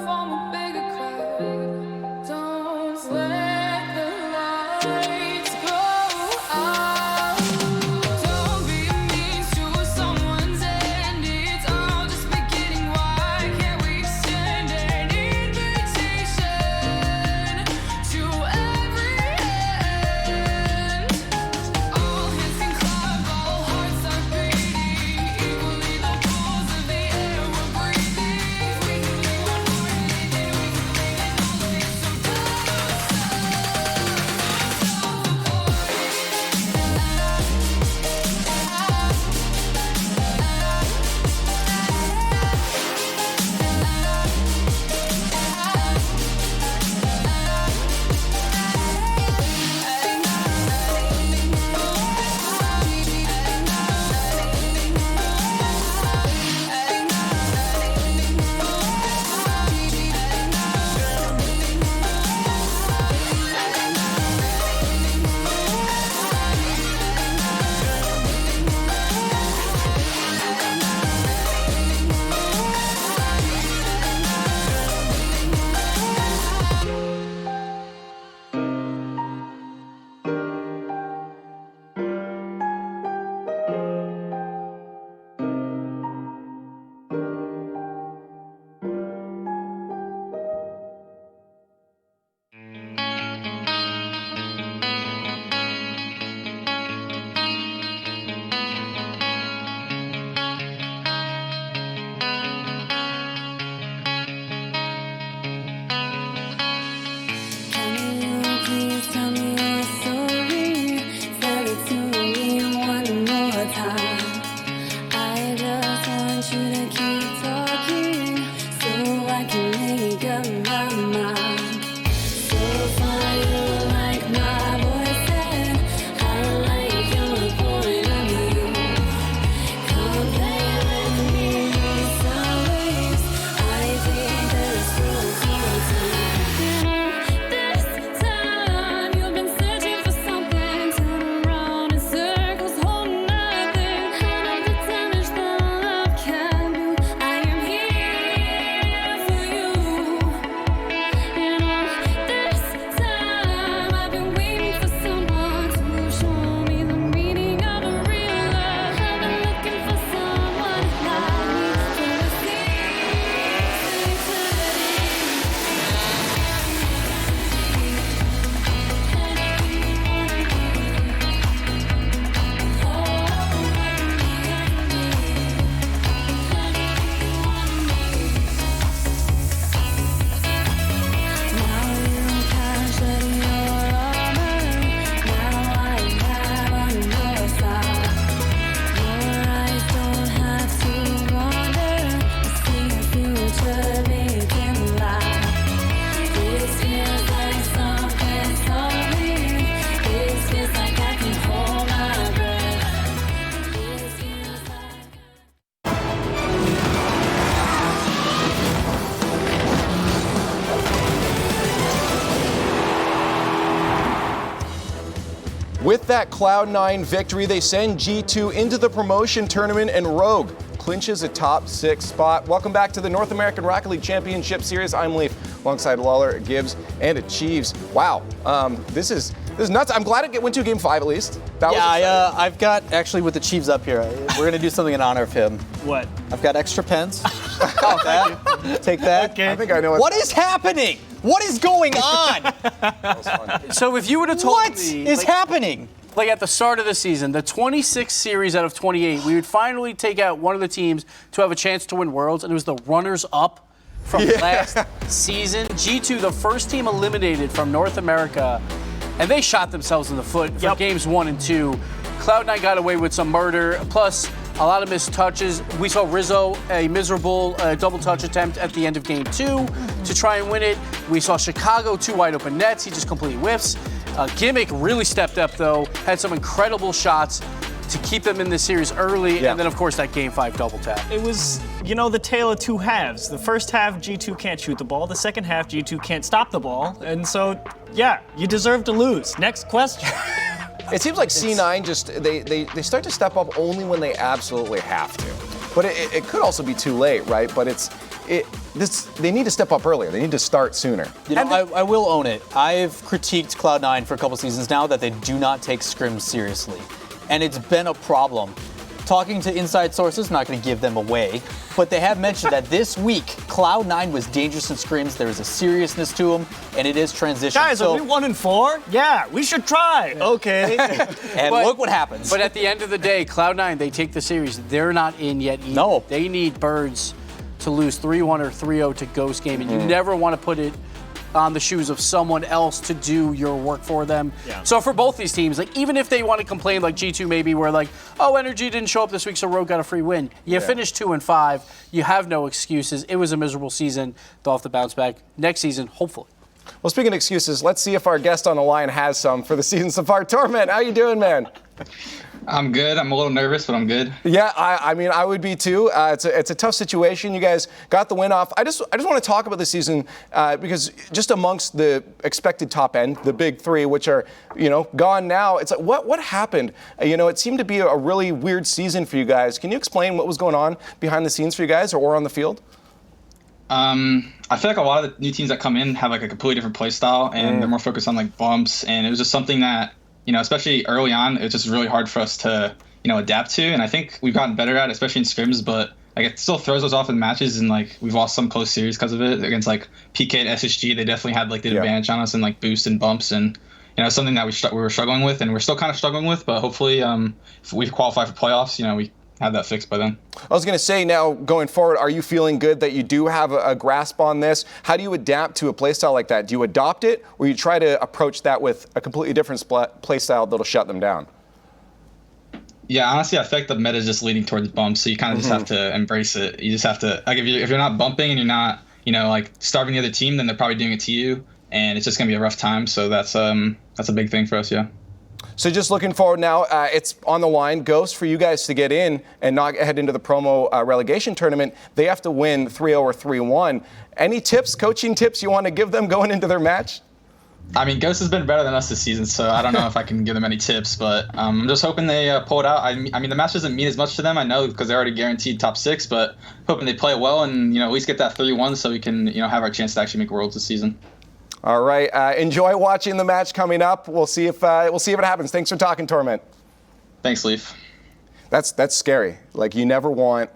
from a bigger crowd. Don't let the lights go out. Don't be a means to someone's end. It's all just beginning. Why can't we send an invitation to every end? All hands can clap, all hearts are beating. Equally the pulse of the air we're breathing. We can be one more anything, we can leave it always. So can you please tell me your story? Tell it to me one more time. I just want you to keep talking so I can make up my mind. So far you like my voice and I like your point of view. Come play with me on some waves. I think there's room for two. This time you've been searching for something, turn around in circles, holding nothing. Kind of the damage that love can do. I am here for you. This time I've been waiting for someone to show me the meaning of a real love. I've been looking for someone like me to With that Cloud9 victory, they send G2 into the promotion tournament, and Rogue clinches a top 6 spot. Welcome back to the North American Rocket League Championship Series. I'm Leaf, alongside Lawler, Gibbs, and Achieves. Wow, this is nuts. I'm glad it went to Game 5 at least. I've got, actually with the Chiefs up here, we're going to do something in honor of him. What? I've got extra pens. Take that. Okay. I think I know What is happening? What is going on? So if you would have told What me is happening? Like at the start of the season, the 26th series out of 28, we would finally take out one of the teams to have a chance to win Worlds, and it was the runners-up from last season. G2, the first team eliminated from North America, and they shot themselves in the foot for games 1 and 2. Cloud9 got away with some murder, plus a lot of missed touches. We saw Rizzo, a miserable double touch attempt at the end of game 2 to try and win it. We saw Chicago, 2 wide open nets. He just completely whiffs. Gimmick really stepped up, though, had some incredible shots to keep them in the series early, and then, of course, that Game 5 double tap. It was, the tale of two halves. The first half, G2 can't shoot the ball. The second half, G2 can't stop the ball. And so, you deserve to lose. Next question. It seems like C9 just, they start to step up only when they absolutely have to. but it could also be too late, right? But they need to step up earlier. They need to start sooner. You know, I will own it. I've critiqued Cloud9 for a couple seasons now that they do not take scrims seriously. And it's been a problem. Talking to inside sources, not going to give them away, but they have mentioned that this week, Cloud9 was dangerous in scrims. There was a seriousness to them, and it is transition. Guys, are we 1-4? Yeah, we should try. Okay. And look what happens. But at the end of the day, Cloud9, they take the series. They're not in yet either. No. They need Birds to lose 3-1 or 3-0 to Ghost Game, and you never want to put it on the shoes of someone else to do your work for them. Yeah. So for both these teams, like even if they want to complain like G2 maybe where like, oh, Energy didn't show up this week so Rogue got a free win. You finished 2-5. You have no excuses. It was a miserable season. They'll have to bounce back next season, hopefully. Well, speaking of excuses, let's see if our guest on the line has some for the season so far. Torment, how you doing, man? I'm good. I'm a little nervous, but I'm good. Yeah, I mean, I would be too. It's a tough situation. You guys got the win off. I just want to talk about the season because just amongst the expected top end, the big three, which are gone now. It's like what happened? It seemed to be a really weird season for you guys. Can you explain what was going on behind the scenes for you guys or on the field? I feel like a lot of the new teams that come in have like a completely different play style and they're more focused on like bumps, and it was just something that especially early on, it's just really hard for us to, adapt to. And I think we've gotten better at it, especially in scrims, but like it still throws us off in matches, and like we've lost some close series because of it. Against like PK and SSG, they definitely had like the advantage on us in like boost and bumps, and something that we were struggling with, and we're still kind of struggling with. But hopefully, if we qualify for playoffs, we have that fixed by then. I was going to say, now going forward, are you feeling good that you do have a grasp on this? How do you adapt to a playstyle like that? Do you adopt it, or you try to approach that with a completely different playstyle that'll shut them down? Yeah, honestly, I feel like the meta is just leaning towards bumps, so you kind of just have to embrace it. You just have to, like, if you're not bumping and you're not, like starving the other team, then they're probably doing it to you, and it's just going to be a rough time. So that's a big thing for us, yeah. So just looking forward now, it's on the line. Ghost, for you guys to get in and not head into the promo relegation tournament, they have to win 3-0 or 3-1. Any tips, coaching tips you want to give them going into their match? I mean, Ghost has been better than us this season, so I don't know if I can give them any tips, but I'm just hoping they pull it out. I mean, the match doesn't mean as much to them, I know, because they're already guaranteed top 6, but hoping they play it well and, at least get that 3-1 so we can, have our chance to actually make Worlds this season. All right. Enjoy watching the match coming up. We'll see if it happens. Thanks for talking, Torment. Thanks, Leaf. That's scary. Like, you never want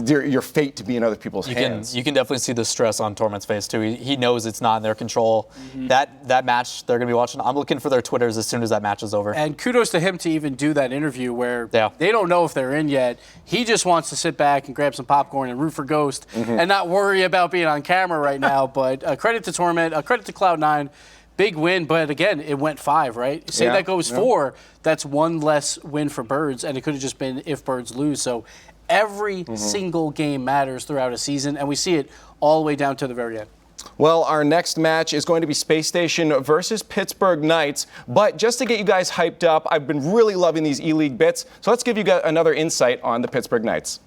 your fate to be in other people's hands. You can definitely see the stress on Torment's face too. He knows it's not in their control. That match they're going to be watching, I'm looking for their Twitters as soon as that match is over. And kudos to him to even do that interview where they don't know if they're in yet. He just wants to sit back and grab some popcorn and root for Ghost and not worry about being on camera right now. But credit to Torment, credit to Cloud9. Big win, but again, it went 5, right? Say that goes 4, that's one less win for Birds, and it could have just been if Birds lose. So every single game matters throughout a season, and we see it all the way down to the very end. Well, our next match is going to be Space Station versus Pittsburgh Knights. But just to get you guys hyped up, I've been really loving these E-League bits. So let's give you another insight on the Pittsburgh Knights.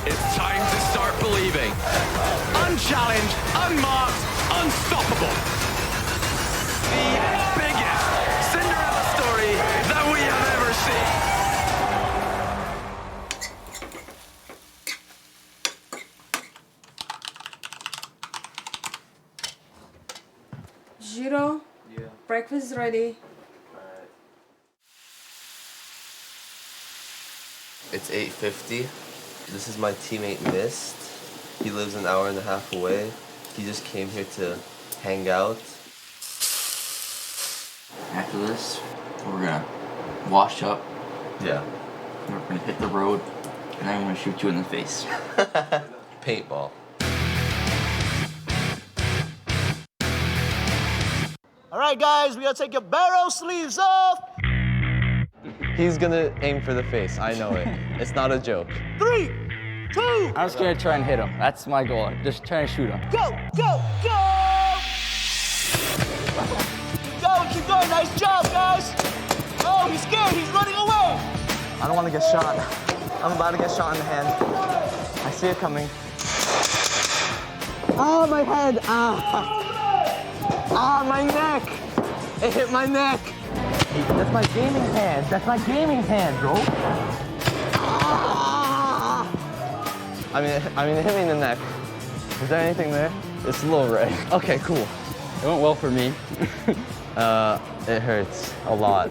It's time to start believing. Unchallenged, unmarked, unstoppable. The biggest Cinderella story that we have ever seen. Jiro, breakfast is ready. It's 8:50. This is my teammate Mist. He lives an hour and a half away. He just came here to hang out. After this, we're gonna wash up. Yeah. We're gonna hit the road, and I'm gonna shoot you in the face. Paintball. All right, guys, we gotta take your barrel sleeves off. He's gonna aim for the face. I know it. It's not a joke. 3, 2. I'm just gonna try and hit him. That's my goal. Just try and shoot him. Go, go, go! Keep going. Nice job, guys. Oh, he's scared. He's running away. I don't want to get shot. I'm about to get shot in the hand. I see it coming. Oh, my head. My neck. It hit my neck. That's my gaming hand. That's my gaming hand, bro. I mean, it hit me in the neck. Is there anything there? It's a little red. Okay, cool. It went well for me. It hurts a lot.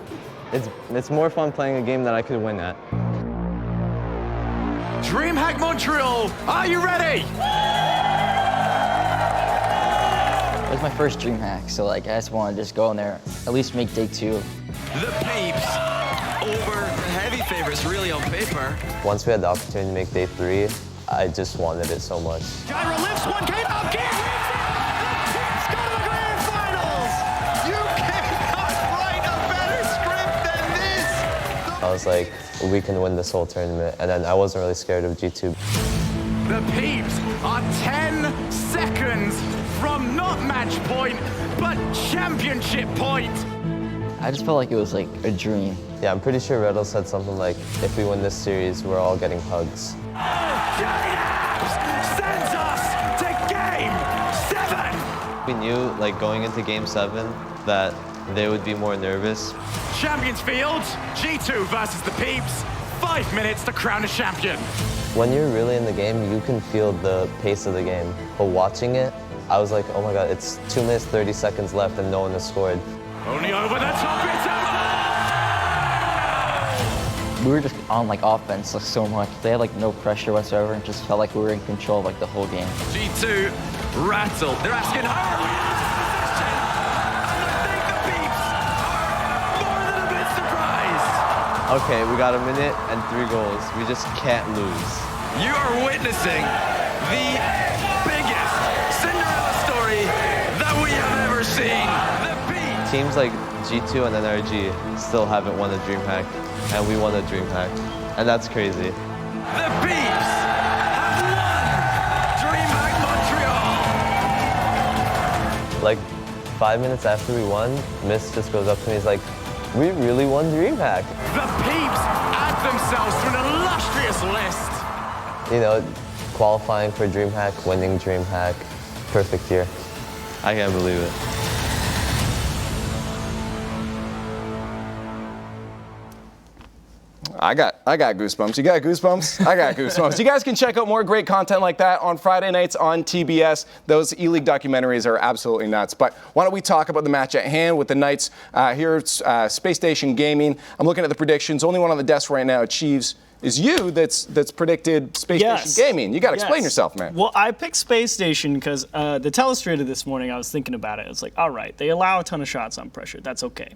It's more fun playing a game that I could win at. DreamHack Montreal, are you ready? It was my first DreamHack, so I just want to just go in there, at least make day 2. The Peeps over the heavy favorites, really on paper. Once we had the opportunity to make day 3, I just wanted it so much. Gyro lifts one, came up, the Peeps go to the grand finals. You cannot write a better script than this. I was like, we can win this whole tournament, and then I wasn't really scared of G2. The Peeps are 10 seconds from not match point, but championship point. I just felt like it was like a dream. Yeah, I'm pretty sure Riddle said something like, if we win this series, we're all getting hugs. Sends us to game 7. We knew, like, going into game 7, that they would be more nervous. Champions Field, G2 versus the Peeps. 5 minutes to crown a champion. When you're really in the game, you can feel the pace of the game. But watching it, I was like, oh my God, it's 2 minutes, 30 seconds left and no one has scored. Only over the top, it's over! We were just on offense so much. They had no pressure whatsoever and just felt like we were in control of the whole game. G2 rattled. They're asking her. Okay, we got a minute and 3 goals. We just can't lose. You are witnessing the biggest Cinderella story that we have ever seen. The Peeps. Teams like G2 and NRG still haven't won a DreamHack, and we won a DreamHack, and that's crazy. The Peeps have won DreamHack Montreal. Like 5 minutes after we won, Miss just goes up to me, he's like, we really won DreamHack. The Peeps add themselves to an illustrious list. You know, qualifying for DreamHack, winning DreamHack, perfect year. I can't believe it. I got goosebumps. You got goosebumps? I got goosebumps. You guys can check out more great content like that on Friday nights on TBS. Those E-League documentaries are absolutely nuts. But why don't we talk about the match at hand with the Knights here at Space Station Gaming. I'm looking at the predictions. Only one on the desk right now, Chiefs, is you that's predicted Space Station Gaming. You got to explain yourself, man. Well, I picked Space Station because the telestrator this morning, I was thinking about it. It's like, all right, they allow a ton of shots on pressure. That's okay.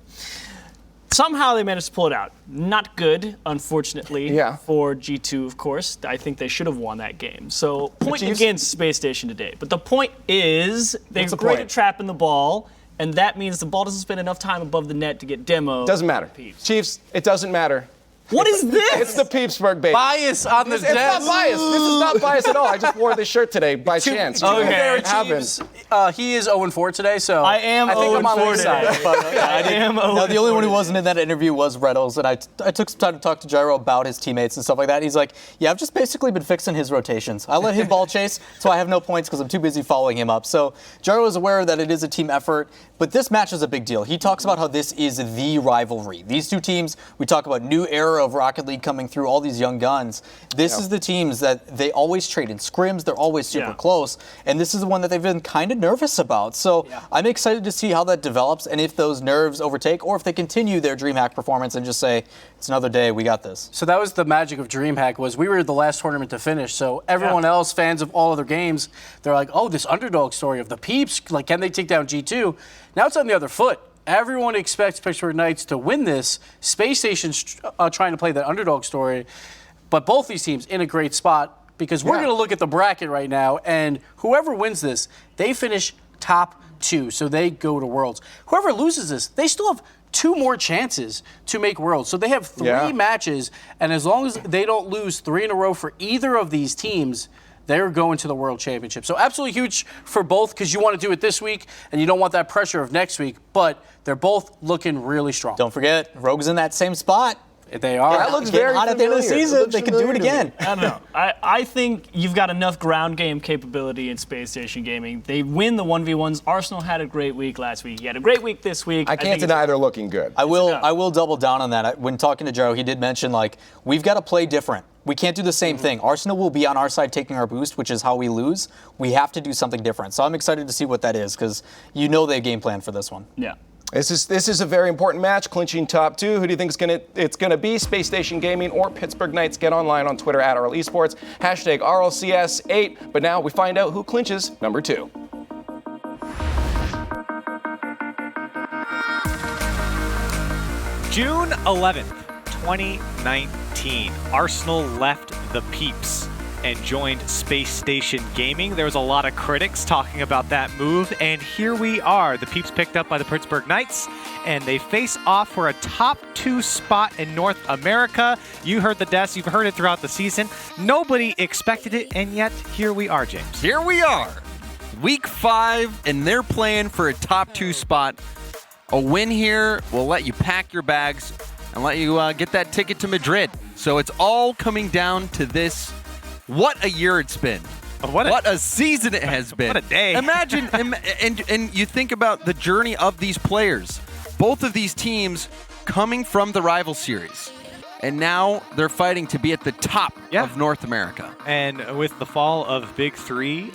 Somehow they managed to pull it out. Not good, unfortunately, for G2, of course. I think they should have won that game. So, point against Space Station today. But the point is, they're great at trapping the ball, and that means the ball doesn't spend enough time above the net to get demoed. Doesn't matter. Chiefs, it doesn't matter. What is this? It's the Peepsburg baby. Bias on the desk. It's not bias. This is not bias at all. I just wore this shirt today by chance. Okay. He is 0-4 today, so I think I'm on Lee's side. I am 0-4. Now, the only one who wasn't in that interview was Reynolds, and I took some time to talk to Gyro about his teammates and stuff like that. He's like, yeah, I've just basically been fixing his rotations. I let him ball chase, so I have no points because I'm too busy following him up. So Gyro is aware that it is a team effort, but this match is a big deal. He talks about how this is the rivalry. These two teams, we talk about new era of Rocket League coming through, all these young guns. This is the teams that they always trade in scrims. They're always super close, and this is the one that they've been kind of nervous about. So I'm excited to see how that develops and if those nerves overtake or if they continue their DreamHack performance and just say, it's another day, we got this. So that was the magic of DreamHack, was we were the last tournament to finish. So everyone else, fans of all other games, they're like, oh, this underdog story of the Peeps, like, can they take down G2? Now it's on the other foot. Everyone expects Pittsburgh Knights to win this. Space Station's trying to play that underdog story. But both these teams in a great spot because we're going to look at the bracket right now, and whoever wins this, they finish top 2, so they go to Worlds. Whoever loses this, they still have 2 more chances to make Worlds. So they have 3 matches, and as long as they don't lose 3 in a row for either of these teams, they're going to the World Championship. So absolutely huge for both because you want to do it this week and you don't want that pressure of next week, but they're both looking really strong. Don't forget, Rogue's in that same spot. They are. That looks Getting very hot at the end of the familiar. It season. looks They can do familiar it to me. again. I don't know. I think you've got enough ground game capability in Space Station Gaming. They win the 1v1s. Arsenal had a great week last week. He had a great week this week. I can't deny they're looking good. I will double down on that. When talking to Joe, he did mention, like, we've got to play different. We can't do the same thing. Arsenal will be on our side taking our boost, which is how we lose. We have to do something different. So I'm excited to see what that is, because you know they game plan for this one. Yeah. This is a very important match, clinching top 2. Who do you think it's going to be? Space Station Gaming or Pittsburgh Knights? Get online on Twitter at RL Esports, hashtag RLCS8. But now we find out who clinches number 2. June 11th, 2019. Arsenal left the Peeps and joined Space Station Gaming. There was a lot of critics talking about that move, and here we are. The Peeps picked up by the Pittsburgh Knights, and they face off for a top 2 spot in North America. You heard the deaths, you've heard it throughout the season. Nobody expected it, and yet here we are, James. Here we are. Week 5, and they're playing for a top 2 spot. A win here will let you pack your bags and let you get that ticket to Madrid. So it's all coming down to this. What a year it's been. What a season it has been. What a day. Imagine, and you think about the journey of these players. Both of these teams coming from the rival series. And now they're fighting to be at the top of North America. And with the fall of Big 3,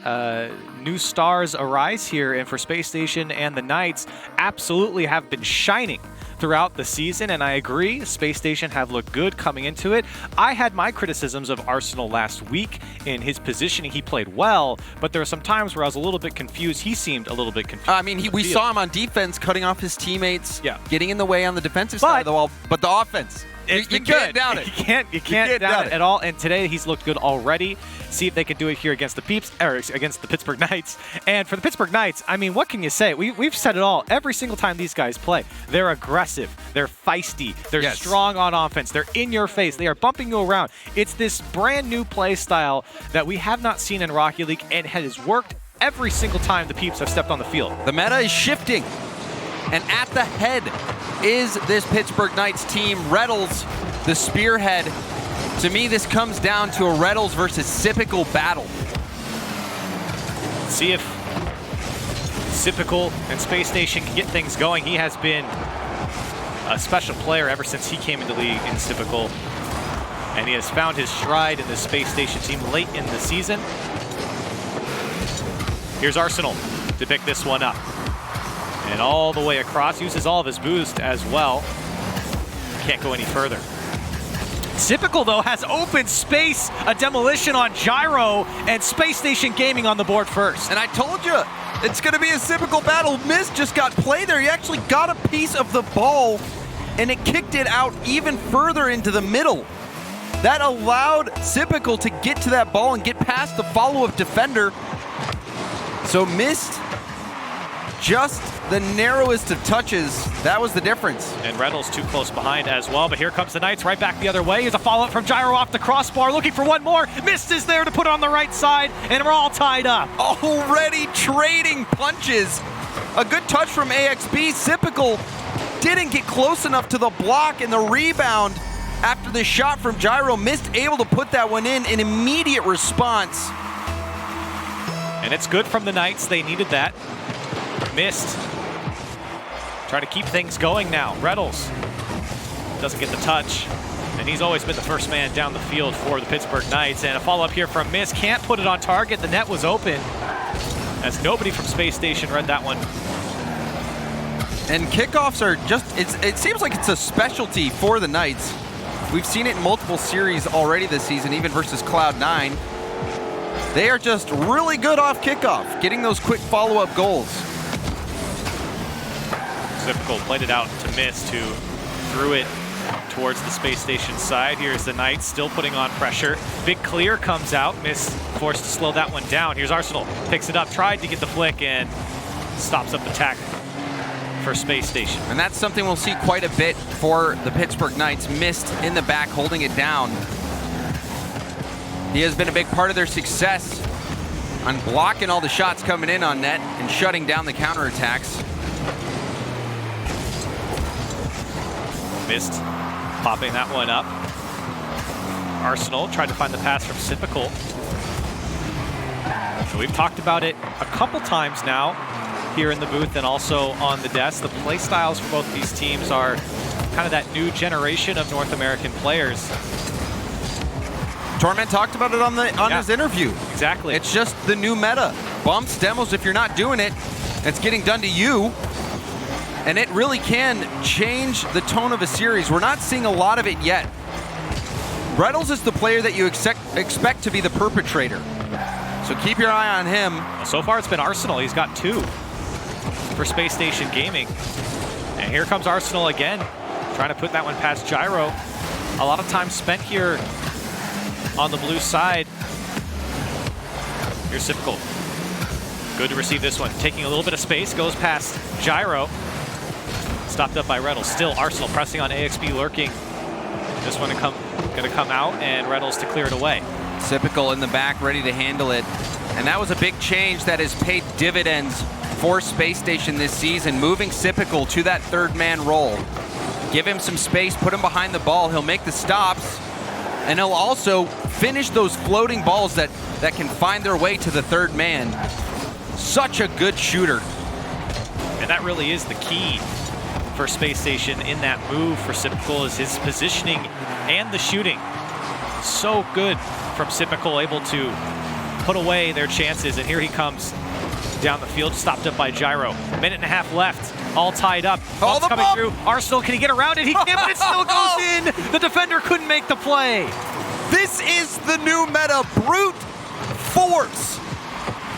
new stars arise here. And for Space Station and the Knights, absolutely have been shining throughout the season, and I agree, Space Station have looked good coming into it. I had my criticisms of Arsenal last week. In his positioning, he played well, but there were some times where I was a little bit confused. He seemed a little bit confused. I mean, we saw him on defense, cutting off his teammates, getting in the way on the defensive side of the ball, but the offense, it's you can't down it. You can't down it at all. And today he's looked good already. See if they can do it here against the Peeps, or against the Pittsburgh Knights. And for the Pittsburgh Knights, I mean, what can you say? We've said it all. Every single time these guys play, they're aggressive, they're feisty, they're strong on offense, they're in your face, they are bumping you around. It's this brand new play style that we have not seen in Rocket League and has worked every single time the Peeps have stepped on the field. The meta is shifting. And at the head is this Pittsburgh Knights team. Reddles, the spearhead. To me, this comes down to a Reddles versus Sipical battle. See if Sipical and Space Station can get things going. He has been a special player ever since he came into the league in Sipical. And he has found his stride in the Space Station team late in the season. Here's Arsenal to pick this one up. And all the way across, uses all of his boost as well. Can't go any further. Sipical, though, has open space, a demolition on Gyro, and Space Station Gaming on the board first. And I told you, it's going to be a Sipical battle. Mist just got played there. He actually got a piece of the ball, and it kicked it out even further into the middle. That allowed Sipical to get to that ball and get past the follow-up defender. So Mist, just the narrowest of touches. That was the difference. And Reynolds too close behind as well, but here comes the Knights right back the other way. Here's a follow-up from Gyro off the crossbar, looking for one more. Mist is there to put on the right side, and we're all tied up. Already trading punches. A good touch from AXB. Sipical didn't get close enough to the block and the rebound after the shot from Gyro. Mist able to put that one in immediate response. And it's good from the Knights. They needed that. Mist. Try to keep things going now. Reynolds doesn't get the touch. And he's always been the first man down the field for the Pittsburgh Knights. And a follow-up here from Mist. Can't put it on target. The net was open. As nobody from Space Station read that one. And kickoffs are just, it seems like it's a specialty for the Knights. We've seen it in multiple series already this season, even versus Cloud9. They are just really good off kickoff, getting those quick follow-up goals. Sipical played it out to Mist, who threw it towards the Space Station side. Here's the Knights still putting on pressure. Big clear comes out. Mist forced to slow that one down. Here's Arsenal, picks it up, tried to get the flick, and stops up the tack for Space Station. And that's something we'll see quite a bit for the Pittsburgh Knights. Mist in the back, holding it down. He has been a big part of their success on blocking all the shots coming in on net and shutting down the counterattacks. Mist Popping that one up. Arsenal tried to find the pass from Sipical. So we've talked about it a couple times now here in the booth and also on the desk. The play styles for both these teams are kind of that new generation of North American players. Torment talked about it on his interview. Exactly. It's just the new meta. Bumps, demos, if you're not doing it, it's getting done to you. And it really can change the tone of a series. We're not seeing a lot of it yet. Reynolds is the player that you expect to be the perpetrator. So keep your eye on him. So far it's been Arsenal. He's got 2 for Space Station Gaming. And here comes Arsenal again, trying to put that one past Gyro. A lot of time spent here on the blue side. Here's Sipical. Good to receive this one. Taking a little bit of space, goes past Gyro. Stopped up by Reynolds. Still Arsenal pressing on AXB lurking. This one gonna come out, and Reynolds to clear it away. Sipical in the back, ready to handle it. And that was a big change that has paid dividends for Space Station this season, moving Sipical to that third man role. Give him some space, put him behind the ball. He'll make the stops, and he'll also finish those floating balls that can find their way to the third man. Such a good shooter. And that really is the key for Space Station in that move for Sipical, is his positioning and the shooting. So good from Sipical, able to put away their chances. And here he comes down the field, stopped up by Gyro. Minute and a half left, all tied up. Ball's coming through. Arsenal, can he get around it? He can't, but it still goes in. The defender couldn't make the play. This is the new meta, brute force.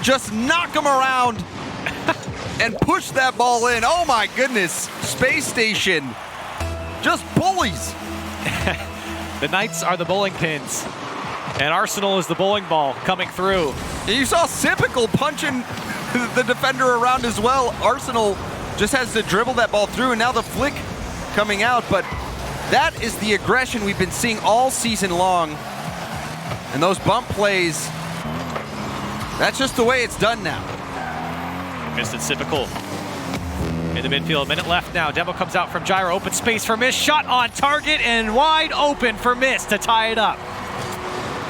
Just knock him around and push that ball in. Oh my goodness, Space Station, just bullies. The Knights are the bowling pins, and Arsenal is the bowling ball coming through. You saw Sipical punching the defender around as well. Arsenal just has to dribble that ball through, and now the flick coming out, but that is the aggression we've been seeing all season long. And those bump plays, that's just the way it's done now. Missed it, Sipical. In the midfield, a minute left now. Demo comes out from Gyro, open space for Mist. Shot on target and wide open for Mist to tie it up.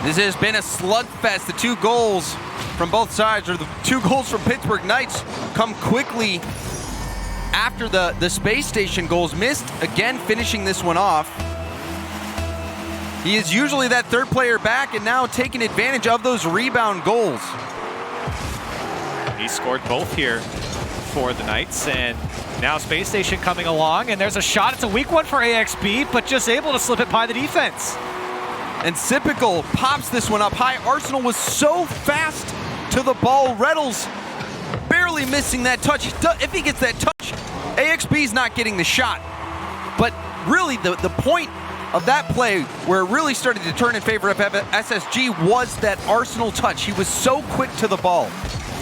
This has been a slugfest. The 2 goals from both sides, or the 2 goals from Pittsburgh Knights, come quickly after the Space Station goals. Mist again finishing this one off. He is usually that third player back, and now taking advantage of those rebound goals. He scored both here for the Knights, and now Space Station coming along, and there's a shot. It's a weak one for AXB, but just able to slip it by the defense. And Sipical pops this one up high. Arsenal was so fast to the ball. Reynolds barely missing that touch. If he gets that touch, AXB's not getting the shot. But really, the point of that play where it really started to turn in favor of SSG was that Arsenal touch. He was so quick to the ball.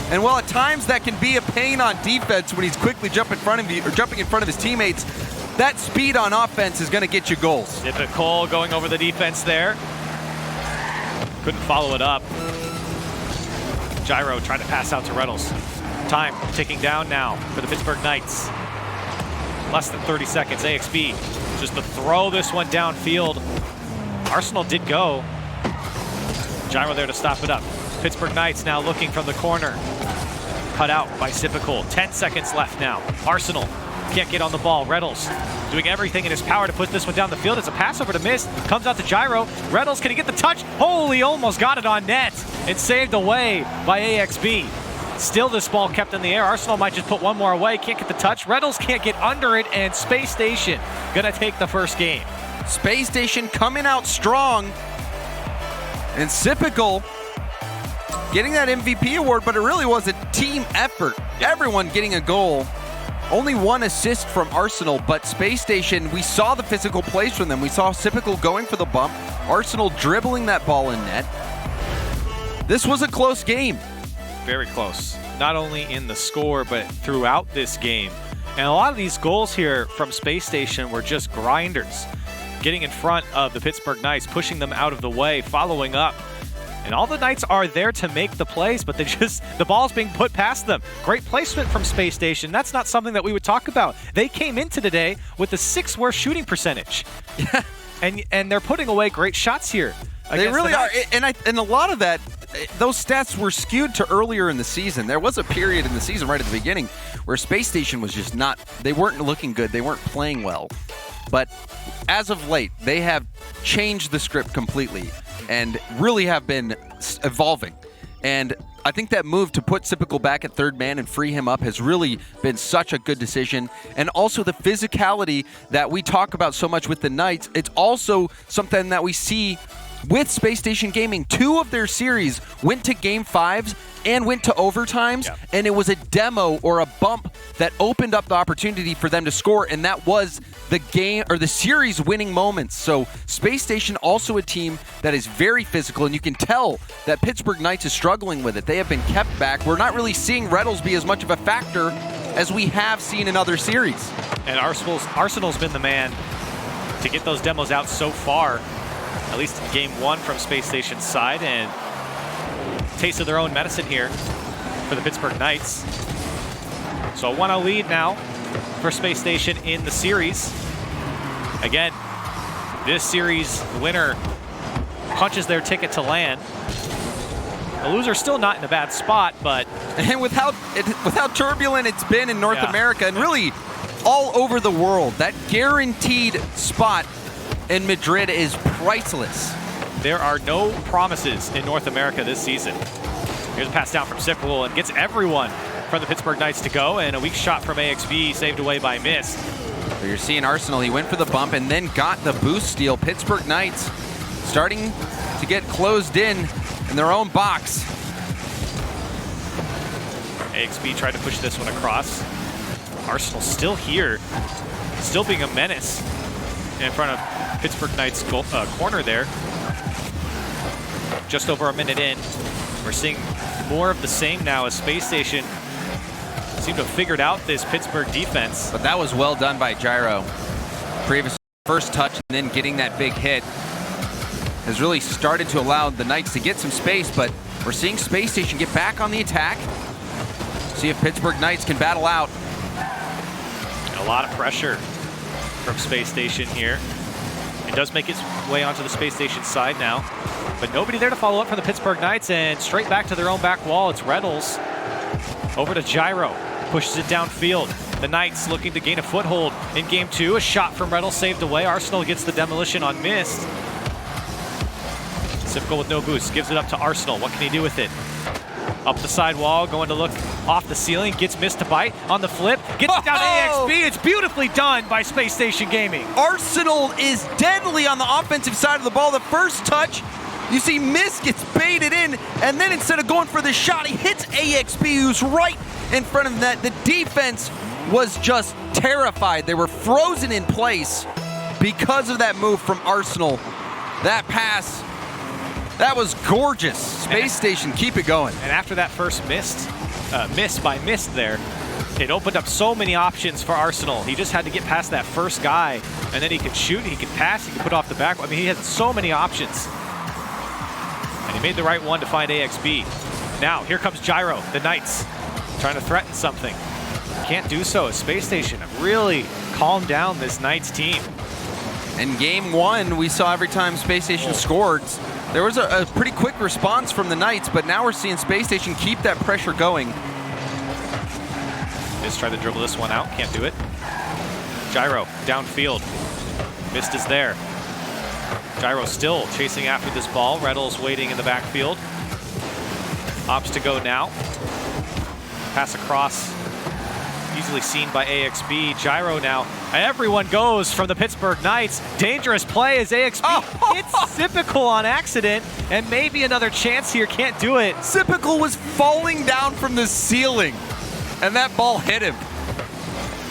And while at times that can be a pain on defense when he's quickly jumping in front of his teammates, that speed on offense is going to get you goals. Sipical going over the defense there. Couldn't follow it up. Gyro trying to pass out to Reynolds. Time ticking down now for the Pittsburgh Knights. Less than 30 seconds. AXB just to throw this one downfield. Arsenal did go. Gyro there to stop it up. Pittsburgh Knights now looking from the corner. Cut out by Sipical. 10 seconds left now. Arsenal can't get on the ball. Reynolds doing everything in his power to put this one down the field. It's a pass over to Mist. Comes out to Gyro. Reynolds, can he get the touch? Holy, almost got it on net. It's saved away by AXB. Still this ball kept in the air. Arsenal might just put one more away. Can't get the touch. Reynolds can't get under it, and Space Station gonna take the first game. Space Station coming out strong. And Sipical getting that MVP award, but it really was a team effort. Everyone getting a goal. Only 1 assist from Arsenal, but Space Station, we saw the physical plays from them. We saw Sipical going for the bump, Arsenal dribbling that ball in net. This was a close game. Very close. Not only in the score, but throughout this game. And a lot of these goals here from Space Station were just grinders. Getting in front of the Pittsburgh Knights, pushing them out of the way, following up. And all the Knights are there to make the plays, but the ball's being put past them. Great placement from Space Station. That's not something that we would talk about. They came into today with the 6th worst shooting percentage. And they're putting away great shots here. They really are. And a lot of that, those stats were skewed to earlier in the season. There was a period in the season right at the beginning where Space Station was just not, they weren't looking good. They weren't playing well. But as of late, they have changed the script completely and really have been evolving. And I think that move to put Sipical back at third man and free him up has really been such a good decision. And also the physicality that we talk about so much with the Knights, it's also something that we see with Space Station Gaming. 2 of their series went to Game 5s and went to overtimes, and it was a demo or a bump that opened up the opportunity for them to score, and that was the game or the series winning moments. So Space Station also a team that is very physical, and you can tell that Pittsburgh Knights is struggling with it. They have been kept back. We're not really seeing Reynolds be as much of a factor as we have seen in other series. And Arsenal's been the man to get those demos out so far, at least in Game 1 from Space Station's side, and taste of their own medicine here for the Pittsburgh Knights. So a 1-0 lead now for Space Station in the series. Again, this series winner punches their ticket to LAN. The loser's still not in a bad spot, but... And with how turbulent it's been in North America and really all over the world, that guaranteed spot in Madrid is priceless. There are no promises in North America this season. Here's a pass down from Sipical and gets everyone from the Pittsburgh Knights to go, and a weak shot from AXB saved away by Mist. So you're seeing Arsenal, he went for the bump and then got the boost steal. Pittsburgh Knights starting to get closed in their own box. AXB tried to push this one across. Arsenal still here, still being a menace in front of Pittsburgh Knights corner there. Just over a minute in, we're seeing more of the same now as Space Station seem to have figured out this Pittsburgh defense. But that was well done by Gyro. Previous first touch and then getting that big hit has really started to allow the Knights to get some space, but we're seeing Space Station get back on the attack. See if Pittsburgh Knights can battle out. A lot of pressure from Space Station here. It does make its way onto the Space Station side now, but nobody there to follow up for the Pittsburgh Knights, and straight back to their own back wall. It's Reynolds over to Gyro, pushes it downfield. The Knights looking to gain a foothold in Game 2. A shot from Reynolds saved away. Arsenal gets the demolition on Mist. Sipical with no boost, gives it up to Arsenal. What can he do with it? Up the side wall, going to look off the ceiling, gets Mist to bite on the flip, gets it down to AXB. It's beautifully done by Space Station Gaming. Arsenal is deadly on the offensive side of the ball. The first touch, you see Mist gets baited in, and then instead of going for the shot, he hits AXB, who's right in front of that. The defense was just terrified. They were frozen in place because of that move from Arsenal. That pass, that was gorgeous. Space Station, keep it going. And after that first miss by Mist there, it opened up so many options for Arsenal. He just had to get past that first guy, and then he could shoot, he could pass, he could put off the back. I mean, he had so many options. And he made the right one to find AXB. Now, here comes Gyro, the Knights, trying to threaten something. Can't do so. Space Station really calmed down this Knights team. In Game 1, we saw every time Space Station scored, there was a pretty quick response from the Knights, but now we're seeing Space Station keep that pressure going. Mist tried to dribble this one out, can't do it. Gyro, downfield. Mist is there. Gyro still chasing after this ball. Reynolds waiting in the backfield. Opts to go now. Pass across. Easily seen by AXB. Gyro now. Everyone goes from the Pittsburgh Knights. Dangerous play as AXB hits Sipical on accident, and maybe another chance here. Can't do it. Sipical was falling down from the ceiling, and that ball hit him.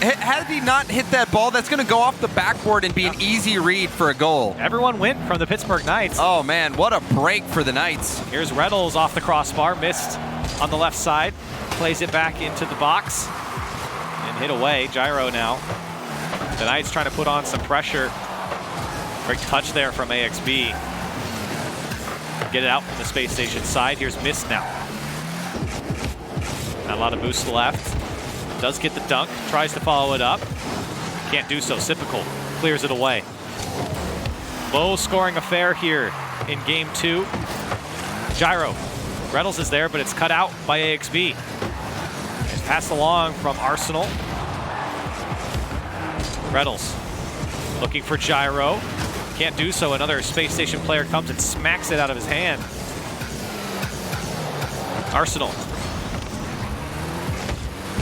Had he not hit that ball, that's going to go off the backboard and be an easy read for a goal. Everyone went from the Pittsburgh Knights. Oh, man, what a break for the Knights. Here's Reynolds off the crossbar. Mist on the left side. Plays it back into the box and hit away. Gyro now. The Knights trying to put on some pressure. Great touch there from AXB. Get it out from the Space Station side. Here's Mist now. Not a lot of boost left. Does get the dunk, tries to follow it up. Can't do so. Sipical clears it away. Low-scoring affair here in Game 2. Gyro. Reynolds is there, but it's cut out by AXB. It's passed along from Arsenal. Reynolds looking for Gyro. Can't do so. Another Space Station player comes and smacks it out of his hand. Arsenal.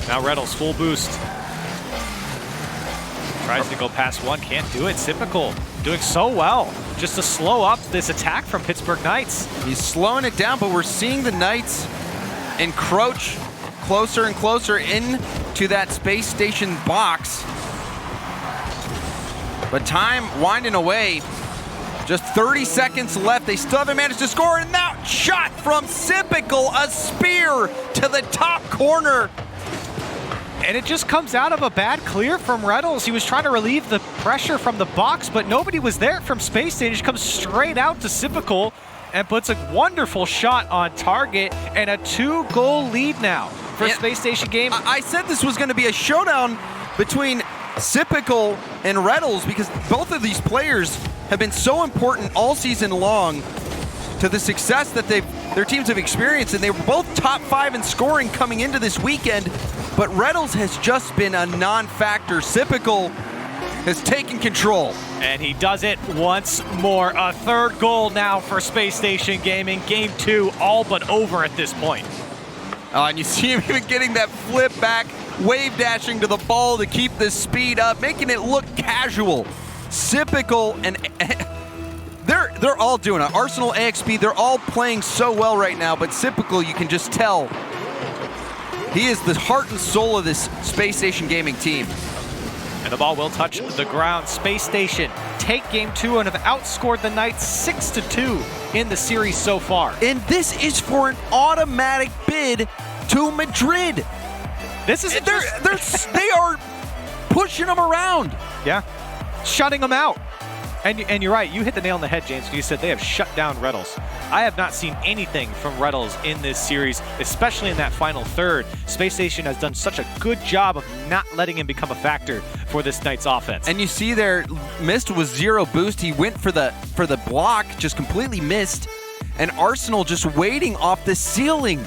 Now Reynolds, full boost. Tries to go past one, can't do it. Sypical doing so well just to slow up this attack from Pittsburgh Knights. He's slowing it down, but we're seeing the Knights encroach closer and closer into that Space Station box. But time winding away. Just 30 seconds left. They still haven't managed to score. And that shot from Sypical, a spear to the top corner. And it just comes out of a bad clear from Reynolds. He was trying to relieve the pressure from the box, but nobody was there from Space Station. He comes straight out to Sypical and puts a wonderful shot on target, and a 2-goal lead now for Space Station game. I said this was going to be a showdown between Sypical and Reynolds because both of these players have been so important all season long to the success that their teams have experienced, and they were both top 5 in scoring coming into this weekend, but Reynolds has just been a non-factor. Sypical has taken control. And he does it once more. A 3rd goal now for Space Station Gaming. Game 2 all but over at this point. And you see him even getting that flip back, wave dashing to the ball to keep this speed up, making it look casual. Sypical and they're all doing it. Arsenal, AXB, they're all playing so well right now, but Sypical, you can just tell, he is the heart and soul of this Space Station Gaming team. And the ball will touch the ground. Space Station take Game 2 and have outscored the Knights 6-2 in the series so far. And this is for an automatic bid to Madrid. This is they are pushing them around. Yeah, shutting them out. And you're right, you hit the nail on the head, James. You said they have shut down Reynolds. I have not seen anything from Reynolds in this series, especially in that final third. Space Station has done such a good job of not letting him become a factor for this Knights offense. And you see there, missed was 0 boost. He went for the block, just completely missed. And Arsenal just waiting off the ceiling.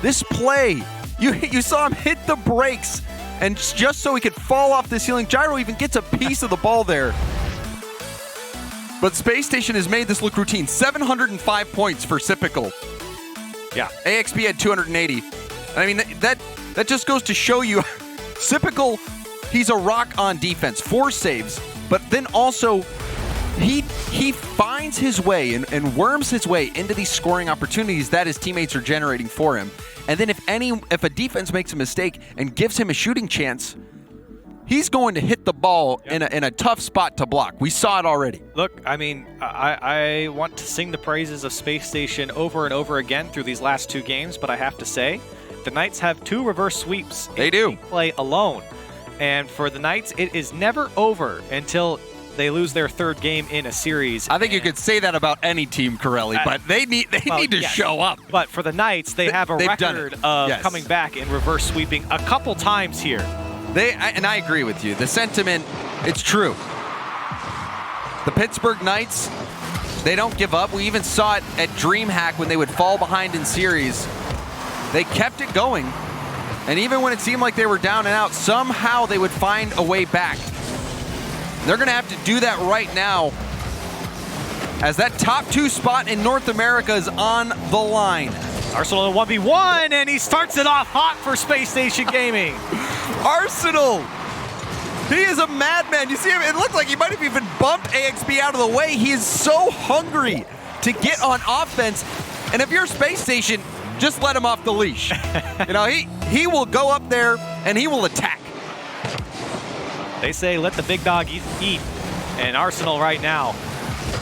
This play, you saw him hit the brakes, and just so he could fall off the ceiling. Gyro even gets a piece of the ball there. But Space Station has made this look routine. 705 points for Sypical. Yeah. AXB had 280. I mean, that just goes to show you, Sypical, he's a rock on defense. 4 saves, but then also he finds his way and worms his way into these scoring opportunities that his teammates are generating for him. And then if a defense makes a mistake and gives him a shooting chance, he's going to hit the ball in a tough spot to block. We saw it already. Look, I mean, I want to sing the praises of Space Station over and over again through these last 2 games, but I have to say, the Knights have 2 reverse sweeps. They do. Play alone. And for the Knights, it is never over until they lose their 3rd game in a series. I think you could say that about any team, Corelli, but they need to show up. But for the Knights, they have a record of coming back and reverse sweeping a couple times here. And I agree with you. The sentiment, it's true. The Pittsburgh Knights, they don't give up. We even saw it at DreamHack when they would fall behind in series. They kept it going. And even when it seemed like they were down and out, somehow they would find a way back. They're going to have to do that right now, as that top 2 spot in North America is on the line. Arsenal in 1v1, and he starts it off hot for Space Station Gaming. Arsenal! He is a madman. You see him? It looked like he might have even bumped AXB out of the way. He is so hungry to get on offense. And if you're Space Station, just let him off the leash. You know, he will go up there and he will attack. They say let the big dog eat. And Arsenal right now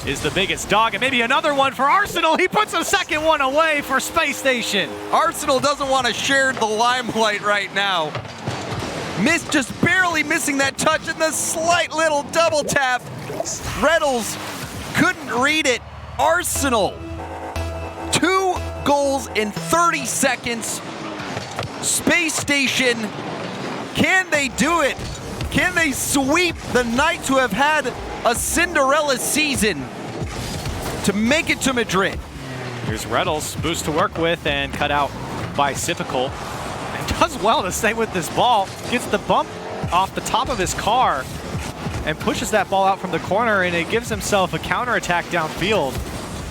is the biggest dog, and maybe another one for Arsenal. He puts a second one away for Space Station. Arsenal doesn't want to share the limelight right now. Just barely missing that touch, and the slight little double tap. Reynolds couldn't read it. Arsenal, 2 goals in 30 seconds. Space Station, can they do it? Can they sweep the Knights, who have had a Cinderella season to make it to Madrid. Here's Reynolds, boost to work with and cut out by Sipical. And does well to stay with this ball. Gets the bump off the top of his car and pushes that ball out from the corner, and it gives himself a counterattack downfield.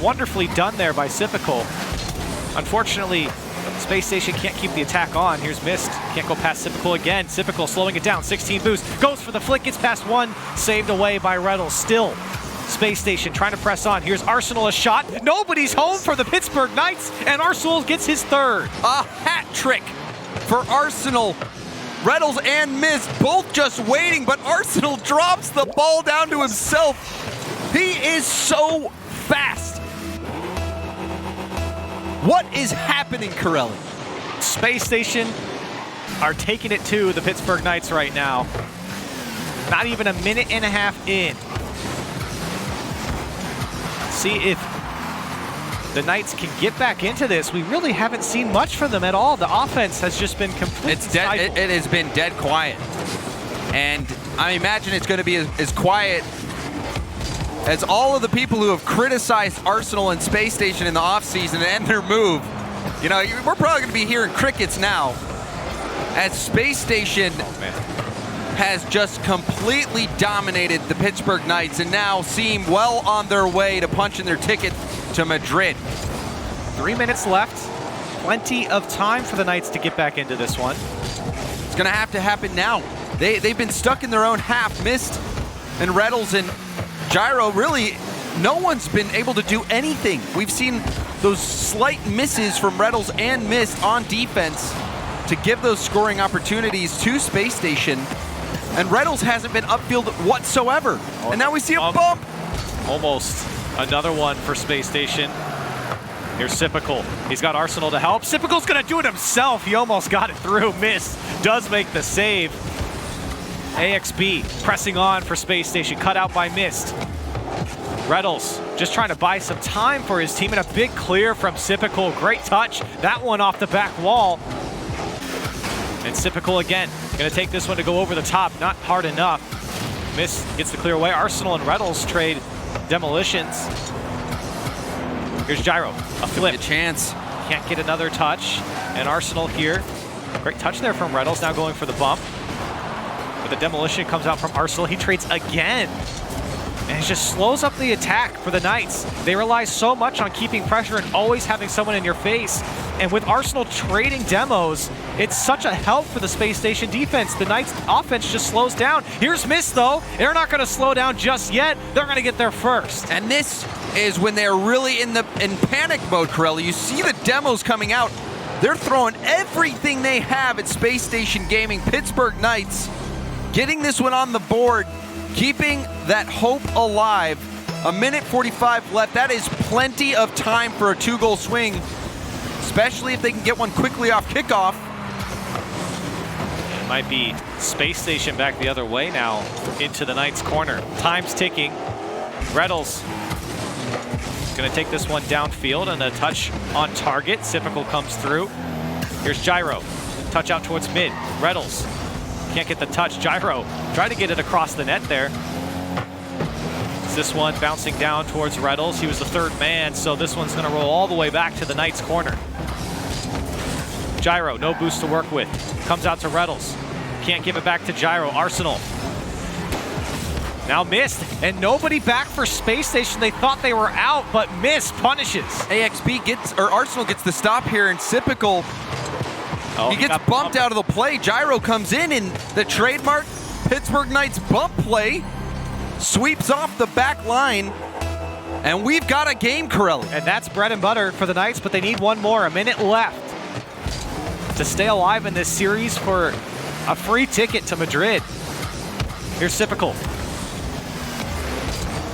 Wonderfully done there by Sipical. Unfortunately, Space Station can't keep the attack on. Here's Mist. Can't go past Sipical again. Sipical slowing it down. 16 boost. Goes for the flick. Gets past one. Saved away by Reynolds. Still, Space Station trying to press on. Here's Arsenal a shot. Nobody's home for the Pittsburgh Knights, and Arsenal gets his third. A hat trick for Arsenal. Reynolds and Mist both just waiting, but Arsenal drops the ball down to himself. He is so fast. What is happening, Corelli? Space Station are taking it to the Pittsburgh Knights right now. Not even a minute and a half in. See if the Knights can get back into this. We really haven't seen much from them at all. The offense has just been completely stifled. It has been dead quiet. And I imagine it's going to be as quiet as all of the people who have criticized Arsenal and Space Station in the offseason and their move. You know, we're probably going to be hearing crickets now as Space Station has just completely dominated the Pittsburgh Knights and now seem well on their way to punching their ticket to Madrid. 3 minutes left. Plenty of time for the Knights to get back into this one. It's going to happen now. They've been stuck in their own half. Mist and Reynolds and Gyro, really, no one's been able to do anything. We've seen those slight misses from Reynolds and Mist on defense to give those scoring opportunities to Space Station. And Reynolds hasn't been upfield whatsoever. And now we see a bump. Almost another one for Space Station. Here's Sipical. He's got Arsenal to help. Sipical's gonna do it himself. He almost got it through. Mist does make the save. AXB pressing on for Space Station, cut out by Mist. Reynolds just trying to buy some time for his team, and a big clear from Sipical. Great touch. That one off the back wall. And Sipical again, gonna take this one to go over the top. Not hard enough. Mist gets the clear away. Arsenal and Reynolds trade demolitions. Here's Gyro, a flip. A chance. Can't get another touch. And Arsenal here. Great touch there from Reynolds, now going for the bump. But the demolition comes out from Arsenal. He trades again. And it just slows up the attack for the Knights. They rely so much on keeping pressure and always having someone in your face. And with Arsenal trading demos, it's such a help for the Space Station defense. The Knights offense just slows down. Here's Mist though. They're not gonna slow down just yet. They're gonna get there first. And this is when they're really in panic mode, Corelli. You see the demos coming out. They're throwing everything they have at Space Station Gaming. Pittsburgh Knights getting this one on the board, keeping that hope alive. A minute 45 left. That is plenty of time for a 2-goal swing, especially if they can get one quickly off kickoff. It might be Space Station back the other way now into the Knights' corner. Time's ticking. Reynolds going to take this one downfield and a touch on target. Sipical comes through. Here's Gyro. Touch out towards mid. Reynolds can't get the touch. Gyro trying to get it across the net there. This one bouncing down towards Reynolds. He was the third man, so this one's going to roll all the way back to the Knights' corner. Gyro, no boost to work with. Comes out to Reynolds. Can't give it back to Gyro. Arsenal. Now Mist, and nobody back for Space Station. They thought they were out, but Mist punishes. Arsenal gets the stop here, and Sipical, he gets bumped out of the play. Gyro comes in the trademark Pittsburgh Knights bump play, sweeps off the back line, and we've got a game, Corelli. And that's bread and butter for the Knights, but they need one more. A minute left to stay alive in this series for a free ticket to Madrid. Here's Sipical.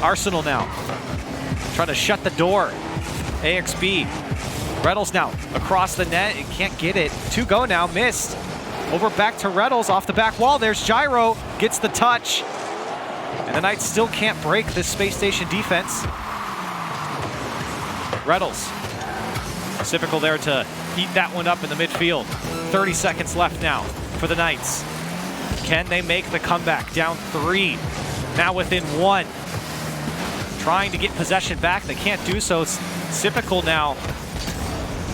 Arsenal now trying to shut the door. AXB. Reynolds now across the net. It can't get it. 2 go now. Missed. Over back to Reynolds off the back wall. There's Gyro. Gets the touch. And the Knights still can't break this Space Station defense. Reynolds. Sipical there to eat that one up in the midfield. 30 seconds left now for the Knights. Can they make the comeback? Down 3. Now within 1. trying to get possession back. They can't do so. Sypical now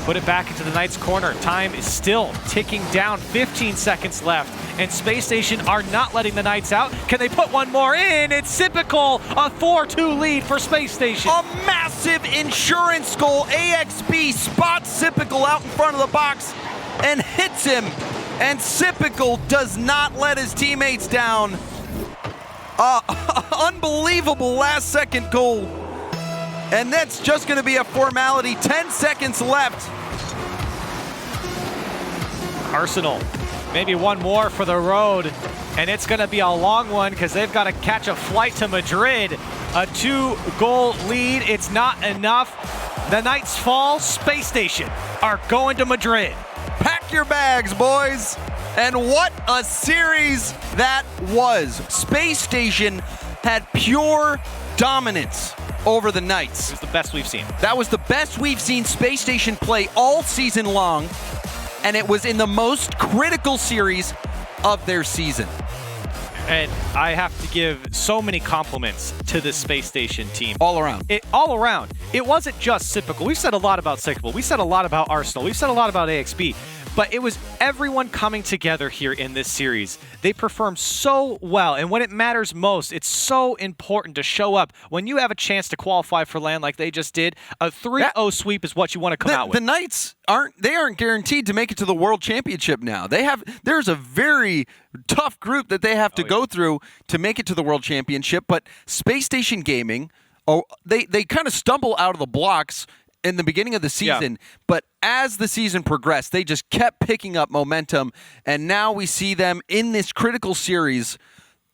put it back into the Knights' corner. Time is still ticking down. 15 seconds left. And Space Station are not letting the Knights out. Can they put one more in? It's Sypical, a 4-2 lead for Space Station. A massive insurance goal. AXB spots Sypical out in front of the box and hits him. And Sypical does not let his teammates down. Unbelievable last-second goal. And that's just going to be a formality. 10 seconds left. Arsenal, maybe one more for the road. And it's going to be a long one because they've got to catch a flight to Madrid. A 2-goal lead. It's not enough. The Knights fall. Space Station are going to Madrid. Pack your bags, boys. And what a series that was. Space Station had pure dominance over the Knights. It was the best we've seen. That was the best we've seen Space Station play all season long, and it was in the most critical series of their season. And I have to give so many compliments to this Space Station team. All around. All around. It wasn't just Sypical. We've said a lot about Sypical. We said a lot about Arsenal. We've said a lot about AXB. But it was everyone coming together here in this series. They performed so well, and when it matters most, it's so important to show up. When you have a chance to qualify for LAN like they just did, a 3-0 sweep is what you want to come out with. The Knights aren't guaranteed to make it to the World Championship now. There's a very tough group that they have to go through to make it to the World Championship, but Space Station Gaming, they kind of stumble out of the blocks in the beginning of the season, but as the season progressed, they just kept picking up momentum, and now we see them in this critical series.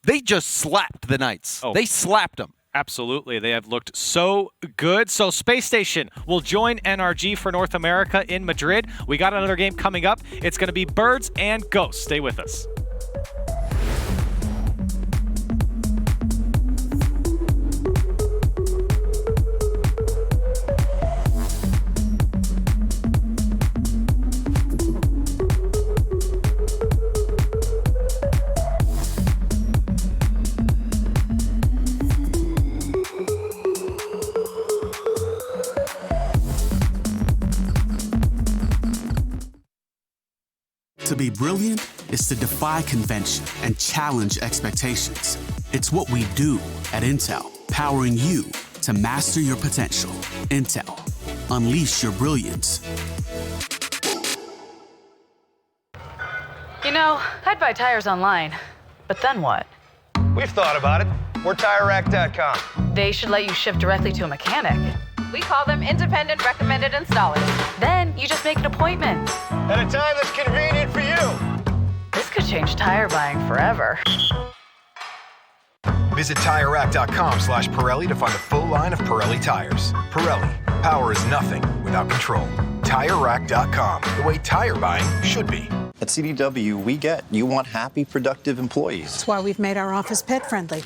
They just slapped the Knights. They slapped them. Absolutely. They have looked so good. So Space Station will join NRG for North America in Madrid. We got another game coming up. It's going to be Birds and Ghosts. Stay with us. To be brilliant is to defy convention and challenge expectations. It's what we do at Intel, powering you to master your potential. Intel, unleash your brilliance. You know, I'd buy tires online, but then what? We've thought about it. We're TireRack.com. They should let you ship directly to a mechanic. We call them independent recommended installers. Then you just make an appointment. At a time that's convenient for you. This could change tire buying forever. Visit TireRack.com/Pirelli to find a full line of Pirelli tires. Pirelli, power is nothing without control. TireRack.com, the way tire buying should be. At CDW, we get you want happy, productive employees. That's why we've made our office pet-friendly.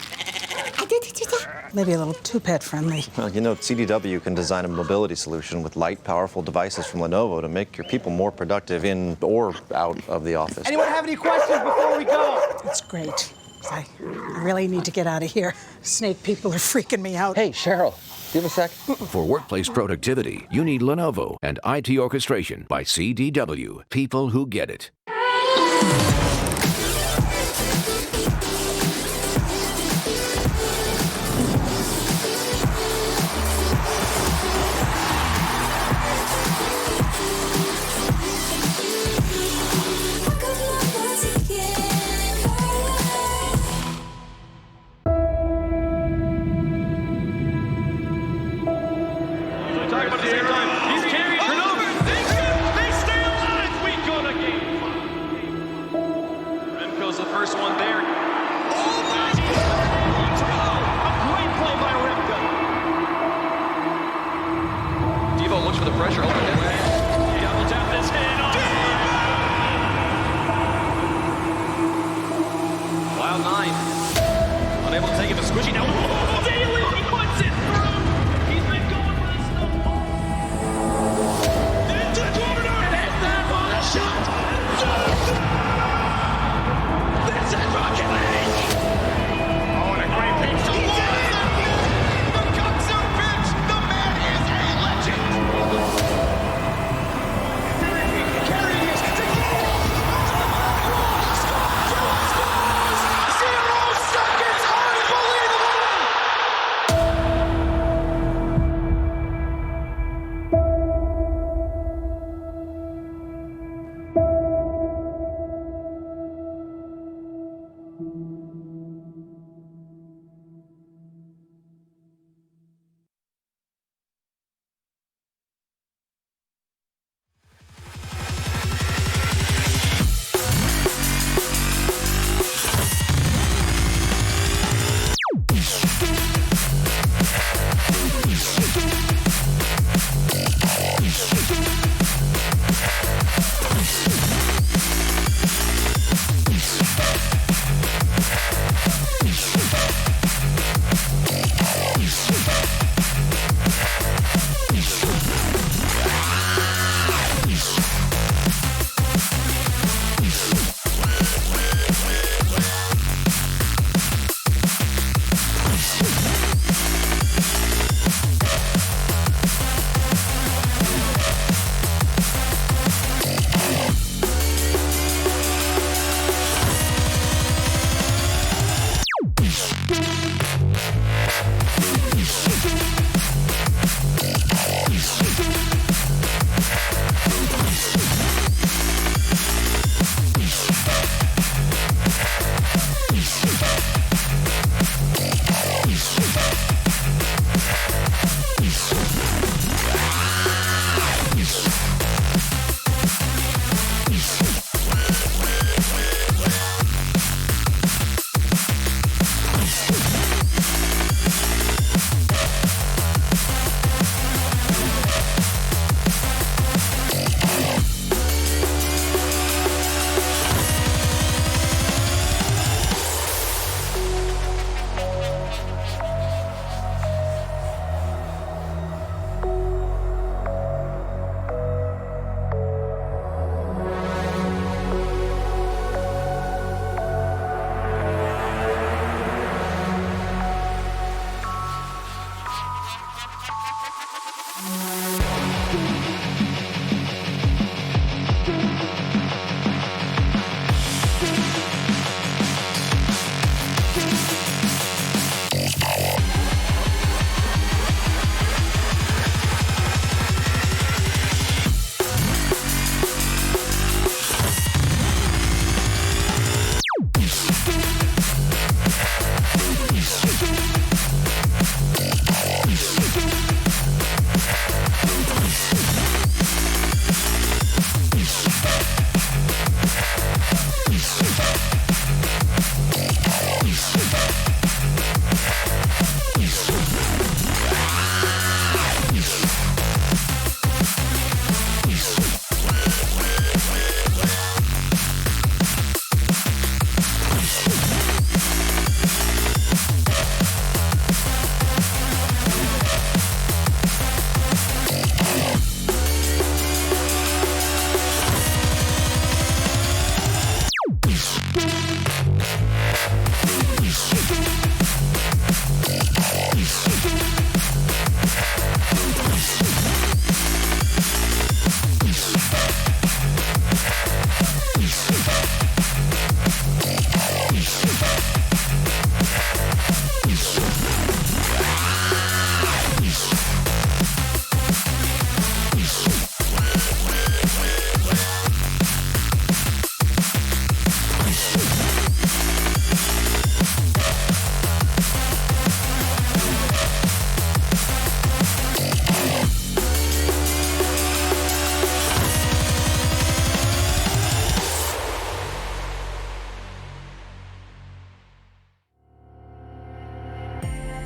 Maybe a little too pet-friendly. Well, you know, CDW can design a mobility solution with light, powerful devices from Lenovo to make your people more productive in or out of the office. Anyone have any questions before we go? It's great. I really need to get out of here. Snake people are freaking me out. Hey, Cheryl, do you have a sec? For workplace productivity, you need Lenovo and IT orchestration by CDW. People who get it.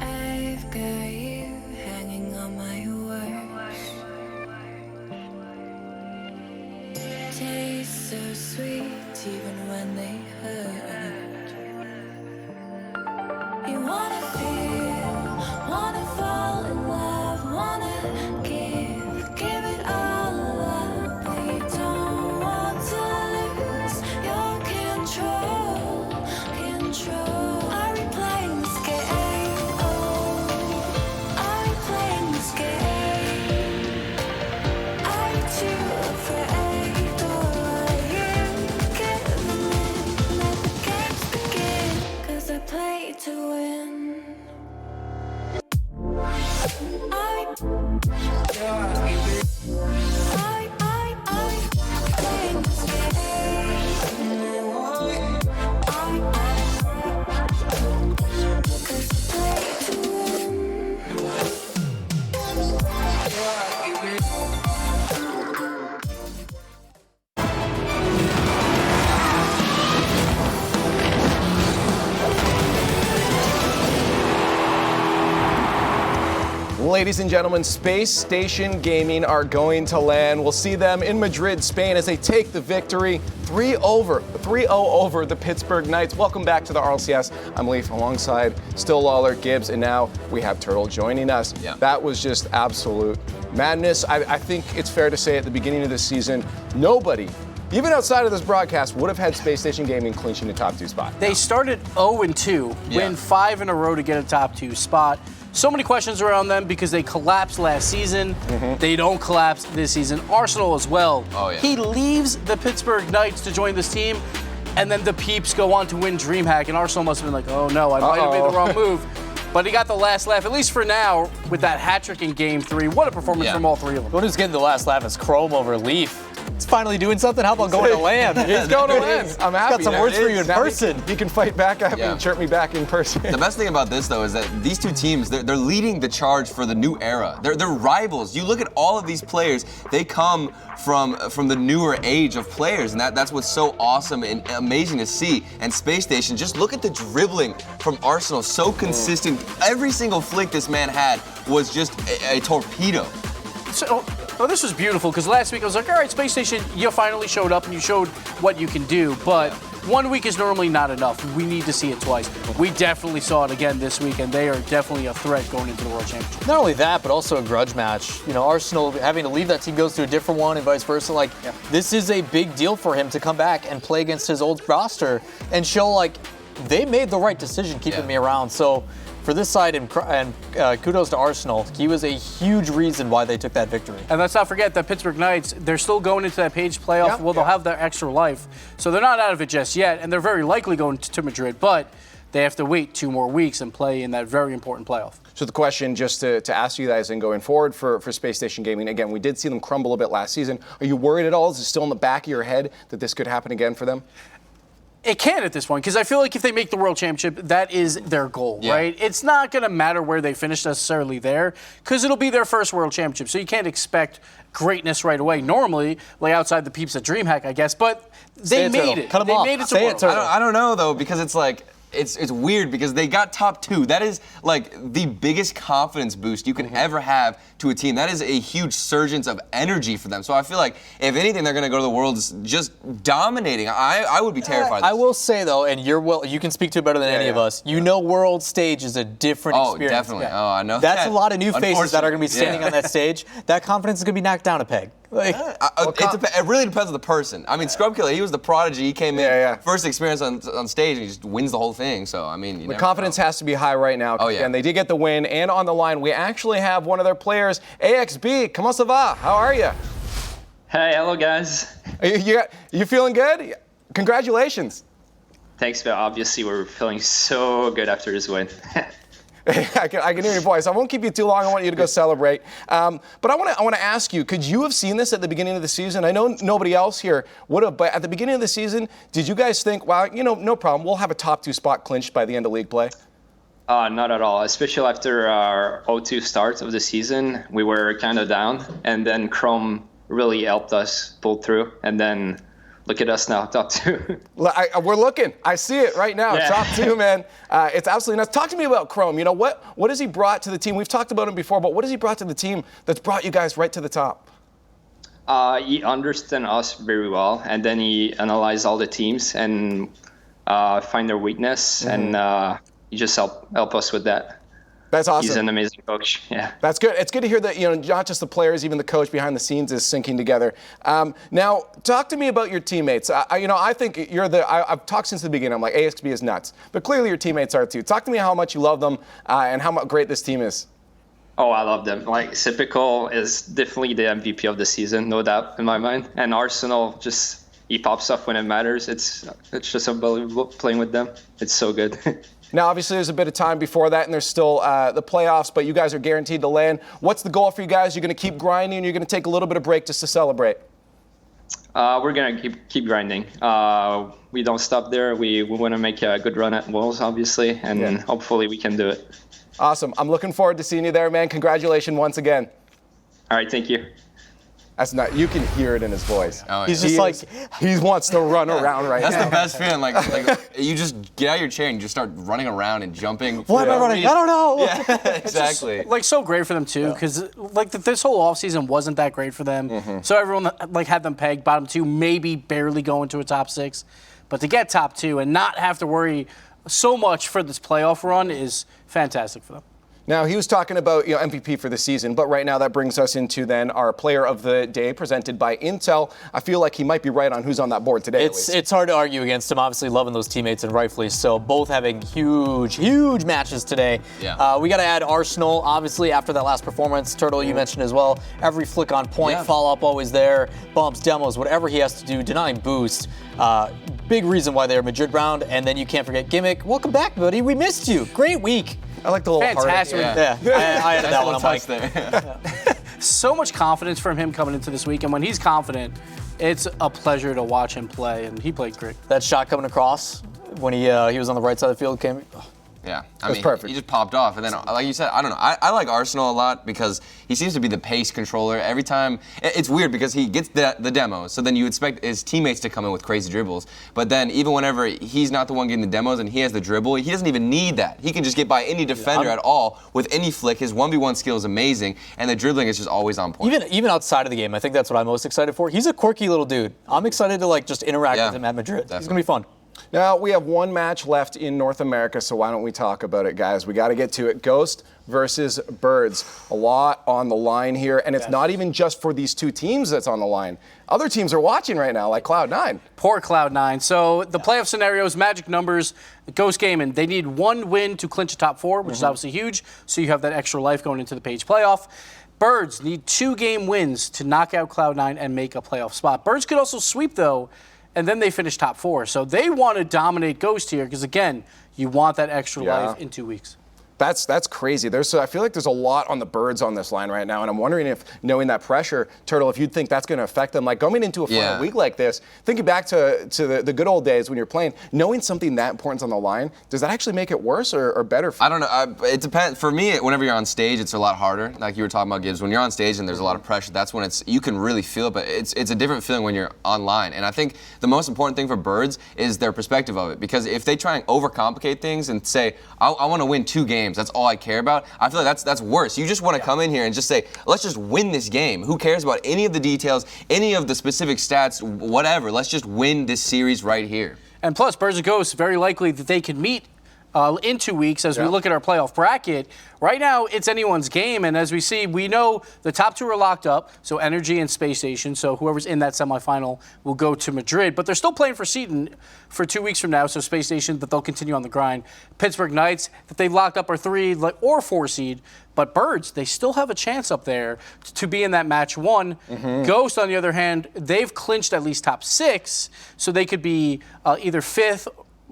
I've got you hanging on my words. Taste so sweet even when they hurt. You wanna feel, wanna fall in love, wanna give it all up, but you don't want to lose your control. Are we playing this game? Are we playing this game? Are you too afraid, or are you giving in? Let the games begin, 'cause I play to win. Are we playing this game? Ladies and gentlemen, Space Station Gaming are going to land. We'll see them in Madrid, Spain, as they take the victory 3-0 over the Pittsburgh Knights. Welcome back to the RLCS. I'm Leaf alongside Still Lawler, Gibbs, and now we have Turtle joining us. Yeah. That was just absolute madness. I think it's fair to say at the beginning of the season, nobody, even outside of this broadcast, would have had Space Station Gaming clinching the top 2 spot. They started 0-2, win 5 in a row to get a top 2 spot. So many questions around them because they collapsed last season. They don't collapse this season. Arsenal as well. Oh, yeah. He leaves the Pittsburgh Knights to join this team, and then the Peeps go on to win DreamHack, and Arsenal must have been like, oh no, I might have made the wrong move. But he got the last laugh, at least for now, with that hat trick in Game 3. What a performance from all three of them. What is getting the last laugh is Chrome over Leaf. It's finally doing something. How about going to land? He's going to land. I'm happy. Got some words for you in person. He can fight back at me and chirp me back in person. The best thing about this, though, is that these two teams, they're leading the charge for the new era. They're rivals. You look at all of these players, they come from the newer age of players, and that's what's so awesome and amazing to see. And Space Station, just look at the dribbling from Arsenal, so consistent. Every single flick this man had was just a torpedo. So, this was beautiful because last week I was like, all right, Space Station, you finally showed up and you showed what you can do, but 1 week is normally not enough. We need to see it twice. We definitely saw it again this week, and they are definitely a threat going into the World Championship. Not only that, but also a grudge match. You know, Arsenal having to leave that team goes to a different one and vice versa. Like, this is a big deal for him to come back and play against his old roster and show, like, they made the right decision keeping me around. So, for this side, and kudos to Arsenal, he was a huge reason why they took that victory. And let's not forget that Pittsburgh Knights, they're still going into that Page playoff. They'll have their extra life. So they're not out of it just yet, and they're very likely going to Madrid, but they have to wait 2 more weeks and play in that very important playoff. So the question, just to ask you guys and going forward for Space Station Gaming, again, we did see them crumble a bit last season. Are you worried at all? Is it still in the back of your head that this could happen again for them? It can at this point, because I feel like if they make the World Championship, that is their goal, right? It's not going to matter where they finish necessarily there, because it'll be their first World Championship. So you can't expect greatness right away. Normally, like outside the peeps at DreamHack, I guess, but they made it. They made it to Worlds. I don't know, though, because it's like, it's weird because they got top 2. That is like the biggest confidence boost you can ever have to a team. That is a huge surgence of energy for them. So I feel like if anything, they're going to go to the Worlds just dominating. I would be terrified. I will say though, and you can speak to it better than any of us. You know, World stage is a different experience. Definitely. Oh, I know. That's a lot of new faces that are going to be standing on that stage. That confidence is going to be knocked down a peg. Like, it really depends on the person. I mean, Scrub Killer, he was the prodigy. He came in first experience on stage and he just wins the whole thing. So I mean, the confidence has to be high right now. Again, they did get the win, and on the line we actually have one of their players, AXB. Comment ça va? How are you? Hey, hello guys. You feeling good? Congratulations. Thanks, but obviously we're feeling so good after this win. I can hear your voice. I won't keep you too long. I want you to go celebrate. But I want to ask you, could you have seen this at the beginning of the season? I know nobody else here would have, but at the beginning of the season, did you guys think, wow, no problem, we'll have a top 2 spot clinched by the end of league play? Not at all, especially after our 0-2 start of the season. We were kind of down, and then Chrome really helped us pull through, and then look at us now, top 2. We're looking. I see it right now. Yeah. Top 2, man. It's absolutely nuts. Talk to me about Chrome. What has he brought to the team? We've talked about him before, but what has he brought to the team that's brought you guys right to the top? He understands us very well, and then he analyzes all the teams and find their weakness, and he just help us with that. That's awesome. He's an amazing coach. Yeah. That's good. It's good to hear that not just the players, even the coach behind the scenes is syncing together. Now, talk to me about your teammates. I think I've talked since the beginning. I'm like, AXB is nuts, but clearly your teammates are too. Talk to me how much you love them and how great this team is. Oh, I love them. Like, Sipical is definitely the MVP of the season, no doubt in my mind. And Arsenal he pops up when it matters. It's just unbelievable playing with them. It's so good. Now, obviously, there's a bit of time before that, and there's still the playoffs, but you guys are guaranteed to land. What's the goal for you guys? You're going to keep grinding, and you're going to take a little bit of break just to celebrate? We're going to keep grinding. We don't stop there. We want to make a good run at Worlds, obviously, and hopefully we can do it. Awesome. I'm looking forward to seeing you there, man. Congratulations once again. All right, thank you. That's not. You can hear it in his voice. Oh, He's just he wants to run around right now. That's the best feeling. Like you just get out of your chair and you just start running around and jumping. Why am I running? I don't know. Yeah, exactly. It's just, so great for them too, because this whole offseason wasn't that great for them. So everyone had them pegged bottom 2, maybe barely going to a top 6, but to get top 2 and not have to worry so much for this playoff run is fantastic for them. Now, he was talking about MVP for the season, but right now that brings us into then our player of the day presented by Intel. I feel like he might be right on who's on that board today. It's hard to argue against him, obviously loving those teammates and rightfully so. Both having huge matches today. Yeah. We got to add Arsenal, obviously, after that last performance. Turtle, you mentioned as well. Every flick on point, follow-up always there, bumps, demos, whatever he has to do, denying boost. Big reason why they're Madrid round. And then you can't forget Gimmick. Welcome back, buddy. We missed you. Great week. I like the little fantastic. Heart. Yeah. I added that one on Mike. There. So much confidence from him coming into this week, and when he's confident, it's a pleasure to watch him play, and he played great. That shot coming across when he was on the right side of the field came. Yeah, I mean, perfect. He just popped off. And then, like you said, I don't know. I like Arsenal a lot because he seems to be the pace controller. Every time, it's weird because he gets the demos, so then you expect his teammates to come in with crazy dribbles. But then even whenever he's not the one getting the demos and he has the dribble, he doesn't even need that. He can just get by any defender at all with any flick. His 1v1 skill is amazing, and the dribbling is just always on point. Even outside of the game, I think that's what I'm most excited for. He's a quirky little dude. I'm excited to just interact with him at Madrid. Definitely. It's going to be fun. Now, we have one match left in North America, so why don't we talk about it, guys? We got to get to it. Ghost versus Birds. A lot on the line here, and it's not even just for these two teams that's on the line. Other teams are watching right now, like Cloud9. Poor Cloud9. So the playoff scenarios, magic numbers, Ghost Gaming, they need one win to clinch a top 4, which is obviously huge, so you have that extra life going into the Page playoff. Birds need 2-game wins to knock out Cloud9 and make a playoff spot. Birds could also sweep, though, and then they finish top 4. So they want to dominate Ghost here because, again, you want that extra life in 2 weeks. That's crazy. I feel like there's a lot on the Birds on this line right now, and I'm wondering if, knowing that pressure, Turtle, if you'd think that's going to affect them. Like, going into a final week like this, thinking back to the good old days when you're playing, knowing something that important's on the line, does that actually make it worse or better for you? I don't know. It depends. For me, whenever you're on stage, it's a lot harder. Like you were talking about, Gibbs. When you're on stage and there's a lot of pressure, that's when you can really feel it, but it's a different feeling when you're online. And I think the most important thing for Birds is their perspective of it, because if they try and overcomplicate things and say, I want to win 2 games, that's all I care about, I feel like that's worse. You just want to come in here and just say, let's just win this game. Who cares about any of the details, any of the specific stats, whatever. Let's just win this series right here. And plus, Birds and Ghosts, very likely that they can meet in 2 weeks as we look at our playoff bracket. Right now, it's anyone's game, and as we see, we know the top 2 are locked up, so Energy and Space Station, so whoever's in that semifinal will go to Madrid, but they're still playing for Seton for 2 weeks from now, so Space Station, that they'll continue on the grind. Pittsburgh Knights, that they've locked up, are 3 or 4 seed, but Birds, they still have a chance up there to be in that match 1. Ghost, on the other hand, they've clinched at least top 6, so they could be either 5th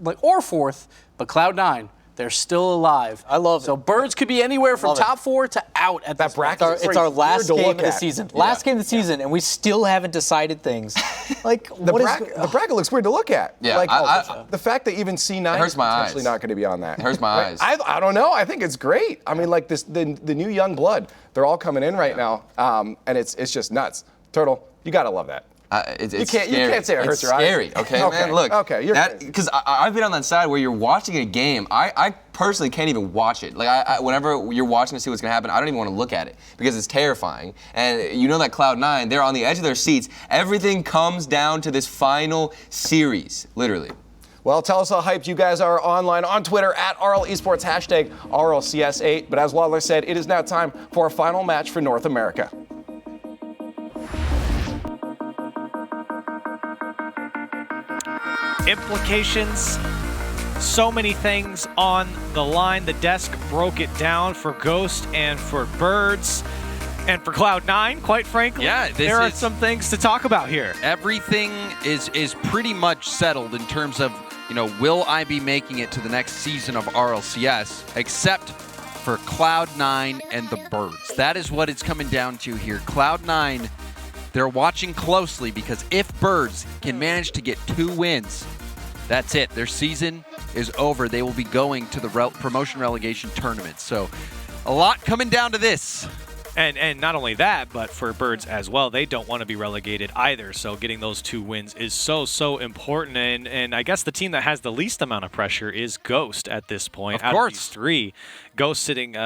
or 4th, but Cloud9, they're still alive. I love it. So Birds could be anywhere from top 4 to out at that bracket. It's our last game of the season. Last game of the season, and we still haven't decided things. Like, the bracket looks weird to look at. Yeah, like, the fact that even C9 is potentially not going to be on that. It hurts my eyes. I don't know. I think it's great. I mean, like the new young blood, they're all coming in right now, and it's just nuts. Turtle, you got to love that. You can't say it hurts your eyes. It's scary, okay, man? Look, because I've been on that side where you're watching a game. I personally can't even watch it. Like, whenever you're watching to see what's going to happen, I don't even want to look at it because it's terrifying. And you know that Cloud9, they're on the edge of their seats. Everything comes down to this final series, literally. Well, tell us how hyped you guys are online on Twitter at RL Esports, hashtag RLCS8. But as Waddler said, it is now time for our final match for North America. Implications, so many things on the line. The desk broke it down for Ghost and for Birds and for Cloud9, quite frankly. Yeah, there are some things to talk about here. Everything is pretty much settled in terms of, will I be making it to the next season of RLCS, except for Cloud9 and the Birds. That is what it's coming down to here. Cloud9, they're watching closely because if Birds can manage to get 2 wins, that's it. Their season is over. They will be going to the promotion relegation tournament. So a lot coming down to this. And not only that, but for Birds as well, they don't want to be relegated either. So getting those 2 wins is so important. And I guess the team that has the least amount of pressure is Ghost at this point. Of course. Out of these 3, Ghost sitting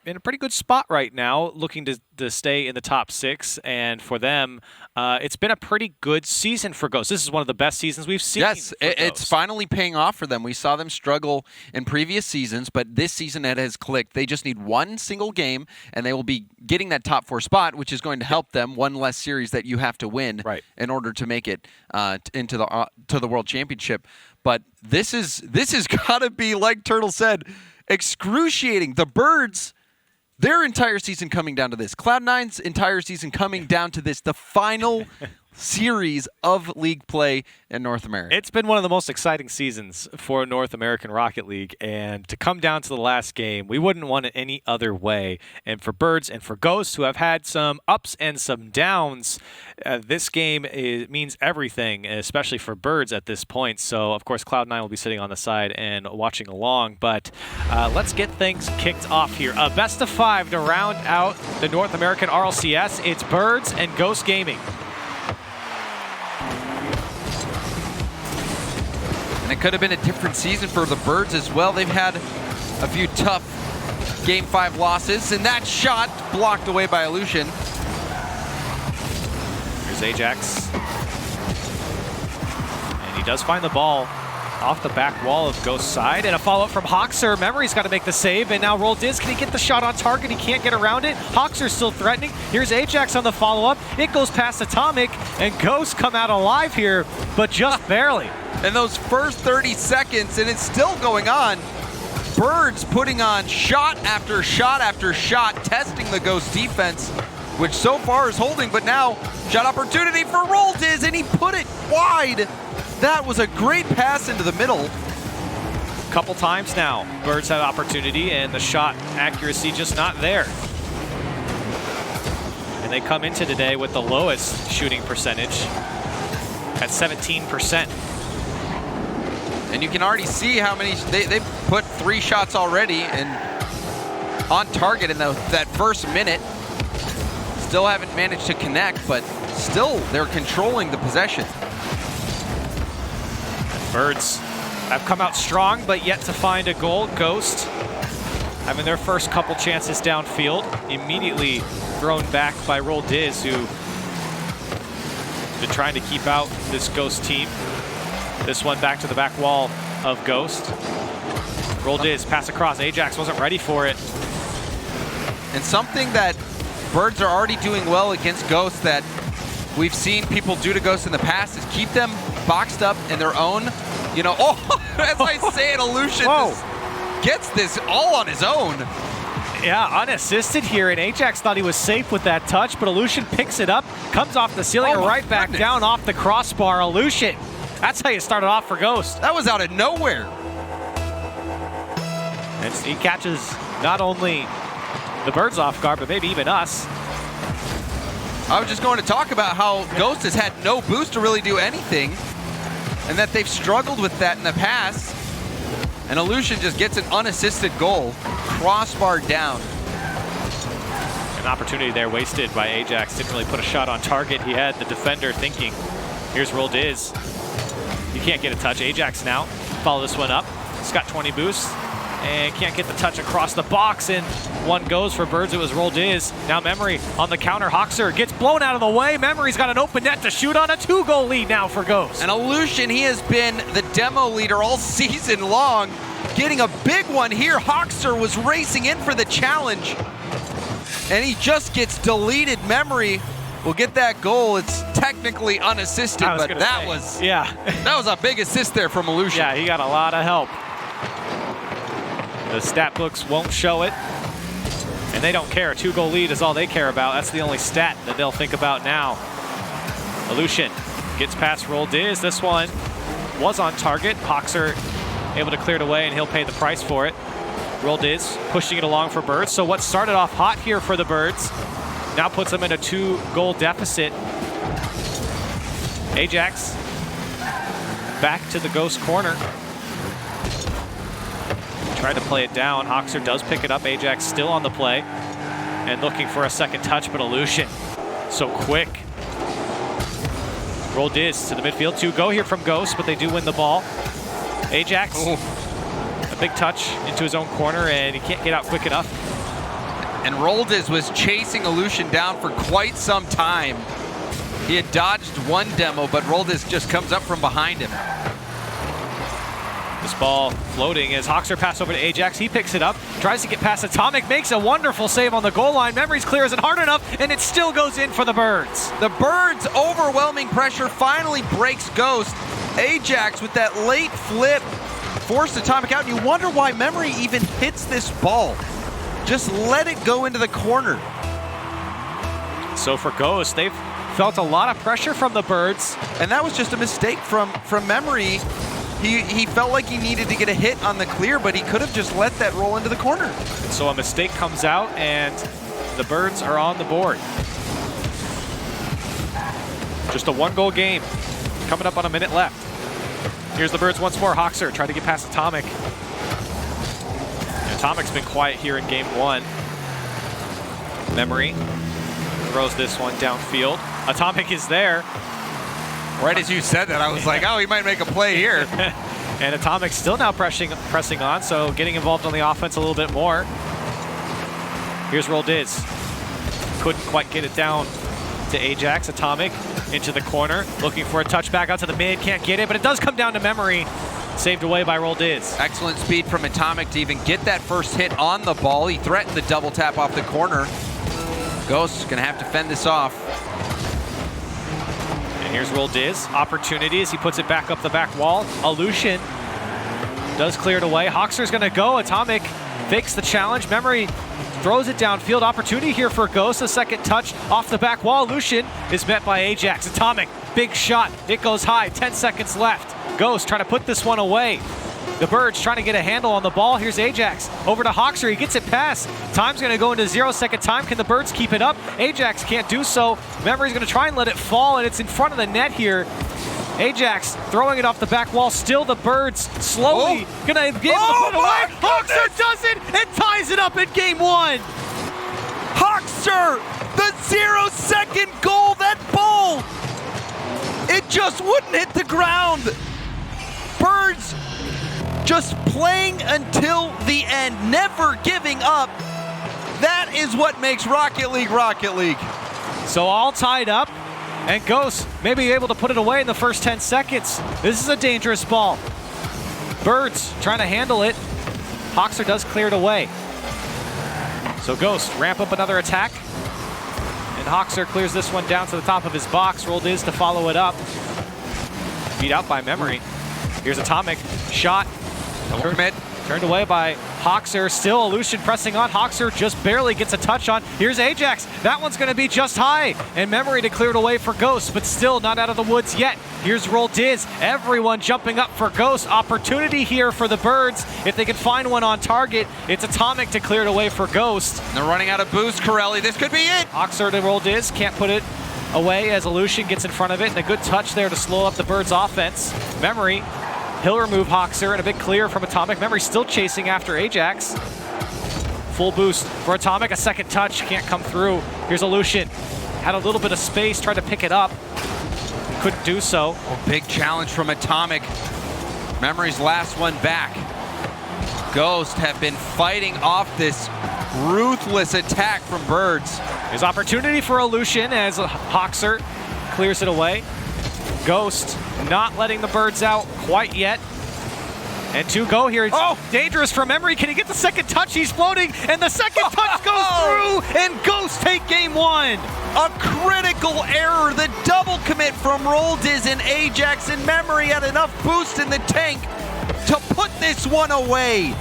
in a pretty good spot right now, looking to stay in the top 6. And for them, it's been a pretty good season for Ghost. This is one of the best seasons we've seen. Yes, it's finally paying off for them. We saw them struggle in previous seasons, but this season it has clicked. They just need 1 single game, and they will be getting that top 4 spot, which is going to help them. 1 less series that you have to win in order to make it into the World Championship. But this is got to be, like Turtle said, excruciating. The Birds, their entire season coming down to this. Cloud9's entire season coming down to this. The final series of league play in North America. It's been one of the most exciting seasons for North American Rocket League, and to come down to the last game, we wouldn't want it any other way. And for Birds and for Ghosts, who have had some ups and some downs, this game means everything, especially for Birds at this point. So, of course, Cloud9 will be sitting on the side and watching along, but let's get things kicked off here. A best of 5 to round out the North American RLCS. It's Birds and Ghost Gaming. And it could have been a different season for the Birds as well. They've had a few tough Game 5 losses, and that shot blocked away by Illusion. Here's Ajax. And he does find the ball off the back wall of Ghost's side. And a follow-up from Hoxer. Memory's got to make the save. And now Roll Diz, can he get the shot on target? He can't get around it. Hoxer's still threatening. Here's Ajax on the follow-up. It goes past Atomic, and Ghosts come out alive here, but just barely. And those first 30 seconds, and it's still going on. Birds putting on shot after shot after shot, testing the Ghost defense, which so far is holding, but now shot opportunity for Roll Diz, and he put it wide. That was a great pass into the middle. Couple times now, Birds had opportunity, and the shot accuracy just not there. And they come into today with the lowest shooting percentage at 17%. And you can already see how many, they put 3 shots already and on target in that first minute. Still haven't managed to connect, but still they're controlling the possession. Birds have come out strong, but yet to find a goal. Ghost having their first couple chances downfield, immediately thrown back by Roll Diz, who been trying to keep out this Ghost team. This one back to the back wall of Ghost. Roll Diz, pass across. Ajax wasn't ready for it. And something that Birds are already doing well against Ghost that we've seen people do to Ghost in the past is keep them boxed up in their own, you know, as I say it, Illusion gets this all on his own. Yeah, unassisted here, and Ajax thought he was safe with that touch, but Illusion picks it up, comes off the ceiling, and right back down off the crossbar. Illusion, that's how you started off for Ghost. That was out of nowhere. And he catches not only the Birds off guard, but maybe even us. I was just going to talk about how Ghost has had no boost to really do anything, and that they've struggled with that in the past. And Illusion just gets an unassisted goal, crossbar down. An opportunity there wasted by Ajax. Didn't really put a shot on target. He had the defender thinking, here's Roll Diz. You can't get a touch. Ajax now follow this one up. He's got 20 boosts and can't get the touch across the box, and one goes for Birds. It was Roll Diz. Now Memory on the counter. Hoxer gets blown out of the way. Memory's got an open net to shoot on. A 2-goal lead now for Ghost. And Illusion, he has been the demo leader all season long, getting a big one here. Hoxer was racing in for the challenge, and he just gets deleted. Memory will get that goal. It's technically unassisted, but that was a big assist there from Illusion. Yeah, he got a lot of help. The stat books won't show it, and they don't care. 2-goal lead is all they care about. That's the only stat that they'll think about now. Illusion gets past Roll Diz. This one was on target. Hoxer able to clear it away, and he'll pay the price for it. Roll Diz pushing it along for Birds. So what started off hot here for the Birds now puts them in a 2-goal deficit. Ajax back to the Ghost corner. Tried to play it down. Hoxer does pick it up. Ajax still on the play and looking for a second touch, but Illusion so quick. Roll Diz to the midfield. 2 go here from Ghost, but they do win the ball. Ajax, a big touch into his own corner, and he can't get out quick enough. And Roll Diz was chasing Illusion down for quite some time. He had dodged one demo, but Roll Diz just comes up from behind him. This ball floating as Hoxer pass over to Ajax. He picks it up, tries to get past Atomic, makes a wonderful save on the goal line. Memories clears it hard enough, and it still goes in for the Birds. The Birds' overwhelming pressure finally breaks Ghost. Ajax with that late flip forced Atomic out. And you wonder why Memory even hits this ball. Just let it go into the corner. So for Ghost, they've felt a lot of pressure from the Birds. And that was just a mistake from Memory. He felt like he needed to get a hit on the clear, but he could have just let that roll into the corner. So a mistake comes out, and the Birds are on the board. Just a 1-goal game coming up on a minute left. Here's the Birds once more. Hoxer trying to get past Atomic. Atomic's been quiet here in game 1. Memory throws this one downfield. Atomic is there. Right as you said that, I was like, oh, he might make a play here. And Atomic still now pressing on, so getting involved on the offense a little bit more. Here's Roll Diz. Couldn't quite get it down to Ajax. Atomic into the corner, looking for a touchback out to the mid. Can't get it, but it does come down to Memory. Saved away by Roll Diz. Excellent speed from Atomic to even get that first hit on the ball. He threatened the double tap off the corner. Ghost's gonna have to fend this off. Here's Roll Diz. Opportunities. He puts it back up the back wall. Illusion does clear it away. Hoxer's going to go. Atomic fakes the challenge. Memory throws it downfield. Opportunity here for Ghost. A second touch off the back wall. Illusion is met by Ajax. Atomic, big shot. It goes high. 10 seconds left. Ghost trying to put this one away. The Birds trying to get a handle on the ball. Here's Ajax over to Hoxer. He gets it past. Time's going to go into 0-second time. Can the Birds keep it up? Ajax can't do so. Memory's going to try and let it fall, and it's in front of the net here. Ajax throwing it off the back wall. Still the Birds slowly going to be able to put it away. Hoxer does it and ties it up in game 1. Hoxer, the 0-second goal. That ball, it just wouldn't hit the ground. Birds just playing until the end, never giving up. That is what makes Rocket League Rocket League. So all tied up, and Ghost may be able to put it away in the first 10 seconds. This is a dangerous ball. Birds trying to handle it. Hoxer does clear it away. So Ghost ramp up another attack. And Hoxer clears this one down to the top of his box. Roldiz to follow it up. Beat out by Memory. Here's Atomic. Shot. Turned away by Hoxer. Still Illusion pressing on. Hoxer just barely gets a touch on. Here's Ajax. That one's going to be just high. And Memory to clear it away for Ghost, but still not out of the woods yet. Here's Roldiz. Everyone jumping up for Ghost. Opportunity here for the Birds. If they can find one on target, it's Atomic to clear it away for Ghost. They're running out of boost, Corelli. This could be it. Hoxer to Roldiz. Can't put it away as Illusion gets in front of it. And a good touch there to slow up the Birds' offense. Memory. He'll remove Hoxer, and a big clear from Atomic. Memory still chasing after Ajax. Full boost for Atomic. A second touch. Can't come through. Here's Illusion. Had a little bit of space. Tried to pick it up. Couldn't do so. Big challenge from Atomic. Memory's last one back. Ghost have been fighting off this ruthless attack from Birds. There's opportunity for Illusion as Hoxer clears it away. Ghost not letting the Birds out quite yet. And 2 go here. It's dangerous for Memory. Can he get the second touch? He's floating, and the second touch goes through, and Ghost take game 1. A critical error. The double commit from Roldiz and Ajax, and Memory had enough boost in the tank to put this one away.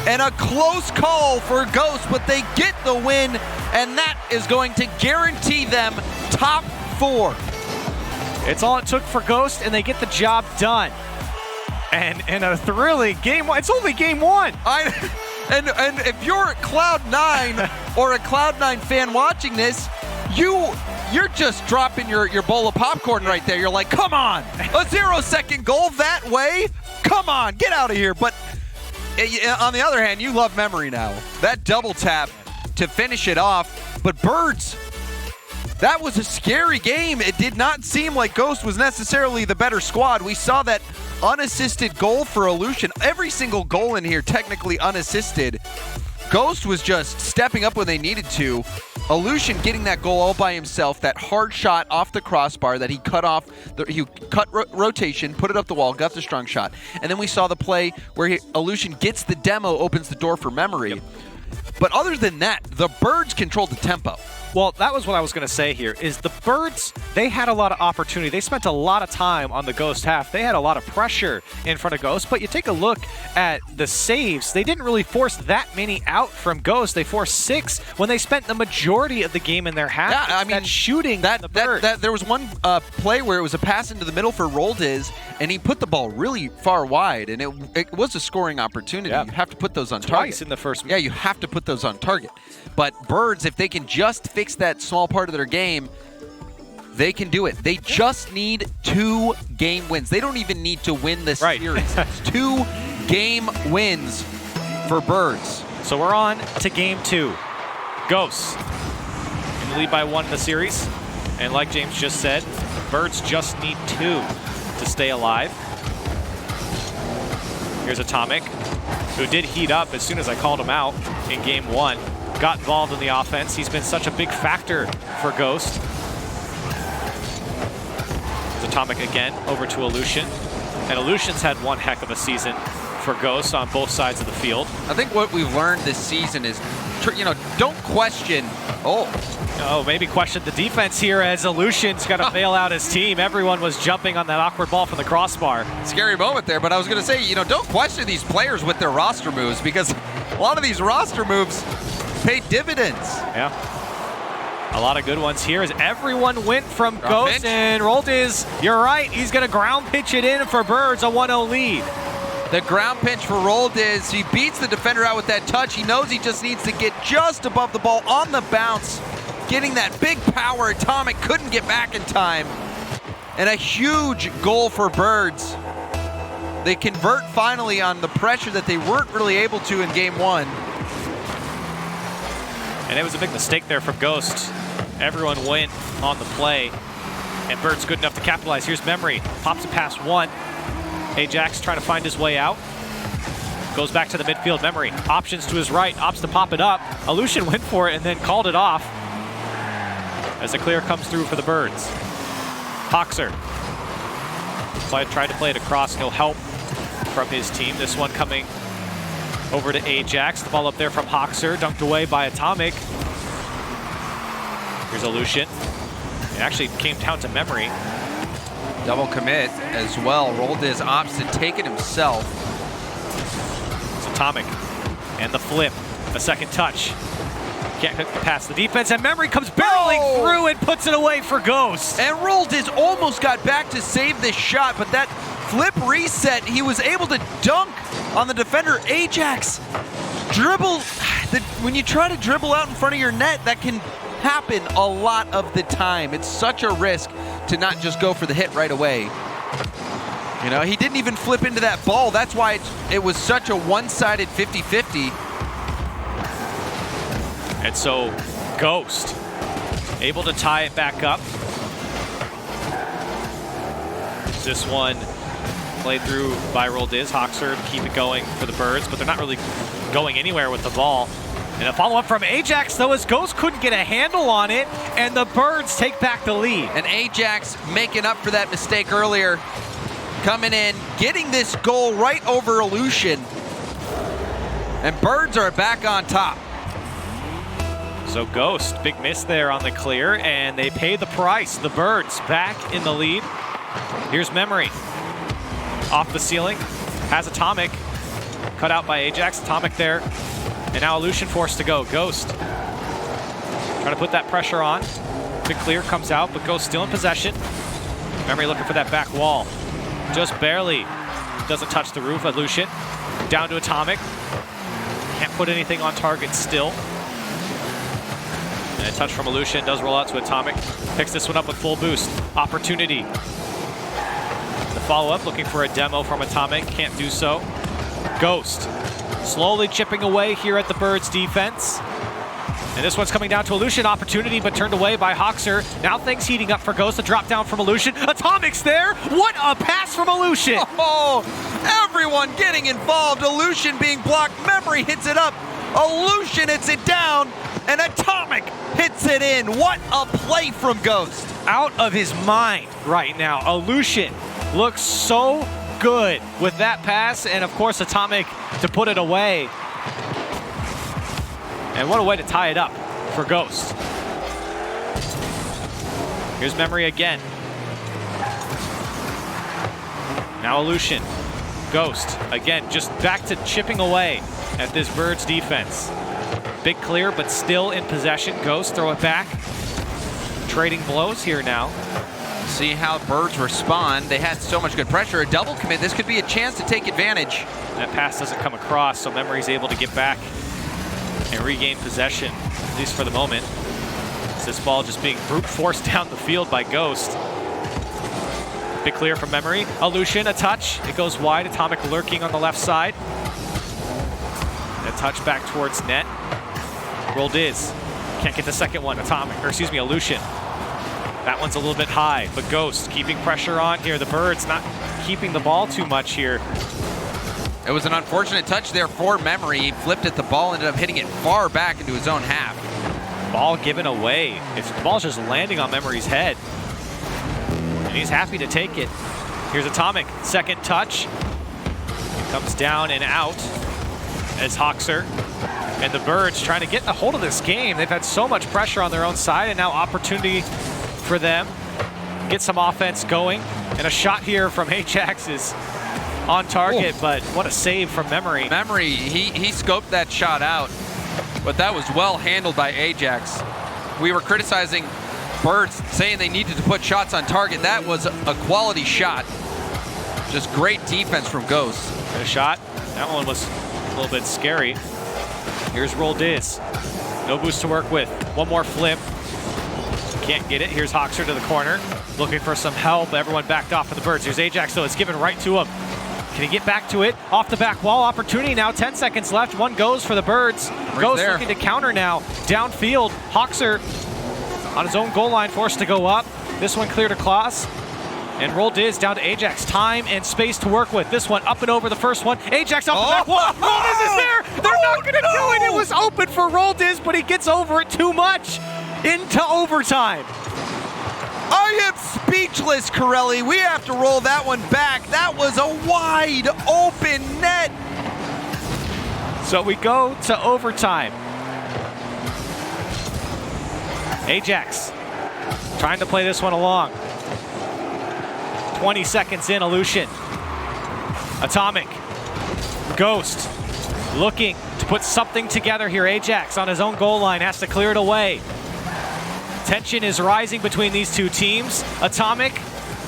And a close call for Ghost, but they get the win, and that is going to guarantee them top 4. It's all it took for Ghost, and they get the job done. And a thrilling game 1. It's only game 1. And if you're Cloud9 or a Cloud9 fan watching this, you're just dropping your bowl of popcorn right there. You're like, come on, a 0-second goal that way? Come on, get out of here. But on the other hand, you love Memory now. That double tap to finish it off. But Birds, that was a scary game. It did not seem like Ghost was necessarily the better squad. We saw that unassisted goal for Illusion. Every single goal in here technically unassisted. Ghost was just stepping up when they needed to. Illusion getting that goal all by himself, that hard shot off the crossbar that he cut off. He cut rotation, put it up the wall, got the strong shot. And then we saw the play where Illusion gets the demo, opens the door for Memory. Yep. But other than that, the Birds controlled the tempo. Well, that was what I was going to say here, is the Birds, they had a lot of opportunity. They spent a lot of time on the Ghost half. They had a lot of pressure in front of Ghost, but you take a look at the saves, they didn't really force that many out from Ghost. They forced 6 when they spent the majority of the game in their half. Yeah, I mean, that shooting there was one play where it was a pass into the middle for Roldiz, and he put the ball really far wide, and it was a scoring opportunity. Yeah. You have to put those on target. Twice in the first. Yeah, you have to put those on target. But Birds, if they can just fix that small part of their game, they can do it. They just need 2 game wins. They don't even need to win this series. It's 2 game wins for Birds. So we're on to game 2. Ghosts in the lead by 1 in the series. And like James just said, Birds just need 2 to stay alive. Here's Atomic, who did heat up as soon as I called him out in game 1. Got involved in the offense. He's been such a big factor for Ghost. There's Atomic again, over to Illusion. And Illusion's had one heck of a season for Ghost on both sides of the field. I think what we've learned this season is, don't question. Oh, maybe question the defense here as Illusion's got to bail out his team. Everyone was jumping on that awkward ball from the crossbar. Scary moment there, but I was going to say, don't question these players with their roster moves, because a lot of these roster moves pay dividends. Yeah. A lot of good ones here as everyone went from Ghost, and Roldiz, you're right, he's going to ground pitch it in for Birds, a 1-0 lead. The ground pinch for Roldiz. He beats the defender out with that touch. He knows he just needs to get just above the ball on the bounce. Getting that big power. Atomic couldn't get back in time. And a huge goal for Birds. They convert finally on the pressure that they weren't really able to in game one. And it was a big mistake there from Ghost. Everyone went on the play. And Birds good enough to capitalize. Here's Memory. Pops it past one. Ajax trying to find his way out. Goes back to the midfield. Memory. Options to his right. Opts to pop it up. Aleutian went for it and then called it off. As the clear comes through for the Birds. Hoxer. Tried to play it across. No help from his team. This one coming over to Ajax. The ball up there from Hoxer. Dunked away by Atomic. Here's Aleutian. It actually came down to Memory. Double commit as well. Roldiz opts to take it himself. It's Atomic. And the flip. A second touch. Can't get past the defense, and Memory comes barreling through and puts it away for Ghost. And Roldiz almost got back to save this shot, but that flip reset, he was able to dunk on the defender. Ajax dribble. When you try to dribble out in front of your net, that can happen a lot of the time. It's such a risk to not just go for the hit right away. You know, he didn't even flip into that ball. That's why it was such a one-sided 50-50. And so Ghost able to tie it back up. This one played through by Roldiz. Hoxer to keep it going for the Birds, but they're not really going anywhere with the ball. And a follow-up from Ajax, though, as Ghost couldn't get a handle on it, and the Birds take back the lead. And Ajax making up for that mistake earlier, coming in, getting this goal right over Aleutian. And Birds are back on top. So Ghost, big miss there on the clear, and they pay the price. The Birds back in the lead. Here's Memory. Off the ceiling, has Atomic. Cut out by Ajax, Atomic there. And now Aleutian forced to go. Ghost trying to put that pressure on. Big clear comes out, but Ghost still in possession. Memory looking for that back wall. Just barely doesn't touch the roof. Aleutian down to Atomic. Can't put anything on target still. And a touch from Aleutian does roll out to Atomic. Picks this one up with full boost. Opportunity. The follow-up, looking for a demo from Atomic. Can't do so. Ghost slowly chipping away here at the Birds defense. And this one's coming down to Aleutian. Opportunity, but turned away by Hoxer. Now things heating up for Ghost. A drop down from Aleutian. Atomic's there. What a pass from Aleutian. Oh, everyone getting involved. Aleutian being blocked. Memory hits it up. Aleutian hits it down. And Atomic hits it in. What a play from Ghost. Out of his mind right now. Aleutian looks so good with that pass. And of course, Atomic to put it away. And what a way to tie it up for Ghost. Here's Memory again. Now Aleutian. Ghost again, just back to chipping away at this Birds defense. Big clear, but still in possession. Ghost, throw it back. Trading blows here now. See how Birds respond. They had so much good pressure. A double commit. This could be a chance to take advantage. That pass doesn't come across, so Memory's able to get back and regain possession, at least for the moment. This ball just being brute forced down the field by Ghost. Big clear from Memory. Aleutian, a touch. It goes wide. Atomic lurking on the left side. A touch back towards net. Roldiz. Can't get the second one. Aleutian. That one's a little bit high, but Ghost keeping pressure on here. The Birds not keeping the ball too much here. It was an unfortunate touch there for Memory. He flipped it. The ball ended up hitting it far back into his own half. Ball given away. The ball's just landing on Memory's head. And he's happy to take it. Here's Atomic. Second touch. It comes down and out as Hoxer. And the Birds trying to get a hold of this game. They've had so much pressure on their own side, and now opportunity for them. Get some offense going. And a shot here from Ajax is on target, but what a save from Memory. Memory, he scoped that shot out, but that was well handled by Ajax. We were criticizing Birds, saying they needed to put shots on target. That was a quality shot. Just great defense from Ghost. A shot. That one was a little bit scary. Here's Roll Diz. No boost to work with. One more flip. Can't get it. Here's Hoxer to the corner. Looking for some help. Everyone backed off for the Birds. Here's Ajax, though. It's given right to him. Can he get back to it? Off the back wall. Opportunity now. 10 seconds left. One goes for the Birds. Goes looking to counter now. Downfield. Hoxer on his own goal line, forced to go up. This one clear to Klaus. And Roll Diz down to Ajax. Time and space to work with. This one up and over the first one. Ajax off the back wall. Roll Diz is there. They're not going to do it. It was open for Roll Diz, but he gets over it too much. Into overtime. I am speechless, Corelli. We have to roll that one back. That was a wide open net. So we go to overtime. Ajax trying to play this one along. 20 seconds in, Aleutian. Atomic. Ghost looking to put something together here. Ajax on his own goal line has to clear it away. Tension is rising between these two teams. Atomic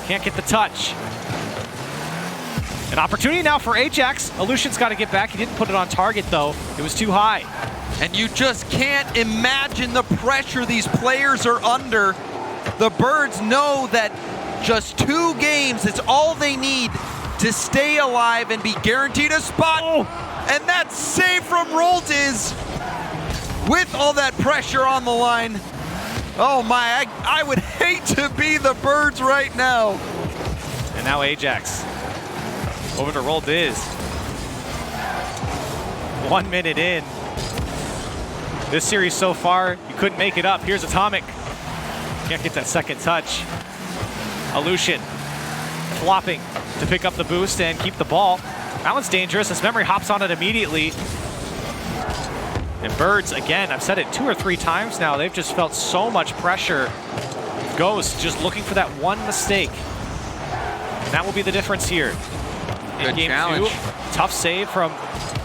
can't get the touch. An opportunity now for Ajax. Aleutian's got to get back. He didn't put it on target, though. It was too high. And you just can't imagine the pressure these players are under. The Birds know that just 2 games is all they need to stay alive and be guaranteed a spot. And that save from Roll Diz with all that pressure on the line. Oh my, I would hate to be the Birds right now. And now Ajax over to Roll Diz. 1 minute in. This series so far, you couldn't make it up. Here's Atomic. Can't get that second touch. Aleutian flopping to pick up the boost and keep the ball. That one's dangerous as Memory hops on it immediately. And Birds, again, I've said it 2 or 3 times now, they've just felt so much pressure. Ghost just looking for that one mistake. And that will be the difference here. In game 2, tough save from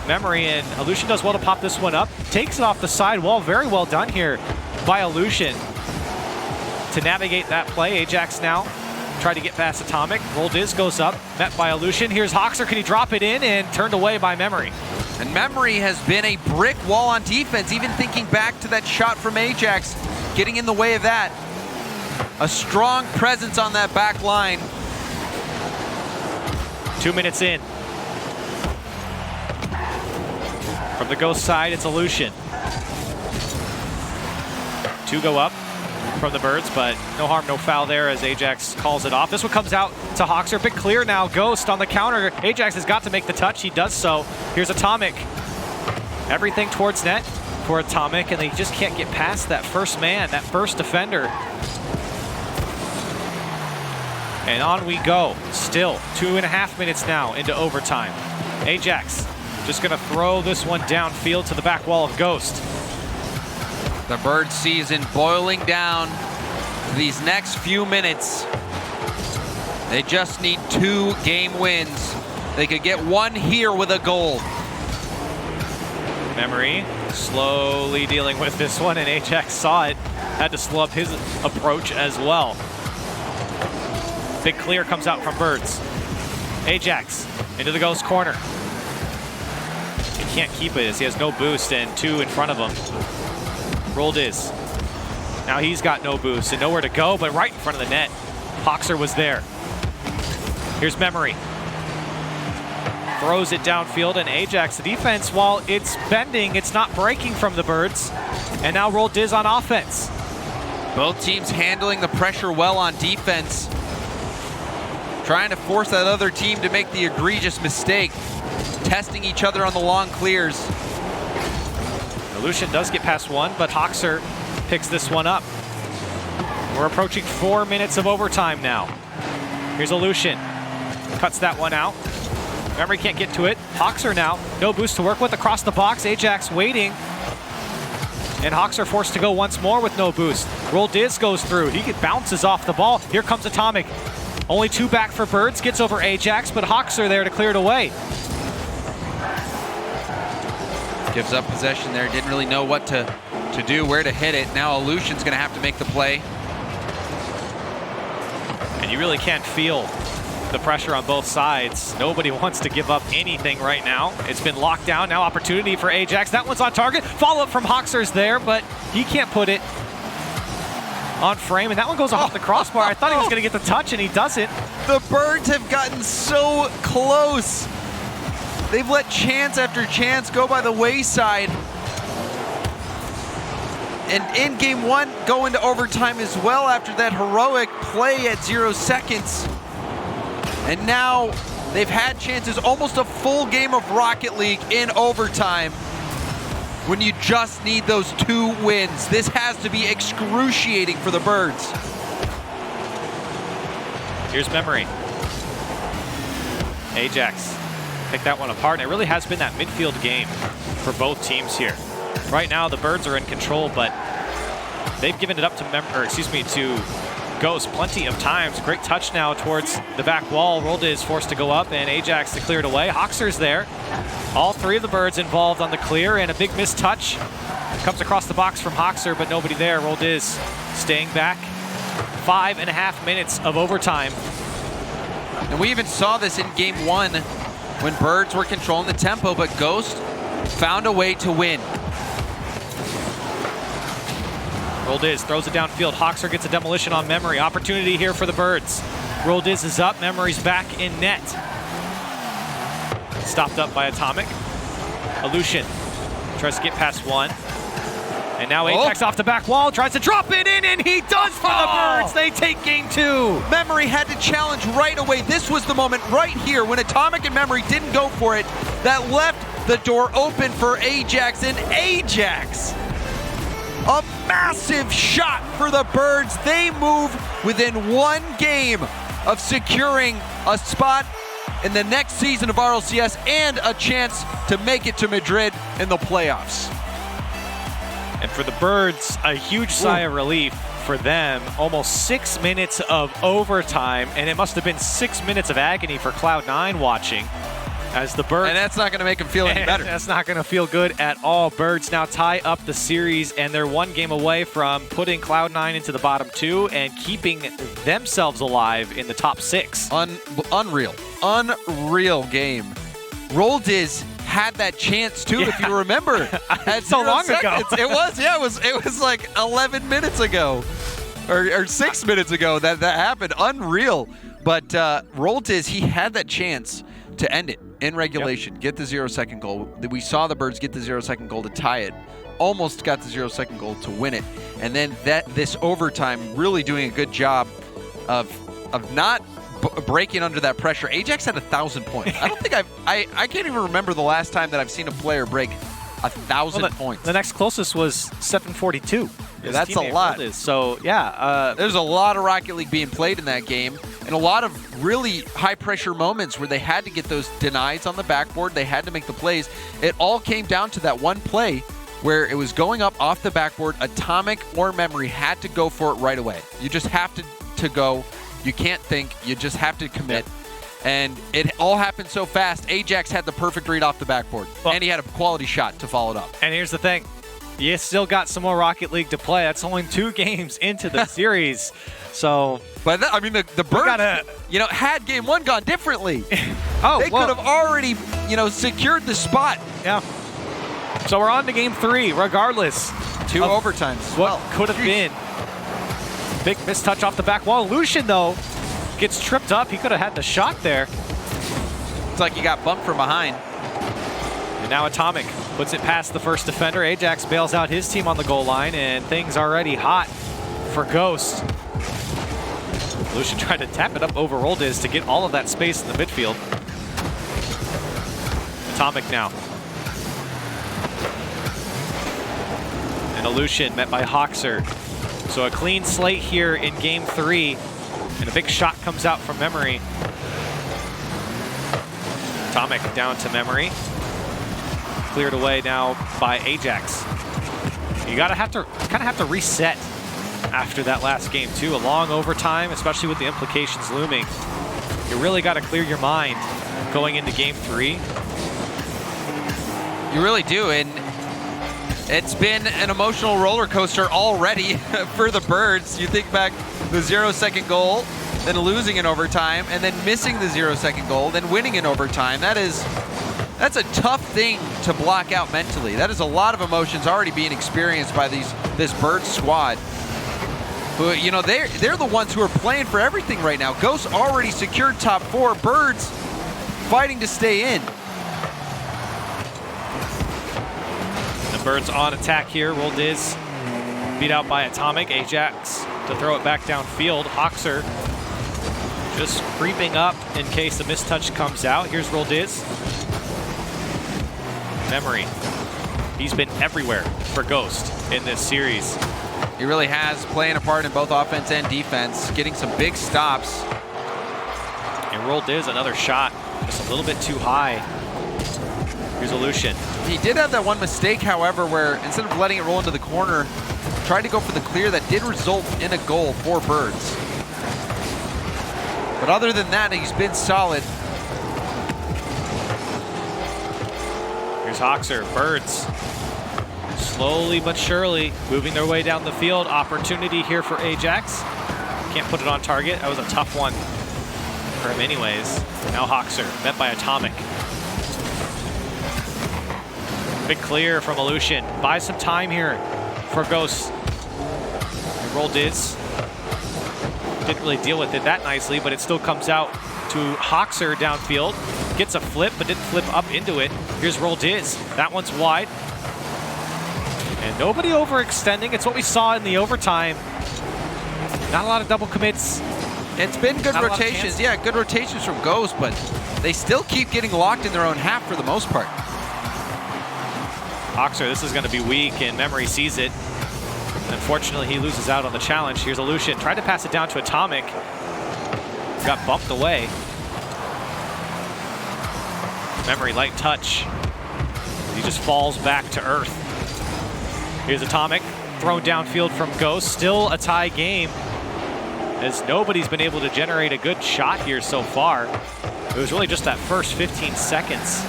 Memory, and Aleutian does well to pop this one up. Takes it off the side wall. Very well done here by Aleutian to navigate that play. Ajax now try to get past Atomic. Roll Diz goes up, met by Aleutian. Here's Hoxer. Can he drop it in? And turned away by Memory. And Memory has been a brick wall on defense, even thinking back to that shot from Ajax, getting in the way of that. A strong presence on that back line. 2 minutes in. From the Ghost side, it's Aleutian. 2 go up from the Birds, but no harm, no foul there as Ajax calls it off. This one comes out to Hoxer. Big clear now. Ghost on the counter. Ajax has got to make the touch. He does so. Here's Atomic. Everything towards net for Atomic, and they just can't get past that first man, that first defender. And on we go. Still 2.5 minutes now into overtime. Ajax just going to throw this one downfield to the back wall of Ghost. The Bird season boiling down these next few minutes. They just need 2 game wins. They could get 1 here with a goal. Memory slowly dealing with this one, and Ajax saw it. Had to slow up his approach as well. Big clear comes out from Birds. Ajax into the Ghost corner. He can't keep it as he has no boost and 2 in front of him. Roll Diz. Now he's got no boost and nowhere to go, but right in front of the net. Hoxer was there. Here's Memory. Throws it downfield, and Ajax, the defense, while it's bending, it's not breaking from the Birds. And now Roll Diz on offense. Both teams handling the pressure well on defense. Trying to force that other team to make the egregious mistake. Testing each other on the long clears. Aleutian does get past one, but Hoxer picks this one up. We're approaching 4 minutes of overtime now. Here's Aleutian. Cuts that one out. Memory can't get to it. Hoxer now. No boost to work with across the box. Ajax waiting. And Hoxer forced to go once more with no boost. Roll Diz goes through. He bounces off the ball. Here comes Atomic. Only 2 back for Birds. Gets over Ajax, but Hoxer there to clear it away. Gives up possession there. Didn't really know what to do, where to hit it. Now Aleutian's going to have to make the play. And you really can't feel the pressure on both sides. Nobody wants to give up anything right now. It's been locked down. Now opportunity for Ajax. That one's on target. Follow-up from Hoxer's there, but he can't put it on frame, and that one goes off the crossbar. I thought he was going to get the touch, and he doesn't. The Birds have gotten so close. They've let chance after chance go by the wayside. And in game one, go into overtime as well after that heroic play at 0 seconds. And now they've had chances, almost a full game of Rocket League in overtime when you just need those 2 wins. This has to be excruciating for the Birds. Here's Memory. Ajax pick that one apart, and it really has been that midfield game for both teams here. Right now, the Birds are in control, but they've given it up to Ghost plenty of times. Great touch now towards the back wall. Rolda is forced to go up, and Ajax to clear it away. Hoxer's there. All 3 of the Birds involved on the clear, and a big missed touch. Comes across the box from Hoxer, but nobody there. Rolda is staying back. 5.5 minutes of overtime. And we even saw this in game 1 when Birds were controlling the tempo, but Ghost found a way to win. Roldiz throws it downfield. Hoxer gets a demolition on Memory. Opportunity here for the Birds. Roldiz is up. Memory's back in net. Stopped up by Atomic. Aleutian tries to get past one. And now Ajax off the back wall, tries to drop it in, and he does for the Birds. They take game 2. Memory had to challenge right away. This was the moment right here when Atomic and Memory didn't go for it that left the door open for Ajax, and Ajax, a massive shot for the Birds. They move within 1 game of securing a spot in the next season of RLCS and a chance to make it to Madrid in the playoffs. And for the Birds, a huge sigh of relief for them. Almost 6 minutes of overtime, and it must have been 6 minutes of agony for Cloud9 watching. As the Birds, and that's not going to make them feel any better. That's not going to feel good at all. Birds now tie up the series, and they're 1 game away from putting Cloud9 into the bottom 2 and keeping themselves alive in the top 6. Unreal game. Roldiz had that chance too, if you remember. So long ago. It was like 11 minutes ago, or 6 minutes ago that happened. Unreal. But Roldiz, he had that chance to end it in regulation, get the 0-second goal. We saw the Birds get the 0-second goal to tie it. Almost got the 0-second goal to win it. And then this overtime really doing a good job of not breaking under that pressure. Ajax had 1,000 points. I don't think I can't even remember the last time that I've seen a player break 1,000 points. The next closest was 742. Yeah, that's a lot. So, yeah. There's a lot of Rocket League being played in that game, and a lot of really high-pressure moments where they had to get those denies on the backboard. They had to make the plays. It all came down to that one play where it was going up off the backboard. Atomic or Memory had to go for it right away. You just have to go. You can't think. You just have to commit. And it all happened so fast. Ajax had the perfect read off the backboard, and he had a quality shot to follow it up. And here's the thing. You still got some more Rocket League to play. That's only 2 games into the series. So, but the Birds, had game 1 gone differently, they could have already, secured the spot. Yeah. So we're on to game 3, regardless. 2 overtimes. What could have been. Big mistouch off the back wall. Lucian, though, gets tripped up. He could have had the shot there. It's like he got bumped from behind. And now Atomic puts it past the first defender. Ajax bails out his team on the goal line, and things already hot for Ghost. Lucian tried to tap it up over Roldiz to get all of that space in the midfield. Atomic now. And Lucian met by Hoxer. So a clean slate here in game 3, and a big shot comes out from Memory. Atomic down to Memory. Cleared away now by Ajax. You kind of have to reset after that last game too. A long overtime, especially with the implications looming. You really got to clear your mind going into game 3. You really do, and it's been an emotional roller coaster already for the Birds. You think back the 0-second goal, then losing in overtime, and then missing the 0-second goal, then winning in overtime. That's a tough thing to block out mentally. That is a lot of emotions already being experienced by this Birds squad. Who, you know, they're the ones who are playing for everything right now. Ghosts already secured top 4. Birds fighting to stay in. The Birds on attack here. Roll Diz beat out by Atomic. Ajax to throw it back downfield. Hoxer just creeping up in case a mistouch comes out. Here's Roll Diz. Memory. He's been everywhere for Ghost in this series. He really has, playing a part in both offense and defense, getting some big stops. And Roll Diz, another shot, just a little bit too high. Here's Aleutian. He did have that one mistake, however, where instead of letting it roll into the corner, tried to go for the clear that did result in a goal for Birds. But other than that, he's been solid. Here's Hoxer. Birds slowly but surely moving their way down the field. Opportunity here for Ajax. Can't put it on target. That was a tough one for him anyways. Now Hoxer, met by Atomic. Big clear from Aleutian. Buy some time here for Ghosts. Roll Diz. Didn't really deal with it that nicely, but it still comes out to Hoxer downfield. Gets a flip, but didn't flip up into it. Here's Roll Diz. That one's wide. And nobody overextending. It's what we saw in the overtime. Not a lot of double commits. It's been good rotations. Yeah, good rotations from Ghost, but they still keep getting locked in their own half for the most part. Hoxer, this is going to be weak, and Memory sees it. Unfortunately, he loses out on the challenge. Here's Aleutian. Tried to pass it down to Atomic. Got bumped away. Memory, light touch. He just falls back to earth. Here's Atomic, thrown downfield from Ghost. Still a tie game, as nobody's been able to generate a good shot here so far. It was really just that first 15 seconds.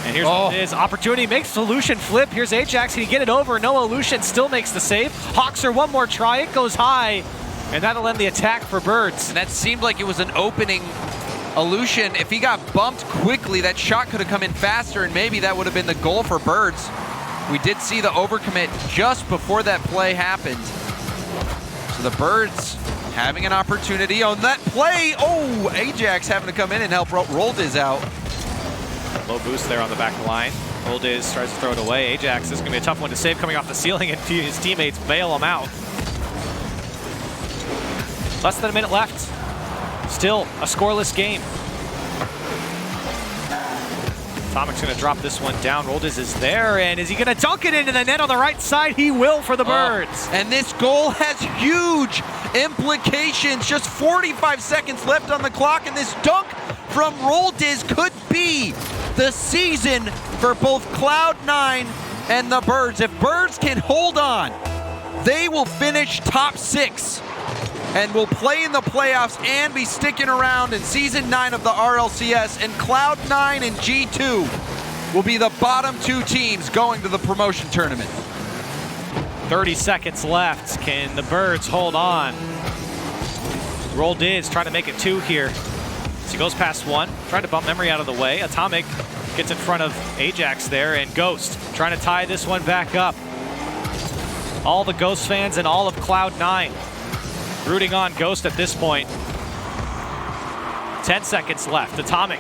And here's what it is. Opportunity, makes Solution flip. Here's Ajax, can he get it over? No, Aleutian still makes the save. Hoxer, one more try, it goes high. And that'll end the attack for Birds. And that seemed like it was an opening. Aleutian, if he got bumped quickly, that shot could have come in faster, and maybe that would have been the goal for Birds. We did see the overcommit just before that play happened. So the Birds having an opportunity on that play. Oh, Ajax having to come in and help Roll Diz out. Low boost there on the back line. Roll Diz tries to throw it away. Ajax, this is going to be a tough one to save coming off the ceiling, and his teammates bail him out. Less than a minute left. Still a scoreless game. Atomic's going to drop this one down. Roll Diz is there, and is he going to dunk it into the net on the right side? He will for the Birds. And this goal has huge implications. Just 45 seconds left on the clock, and this dunk from Roll Diz could be the season for both Cloud9 and the Birds. If Birds can hold on, they will finish top 6 and will play in the playoffs and be sticking around in Season 9 of the RLCS, and Cloud9 and G2 will be the bottom 2 teams going to the promotion tournament. 30 seconds left. Can the Birds hold on? Roll Diz trying to make it 2 here. So he goes past 1, trying to bump Memory out of the way. Atomic gets in front of Ajax there, and Ghost trying to tie this one back up. All the Ghost fans and all of Cloud9 rooting on Ghost at this point. 10 seconds left. Atomic,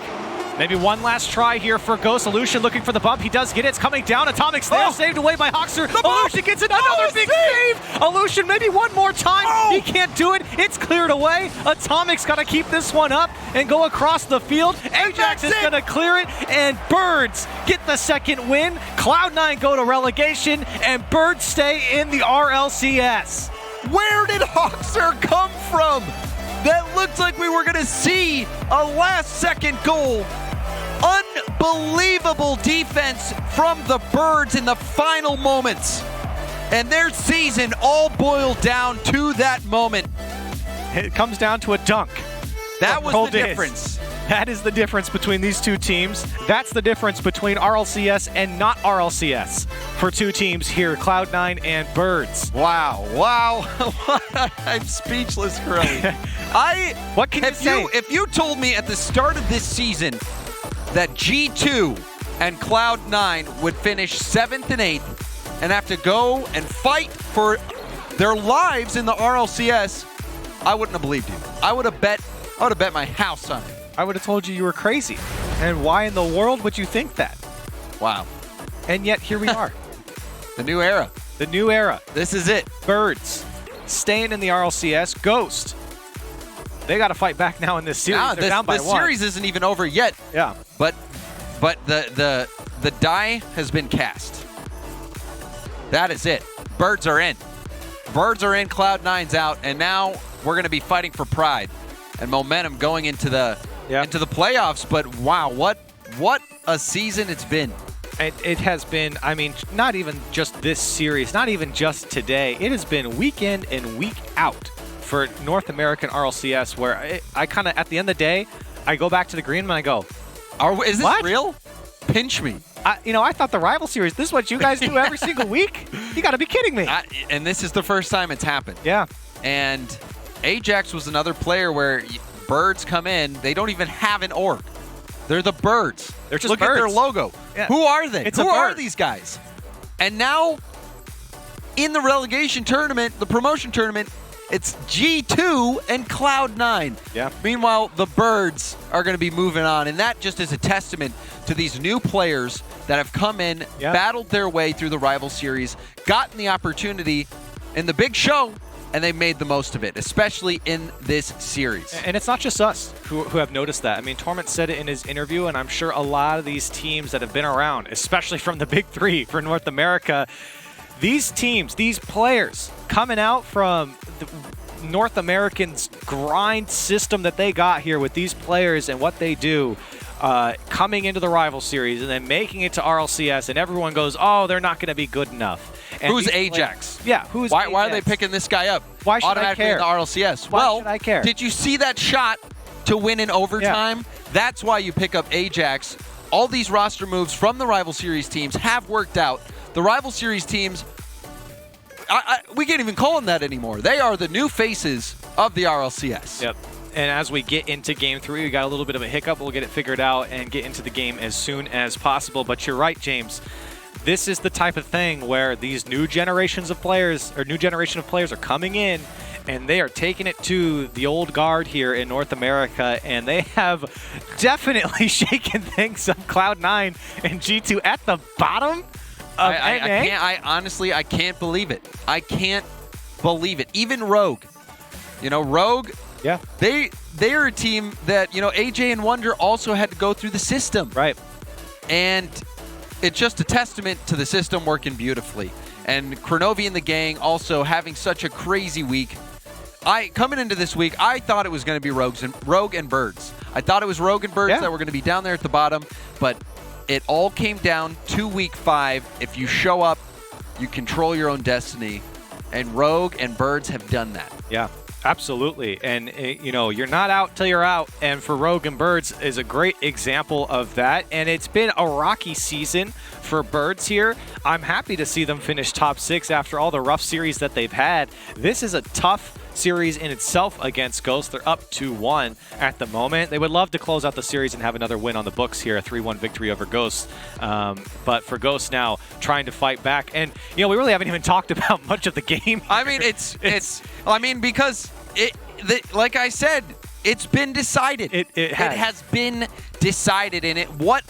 maybe one last try here for Ghost. Aleutian looking for the bump. He does get it. It's coming down. Atomic's there, saved away by Hoxer. Aleutian gets it. Another big save. Aleutian, maybe one more time. He can't do it. It's cleared away. Atomic's got to keep this one up and go across the field. Ajax is going to clear it, and Birds get the second win. Cloud9 go to relegation, and Birds stay in the RLCS. Where did Hoxer come from? That looked like we were going to see a last-second goal. Unbelievable defense from the Birds in the final moments. And their season all boiled down to that moment. It comes down to a dunk. That was the difference. That is the difference between these two teams. That's the difference between RLCS and not RLCS for two teams here, Cloud9 and Birds. Wow. I'm speechless, Curly. What can you say? If you told me at the start of this season that G2 and Cloud9 would finish 7th and 8th and have to go and fight for their lives in the RLCS, I wouldn't have believed you. I would have bet my house on it. I would have told you were crazy. And why in the world would you think that? Wow. And yet here we are. The new era. The new era. This is it. Birds staying in the RLCS. Ghost. They got to fight back now in this series. They're down by the one. series isn't even over yet. Yeah. But the die has been cast. That is it. Birds are in. Birds are in, Cloud9's out, and now we're going to be fighting for pride and momentum going into the playoffs. But wow, what a season it's been. It has been, I mean, not even just this series, not even just today. It has been week in and week out for North American RLCS, where I kind of, at the end of the day, I go back to the green and I go, is this real? Pinch me. I thought the rival series, this is what you guys do every single week? You got to be kidding me. And this is the first time it's happened. Yeah. And Ajax was another player where Birds come in, they don't even have an org. They're the Birds. They're just Look birds. at their logo. Yeah. Who are they? It's Who a are bird. these guys? And now, in the relegation tournament, the promotion tournament, it's G2 and Cloud9. Yeah. Meanwhile, the Birds are going to be moving on, and that just is a testament to these new players that have come in, battled their way through the rival series, gotten the opportunity in the big show, and they made the most of it, especially in this series. And it's not just us who have noticed that. I mean, Torment said it in his interview, and I'm sure a lot of these teams that have been around, especially from the Big Three for North America, these teams, these players coming out from the North American's grind system that they got here with these players and what they do, coming into the rival series and then making it to RLCS, and everyone goes, oh, they're not going to be good enough. And who's Ajax? Who's why Ajax? Why are they picking this guy up? Why should automatically I care? in the RLCS? Why should I care? Did you see that shot to win in overtime? Yeah. That's why you pick up Ajax. All these roster moves from the rival series teams have worked out. The rival series teams, we can't even call them that anymore. They are the new faces of the RLCS. Yep. And as we get into Game 3, we got a little bit of a hiccup. We'll get it figured out and get into the game as soon as possible. But you're right, James. This is the type of thing where these new generation of players are coming in, and they are taking it to the old guard here in North America, and they have definitely shaken things up. Cloud9 and G2 at the bottom of I honestly can't believe it. I can't believe it. Even Rogue. Rogue, yeah, they are a team that, AJ and Wonder also had to go through the system. Right. And it's just a testament to the system working beautifully. And Kronovi and the gang also having such a crazy week. Coming into this week, I thought it was going to be Rogue and Birds. I thought it was Rogue and Birds that were going to be down there at the bottom, but it all came down to week 5. If you show up, you control your own destiny. And Rogue and Birds have done that. Yeah. Absolutely. And, you're not out till you're out. And for Rogue and Birds is a great example of that. And it's been a rocky season for Birds here. I'm happy to see them finish top 6 after all the rough series that they've had. This is a tough series in itself against Ghost. They're up 2-1 at the moment. They would love to close out the series and have another win on the books here, a 3-1 victory over Ghost. But for Ghost now, trying to fight back. And, we really haven't even talked about much of the game. I mean, because like I said, it's been decided. It has been decided, and what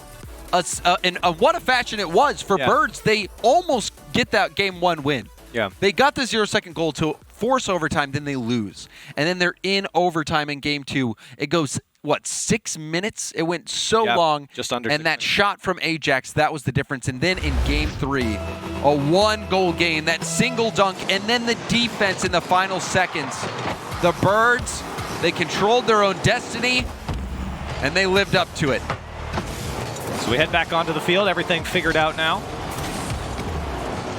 a fashion it was for Birds. They almost get that game 1 win. Yeah. They got the 0-second goal to force overtime, then they lose. And then they're in overtime in game 2. It goes, 6 minutes? It went so long. Just under. And that shot from Ajax, that was the difference. And then in game 3, a 1-goal game, that single dunk, and then the defense in the final seconds. The Birds, they controlled their own destiny, and they lived up to it. So we head back onto the field. Everything figured out now.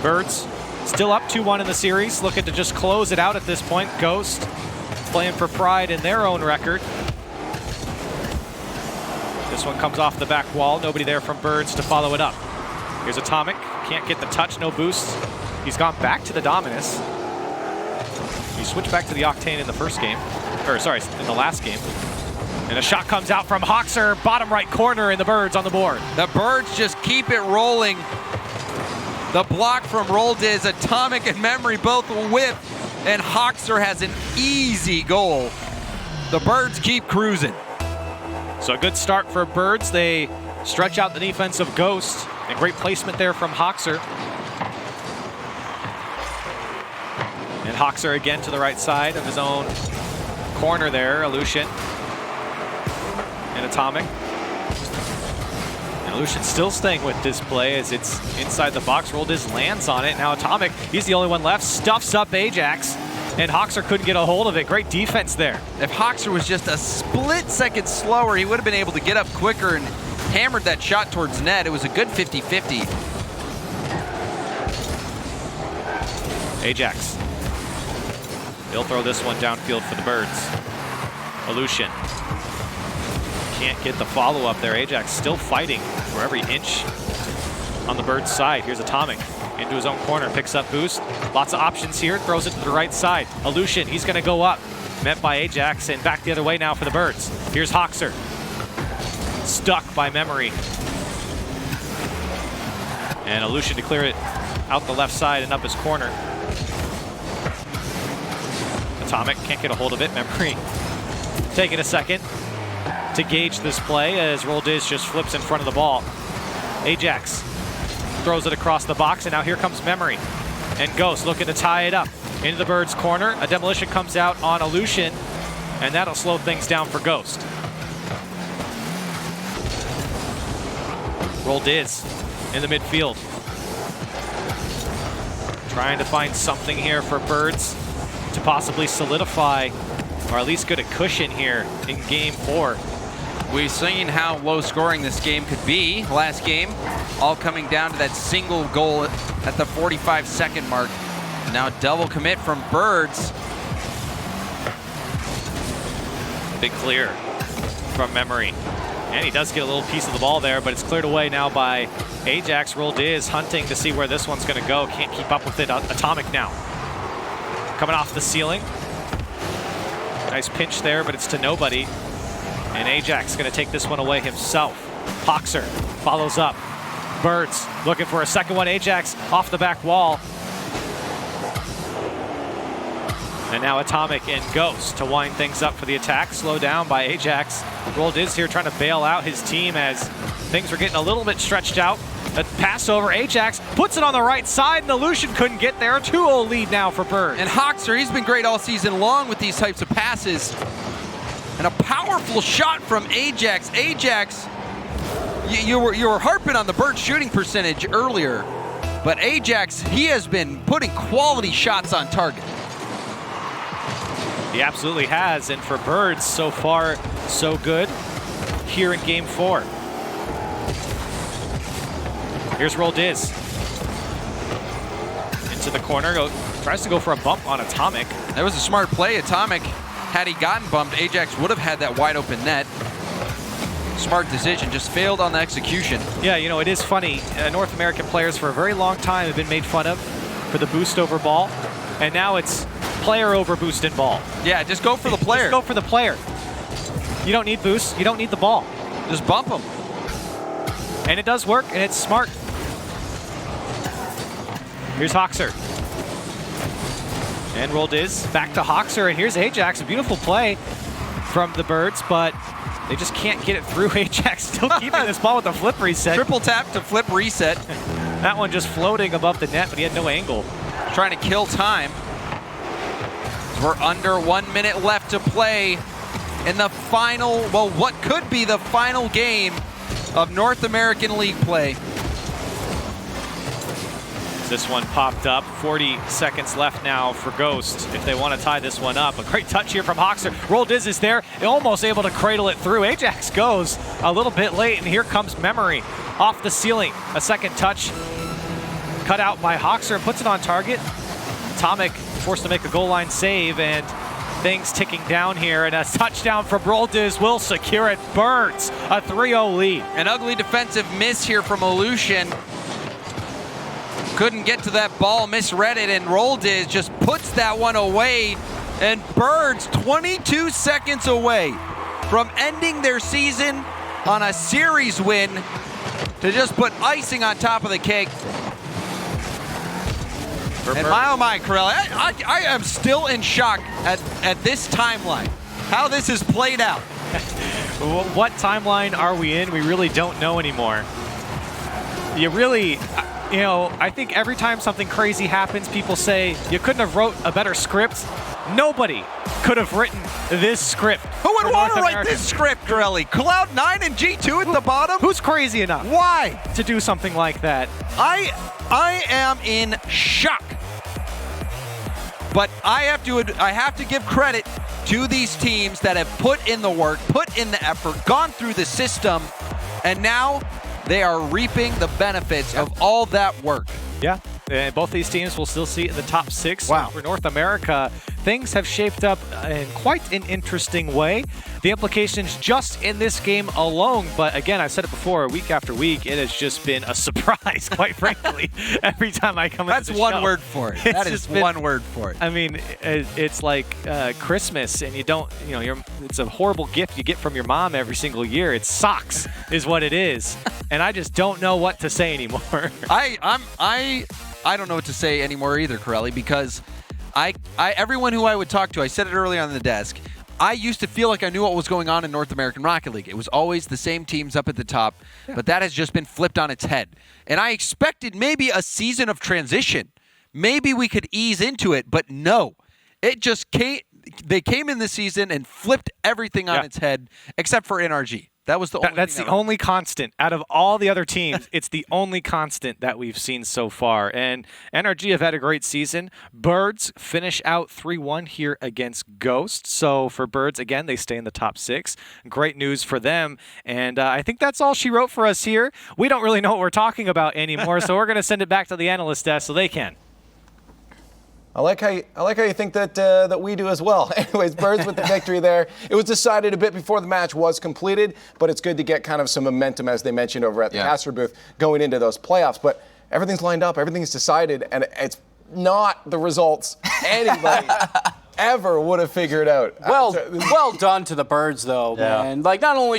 Birds still up 2-1 in the series, looking to just close it out at this point. Ghost playing for pride in their own record. This one comes off the back wall. Nobody there from Birds to follow it up. Here's Atomic. Can't get the touch, no boost. He's gone back to the Dominus. He switched back to the Octane in the first game. or sorry, in the last game. And a shot comes out from Hoxer, bottom right corner, and the Birds on the board. The Birds just keep it rolling. The block from Roldiz, Atomic and Memory both whip, and Hoxer has an easy goal. The Birds keep cruising. So a good start for Birds. They stretch out the defense of Ghost. And great placement there from Hoxer. And Hoxer again to the right side of his own corner there, Aleutian. And Atomic. And Aleutian still staying with this play as it's inside the box. Roldiz lands on it. Now Atomic, he's the only one left, stuffs up Ajax. And Hoxer couldn't get a hold of it. Great defense there. If Hoxer was just a split second slower, he would have been able to get up quicker and hammered that shot towards net. It was a good 50-50. Ajax. They'll throw this one downfield for the Birds. Aleutian. Can't get the follow-up there. Ajax still fighting for every inch on the Birds' side. Here's Atomic. Into his own corner, picks up boost. Lots of options here, throws it to the right side. Aleutian, he's gonna go up. Met by Ajax and back the other way now for the Birds. Here's Hoxer. Stuck by Memory. And Aleutian to clear it out the left side and up his corner. Atomic can't get a hold of it. Memory taking a second to gauge this play as Roldiz just flips in front of the ball. Ajax throws it across the box, and now here comes Memory. And Ghost looking to tie it up. Into the Birds' corner. A demolition comes out on Aleutian, and that'll slow things down for Ghost. Roldiz in the midfield. Trying to find something here for Birds to possibly solidify, or at least get a cushion here in game 4. We've seen how low scoring this game could be last game, all coming down to that single goal at the 45-second mark. Now double commit from Birds. Big clear from Memory. And he does get a little piece of the ball there, but it's cleared away now by Ajax. Roldiz hunting to see where this one's going to go. Can't keep up with it. Atomic now. Coming off the ceiling. Nice pinch there, but it's to nobody. And Ajax going to take this one away himself. Hoxer follows up. Birds looking for a second one. Ajax off the back wall. And now Atomic and Ghost to wind things up for the attack. Slow down by Ajax. Roldiz here trying to bail out his team as things were getting a little bit stretched out. A pass over. Ajax puts it on the right side, and Aleutian couldn't get there. 2-0 lead now for Birds. And Hoxer, he's been great all season long with these types of passes. And a powerful shot from Ajax. Ajax, you were harping on the Birds shooting percentage earlier, but Ajax, he has been putting quality shots on target. He absolutely has, and for Birds, so far, so good here in game 4. Here's Roldiz. Into the corner, tries to go for a bump on Atomic. That was a smart play. Atomic, had he gotten bumped, Ajax would have had that wide open net. Smart decision, just failed on the execution. Yeah, you know, it is funny. North American players for a very long time have been made fun of for the boost over ball, and now it's player over boost in ball. Yeah, just go for the player. Just go for the player. You don't need boost, you don't need the ball. Just bump him. And it does work, and it's smart. Here's Hoxer. And Roldiz back to Hoxer, and here's Ajax. A beautiful play from the Birds, but they just can't get it through. Ajax still keeping this ball with a flip reset. Triple tap to flip reset. That one just floating above the net, but he had no angle. Trying to kill time. We're under 1 minute left to play in the final, well, what could be the final game of North American League play. This one popped up. 40 seconds left now for Ghost if they want to tie this one up. A great touch here from Hoxer. Roldiz is there, almost able to cradle it through. Ajax goes a little bit late, and here comes Memory off the ceiling. A second touch cut out by Hoxer, puts it on target. Atomic forced to make a goal line save, and things ticking down here, and a touchdown from Roldiz will secure it. Birds, a 3-0 lead. An ugly defensive miss here from Aleutian. Couldn't get to that ball, misread it, and Roldiz just puts that one away And Birds 22 seconds away from ending their season on a series win to just put icing on top of the cake. And my, Corelli, I am still in shock at this timeline, how this has played out. What timeline are we in? We really don't know anymore. I think every time something crazy happens, people say, you couldn't have wrote a better script. Nobody could have written this script. Who would want to write this script, Corelli? Cloud9 and G2 at the bottom? Who's crazy enough? Why? To do something like that? I am in shock. But I have to give credit to these teams that have put in the work, put in the effort, gone through the system, and now they are reaping the benefits of all that work. Yeah, and both these teams will still see in the top 6. Wow. For North America, things have shaped up in quite an interesting way. The implications just in this game alone, but again, I've said it before, week after week, it has just been a surprise, quite frankly, every time I come into the show. That's one word for it. That is one word for it. I mean, it's like Christmas, and it's a horrible gift you get from your mom every single year. It's socks is what it is, and I just don't know what to say anymore. I don't know what to say anymore either, Corelli, because everyone who I would talk to, I said it earlier on the desk, I used to feel like I knew what was going on in North American Rocket League. It was always the same teams up at the top, but that has just been flipped on its head. And I expected maybe a season of transition. Maybe we could ease into it, but no. It just came. They came in this season and flipped everything on its head, except for NRG. That was the only. That's the only constant out of all the other teams. It's the only constant that we've seen so far. And NRG have had a great season. Birds finish out 3-1 here against Ghost. So for Birds, again, they stay in the top 6. Great news for them. And I think that's all she wrote for us here. We don't really know what we're talking about anymore, so we're going to send it back to the analyst desk so they can. I like how you think that we do as well. Anyways, Birds with the victory there. It was decided a bit before the match was completed, but it's good to get kind of some momentum, as they mentioned over at the caster booth, going into those playoffs. But everything's lined up, everything's decided, and it's not the results anybody ever would have figured out. Well done to the Birds, though, man. Like, not only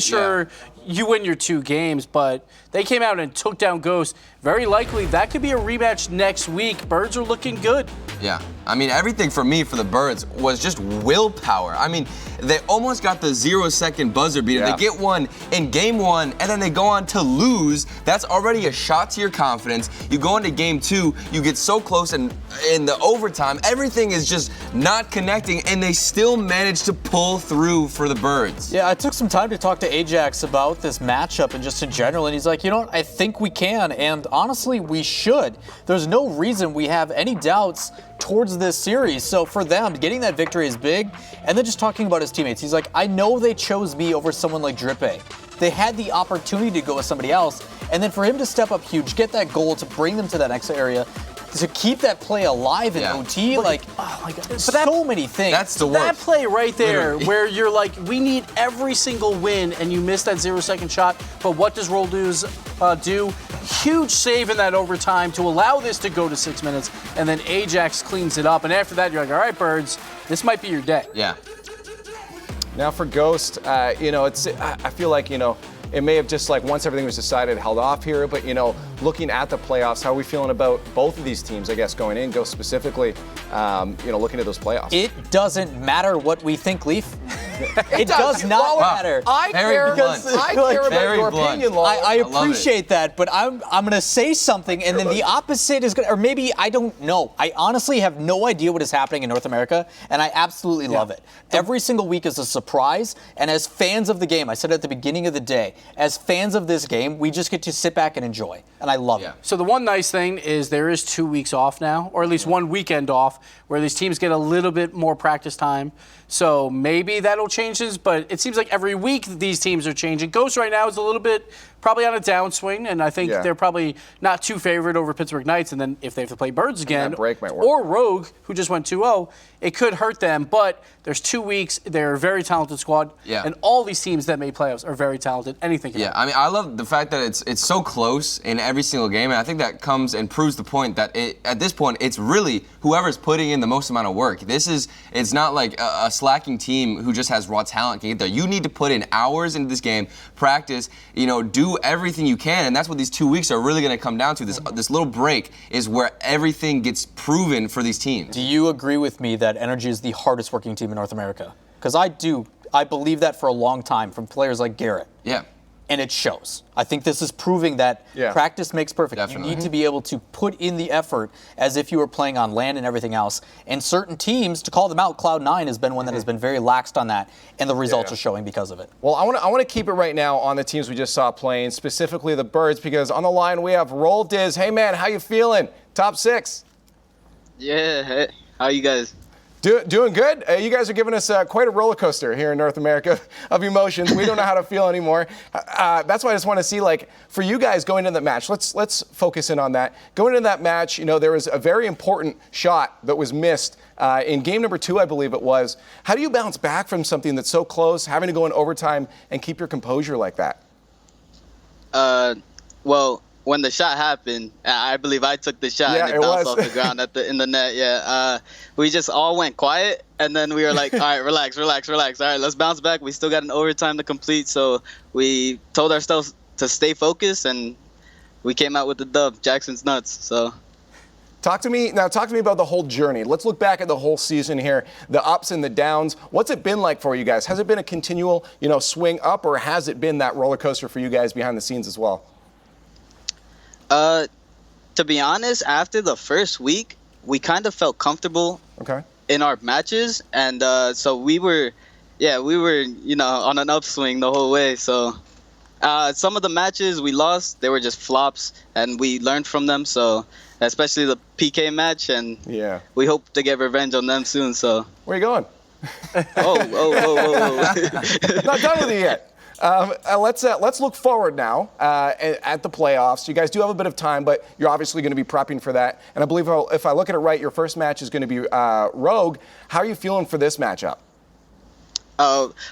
you win your 2 games, but they came out and took down Ghost. Very likely that could be a rematch next week. Birds are looking good. Yeah. I mean, everything for me for the Birds was just willpower. I mean, they almost got the 0-second buzzer beater. Yeah. They get one in game 1, and then they go on to lose. That's already a shot to your confidence. You go into game 2, you get so close, and in the overtime, everything is just not connecting, and they still manage to pull through for the Birds. Yeah, I took some time to talk to Ajax about this matchup and just in general, and he's like, I think we can, and honestly, we should. There's no reason we have any doubts towards this series. So for them, getting that victory is big. And then just talking about his teammates, he's like, I know they chose me over someone like Drippe. They had the opportunity to go with somebody else. And then for him to step up huge, get that goal to bring them to that next area, to keep that play alive in OT, oh my God, there's so many things. That's the worst. That play right there, where you're like, we need every single win, and you miss that 0-second shot. But what does Roldouz do? Huge save in that overtime to allow this to go to 6 minutes, and then Ajax cleans it up. And after that, you're like, all right, Birds, this might be your day. Yeah. Now for Ghost, I feel like, it may have just once everything was decided, held off here. But, looking at the playoffs, how are we feeling about both of these teams, I guess, going in, Ghost specifically, looking at those playoffs? It doesn't matter what we think, Leaf. It does not matter. I care about your opinion, Lawler. I appreciate that, but I'm going to say something, and then the opposite is going to, or maybe I don't know. I honestly have no idea what is happening in North America, and I absolutely love it. Every single week is a surprise, and as fans of the game, I said at the beginning of the day, as fans of this game, we just get to sit back and enjoy, and I love it. So the one nice thing is there is 2 weeks off now, or at least one weekend off, where these teams get a little bit more practice time. So maybe that'll changes, but it seems like every week these teams are changing. Ghost right now is a little bit probably on a downswing, and I think they're probably not too favored over Pittsburgh Knights. And then if they have to play Birds again, that break might work. or Rogue, who just went 2-0, it could hurt them. But there's 2 weeks. They're a very talented squad, and all these teams that make playoffs are very talented. Anything can happen. I mean, I love the fact that it's so close in every single game, and I think that comes and proves the point that at this point it's really whoever's putting in the most amount of work. It's not like a slacking team who just has raw talent can get there. You need to put in hours into this game, practice, do everything you can, and that's what these 2 weeks are really going to come down to. This little break is where everything gets proven for these teams. Do you agree with me that Energy is the hardest working team in North America? Because I do. I believe that for a long time from players like Garrett. Yeah. And it shows. I think this is proving that practice makes perfect. Definitely. You need to be able to put in the effort as if you were playing on land and everything else. And certain teams, to call them out, Cloud9 has been one that has been very laxed on that, and the results are showing because of it. Well, I want to keep it right now on the teams we just saw playing, specifically the Birds, because on the line we have Roll Diz. Hey, man, how you feeling? Top 6. Yeah, hey, how you guys? Doing good. You guys are giving us quite a roller coaster here in North America of emotions. We don't know how to feel anymore. That's why I just want to see, for you guys going into that match, let's focus in on that. Going into that match, there was a very important shot that was missed in game number 2, I believe it was. How do you bounce back from something that's so close, having to go in overtime and keep your composure like that? Well, when the shot happened, I believe I took the shot and it bounced off the ground in the net. We just all went quiet, and then we were like, all right, relax. All right, let's bounce back. We still got an overtime to complete, so we told ourselves to stay focused, and we came out with the dub. Jackson's nuts. So. Talk to me about the whole journey. Let's look back at the whole season here, the ups and the downs. What's it been like for you guys? Has it been a continual, swing up, or has it been that roller coaster for you guys behind the scenes as well? To be honest, after the first week, we kind of felt comfortable in our matches, and so we were, on an upswing the whole way. So some of the matches we lost, they were just flops, and we learned from them. So especially the PK match, and we hope to get revenge on them soon. So where are you going? Oh. Not done with it yet. Let's look forward now at the playoffs. You guys do have a bit of time, but you're obviously going to be prepping for that. And I believe if I look at it right, your first match is going to be Rogue. How are you feeling for this matchup?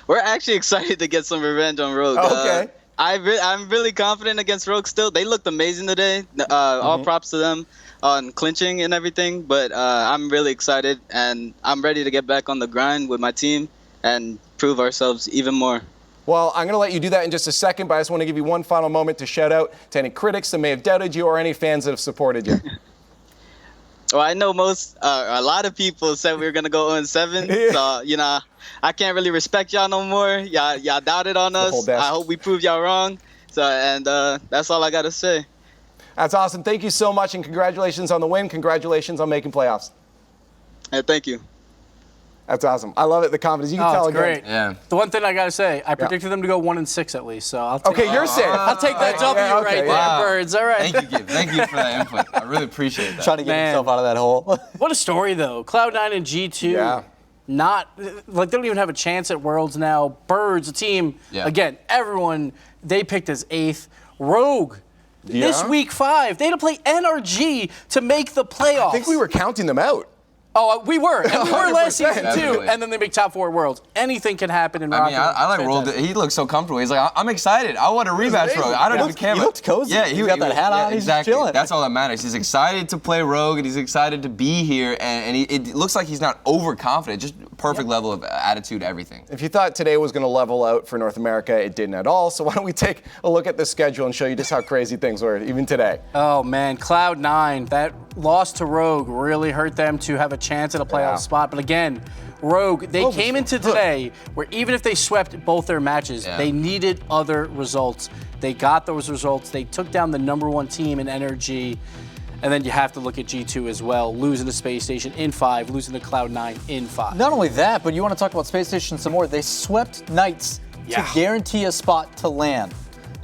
We're actually excited to get some revenge on Rogue. Okay. I'm really confident against Rogue still. They looked amazing today. All props to them on clinching and everything. But I'm really excited, and I'm ready to get back on the grind with my team and prove ourselves even more. Well, I'm going to let you do that in just a second, but I just want to give you one final moment to shout out to any critics that may have doubted you or any fans that have supported you. Well, I know a lot of people said we were going to go 0-7, so, I can't really respect y'all no more. Y'all doubted on us. I hope we proved y'all wrong. So, and that's all I got to say. That's awesome. Thank you so much, and congratulations on the win. Congratulations on making playoffs. Hey, thank you. That's awesome. I love it, the confidence. You can tell it's great. Yeah. The one thing I got to say, I predicted them to go 1-6 at least, so I'll take you're safe. I'll take that W right there, Birds. All right. Thank you for that input. I really appreciate that. Trying to get himself out of that hole. What a story, though. Cloud9 and G2. They don't even have a chance at Worlds now. Birds, a team, again, everyone, they picked as 8th. Rogue, this week 5, they had to play NRG to make the playoffs. I think we were counting them out. Oh, we were. And we were last season, too. Definitely. And then they make top 4 at Worlds. Anything can happen in Rocket. I like Roll. He looks so comfortable. He's like, I'm excited. I want a rematch, Rogue. I don't even care. He looked cozy. Yeah, he got that hat on. He's exactly. chilling. That's all that matters. He's excited to play Rogue, and he's excited to be here. And it looks like he's not overconfident. Just perfect level of attitude, everything. If you thought today was going to level out for North America, it didn't at all. So why don't we take a look at the schedule and show you just how crazy things were, even today. Oh, man. Cloud9, that loss to Rogue really hurt them to have a chance at a playoff spot. But again, Rogue, they came into today where even if they swept both their matches, they needed other results. They got those results. They took down the #1 team in NRG. And then you have to look at G2 as well, losing to Space Station in 5, losing to Cloud9 in 5. Not only that, but you want to talk about Space Station some more. They swept Knights to guarantee a spot to land.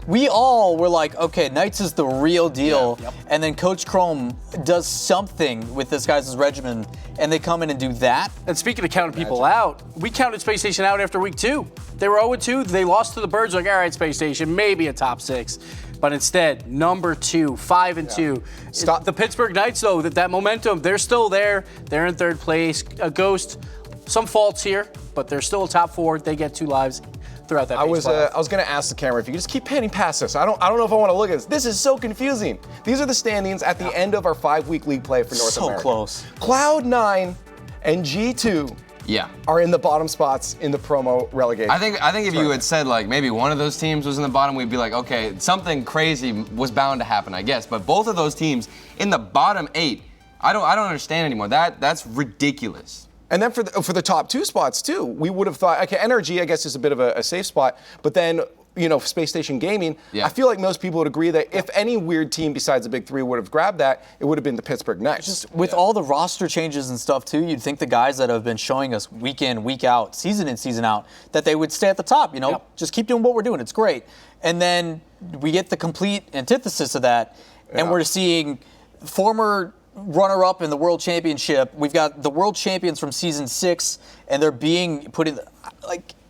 we all were like, okay, Knights is the real deal. And then Coach Chrome does something with this guys' regimen, and they come in and do that. And speaking of counting people out, we counted Space Station out after week 2. They were 0-2. They lost to the Birds. Like, all right, Space Station, maybe a top 6. But instead, number 2, 5-2. Stop. The Pittsburgh Knights, though, that momentum, they're still there. They're in 3rd place. Ghost, some faults here, but they're still a top 4. They get 2 lives throughout that. I was going to ask the camera if you could just keep panning past this. I don't know if I want to look at this. This is so confusing. These are the standings at the end of our 5-week league play for North America. So close. Cloud9 and G2 are in the bottom spots in the promo relegation. I think if you had said like maybe one of those teams was in the bottom, we'd be like, okay, something crazy was bound to happen, I guess. But both of those teams in the bottom 8, I don't understand anymore. That's ridiculous. And then for the top 2 spots too, we would have thought, okay, NRG I guess is a bit of a safe spot, but then Space Station Gaming, I feel like most people would agree that if any weird team besides the big 3 would have grabbed that, it would have been the Pittsburgh Knights. Just with all the roster changes and stuff too, you'd think the guys that have been showing us week in, week out, season in, season out, that they would stay at the top, just keep doing what we're doing, it's great. And then we get the complete antithesis of that, and we're seeing former runner-up in the World Championship. We've got the World Champions from Season 6, and they're being put in,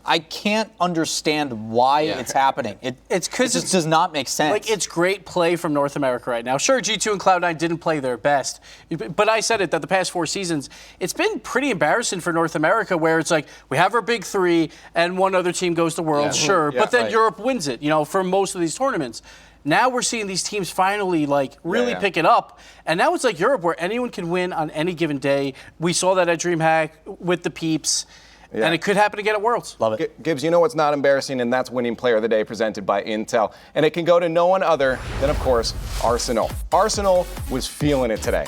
I can't understand why it's happening. It just does not make sense. Like, it's great play from North America right now. Sure, G2 and Cloud9 didn't play their best, but I said it that the past 4 seasons, it's been pretty embarrassing for North America, where it's like, we have our big 3, and one other team goes to Worlds, but then Europe wins it, for most of these tournaments. Now we're seeing these teams finally really pick it up. And now it's like Europe, where anyone can win on any given day. We saw that at DreamHack with the Peeps. And it could happen again at Worlds. Love it. Gibbs, you know what's not embarrassing, and that's winning player of the day presented by Intel. And it can go to no one other than, of course, Arsenal. Arsenal was feeling it today.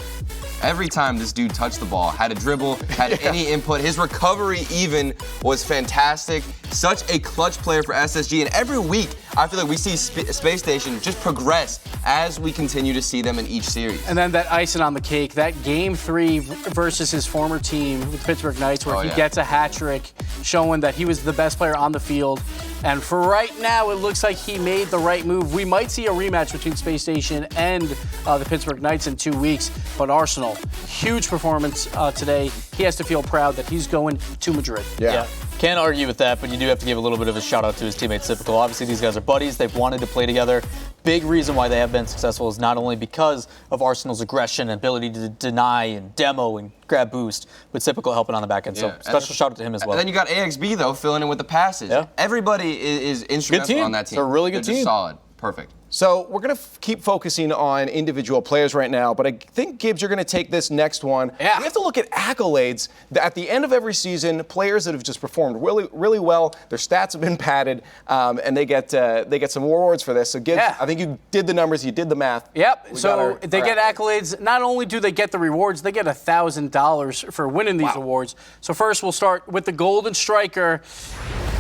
Every time this dude touched the ball, had a dribble, had any input, his recovery even was fantastic. Such a clutch player for SSG, and every week I feel like we see Space Station just progress as we continue to see them in each series. And then that icing on the cake, that Game 3 versus his former team with the Pittsburgh Knights, where he gets a hat trick, showing that he was the best player on the field. And for right now, it looks like he made the right move. We might see a rematch between Space Station and the Pittsburgh Knights in 2 weeks. But Arsenal, huge performance today. He has to feel proud that he's going to Madrid. Yeah. Can't argue with that, but you do have to give a little bit of a shout out to his teammate Typical. Obviously, these guys are buddies. They've wanted to play together. Big reason why they have been successful is not only because of Arsenal's aggression and ability to deny and demo and grab boost, but Typical helping on the back end. So special shout out to him as well. And then you got AXB, though, filling in with the passes. Everybody is instrumental on that team. It's a really good team. Just solid. Perfect. So we're going to keep focusing on individual players right now, but I think, Gibbs, you're going to take this next one. We have to look at accolades. At the end of every season, players that have just performed really, really well, their stats have been padded, and they get some awards for this. So, Gibbs, I think you did the numbers, you did the math. Yep, so they get accolades. Not only do they get the rewards, they get $1,000 for winning these awards. So first, we'll start with the Golden Striker.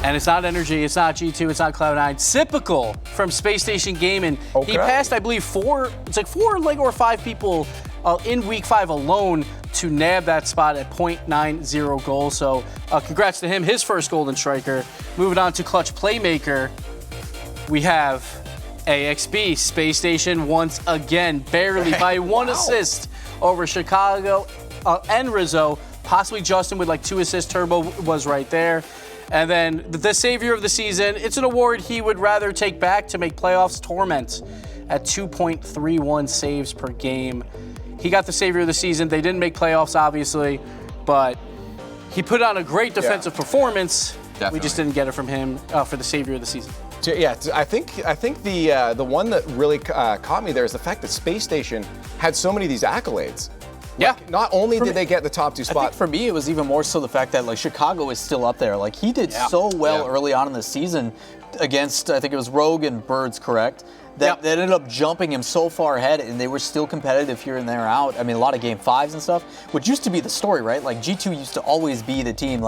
And it's not Energy, it's not G2, it's not Cloud9. Typical from Space Station Gaming. He passed, I believe, 4 or 5 people in Week 5 alone to nab that spot at 0.90 goals. So congrats to him, his first Golden Striker. Moving on to Clutch Playmaker, we have AXB, Space Station once again, barely by 1 assist over Chicago and Rizzo. Possibly Justin with 2 assists. Turbo was right there. And then the Savior of the Season, it's an award he would rather take back to make playoffs. Torment at 2.31 saves per game. He got the Savior of the Season. They didn't make playoffs, obviously, but he put on a great defensive performance. Definitely. We just didn't get it from him for the Savior of the Season. Yeah, I think the one that really caught me there is the fact that Space Station had so many of these accolades. Not only did they get the top 2 spots. I think for me, it was even more so the fact that Chicago is still up there. He did so well early on in the season against, I think it was Rogue and Birds, correct? That ended up jumping him so far ahead, and they were still competitive here and there out. I mean, a lot of Game 5s and stuff, which used to be the story, right? G2 used to always be the team,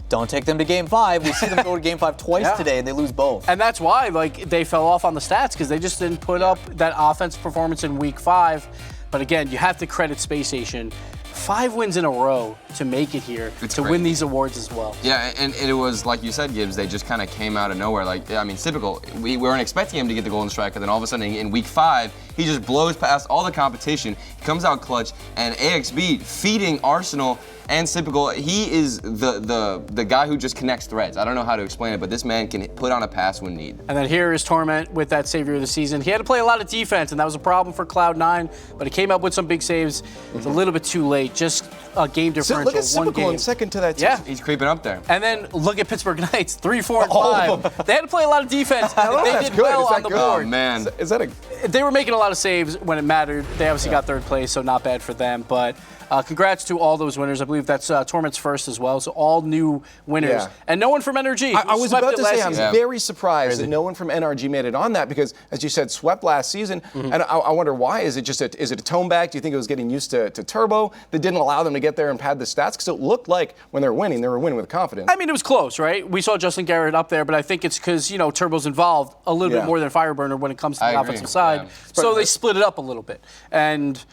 don't take them to Game 5. We see them go to Game 5 twice today, and they lose both. And that's why, they fell off on the stats, because they just didn't put up that offensive performance in Week 5. But again, you have to credit Space Station. 5 wins in a row to make it here, to win these awards as well. Yeah, and it was, like you said, Gibbs, they just kind of came out of nowhere. Like, I mean, typical. We weren't expecting him to get the Golden Striker, then all of a sudden in week 5, he just blows past all the competition. He comes out clutch, and AXB feeding Arsenal and Typical. He is the guy who just connects threads. I don't know how to explain it, but this man can put on a pass when need. And then here is Torment with that savior of the season. He had to play a lot of defense, and that was a problem for Cloud9, but he came up with some big saves. It's a little bit too late. Just a game differential. So look at one Typical game. in second to that team. Yeah. He's creeping up there. And then look at Pittsburgh Knights, 3, 4, and 5. They had to play a lot of defense. They did well on the board. Oh, man. Is that a... They were making a lot of saves when it mattered. They obviously got 3rd place, so not bad for them. But congrats to all those winners. I believe that's Torment's first as well, so all new winners. Yeah. And no one from NRG. I was about to say, I'm season. very surprised that no one from NRG made it on that because, as you said, swept last season. And I wonder why. Is it just is it a tone back? Do you think it was getting used to Turbo that didn't allow them to get there and pad the stats? Because it looked like when they were winning with confidence. I mean, it was close, right? We saw Justin Garrett up there, but I think it's because, Turbo's involved a little bit more than Fireburner when it comes to the offensive side. Yeah. So they split it up a little bit. And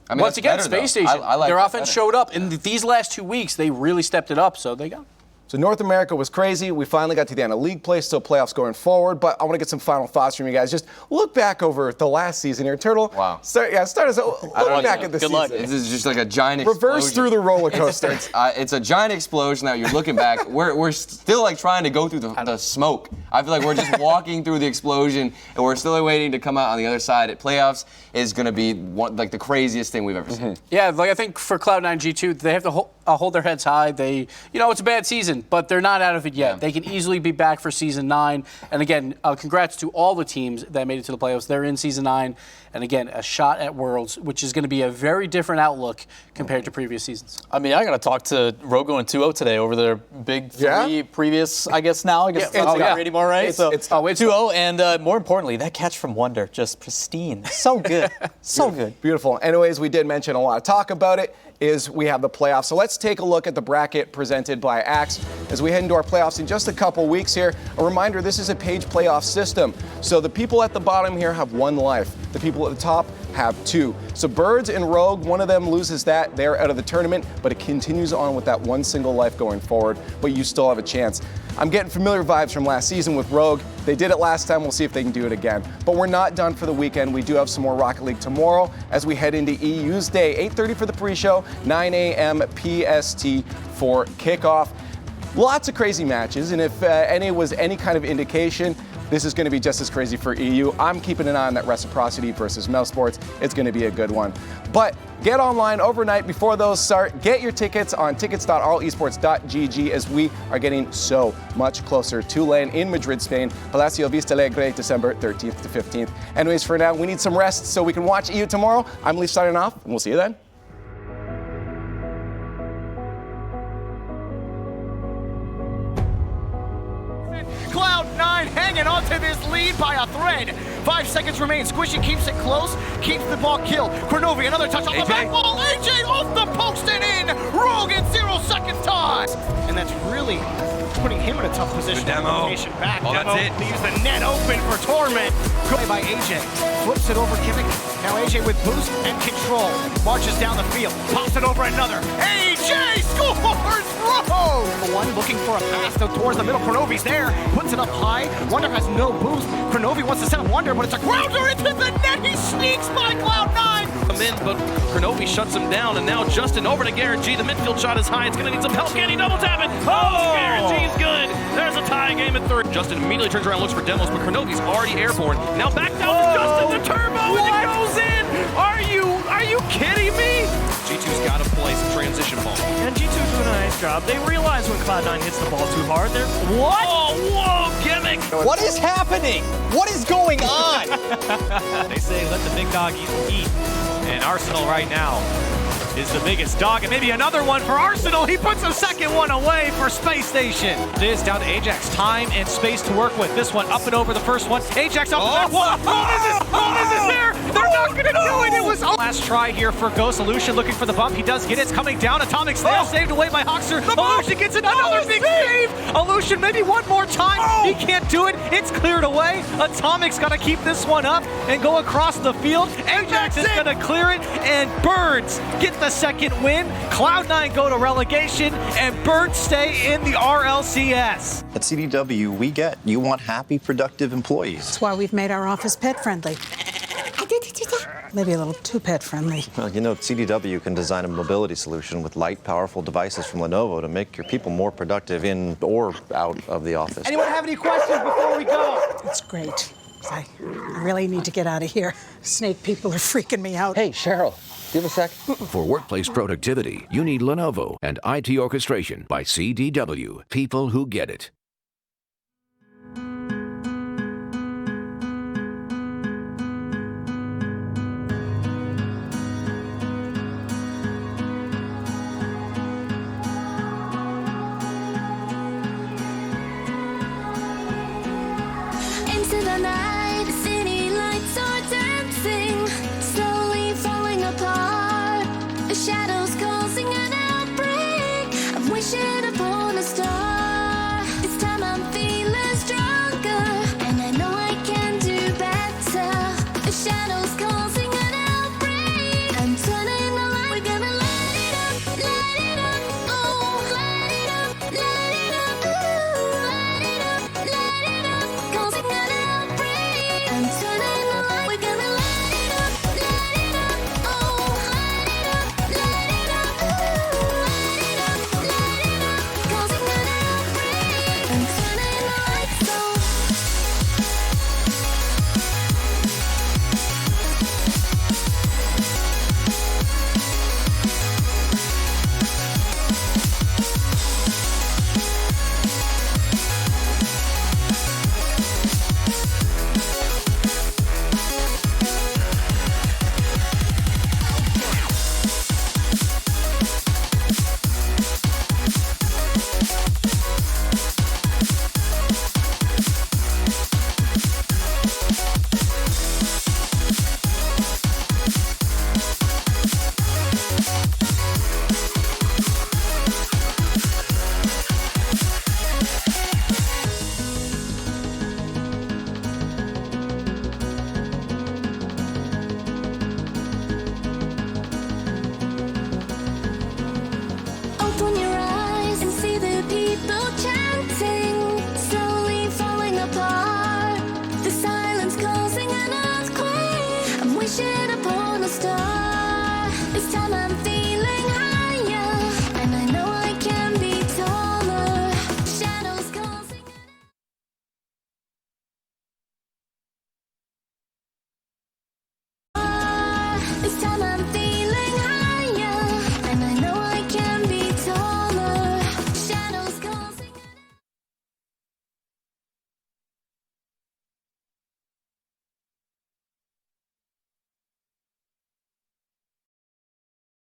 I mean, once again, better, Space though. Station, I like their that offense better. showed up. In these last 2 weeks, they really stepped it up, so they got it. So North America was crazy. We finally got to the end of league play, still playoffs going forward. But I want to get some final thoughts from you guys. Just look back over the last season here, Turtle. Wow. Start us. Look back at the season. luck. This is just like a giant explosion. Reverse through the roller coaster. It's a giant explosion that you're looking back. We're still like trying to go through the smoke. I feel like we're just walking through the explosion, and we're still waiting to come out on the other side. At playoffs is going to be the craziest thing we've ever seen. Yeah, like I think for Cloud9 G2, they have to hold their heads high. They, it's a bad season, but they're not out of it yet. Yeah. They can easily be back for season 9. And again, congrats to all the teams that made it to the playoffs. They're in season 9. And again, a shot at Worlds, which is going to be a very different outlook compared to previous seasons. I mean, I got to talk to Rogo and 2-0 today over their big 3 previous, I guess now. I guess it's not anymore, right? It's 2-0. And more importantly, that catch from Wonder, just pristine. So good. So good. Beautiful. Anyways, we did mention a lot of talk about it. Is we have the playoffs. So let's take a look at the bracket presented by Axe as we head into our playoffs in just a couple weeks here. A reminder, this is a page playoff system. So the people at the bottom here have 1 life. The people at the top have 2. So Birds and Rogue, one of them loses that. They're out of the tournament, but it continues on with that 1 single life going forward, but you still have a chance. I'm getting familiar vibes from last season with Rogue. They did it last time. We'll see if they can do it again. But we're not done for the weekend. We do have some more Rocket League tomorrow as we head into EU's Day. 8:30 for the pre-show, 9 a.m. PST for kickoff. Lots of crazy matches, and if any was any kind of indication, this is going to be just as crazy for EU. I'm keeping an eye on that Reciprocity versus Mouse Sports. It's going to be a good one. But get online overnight before those start. Get your tickets on tickets.rlesports.gg as we are getting so much closer to LAN in Madrid, Spain. Palacio Vista Alegre, December 13th to 15th. Anyways, for now, we need some rest so we can watch EU tomorrow. I'm Leaf signing off, and we'll see you then. Cloud9 hanging on to this lead by a thread. 5 seconds remain. Squishy keeps it close, keeps the ball killed. Cornovi, another touch off the back wall. AJ off the post and in. Rogue in 0 seconds time. And that's really putting him in a tough position. Demo. Back. Oh, Demo that's it. leaves the net open for Torment. Good by AJ. Flips it over Kimmich. Now AJ with boost and control. Marches down the field. Pops it over another. AJ scores! Rogue! One looking for a pass towards the middle. Cronovi's there. Puts it up high. Wonder has no boost. Cronovi wants to send Wonder, but it's a grounder into the net. He sneaks by Cloud9. Come in, but Cronovi shuts him down, and now Justin over to Garrett G. The midfield shot is high. It's going to need some help. Can he double tap it? Oh, Garrett G's good. There's a tie game at 3rd. Justin immediately turns around, looks for demos, but Cronovi's already airborne. Now back down to Justin, the turbo, and it goes in. Are you kidding me? G2's got to play some transition ball. And G2's doing a nice job. They realize when Cloud9 hits the ball too hard, they're... What? Oh, whoa, gimmick. What is happening? What is going on? They say let the big dog eat. And Arsenal right now is the biggest dog, and maybe another one for Arsenal. He puts a second one away for Space Station. It is down to Ajax. Time and space to work with. This one up and over the first one. Ajax up the back wall. Roll is there. They're not going to do it. It was last try here for Ghost. Illusion looking for the bump. He does get it. It's coming down. Atomic's there. Saved away by Hoxer. Illusion gets another big save. Illusion maybe one more time. He can't do it. It's cleared away. Atomic's got to keep this one up and go across the field. Ajax is going to clear it. And Birds get the second win. Cloud9 go to relegation. And Birds stay in the RLCS. At CDW, we get you want happy, productive employees. That's why we've made our office pet friendly. Maybe a little too pet friendly. Well, you know, CDW can design a mobility solution with light, powerful devices from Lenovo to make your people more productive in or out of the office. Anyone have any questions before we go? It's great. I really need to get out of here. Snake people are freaking me out. Hey, Cheryl, do you have a sec? For workplace productivity, you need Lenovo and IT orchestration by CDW. People who get it. Into the night, the city lights are dancing, slowly falling apart. The shadows causing an outbreak. I'm wishing upon a star. This time I'm feeling stronger, and I know I can do better. The shadows causing an outbreak. I'm turning the light. We're gonna light it up, oh, light it up, ooh, light it up, causing an outbreak. I'm turning the light. We're gonna light it up, oh, light it up, ooh, light it up, causing an outbreak. I'm turning the lights on. Open your eyes and see the people chanting, slowly falling apart. The silence causing an earthquake. I'm wishing upon a star. This time I'm feeling